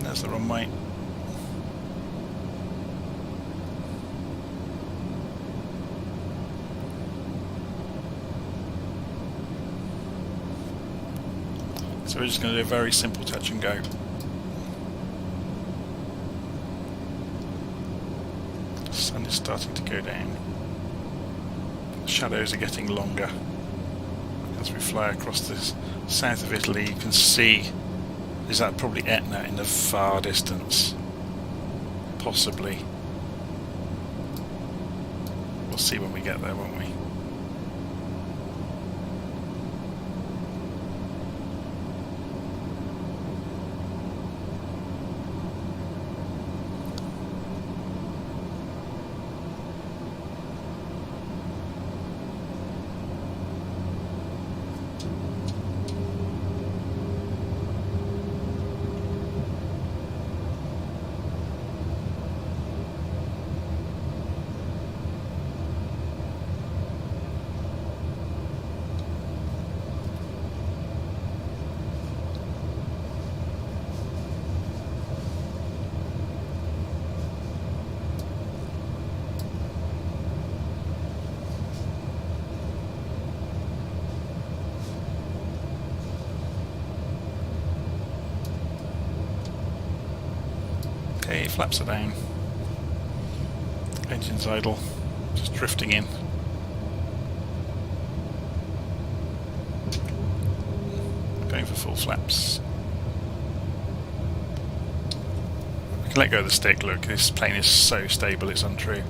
Speaker 1: There's the runway. So we're just going to do a very simple touch and go. The sun is starting to go down. The shadows are getting longer. As we fly across the south of Italy, you can see is that probably Etna in the far distance? Possibly. We'll see when we get there, won't we? Okay, flaps are down. Engine's idle. Just drifting in. Going for full flaps. We can let go of the stick. Look, this plane is so stable, it's untrue.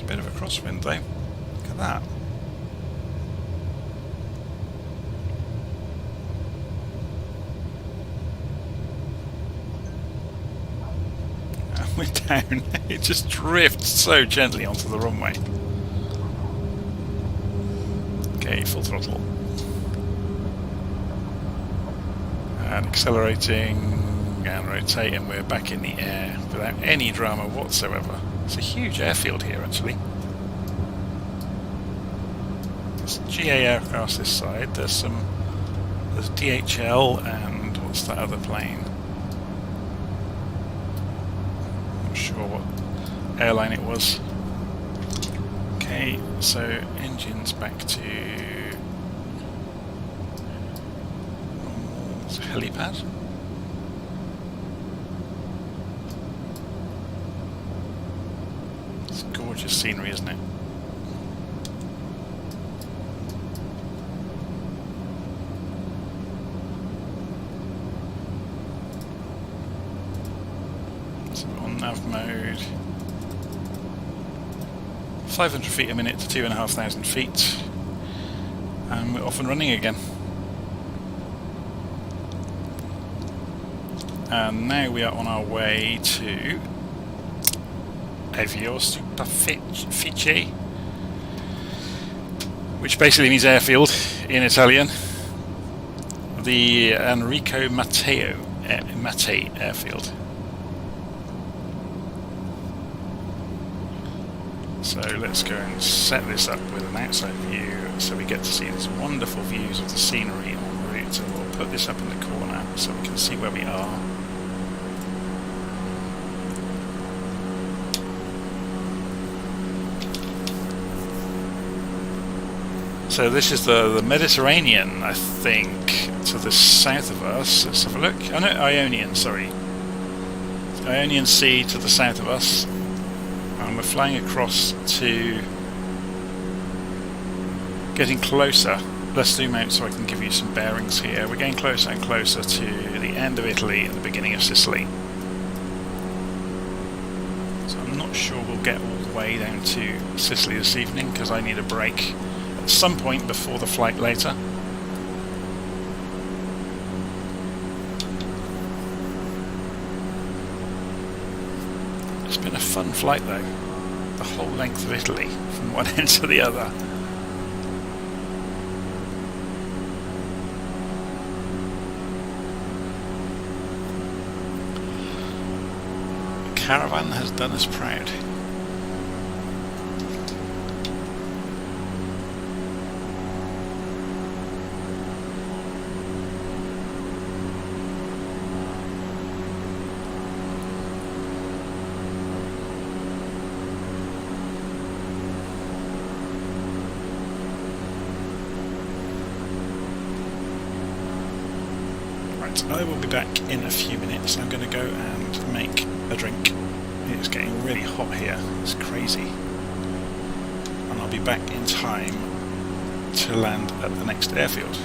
Speaker 1: Bit of a crosswind though. Look at that. And we're down. It just drifts so gently onto the runway. Okay, full throttle. And accelerating and rotating. We're back in the air without any drama whatsoever. It's a huge airfield here, actually. There's GA aircraft this side. There's DHL and what's that other plane? Not sure what airline it was. Okay, so engines back to it's a helipad. Gorgeous scenery, isn't it? So we're on nav mode. 500 feet a minute to 2,500 feet. And we're off and running again. And now we are on our way to Avio Superficie, which basically means airfield in Italian. The Enrico Mattei airfield. So let's go and set this up with an outside view so we get to see these wonderful views of the scenery en route, and we'll put this up in the corner so we can see where we are.
Speaker 2: So this is the Mediterranean, I think, to the south of us. Let's have a look. Oh no, Ionian, sorry. Ionian Sea to the south of us. And we're flying across to... getting closer. Let's zoom out so I can give you some bearings here. We're getting closer and closer to the end of Italy and the beginning of Sicily. So I'm not sure we'll get all the way down to Sicily this evening because I need a break at some point before the flight later. It's been a fun flight though, the whole length of Italy from one end to the other. Caravan has done us proud. Right, I will be back in a few minutes. I'm going to go and make a drink. It's getting really hot here, it's crazy. And I'll be back in time to land at the next airfield.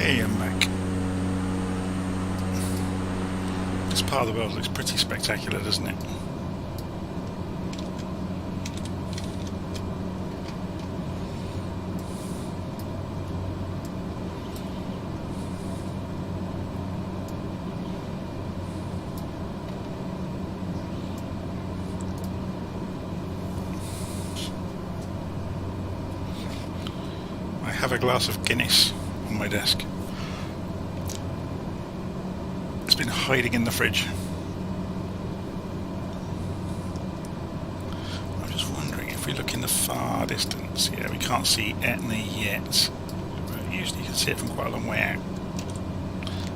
Speaker 1: Hey, I'm back. This part of the world looks pretty spectacular, doesn't it? I have a glass of Guinness on my desk. It's been hiding in the fridge. I'm just wondering if we look in the far distance. Yeah, we can't see Etna yet. But usually you can see it from quite a long way out.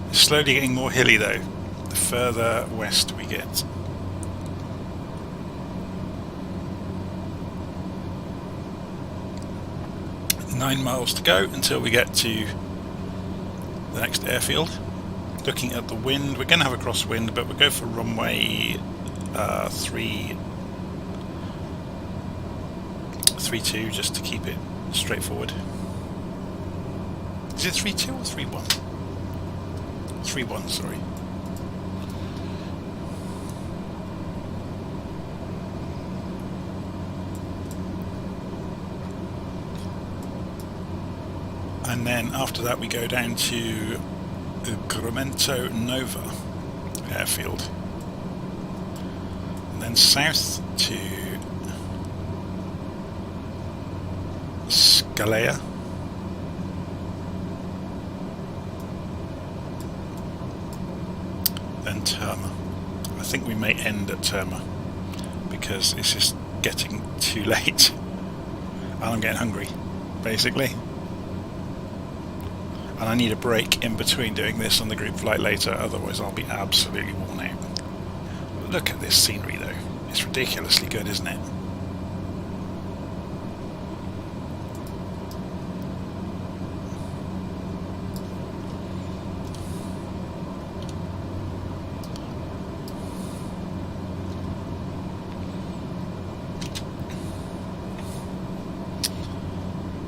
Speaker 1: It's slowly getting more hilly though, the further west we get. Nine miles to go until we get to the next airfield. Looking at the wind, we're going to have a crosswind, but we'll go for runway 32 just to keep it straightforward. Is it 32 or 31? 31, sorry. And then after that we go down to Grumento Nova airfield. And then south to Scalea. Then Terma. I think we may end at Terma because it's just getting too late and I'm getting hungry, basically. And I need a break in between doing this on the group flight later, otherwise I'll be absolutely worn out. Look at this scenery though, it's ridiculously good, isn't it?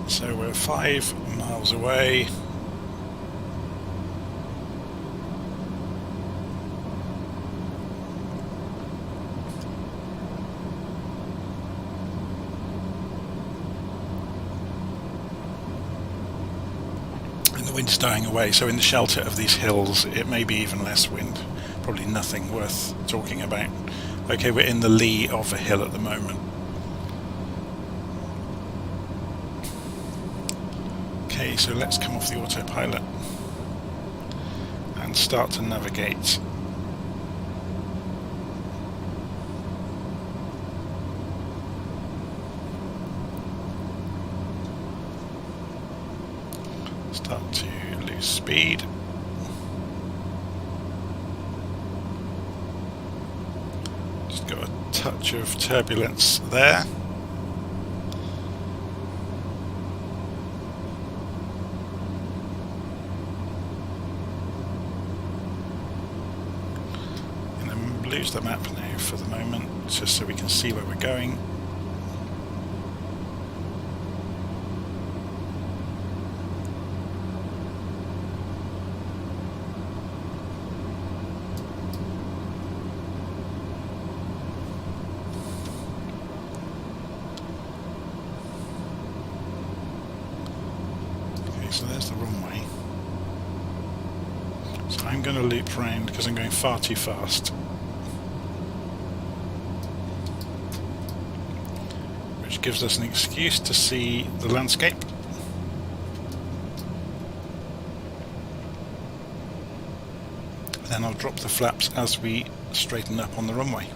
Speaker 1: So we're 5 miles away. The wind's dying away, so in the shelter of these hills it may be even less wind, probably nothing worth talking about. Okay, we're in the lee of a hill at the moment. Okay, so let's come off the autopilot and start to navigate. Start to lose speed. Just got a touch of turbulence there. And then lose the map now for the moment, just so we can see where we're going. So there's the runway. So I'm going to loop round because I'm going far too fast. Which gives us an excuse to see the landscape. Then I'll drop the flaps as we straighten up on the runway.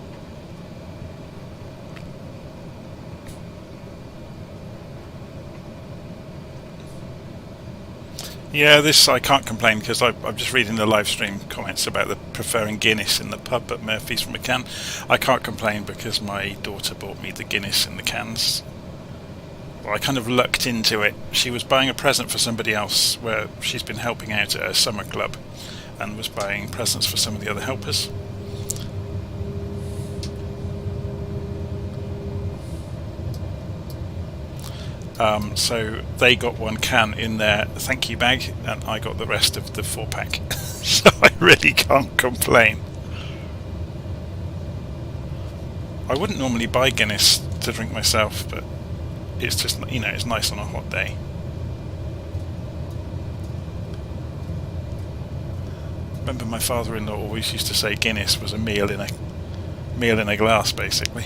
Speaker 1: Yeah, this I can't complain because I'm just reading the live stream comments about the preferring Guinness in the pub at Murphy's from a can. I can't complain because my daughter bought me the Guinness in the cans. Well, I kind of lucked into it. She was buying a present for somebody else where she's been helping out at a summer club and was buying presents for some of the other helpers.
Speaker 2: So they got 1 can in their thank you bag, and I got the rest of the 4-pack. So I really can't complain. I wouldn't normally buy Guinness to drink myself, but it's just, it's nice on a hot day. Remember, my father-in-law always used to say Guinness was a meal in a glass, basically.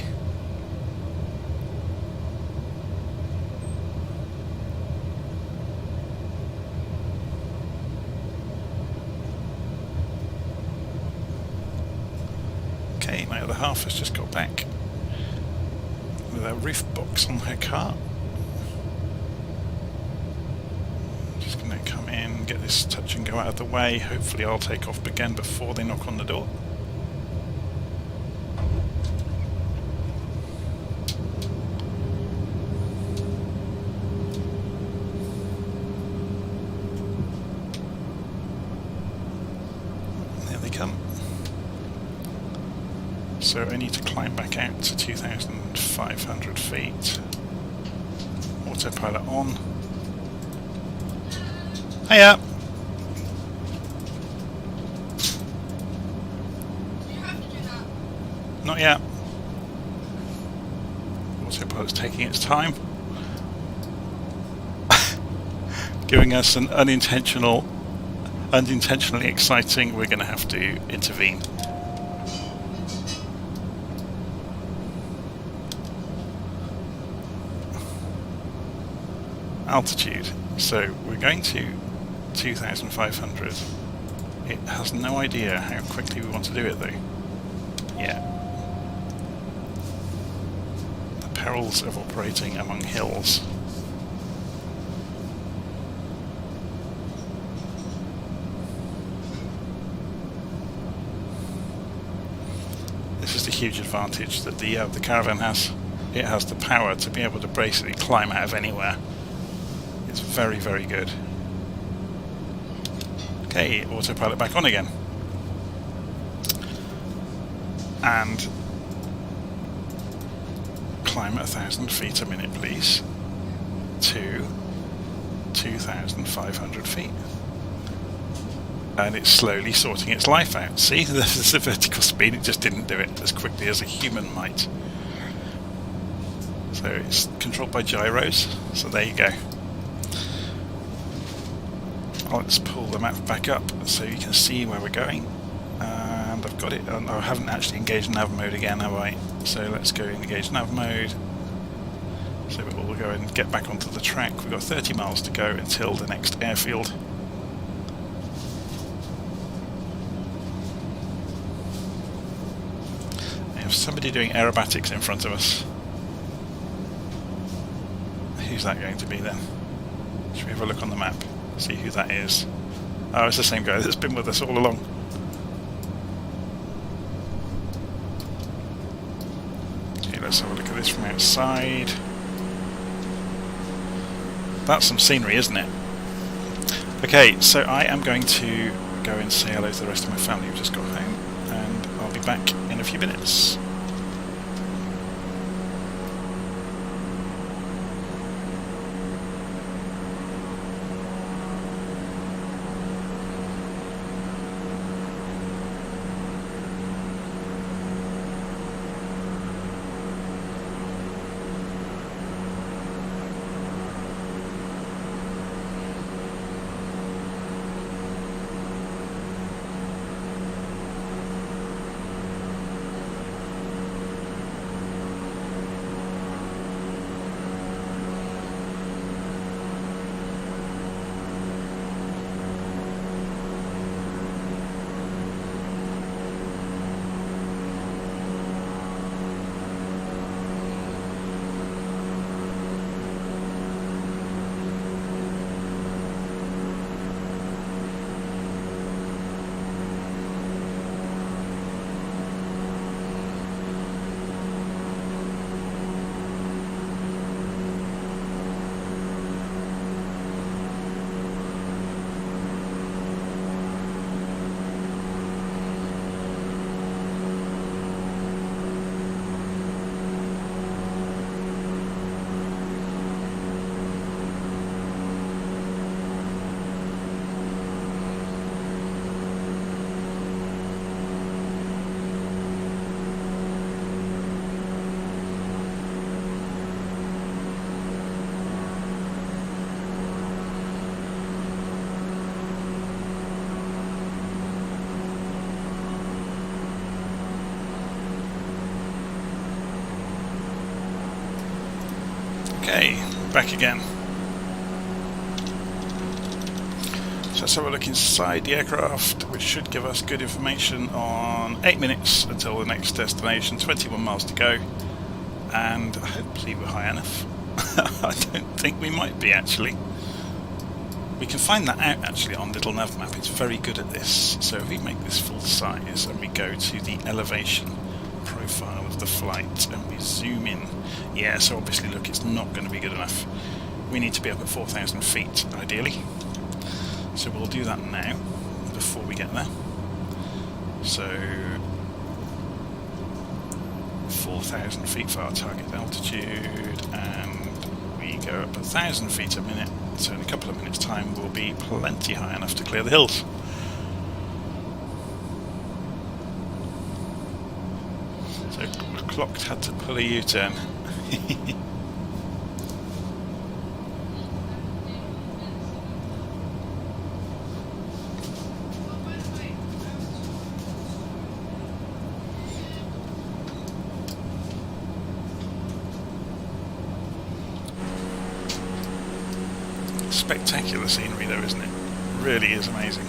Speaker 2: Okay, my other half has just got back with a roof box on her car. Just going to come in, get this touch and go out of the way. Hopefully I'll take off again before they knock on the door. There they come. So I need to climb back out to 2,500 feet. Autopilot on. Hiya!
Speaker 3: Do you have to do that?
Speaker 2: Not yet. Autopilot's taking its time. Giving us an unintentionally exciting, we're going to have to intervene. Altitude. So we're going to 2,500. It has no idea how quickly we want to do it though. Yeah. The perils of operating among hills. This is the huge advantage that the Caravan has. It has the power to be able to basically climb out of anywhere. It's very, very good. Okay, autopilot back on again. And climb at 1,000 feet a minute, please, to 2,500 feet. And it's slowly sorting its life out. See, there's the vertical speed, it just didn't do it as quickly as a human might. So it's controlled by gyros, so there you go. Let's pull the map back up so you can see where we're going. And I've got it. I haven't actually engaged nav mode again, have I? So let's go engage nav mode. So we'll go and get back onto the track. We've got 30 miles to go until the next airfield. We have somebody doing aerobatics in front of us. Who's that going to be then? Should we have a look on the map? See who that is. Oh, it's the same guy that's been with us all along. Okay, let's have a look at this from outside. That's some scenery, isn't it? Okay, so I am going to go and say hello to the rest of my family who just got home, and I'll be back in a few minutes.
Speaker 1: Okay, back again. So let's have a look inside the aircraft, which should give us good information on 8 minutes until the next destination, 21 miles to go, and hopefully we're high enough. I don't think we might be, actually. We can find that out actually on Little Nav Map. It's very good at this. So if we make this full size and we go to the elevation profile of the flight and we zoom in, yeah, so obviously look, it's not going to be good enough. We need to be up at 4,000 feet ideally. So we'll do that now before we get there. So 4,000 feet for our target altitude, and we go up 1,000 feet a minute. So in a couple of minutes' time we'll be plenty high enough to clear the hills. So clocked had to pull a U-turn. Spectacular scenery though, isn't it? Really is amazing.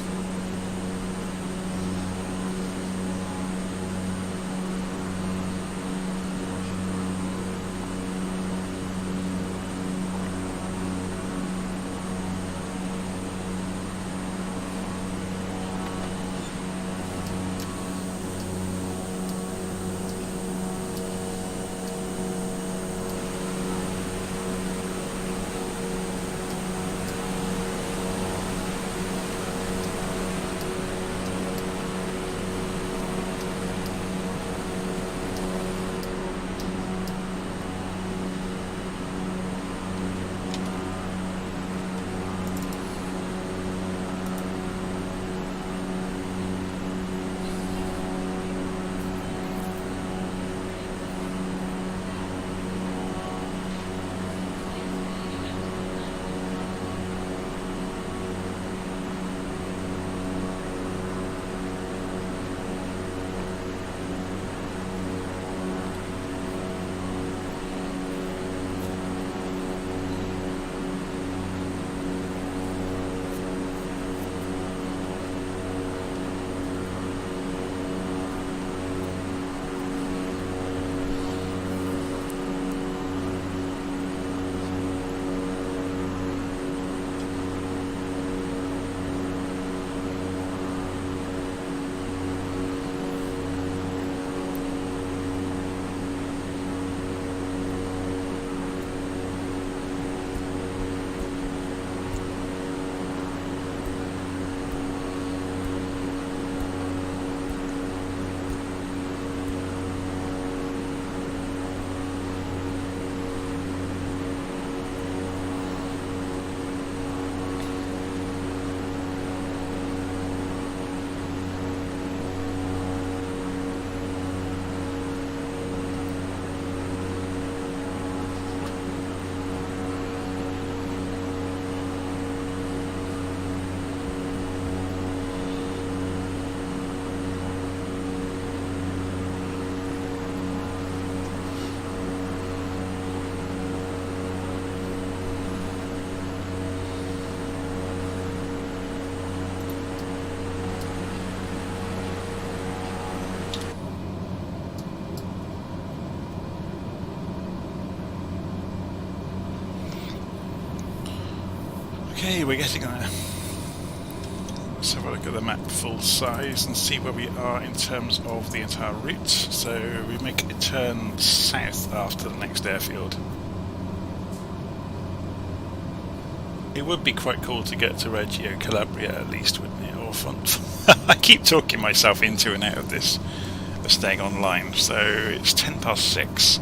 Speaker 1: Okay, we're getting there. Let's have a look at the map full size and see where we are in terms of the entire route. So we make a turn south after the next airfield. It would be quite cool to get to Reggio Calabria at least, wouldn't it? Or I keep talking myself into and out of this, staying online. So it's 6:10.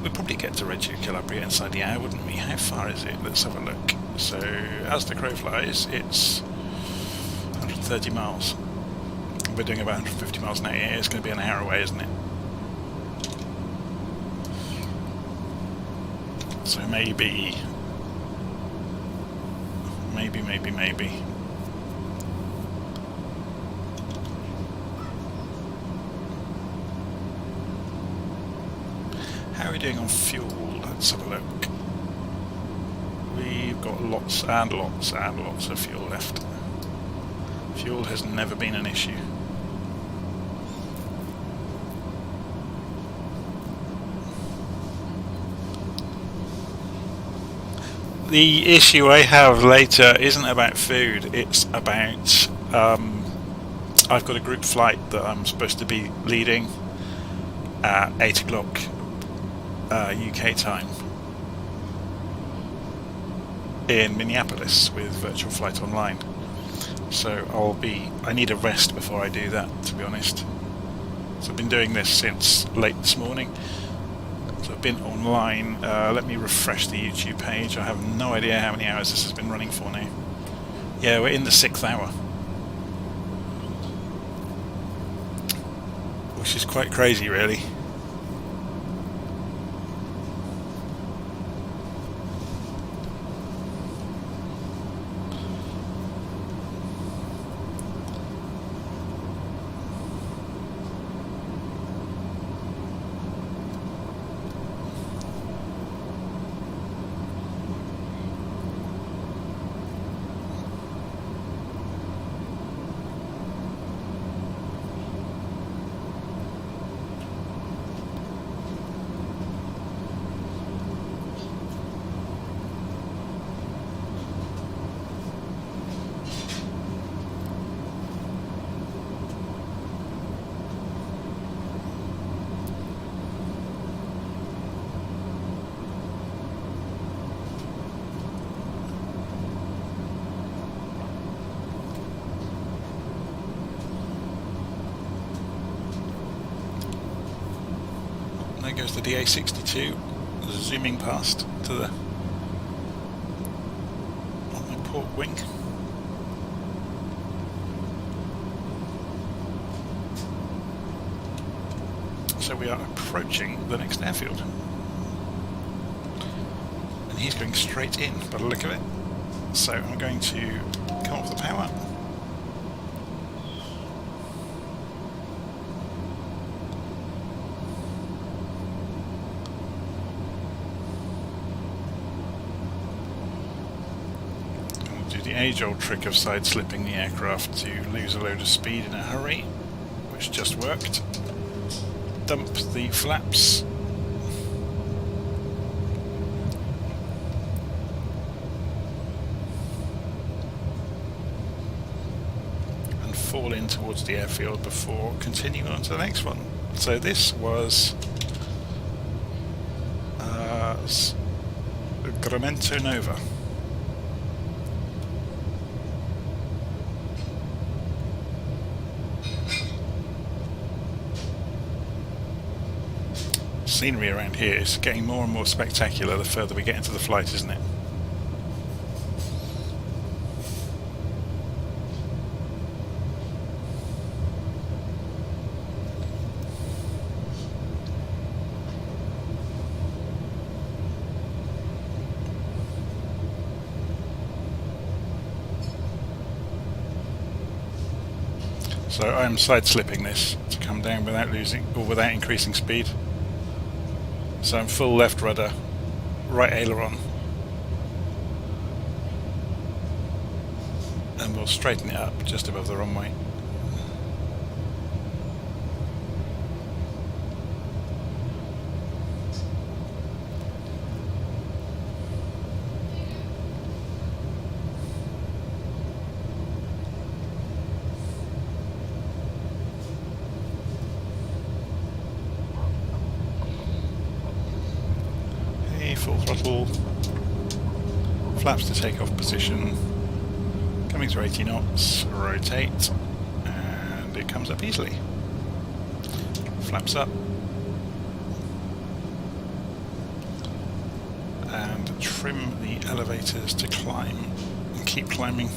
Speaker 1: We'd probably get to Reggio Calabria inside the hour, wouldn't we? How far is it? Let's have a look. So as the crow flies, it's 130 miles. We're doing about 150 miles an hour. It's going to be an hour away, isn't it? So maybe. How are we doing on fuel? Let's have a look. We've got lots and lots and lots of fuel left. Fuel has never been an issue. The issue I have later isn't about food, it's about I've got a group flight that I'm supposed to be leading at 8 o'clock UK time in Minneapolis with Virtual Flight Online. So I need a rest before I do that, to be honest. So I've been doing this since late this morning. So I've been online. Let me refresh the YouTube page. I have no idea how many hours this has been running for now. Yeah, we're in the 6th hour, which is quite crazy, really. There goes the DA62 zooming past to the on my port wing. So we are approaching the next airfield, and he's going straight in by the look of it. So I'm going to come off the power. The age-old trick of side-slipping the aircraft to lose a load of speed in a hurry, which just worked. Dump the flaps. And fall in towards the airfield before continuing on to the next one. So this was Gramento Nova. Scenery around here is getting more and more spectacular the further we get into the flight, isn't it? So I'm side-slipping this to come down without losing or without increasing speed. So I'm full left rudder, right aileron, and we'll straighten it up just above the runway. Full throttle, flaps to take off position, coming to 80 knots, rotate, and it comes up easily. Flaps up, and trim the elevators to climb and keep climbing.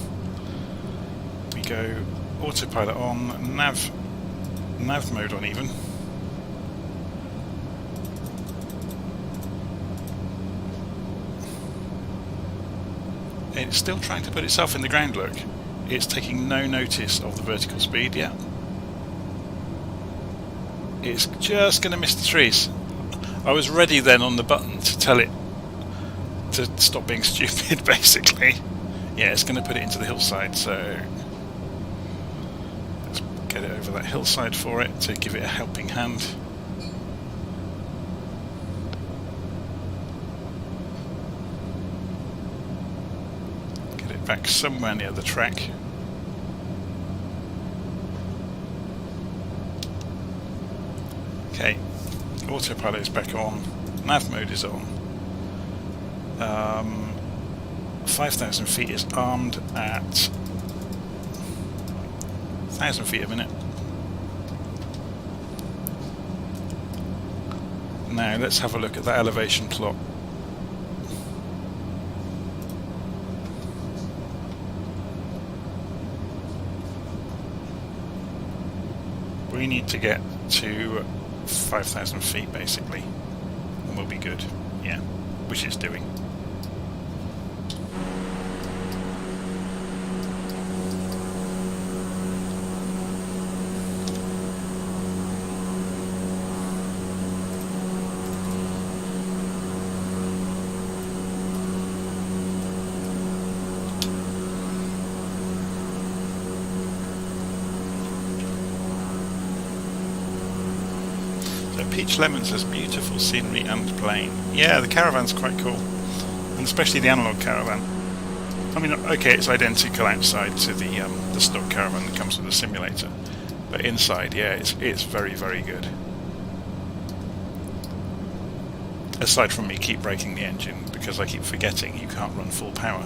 Speaker 1: We go autopilot on, nav mode on even. It's still trying to put itself in the ground, look. It's taking no notice of the vertical speed yet. It's just going to miss the trees.
Speaker 2: I was ready then on the button to tell it to stop being stupid, basically. Yeah, it's going to put it into the hillside, so let's get it over that hillside for it to give it a helping hand. Get it back somewhere near the track. Okay, autopilot is back on, nav mode is on. 5,000 feet is armed at 1,000 feet a minute. Now let's have a look at that elevation plot. We need to get to 5,000 feet basically, and we'll be good. Yeah, which it's doing. Peach Lemons has beautiful scenery and plain. Yeah, the Caravan's quite cool, and especially the Analogue Caravan. I mean, okay, it's identical outside to the stock Caravan that comes with the simulator, but inside, yeah, it's very, very good. Aside from me keep braking the engine because I keep forgetting you can't run full power.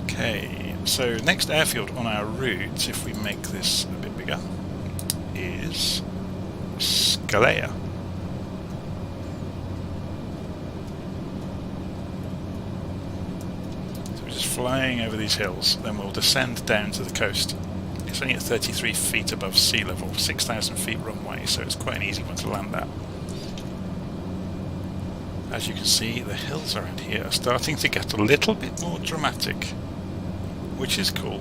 Speaker 2: Okay, so next airfield on our route, if we make this a bit bigger, is Scalea. So we're just flying over these hills, then we'll descend down to the coast. It's only at 33 feet above sea level, 6,000 feet runway, so it's quite an easy one to land at. As you can see, the hills around here are starting to get a little bit more dramatic, which is cool.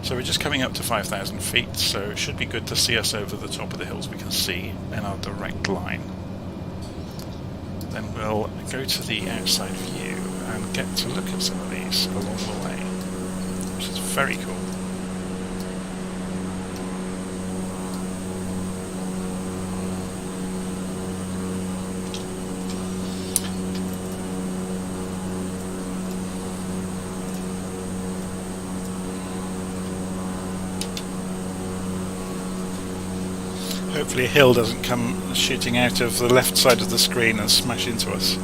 Speaker 2: So we're just coming up to 5,000 feet, so it should be good to see us over the top of the hills we can see in our direct line. Then we'll go to the outside view and get to look at some of these along the way, which is very cool. Hopefully a hill doesn't come shooting out of the left side of the screen and smash into us.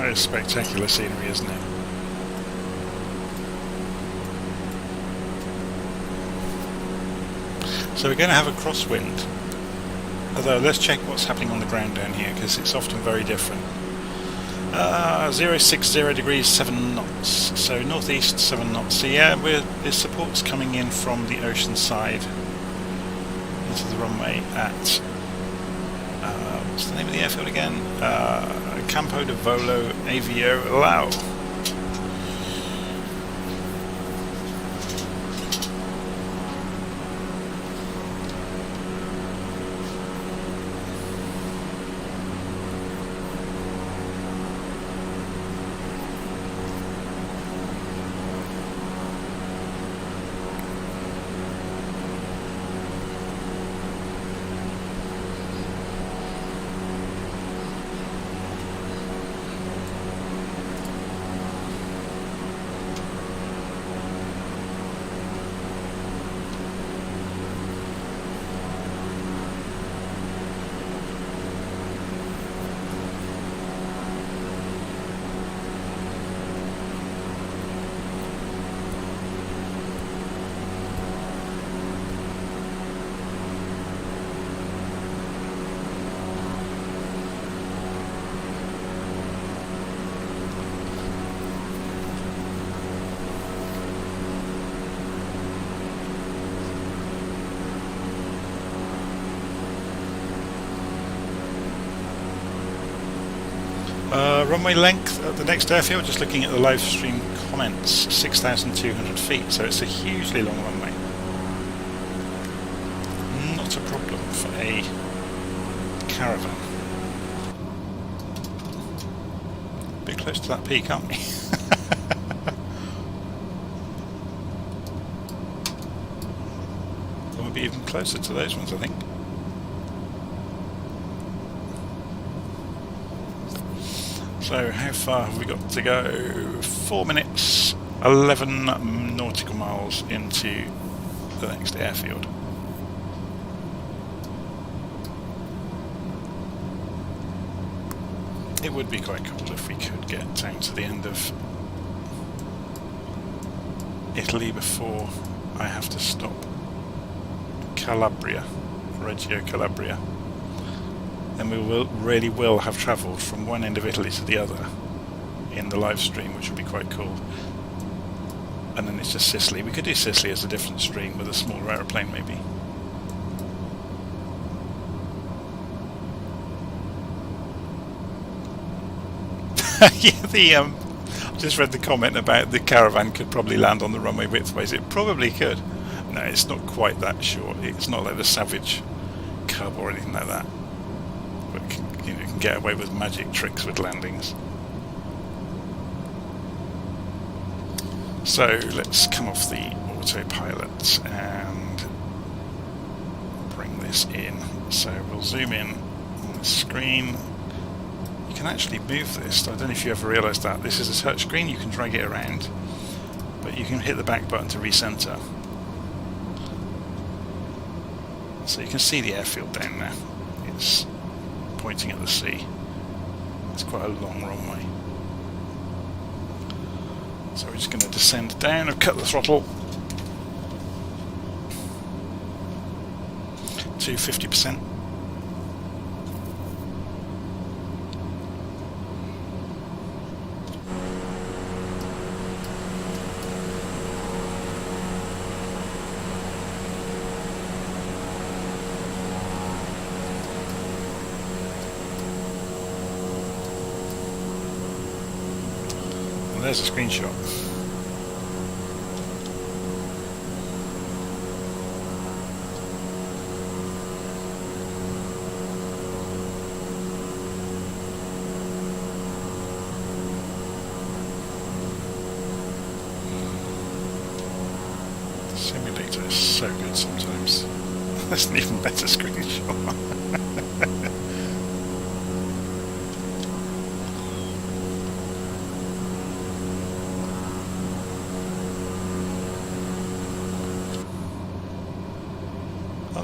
Speaker 1: That is spectacular scenery, isn't it? So we're going to have a crosswind. Although, let's check what's happening on the ground down here, because it's often very different. 060 degrees, 7 knots. So northeast, 7 knots. So yeah, there's support's coming in from the ocean side into the runway at what's the name of the airfield again? Campo de Volo Avio Lao. Runway length at the next airfield, just looking at the live stream comments, 6,200 feet, so it's a hugely long runway. Not a problem for a Caravan. A bit close to that peak, aren't we? We'll be even closer to those ones, I think. So how far have we got to go? 4 minutes, 11 nautical miles into the next airfield. It would be quite cool if we could get down to the end of Italy before I have to stop Calabria, Reggio Calabria. Then we really will have travelled from one end of Italy to the other in the live stream, which would be quite cool. And then it's just Sicily. We could do Sicily as a different stream with a smaller aeroplane, maybe. Yeah, I just read the comment about the Caravan could probably land on the runway widthways. It probably could. No, it's not quite that short. It's not like the Savage Cub or anything like that. But you can get away with magic tricks with landings. So let's come off the autopilot and bring this in. So we'll zoom in on the screen. You can actually move this. I don't know if you ever realised that. This is a touch screen, you can drag it around, but you can hit the back button to recenter. So you can see the airfield down there. It's pointing at the sea. It's quite a long runway. So we're just going to descend down. I've cut the throttle to 50%. There's a screenshot. Simulator is so good sometimes. That's an even better screenshot.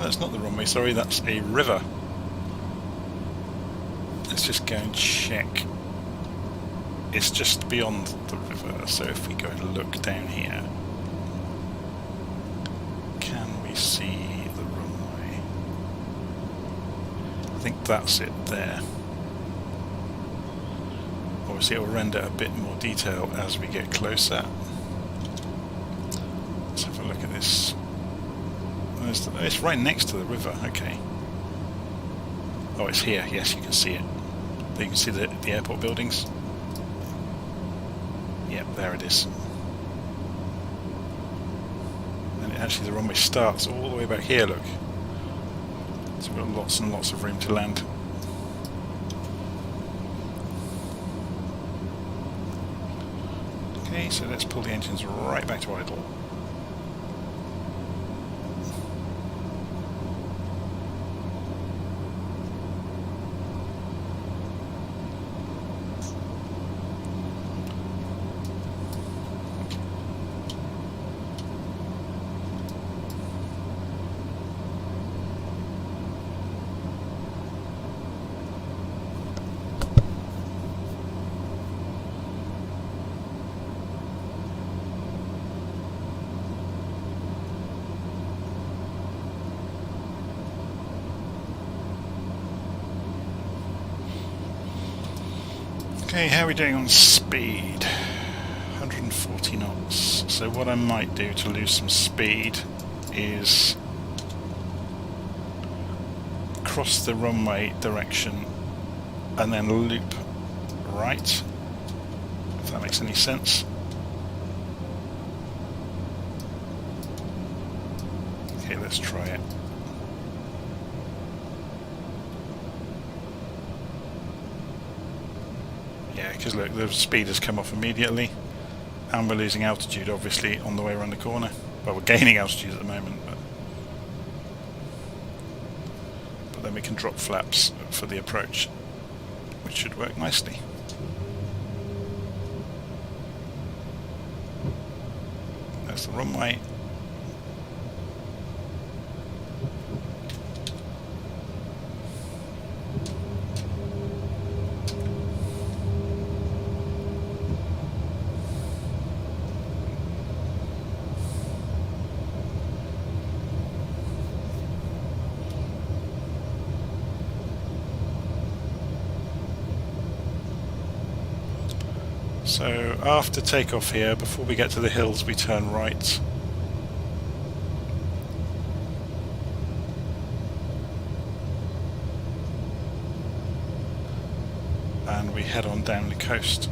Speaker 1: That's not the runway, sorry, that's a river. Let's just go and check it's just beyond the river. So if we go and look down here, can we see the runway? I think that's it there. Obviously it will render a bit more detail as we get closer. Let's have a look at this. It's right next to the river, okay. Oh, it's here, yes, you can see it. You can see the airport buildings. Yep, there it is. And actually the runway starts all the way back here, look. So we've got lots and lots of room to land. Okay, so let's pull the engines right back to idle. Okay, how are we doing on speed? 140 knots. So what I might do to lose some speed is cross the runway direction and then loop right, if that makes any sense. Okay, let's try it. Yeah, because look, the speed has come off immediately, and we're losing altitude obviously on the way around the corner. Well, we're gaining altitude at the moment, but then we can drop flaps for the approach, which should work nicely. There's the runway. So after takeoff here, before we get to the hills, we turn right. And we head on down the coast.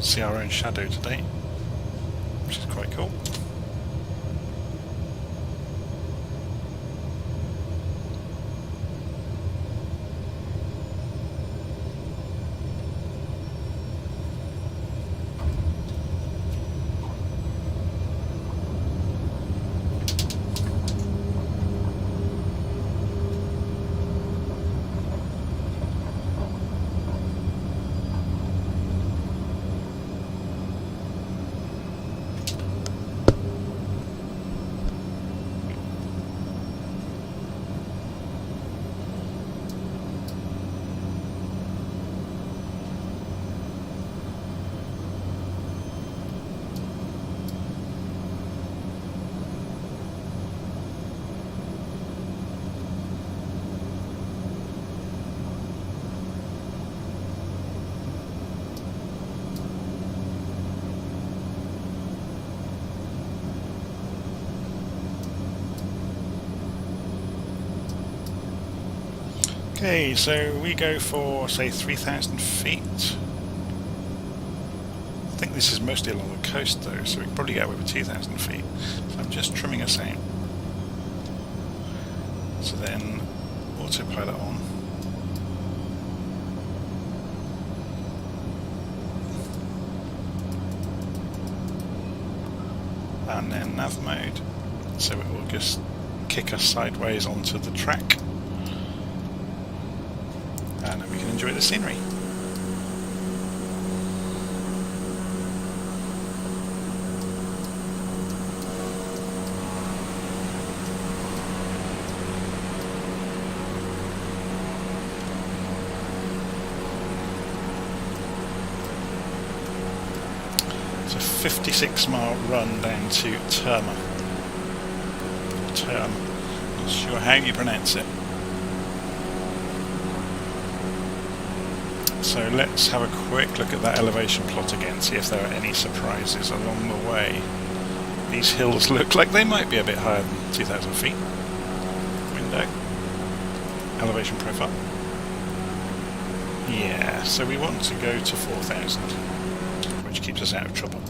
Speaker 1: See our own shadow today, which is quite cool. Okay, so we go for, say, 3,000 feet. I think this is mostly along the coast, though, so we can probably get away with 2,000 feet. So I'm just trimming us out. So then, autopilot on. and then nav mode, so it will just kick us sideways onto the track, and then we can enjoy the scenery. It's a 56-mile run down to Terma. Not sure how you pronounce it. So let's have a quick look at that elevation plot again, see if there are any surprises along the way. These hills look like they might be a bit higher than 2,000 feet. Window. Elevation profile. Yeah, so we want to go to 4,000, which keeps us out of trouble.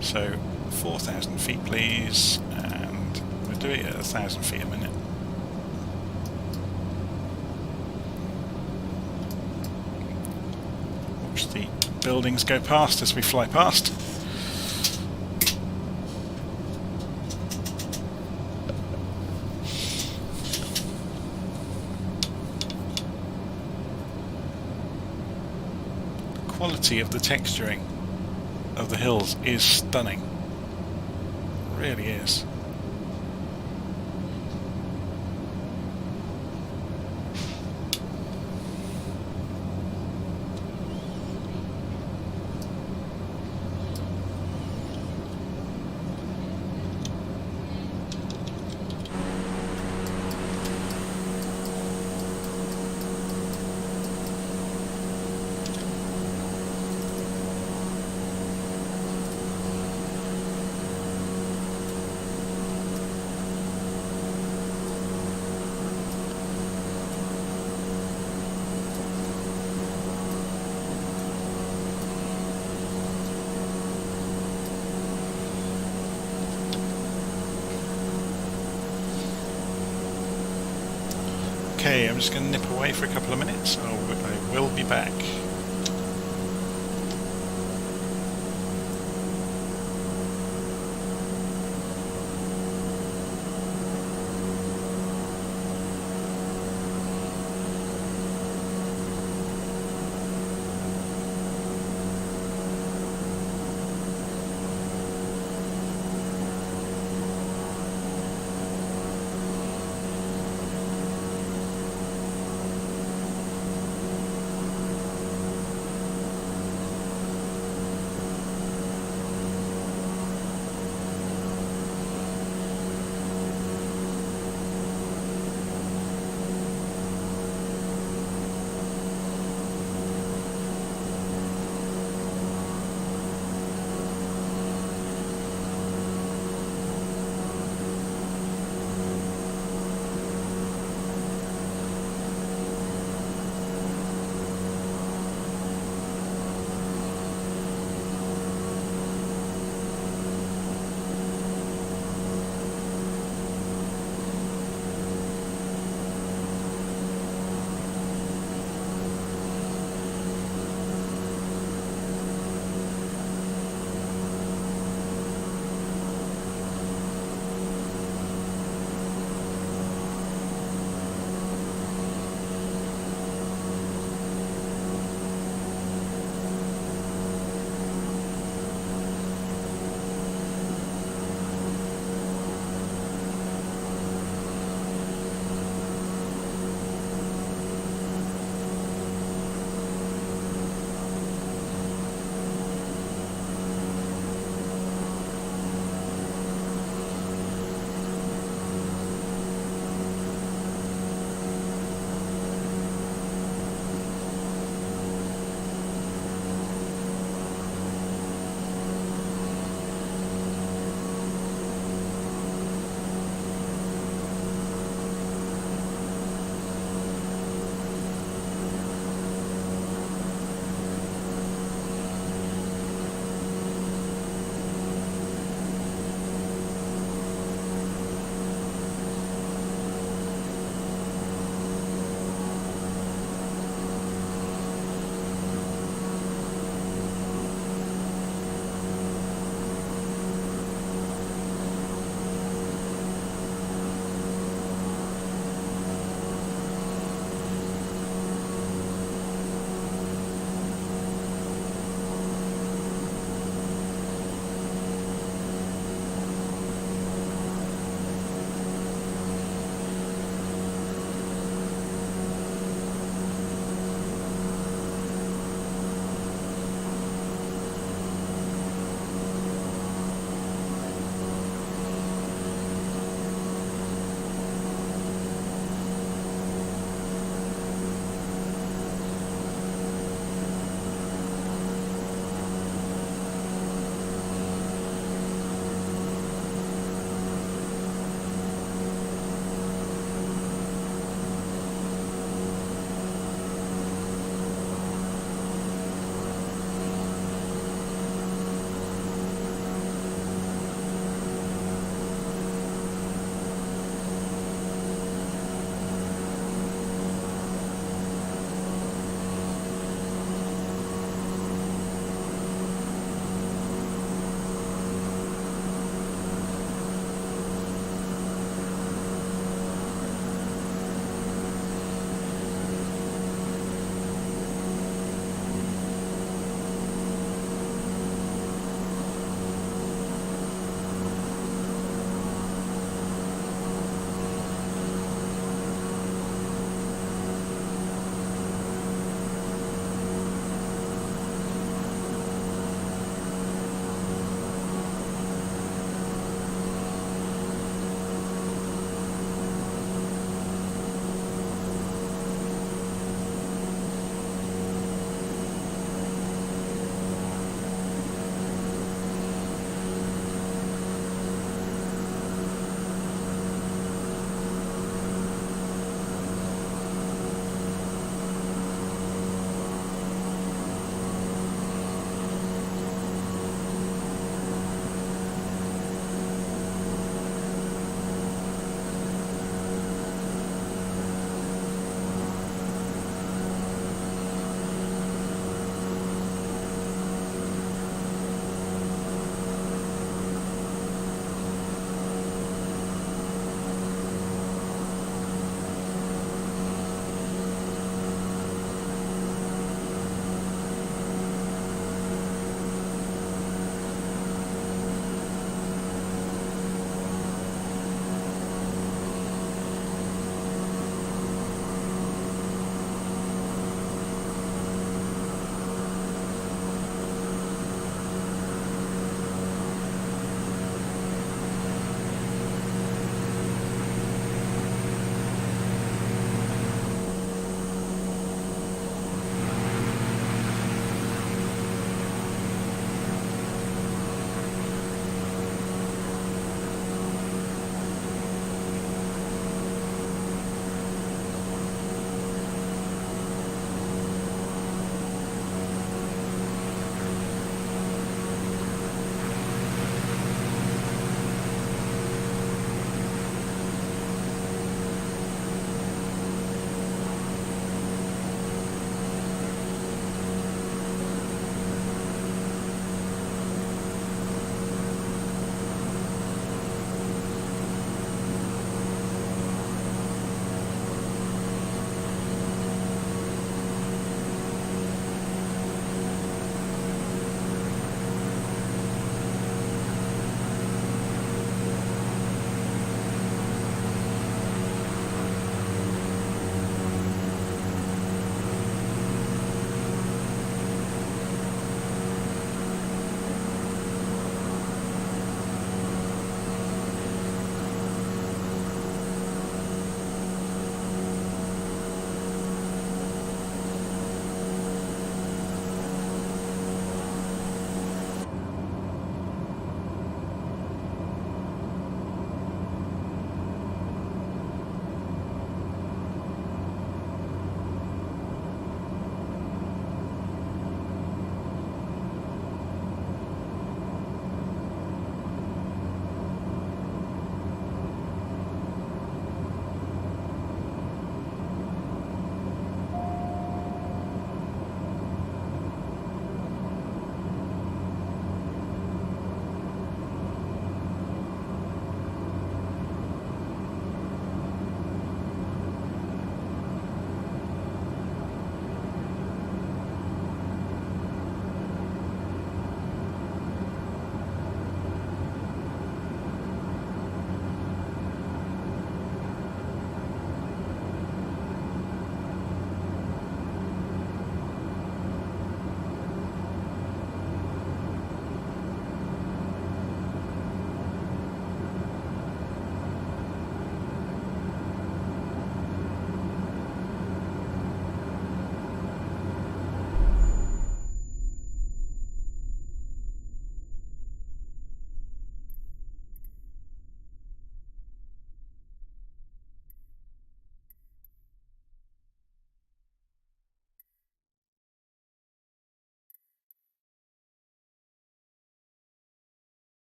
Speaker 1: So 4,000 feet please, and we'll do it at 1,000 feet a minute. Watch the buildings go past as we fly past. The quality of the texturing of the hills is stunning. It really is. Okay, I'm just going to nip away for a couple of minutes. I will be back.